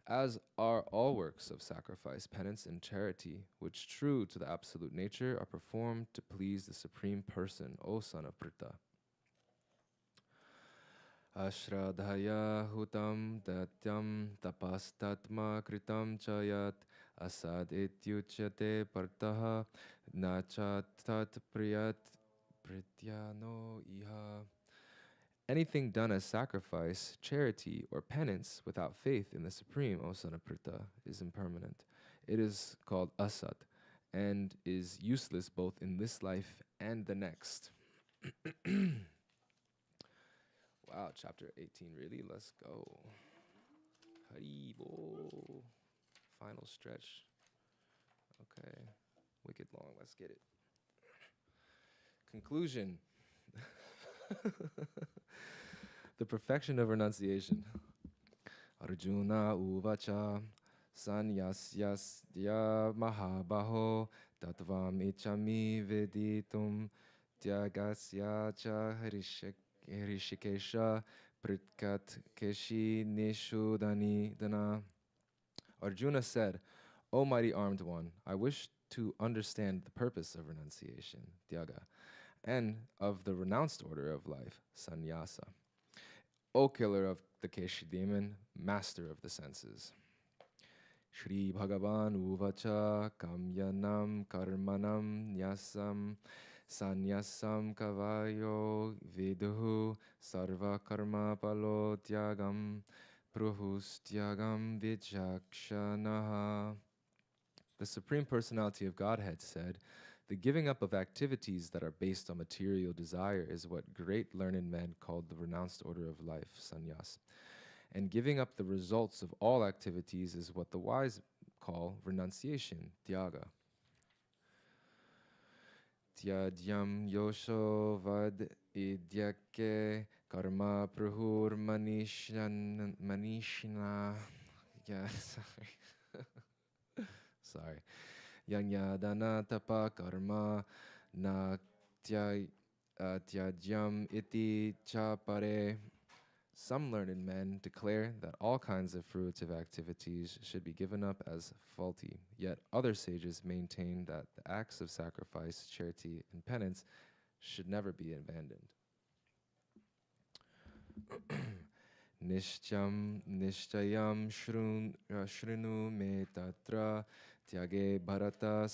as are all works of sacrifice, penance, and charity, which, true to the absolute nature, are performed to please the Supreme Person, O son of Prita. Ashradhaya hutam datyam tapastatma kritam chayat asad ityuchyate partaha nachatat priyat prityano iha. Anything done as sacrifice, charity, or penance without faith in the Supreme, O son of Prita, is impermanent. It is called asat and is useless both in this life and the next. Wow, chapter 18, really? Let's go. Haribo. Final stretch. Okay. Wicked long. Let's get it. Conclusion. The perfection of renunciation. Arjuna uvacha sanyasyasya mahabaho tatvam ichami veditum tyagasya cha Hrishikesha Pritkat Keshi Nishudani Dana. Arjuna said, O mighty armed one, I wish to understand the purpose of renunciation, tyaga, and of the renounced order of life, sannyasa. O killer of the Keshi demon, master of the senses. Shri Bhagavan Uvacha Kamyanam Karmanam Nyasam Sanyasam Kavayo Viduhu Sarva Karma Palo Tyagam Pruhustyagam Vichakshanaha. The Supreme Personality of Godhead said, the giving up of activities that are based on material desire is what great learned men called the renounced order of life, sannyas. And giving up the results of all activities is what the wise call renunciation, tyaga. Tyadyam yosho vad idyake karma prahur manishna. Yeah, sorry. Yanyadana tapa karma na tyadyam iti chapare. Some learned men declare that all kinds of fruitive activities should be given up as faulty, yet other sages maintain that the acts of sacrifice, charity, and penance should never be abandoned. Nishchayam shrinu me tatra tyage bharata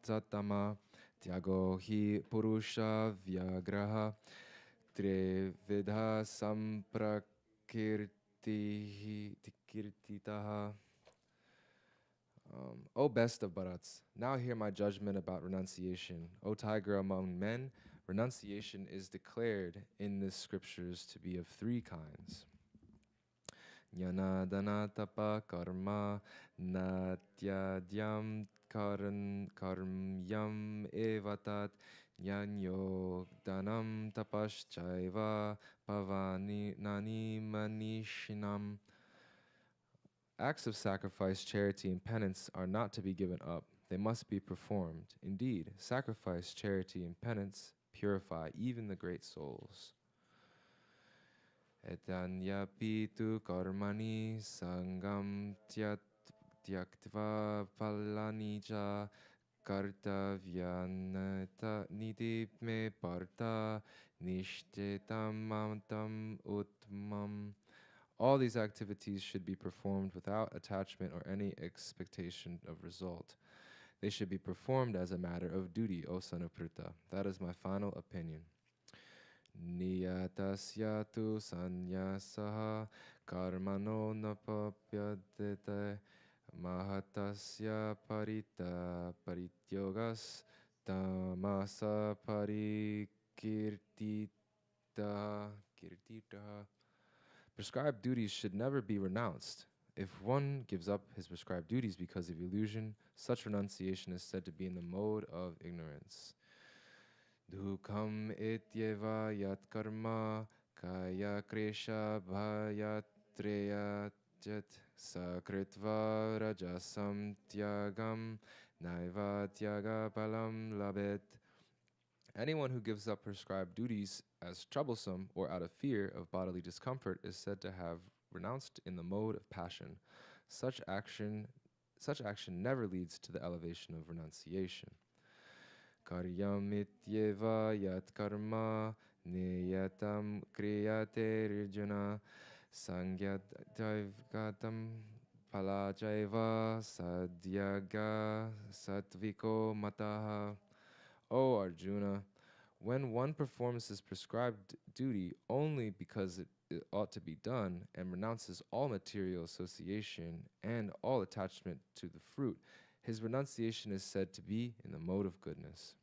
satama tyago hi purusha vyagraha Trevidha samprakirtitaha. O best of Bharats, now hear my judgment about renunciation. O tiger among men, renunciation is declared in the scriptures to be of three kinds. Jnana dana tapa karma natyadyam karmyam evatat Yanyo danam tapaschaiva pavani nani manishinam. Acts of sacrifice, charity, and penance are not to be given up. They must be performed. Indeed, sacrifice, charity, and penance purify even the great souls. Etanyapitu karmani sangam tyaktva palanija Kartavyanata niti me parta nishtetam utmam. All these activities should be performed without attachment or any expectation of result. They should be performed as a matter of duty, O son of Pruta. That is my final opinion. Niyatasya tu sanyasaha karmano napapyadete Mahatasya parita parityogas tamasa kirtita. Prescribed duties should never be renounced. If one gives up his prescribed duties because of illusion, such renunciation is said to be in the mode of ignorance. Dukam ityeva yat karma kaya kresha bhayatreya Jet sakritva rajasam tyagam naiva tyaga palam labet. Anyone who gives up prescribed duties as troublesome or out of fear of bodily discomfort is said to have renounced in the mode of passion. Such action never leads to the elevation of renunciation. Karyamityeva yat karma niyatam kriyate rijana Sangyatavgatam palajaiva sadhyaga satviko mataha. O Arjuna, when one performs his prescribed duty only because it ought to be done and renounces all material association and all attachment to the fruit, his renunciation is said to be in the mode of goodness.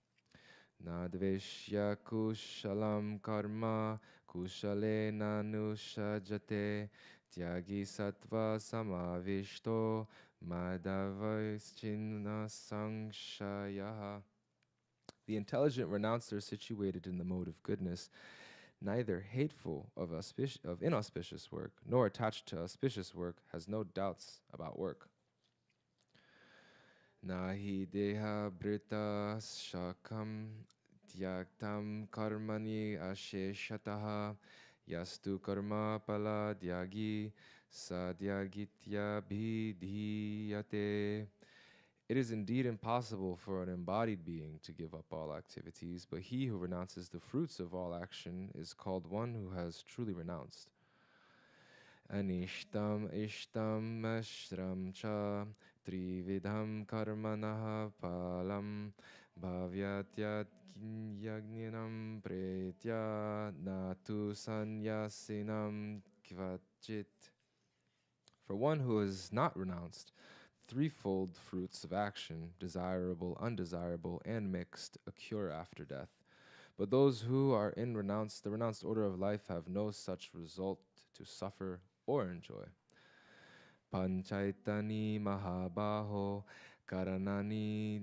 Nadveshya kushalam karma kushale nanushajate tyagi sattva samavishto madavaschinna sangshayaha. The intelligent renouncer situated in the mode of goodness, neither hateful of inauspicious work nor attached to auspicious work, has no doubts about work. Nahi deha brita shakam tyaktam karmani asheshataha yastu karma pala dyagi sadyagitya bhidhiyate. It is indeed impossible for an embodied being to give up all activities, but he who renounces the fruits of all action is called one who has truly renounced. Anishtam ishtam ashram cha trividham karmanaha palam bhavyatyat yagninam pretya natu sanyasinam kvachit. For one who has not renounced threefold fruits of action, desirable, undesirable, and mixed, occur after death. But those who are in the renounced order of life have no such result to suffer or enjoy. Panchaitani mahabaho karanani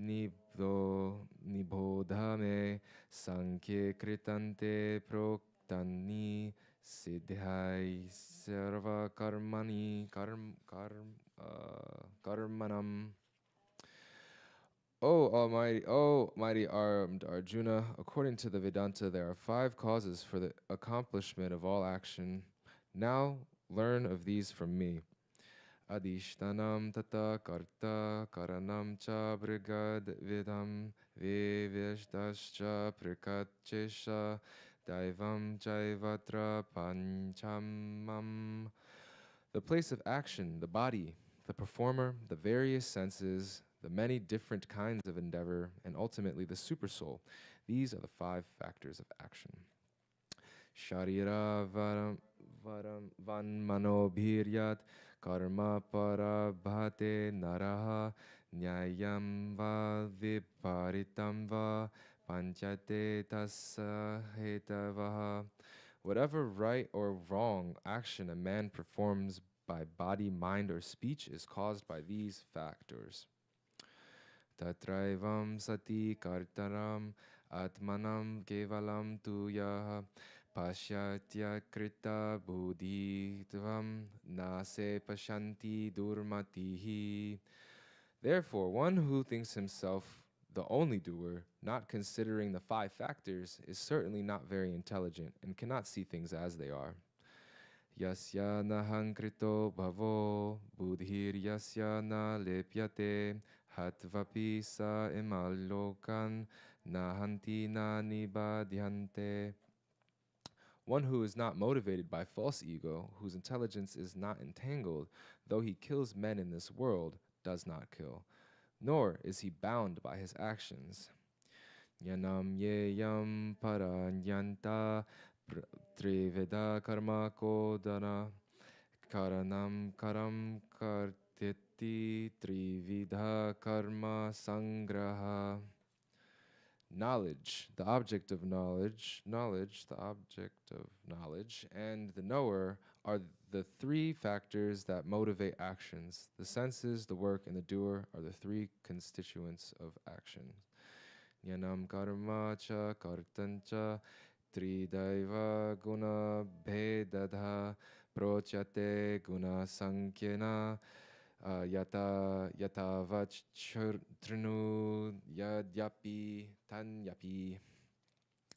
nibodhame sankhye kritante proktani siddhai sarva karmanam. O mighty armed Arjuna, according to the Vedanta, there are 5 causes for the accomplishment of all action. Now learn of these from me. Adishtanam tata karta karanam cha brigad vidam vivishtascha prikachesha daivam jaivatra panchamam. The place of action, the body, the performer, the various senses, the many different kinds of endeavor, and ultimately the supersoul. These are the 5 factors of action. Sharira vanmano bhiryat karma parabhate naraha nyayam va viparitam va panchate tassa hetavaha. Whatever right or wrong action a man performs by body, mind, or speech is caused by these factors. Tatraivam sati kartaram atmanam kevalam tuyaha pashyatya krita buddhitvam nase pashanti durmatihi. Therefore, one who thinks himself the only doer, not considering the 5 factors, is certainly not very intelligent and cannot see things as they are. Yasya nahankrito bhavo buddhir yasya na lepyate hatvapi sa imalokan nahanti na nibadhyante. One who is not motivated by false ego, whose intelligence is not entangled, though he kills men in this world, does not kill, nor is he bound by his actions. Yanam yeyam paranyanta triveda karma kodana karanam karam kartiti trividha karma sangraha. Knowledge, the object of knowledge, the object of knowledge, and the knower are the 3 factors that motivate actions. The senses, the work, and the doer are the 3 constituents of action. Jnanam karma cha kartancha tridaiva guna bhedadha prochate guna sankyena yata vachrnu yadyapi tanyapi.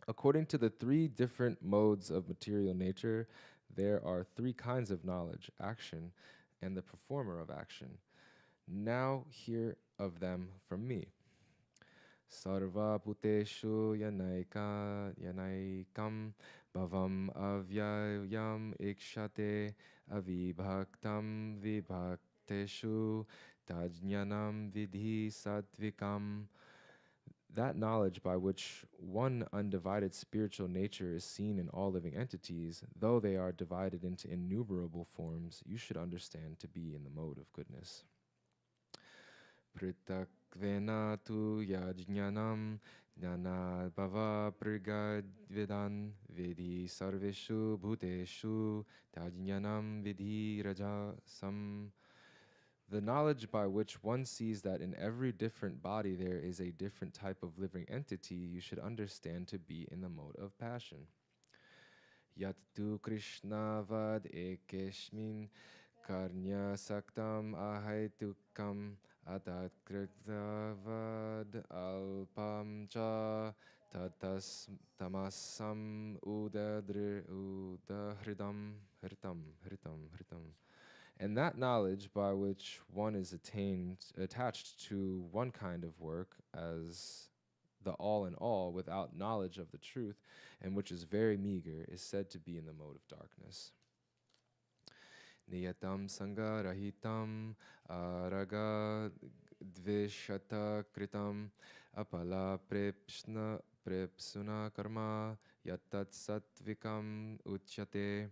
According to the 3 different modes of material nature, there are 3 kinds of knowledge, action, and the performer of action. Now hear of them from me. Sarva puteshu yanaikam bhavam avyayam ikshate avibhaktam vibhakteshu tajnanam vidhi sattvikam. That knowledge by which one undivided spiritual nature is seen in all living entities, though they are divided into innumerable forms, you should understand to be in the mode of goodness. Pritakvena tu yajnanam jnana bhava prigadvidan vidhi sarveshu bhuteshu tajnanam vidhi rajasam. The knowledge by which one sees that in every different body there is a different type of living entity, you should understand to be in the mode of passion. Yat tu Krishna vad ekeshmin karnya saktam ahaitukam atat kriktavad alpam cha tatas tamasam udahridam hritam. And that knowledge by which one is attached to one kind of work as the all in all without knowledge of the truth, and which is very meager, is said to be in the mode of darkness. Niyatam sangarahitam araga dvishata kritam apala prepsuna karma yatat satvikam uchyate.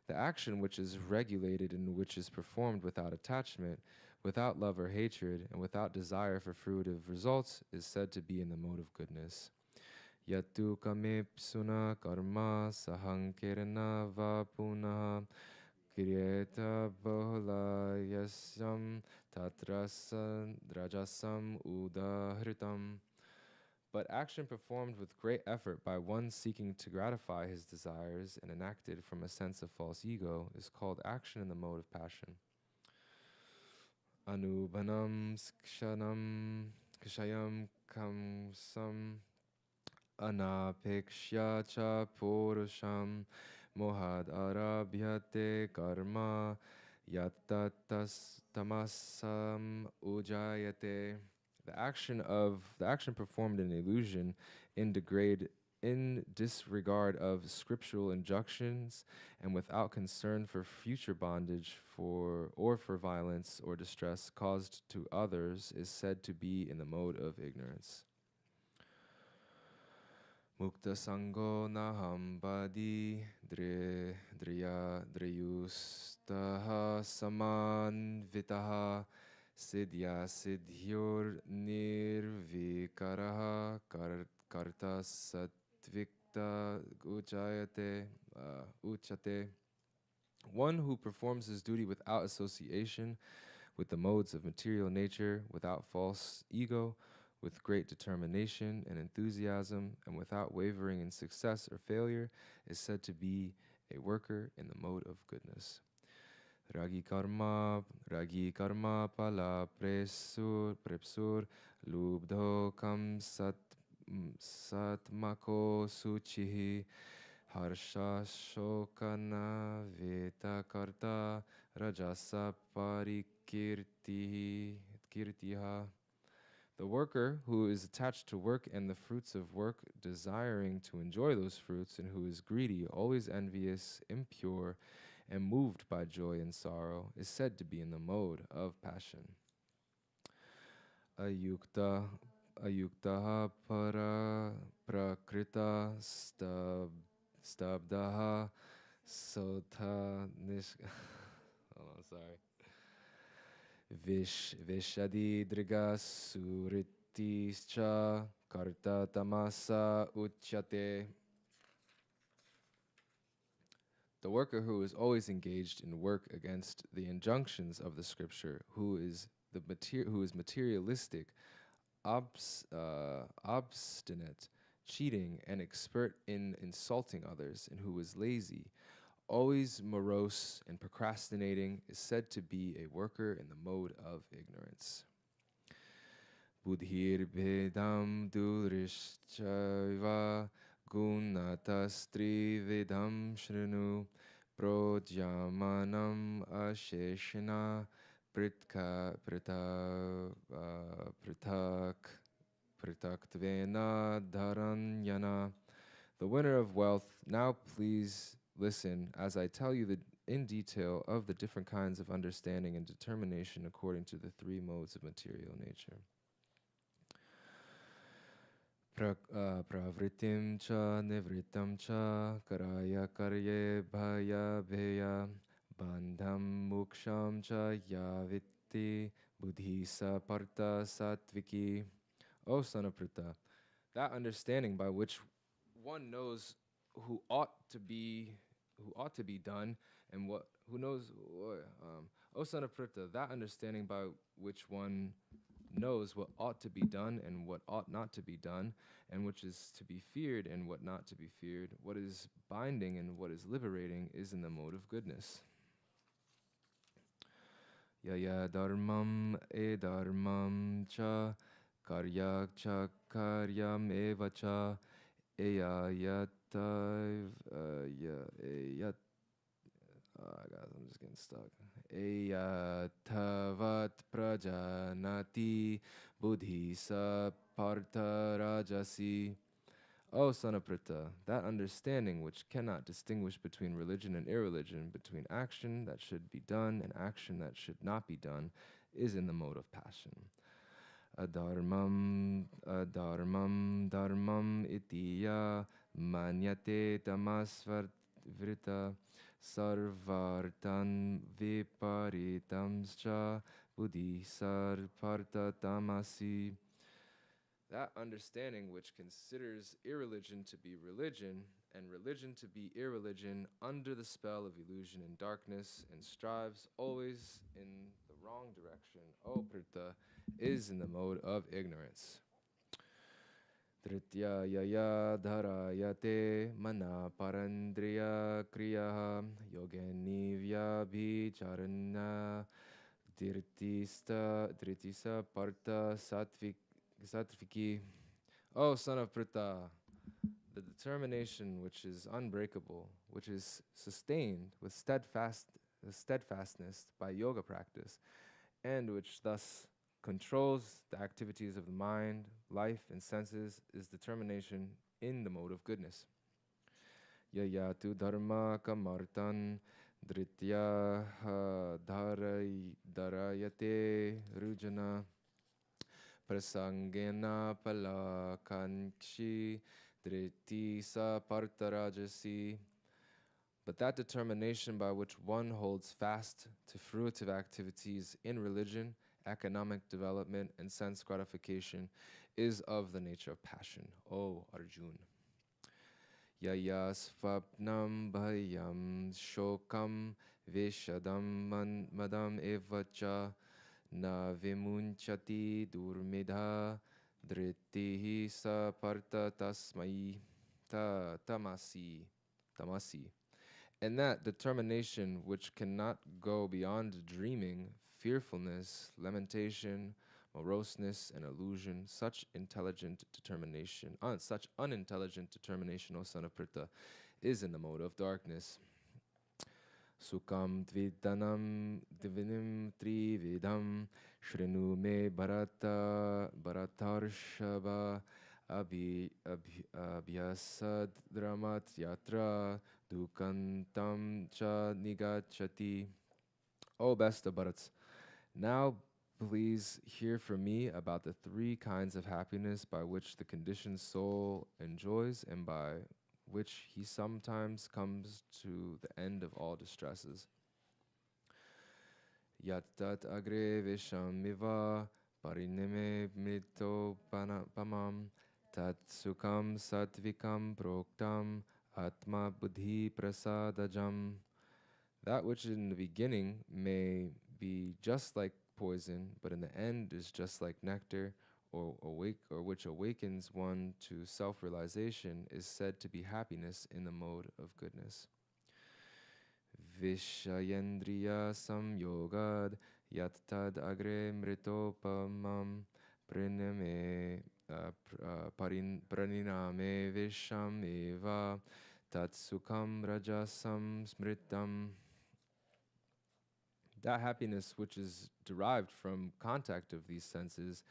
The action which is regulated and which is performed without attachment, without love or hatred, and without desire for fruitive results is said to be in the mode of goodness. Yatu kamepsuna karma sahankerana va punaha Kiryeta bahula yasam tatrasam rajasam udahritam. But action performed with great effort by one seeking to gratify his desires and enacted from a sense of false ego is called action in the mode of passion. Anubhanam kshayam kamsam anapekshya cha purusham mohad arabhyate karma yattatas tamasam ujayate. The action performed in illusion, in disregard of scriptural injunctions, and without concern for future bondage for violence or distress caused to others, is said to be in the mode of ignorance. Mukta sango naham badi driyustaha samanvitaha siddhya siddhyor nirvikaraha karta satvikta uchate. One who performs his duty without association with the modes of material nature, without false ego, with great determination and enthusiasm, and without wavering in success or failure, is said to be a worker in the mode of goodness. Ragi karma pala prepsur lubdho kam satmako suchihi harsha shokana veta karta rajasa parikirtiha. The worker who is attached to work and the fruits of work, desiring to enjoy those fruits, and who is greedy, always envious, impure, and moved by joy and sorrow, is said to be in the mode of passion. Ayuktaha para prakrita stabdaha sota nish. Hold on, sorry. Vishadi driga suritischa karta tamasa uchyate. The worker who is always engaged in work against the injunctions of the scripture, who is materialistic, obstinate, cheating, and expert in insulting others, and who is lazy, always morose and procrastinating, is said to be a worker in the mode of ignorance. Buddhir vedam durishchaiva gunatastri vedam shrinu projamanam asheshina pritaktvena dharanyana. The winner of wealth, now please listen as I tell you in detail of the different kinds of understanding and determination according to the three modes of material nature. Pravritim cha nivritam cha karaya karye bhaya bheya bandham muksham cha yavitti buddhi saparta satviki. O son of Pritha, that understanding by which one knows who ought to be done and who knows. O son of Pritha, that understanding by which one knows what ought to be done and what ought not to be done, and which is to be feared and what not to be feared, what is binding and what is liberating, is in the mode of goodness. Yaya dharmam e dharmam cha karyak cha karyam eva cha eya yatav I'm just getting stuck. Tavat prajanati buddhi sapartha rajasi. O son of Pritha, that understanding which cannot distinguish between religion and irreligion, between action that should be done and action that should not be done, is in the mode of passion. Adharmam, adharmam, dharmam itiya manyate tamasvarvrita sarvartan viparitamscha buddhi sarparta tamasi. That understanding which considers irreligion to be religion and religion to be irreligion under the spell of illusion and darkness and strives always in the wrong direction, O Prita, is in the mode of ignorance. Tritya yaya dharayate mana parandriya kriya yogenivya bicharana dritisa parta satviki. O son of Prita, the determination which is unbreakable, which is sustained with steadfastness by yoga practice, and which thus controls the activities of the mind, life, and senses, is determination in the mode of goodness. Yayatu dharma kamartan dritya dharayate rujana prasangena palakanchi driti sa partarajasi. But that determination by which one holds fast to fruitive activities in religion, economic development, and sense gratification is of the nature of passion, O Arjun. Yaya svapnam bhayam shokam vishadam madam evacha na vimunchati durmidha dritihi sa parta tasmai tamasi. And that determination which cannot go beyond dreaming, fearfulness, lamentation, moroseness, and illusion, such unintelligent determination, O son of Prita, is in the mode of darkness. Sukam dvidanam divinim trividam shrinu me bharatarshava abhyasad dramat yatra dukantam cha nigachati. O best of Bharats, now please hear from me about the three kinds of happiness by which the conditioned soul enjoys and by which he sometimes comes to the end of all distresses. Yat tat agre vishamiva parinime mito pamam tat sukam satvikam proktam atma buddhi prasadajam. That which in the beginning may be just like poison, but in the end is just like nectar, or which awakens one to self-realization, is said to be happiness in the mode of goodness. Vishayendriya samyogad yattad agre mritopamam praname praniname visham eva tatsukam rajasam smritam. That happiness which is derived from contact of these senses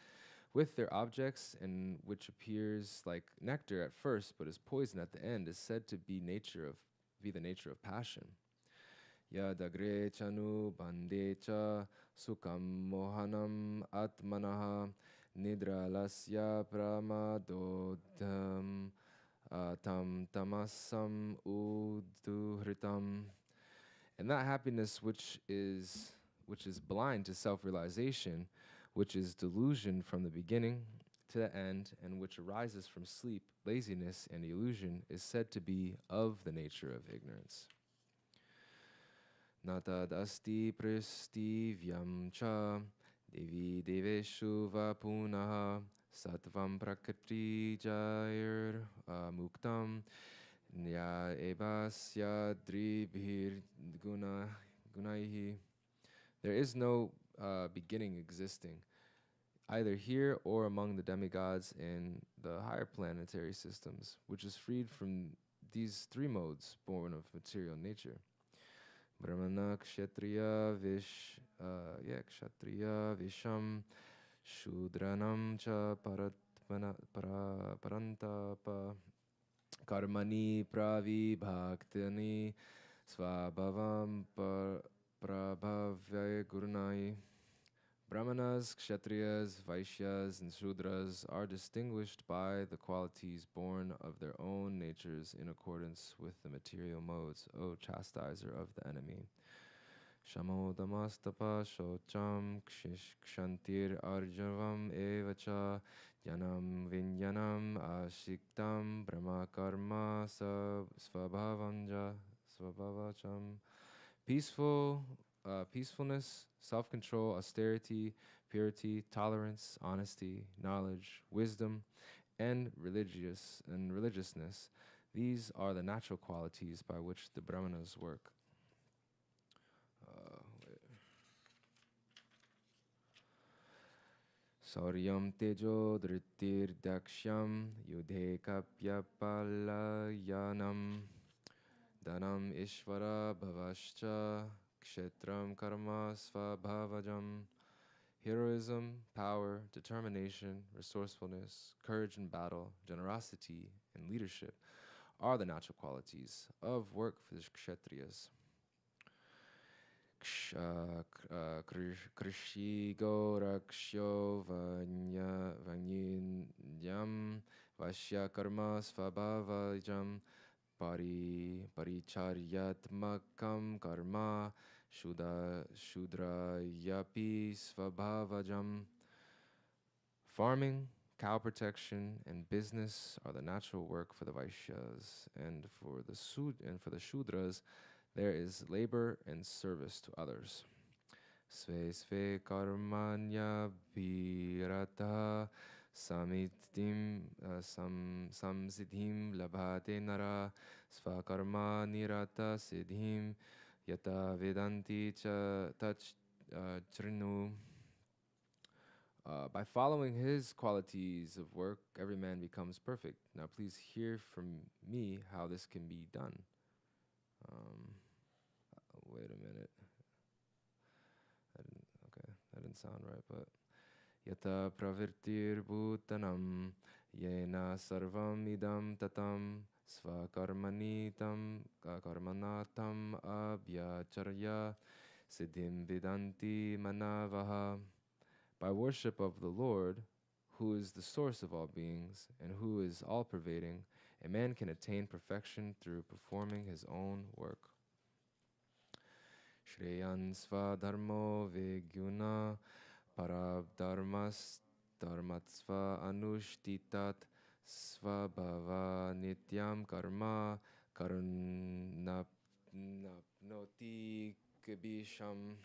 with their objects and which appears like nectar at first but is poison at the end is said to be the nature of passion. Yadagre chanu bandecha sukam mohanam atmanaha nidralasya pramadodham tam tamasam uduhritam. And that happiness which is blind to self-realization, which is delusion from the beginning to the end, and which arises from sleep, laziness, and illusion, is said to be of the nature of ignorance. Natad asti pristivyam cha devi deveshu vapunaha satvam prakriti jair muktam nya evasya dribhir gunaihi. There is no beginning existing, either here or among the demigods in the higher planetary systems, which is freed from these three modes born of material nature. Brahmana kshatriya kshatriya visham shudranam cha parantapa karmani pravibhaktani svabhavam prabhavya gurunai. Brahmanas, Kshatriyas, Vaishyas, and Shudras are distinguished by the qualities born of their own natures in accordance with the material modes, O chastiser of the enemy. Shamodamastapa shocham kshantir arjavam evacha yanam vinyanam ashiktam brahmakarma svabhavacham. Peacefulness, self-control, austerity, purity, tolerance, honesty, knowledge, wisdom, and religiousness. These are the natural qualities by which the Brahmanas work. Sauryam tejo dhritir daksham yudhe kapyapalayanam Dhanam Ishvara Bhavascha Kshetram Karma Svabhavajam. Heroism, power, determination, resourcefulness, courage in battle, generosity, and leadership are the natural qualities of work for the Kshatriyas. Krishigo Rakshyo Vanyinyam Vashya Karma Svabhavajam Paricharyatmakam karma Shudrayapi svabhavajam. Farming, cow protection, and business are the natural work for the Vaishyas, and for the Shudras, there is labor and service to others. Sve sve karmanya virata samsiddhim labhate nara svakarma nirata siddhim yata vedanti trinu. By following his qualities of work, every man becomes perfect. Now please hear from me how this can be done. Wait a minute. That didn't sound right, but Yata pravirtir bhutanam yena sarvam idam tatam svakarmanitam karmanatam abhyacharya siddhim vidanti manavaha. By worship of the Lord, who is the source of all beings and who is all-pervading, a man can attain perfection through performing his own work. Shreyan svadharmo vegyuna parabdharmas dharmatsva anushtitat svabhava nityam karma karunapnoti kibisham.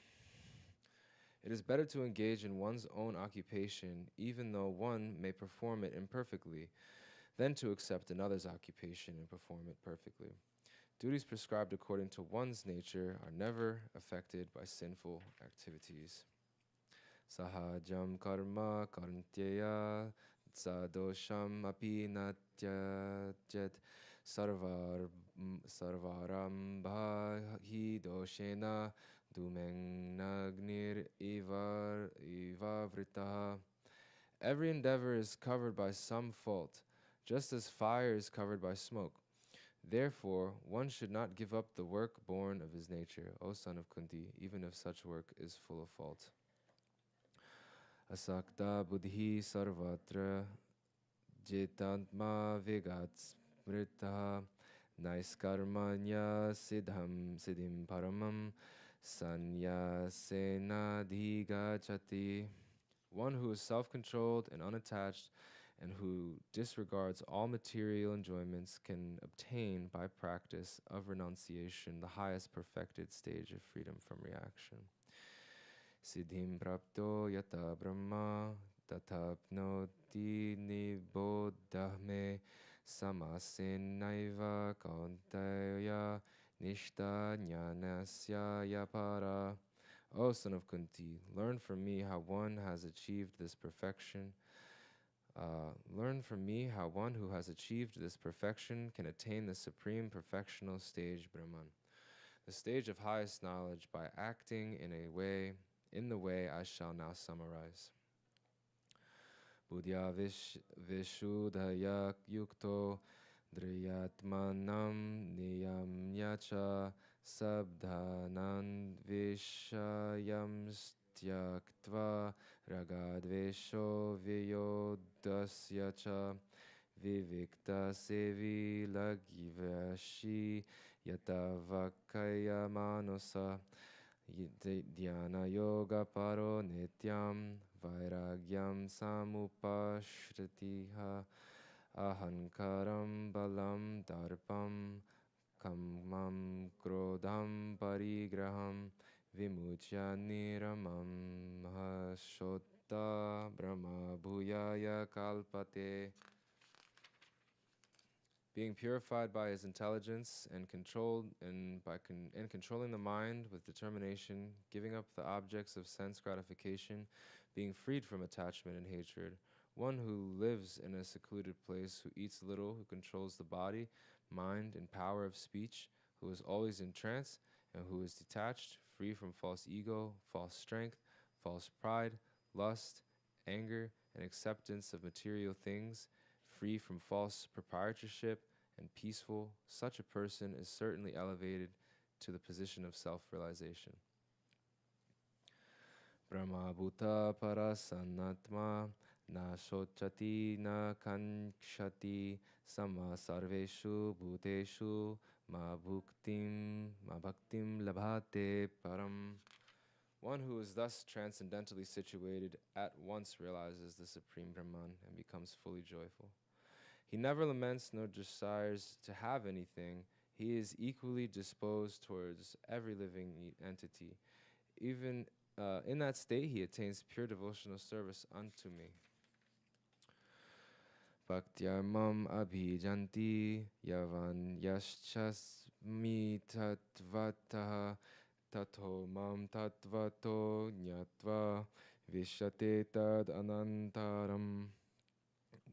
It is better to engage in one's own occupation, even though one may perform it imperfectly, than to accept another's occupation and perform it perfectly. Duties prescribed according to one's nature are never affected by sinful activities. Sahajam karma karantyeya sadosham api natyajet sarvarambha hi doshena dumengnir ivavritaha. Every endeavor is covered by some fault, just as fire is covered by smoke. Therefore, one should not give up the work born of his nature, O son of Kunti, even if such work is full of fault. Asakta buddhi sarvatra jetantma vigat smrita naiskarmanya siddhim paramam sanyasena dhigachati. One who is self-controlled and unattached and who disregards all material enjoyments can obtain by practice of renunciation the highest perfected stage of freedom from reaction. Siddhim prapto yata brahma tatapnoti niboddhame samasenaiva kauntaya nishta jnanasya yapara. O son of Kunti, learn from me how one has achieved this perfection. Learn from me how one who has achieved this perfection can attain the supreme perfectional stage, Brahman. the stage of highest knowledge by acting in the way I shall now summarize. Buddhya Vishuddhaya Yukto Driyatmanam Niyamyacha Sabdhanan Vishayam Styaktva Ragadvesho Viyodasya Cha Vivikta Sevi Lagivashi Yatavakaya Manosa Dhyana Yoga Paro Nityam Vairagyam Samupashritiha Ahankaram Balam Darpam Kamam Krodham Parigraham Vimuchya Niramam Mahashota Brahma Bhuyaya Kalpate. Being purified by his intelligence and controlled and controlling the mind with determination, giving up the objects of sense gratification, being freed from attachment and hatred, one who lives in a secluded place, who eats little, who controls the body, mind, and power of speech, who is always in trance, and who is detached, free from false ego, false strength, false pride, lust, anger, and acceptance of material things, free from false proprietorship, and peaceful, such a person is certainly elevated to the position of self-realization. Brahma bhuta parasanatma na shochati na kankshati sama sarveshu bhuteshu ma bhaktim labhate param. One who is thus transcendentally situated at once realizes the Supreme Brahman and becomes fully joyful. He never laments nor desires to have anything. He is equally disposed towards every living entity. Even in that state, he attains pure devotional service unto me. Bhaktyamam abhijanti yavan yaschasmi tatvataha tato mam tatvato nyatva vishate tad anantaram.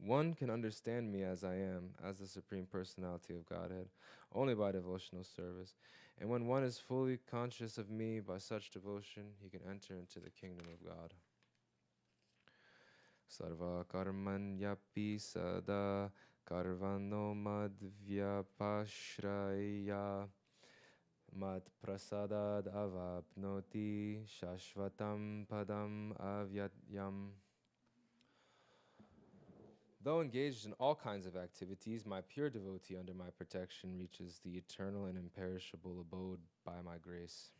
One can understand me as I am, as the Supreme Personality of Godhead, only by devotional service. And when one is fully conscious of me by such devotion, he can enter into the kingdom of God. Sarva karmanyapi sada karvano madvyapashraya mad prasadad avapnoti shashvatam padam avyatyam. Though engaged in all kinds of activities, my pure devotee under my protection reaches the eternal and imperishable abode by my grace.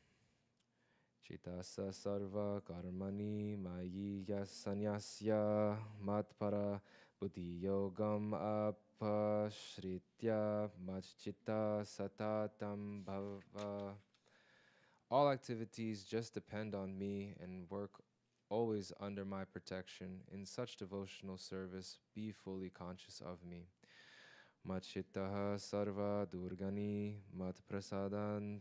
Chitasa sarva karmani mayi yasanyasya matpara buddhi yogam apashritya machchita satatam bhava. All activities just depend on me and work always under my protection. In such devotional service, be fully conscious of me. Machitaha sarva durgani mat prasadan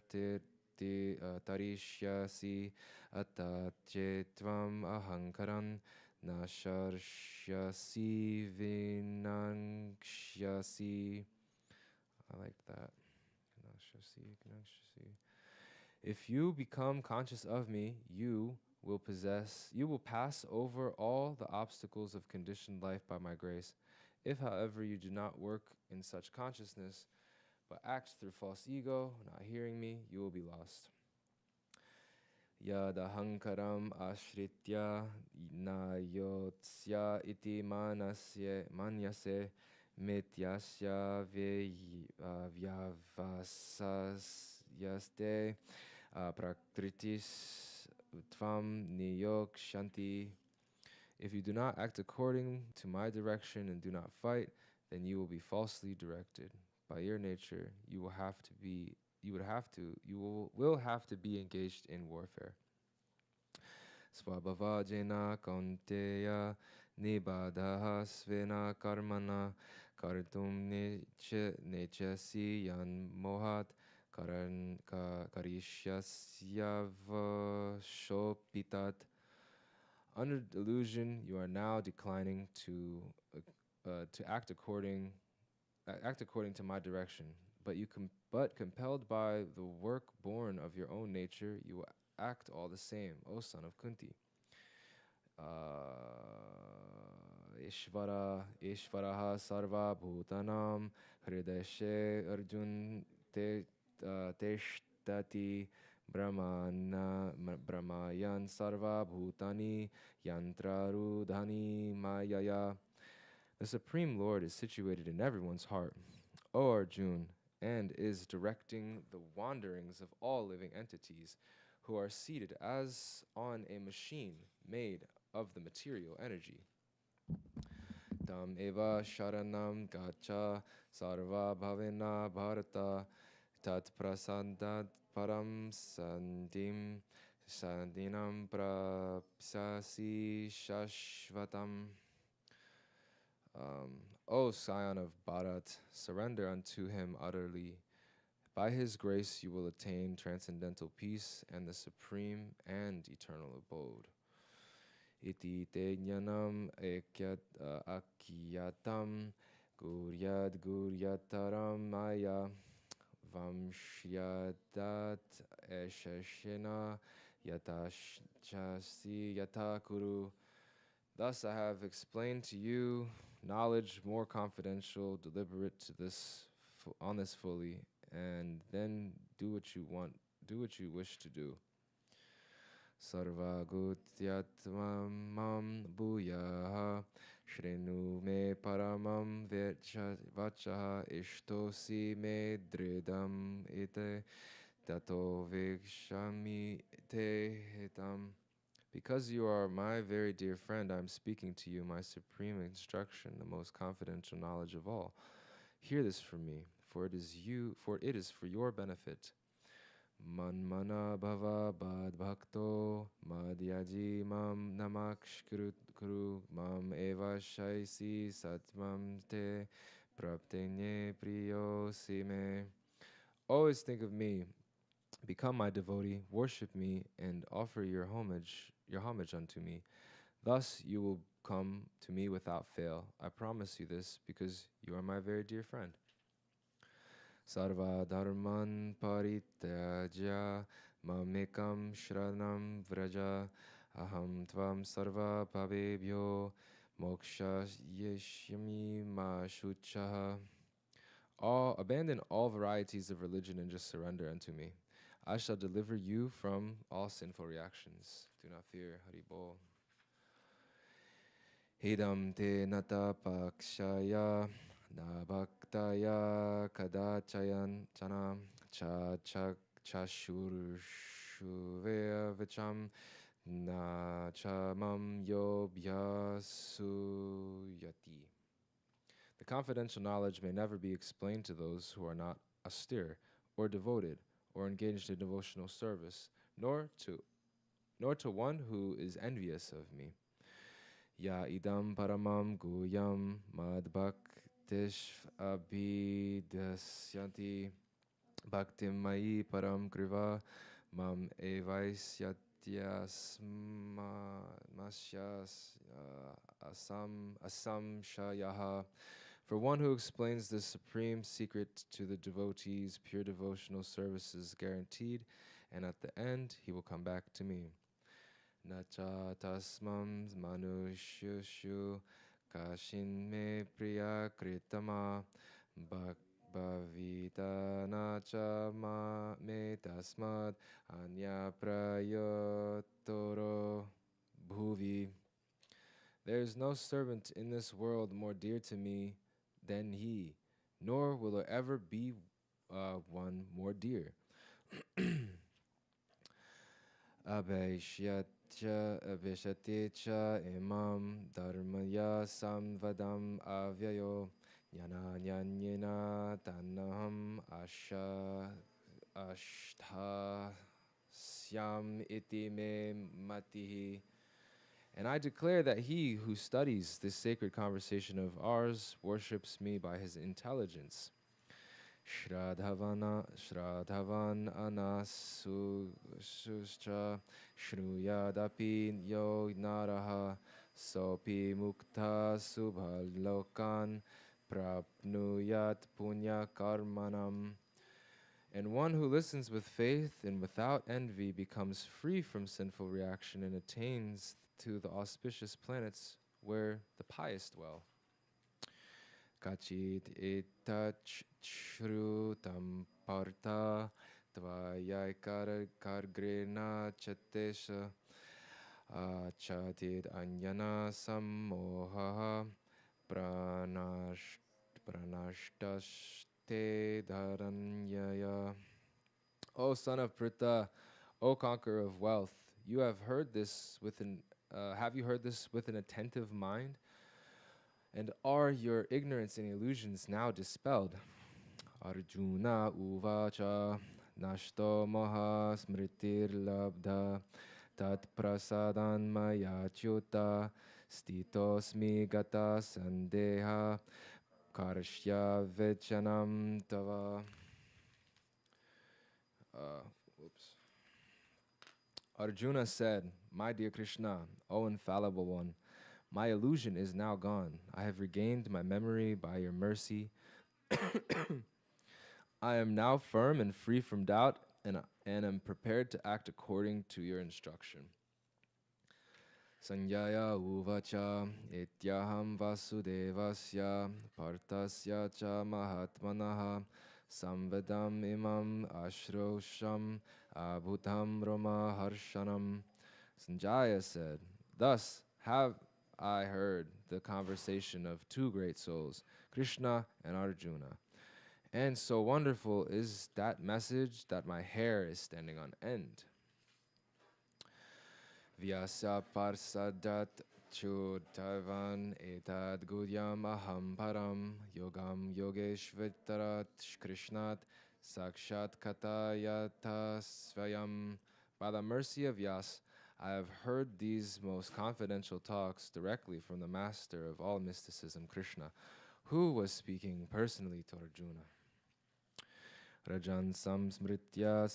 tarishyasi atatjetvam ahankaran nasharshyasi vinangshyasi. I like that. If you become conscious of me, you will pass over all the obstacles of conditioned life by my grace. If, however, you do not work in such consciousness, but act through false ego, not hearing me, you will be lost. Yadahankaram ashritya na yotsya iti manyase mityasya vyavasasyaste prakritis tvam niyokshanti. If you do not act according to my direction and do not fight, then you will be falsely directed. By your nature, you will have to be engaged in warfare. Swabhavajena kaunteya nibadaha svena karmana kartum nechasi yan mohat karishyasya Under delusion, you are now declining to act according to my direction. but compelled by the work born of your own nature, you will act all the same, O son of Kunti. Ishvaraha sarva bhutanam hridashe arjun teshtati brahmayan sarva bhutani yantrarudhani mayaya. The Supreme Lord is situated in everyone's heart, O Arjun, and is directing the wanderings of all living entities who are seated as on a machine made of the material energy. Tam eva sharanam gacha sarva bhavena bharata tat prasandat param sandinam prapsasi shashvatam. O scion of Bharat, surrender unto him utterly. By his grace you will attain transcendental peace and the supreme and eternal abode. Iti te jnanam akyatam guryataram maya vamshyadat eshashena yatashasi yatakuru. Thus I have explained to you knowledge more confidential, deliberate to this on this fully, and then do what you wish to do. Sarva gutyatmam bhuyaha shrenu me paramam vachaha ishtosi me dridam ite tato vikshami te hitam. Because you are my very dear friend, I am speaking to you my supreme instruction, the most confidential knowledge of all. Hear this from me, for it is for your benefit. Manmana bhava bad bhakto madhyaji mam namakshkuru mam eva shaisi satmam te praptenye priyo sime. Always think of me, become my devotee, worship me, and offer your homage unto me. Thus you will come to me without fail. I promise you this because you are my very dear friend. Sarva dharman parityajya mamekam shranam vraja aham tvam sarva bhavebhyo moksha yeshyami ma shuchaha. Abandon all varieties of religion and just surrender unto me. I shall deliver you from all sinful reactions. Do not fear, Haribol. Hidam te nata pakshaya nabhaktaya kadachayan chana chashurshuvea vicham na chamam yobhyasuyati. The confidential knowledge may never be explained to those who are not austere or devoted or engaged in devotional service, nor to one who is envious of me. Ya idam paramam guyam madbhaktish abhidasyanti bhaktim mai param kriva mam evaisyatyasyas asam shayaha. For one who explains the supreme secret to the devotees, pure devotional service is guaranteed, and at the end he will come back to me. Nacha tasmam manushushu kashin me priya kritama bhavita nacha ma me tasmad anya prayotoro bhuvi. There is no servant in this world more dear to me than he, nor will there ever be one more dear. Abheshaticha imam dharmaya samvadam avyayo yana nyanyena tanaham ashtha syam iti me matihi. And I declare that he who studies this sacred conversation of ours worships me by his intelligence. Shradhavan anasuscha shruyadapi yo naraha sopi mukta subhalokan prapnuyat punya karmanam. And one who listens with faith and without envy becomes free from sinful reaction and attains to the auspicious planets where the pious dwell. Kachit etach shrutam parta tvayai kargrena chatesha chatit anyana sammoha pranashtaste dharanyaya. O son of Pritha, O conqueror of wealth, you have heard this with have you heard this with an attentive mind? And are your ignorance and illusions now dispelled? Arjuna uvacha nashto maha smritir labdha tat prasadan maya chuta stitosmi gata sandeha karshya vichanam tava. Oops. Arjuna said, "My dear Krishna, O infallible one, my illusion is now gone. I have regained my memory by your mercy. I am now firm and free from doubt and am prepared to act according to your instruction." Sanjaya uvacha etyaham vasudevasya partasya cha mahatmanaha samvedam imam ashrosham abhutam roma harshanam. Sanjaya said, "Thus have I heard the conversation of two great souls, Krishna and Arjuna. And so wonderful is that message that my hair is standing on end." Vyasa parsadat chudaivan etad gudyam aham param yogam yogeshvitarat krishnat sakshat katayata svayam. By the mercy of Yas, I have heard these most confidential talks directly from the master of all mysticism, Krishna, who was speaking personally to Arjuna. Rajan samsmritya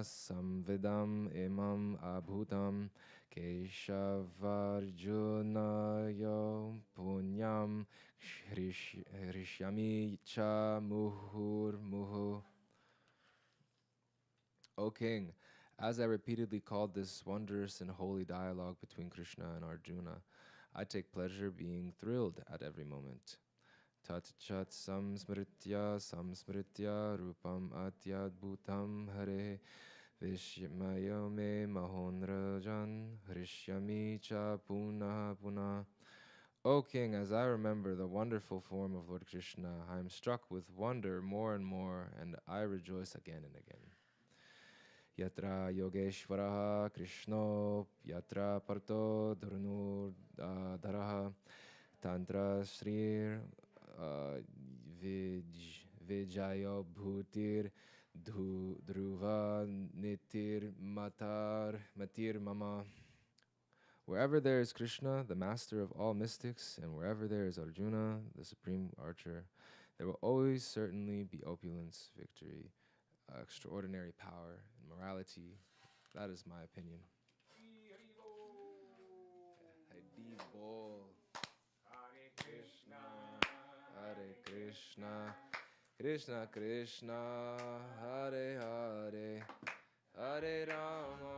samvedam imam abhutam keshavarjunayo punyam hrishyami cha muhur. O king, as I repeatedly called this wondrous and holy dialogue between Krishna and Arjuna, I take pleasure being thrilled at every moment. Tat chat samsmritya rupam atyadbhutam hare vishmayo me mahonrajan hrishyami cha punah. O king, as I remember the wonderful form of Lord Krishna, I am struck with wonder more and more, and I rejoice again and again. Yatra Yogeshvaraha Krishno Yatra Parto Dharnur Daraha Tantra Srir Vijayo Bhutir Dhruva Nitir Matir Mama. Wherever there is Krishna, the master of all mystics, and wherever there is Arjuna, the supreme archer, there will always certainly be opulence, victory, extraordinary power, and morality. That is my opinion. Hare Krishna, Hare Krishna, Krishna Krishna, Hare Hare, Hare Rama,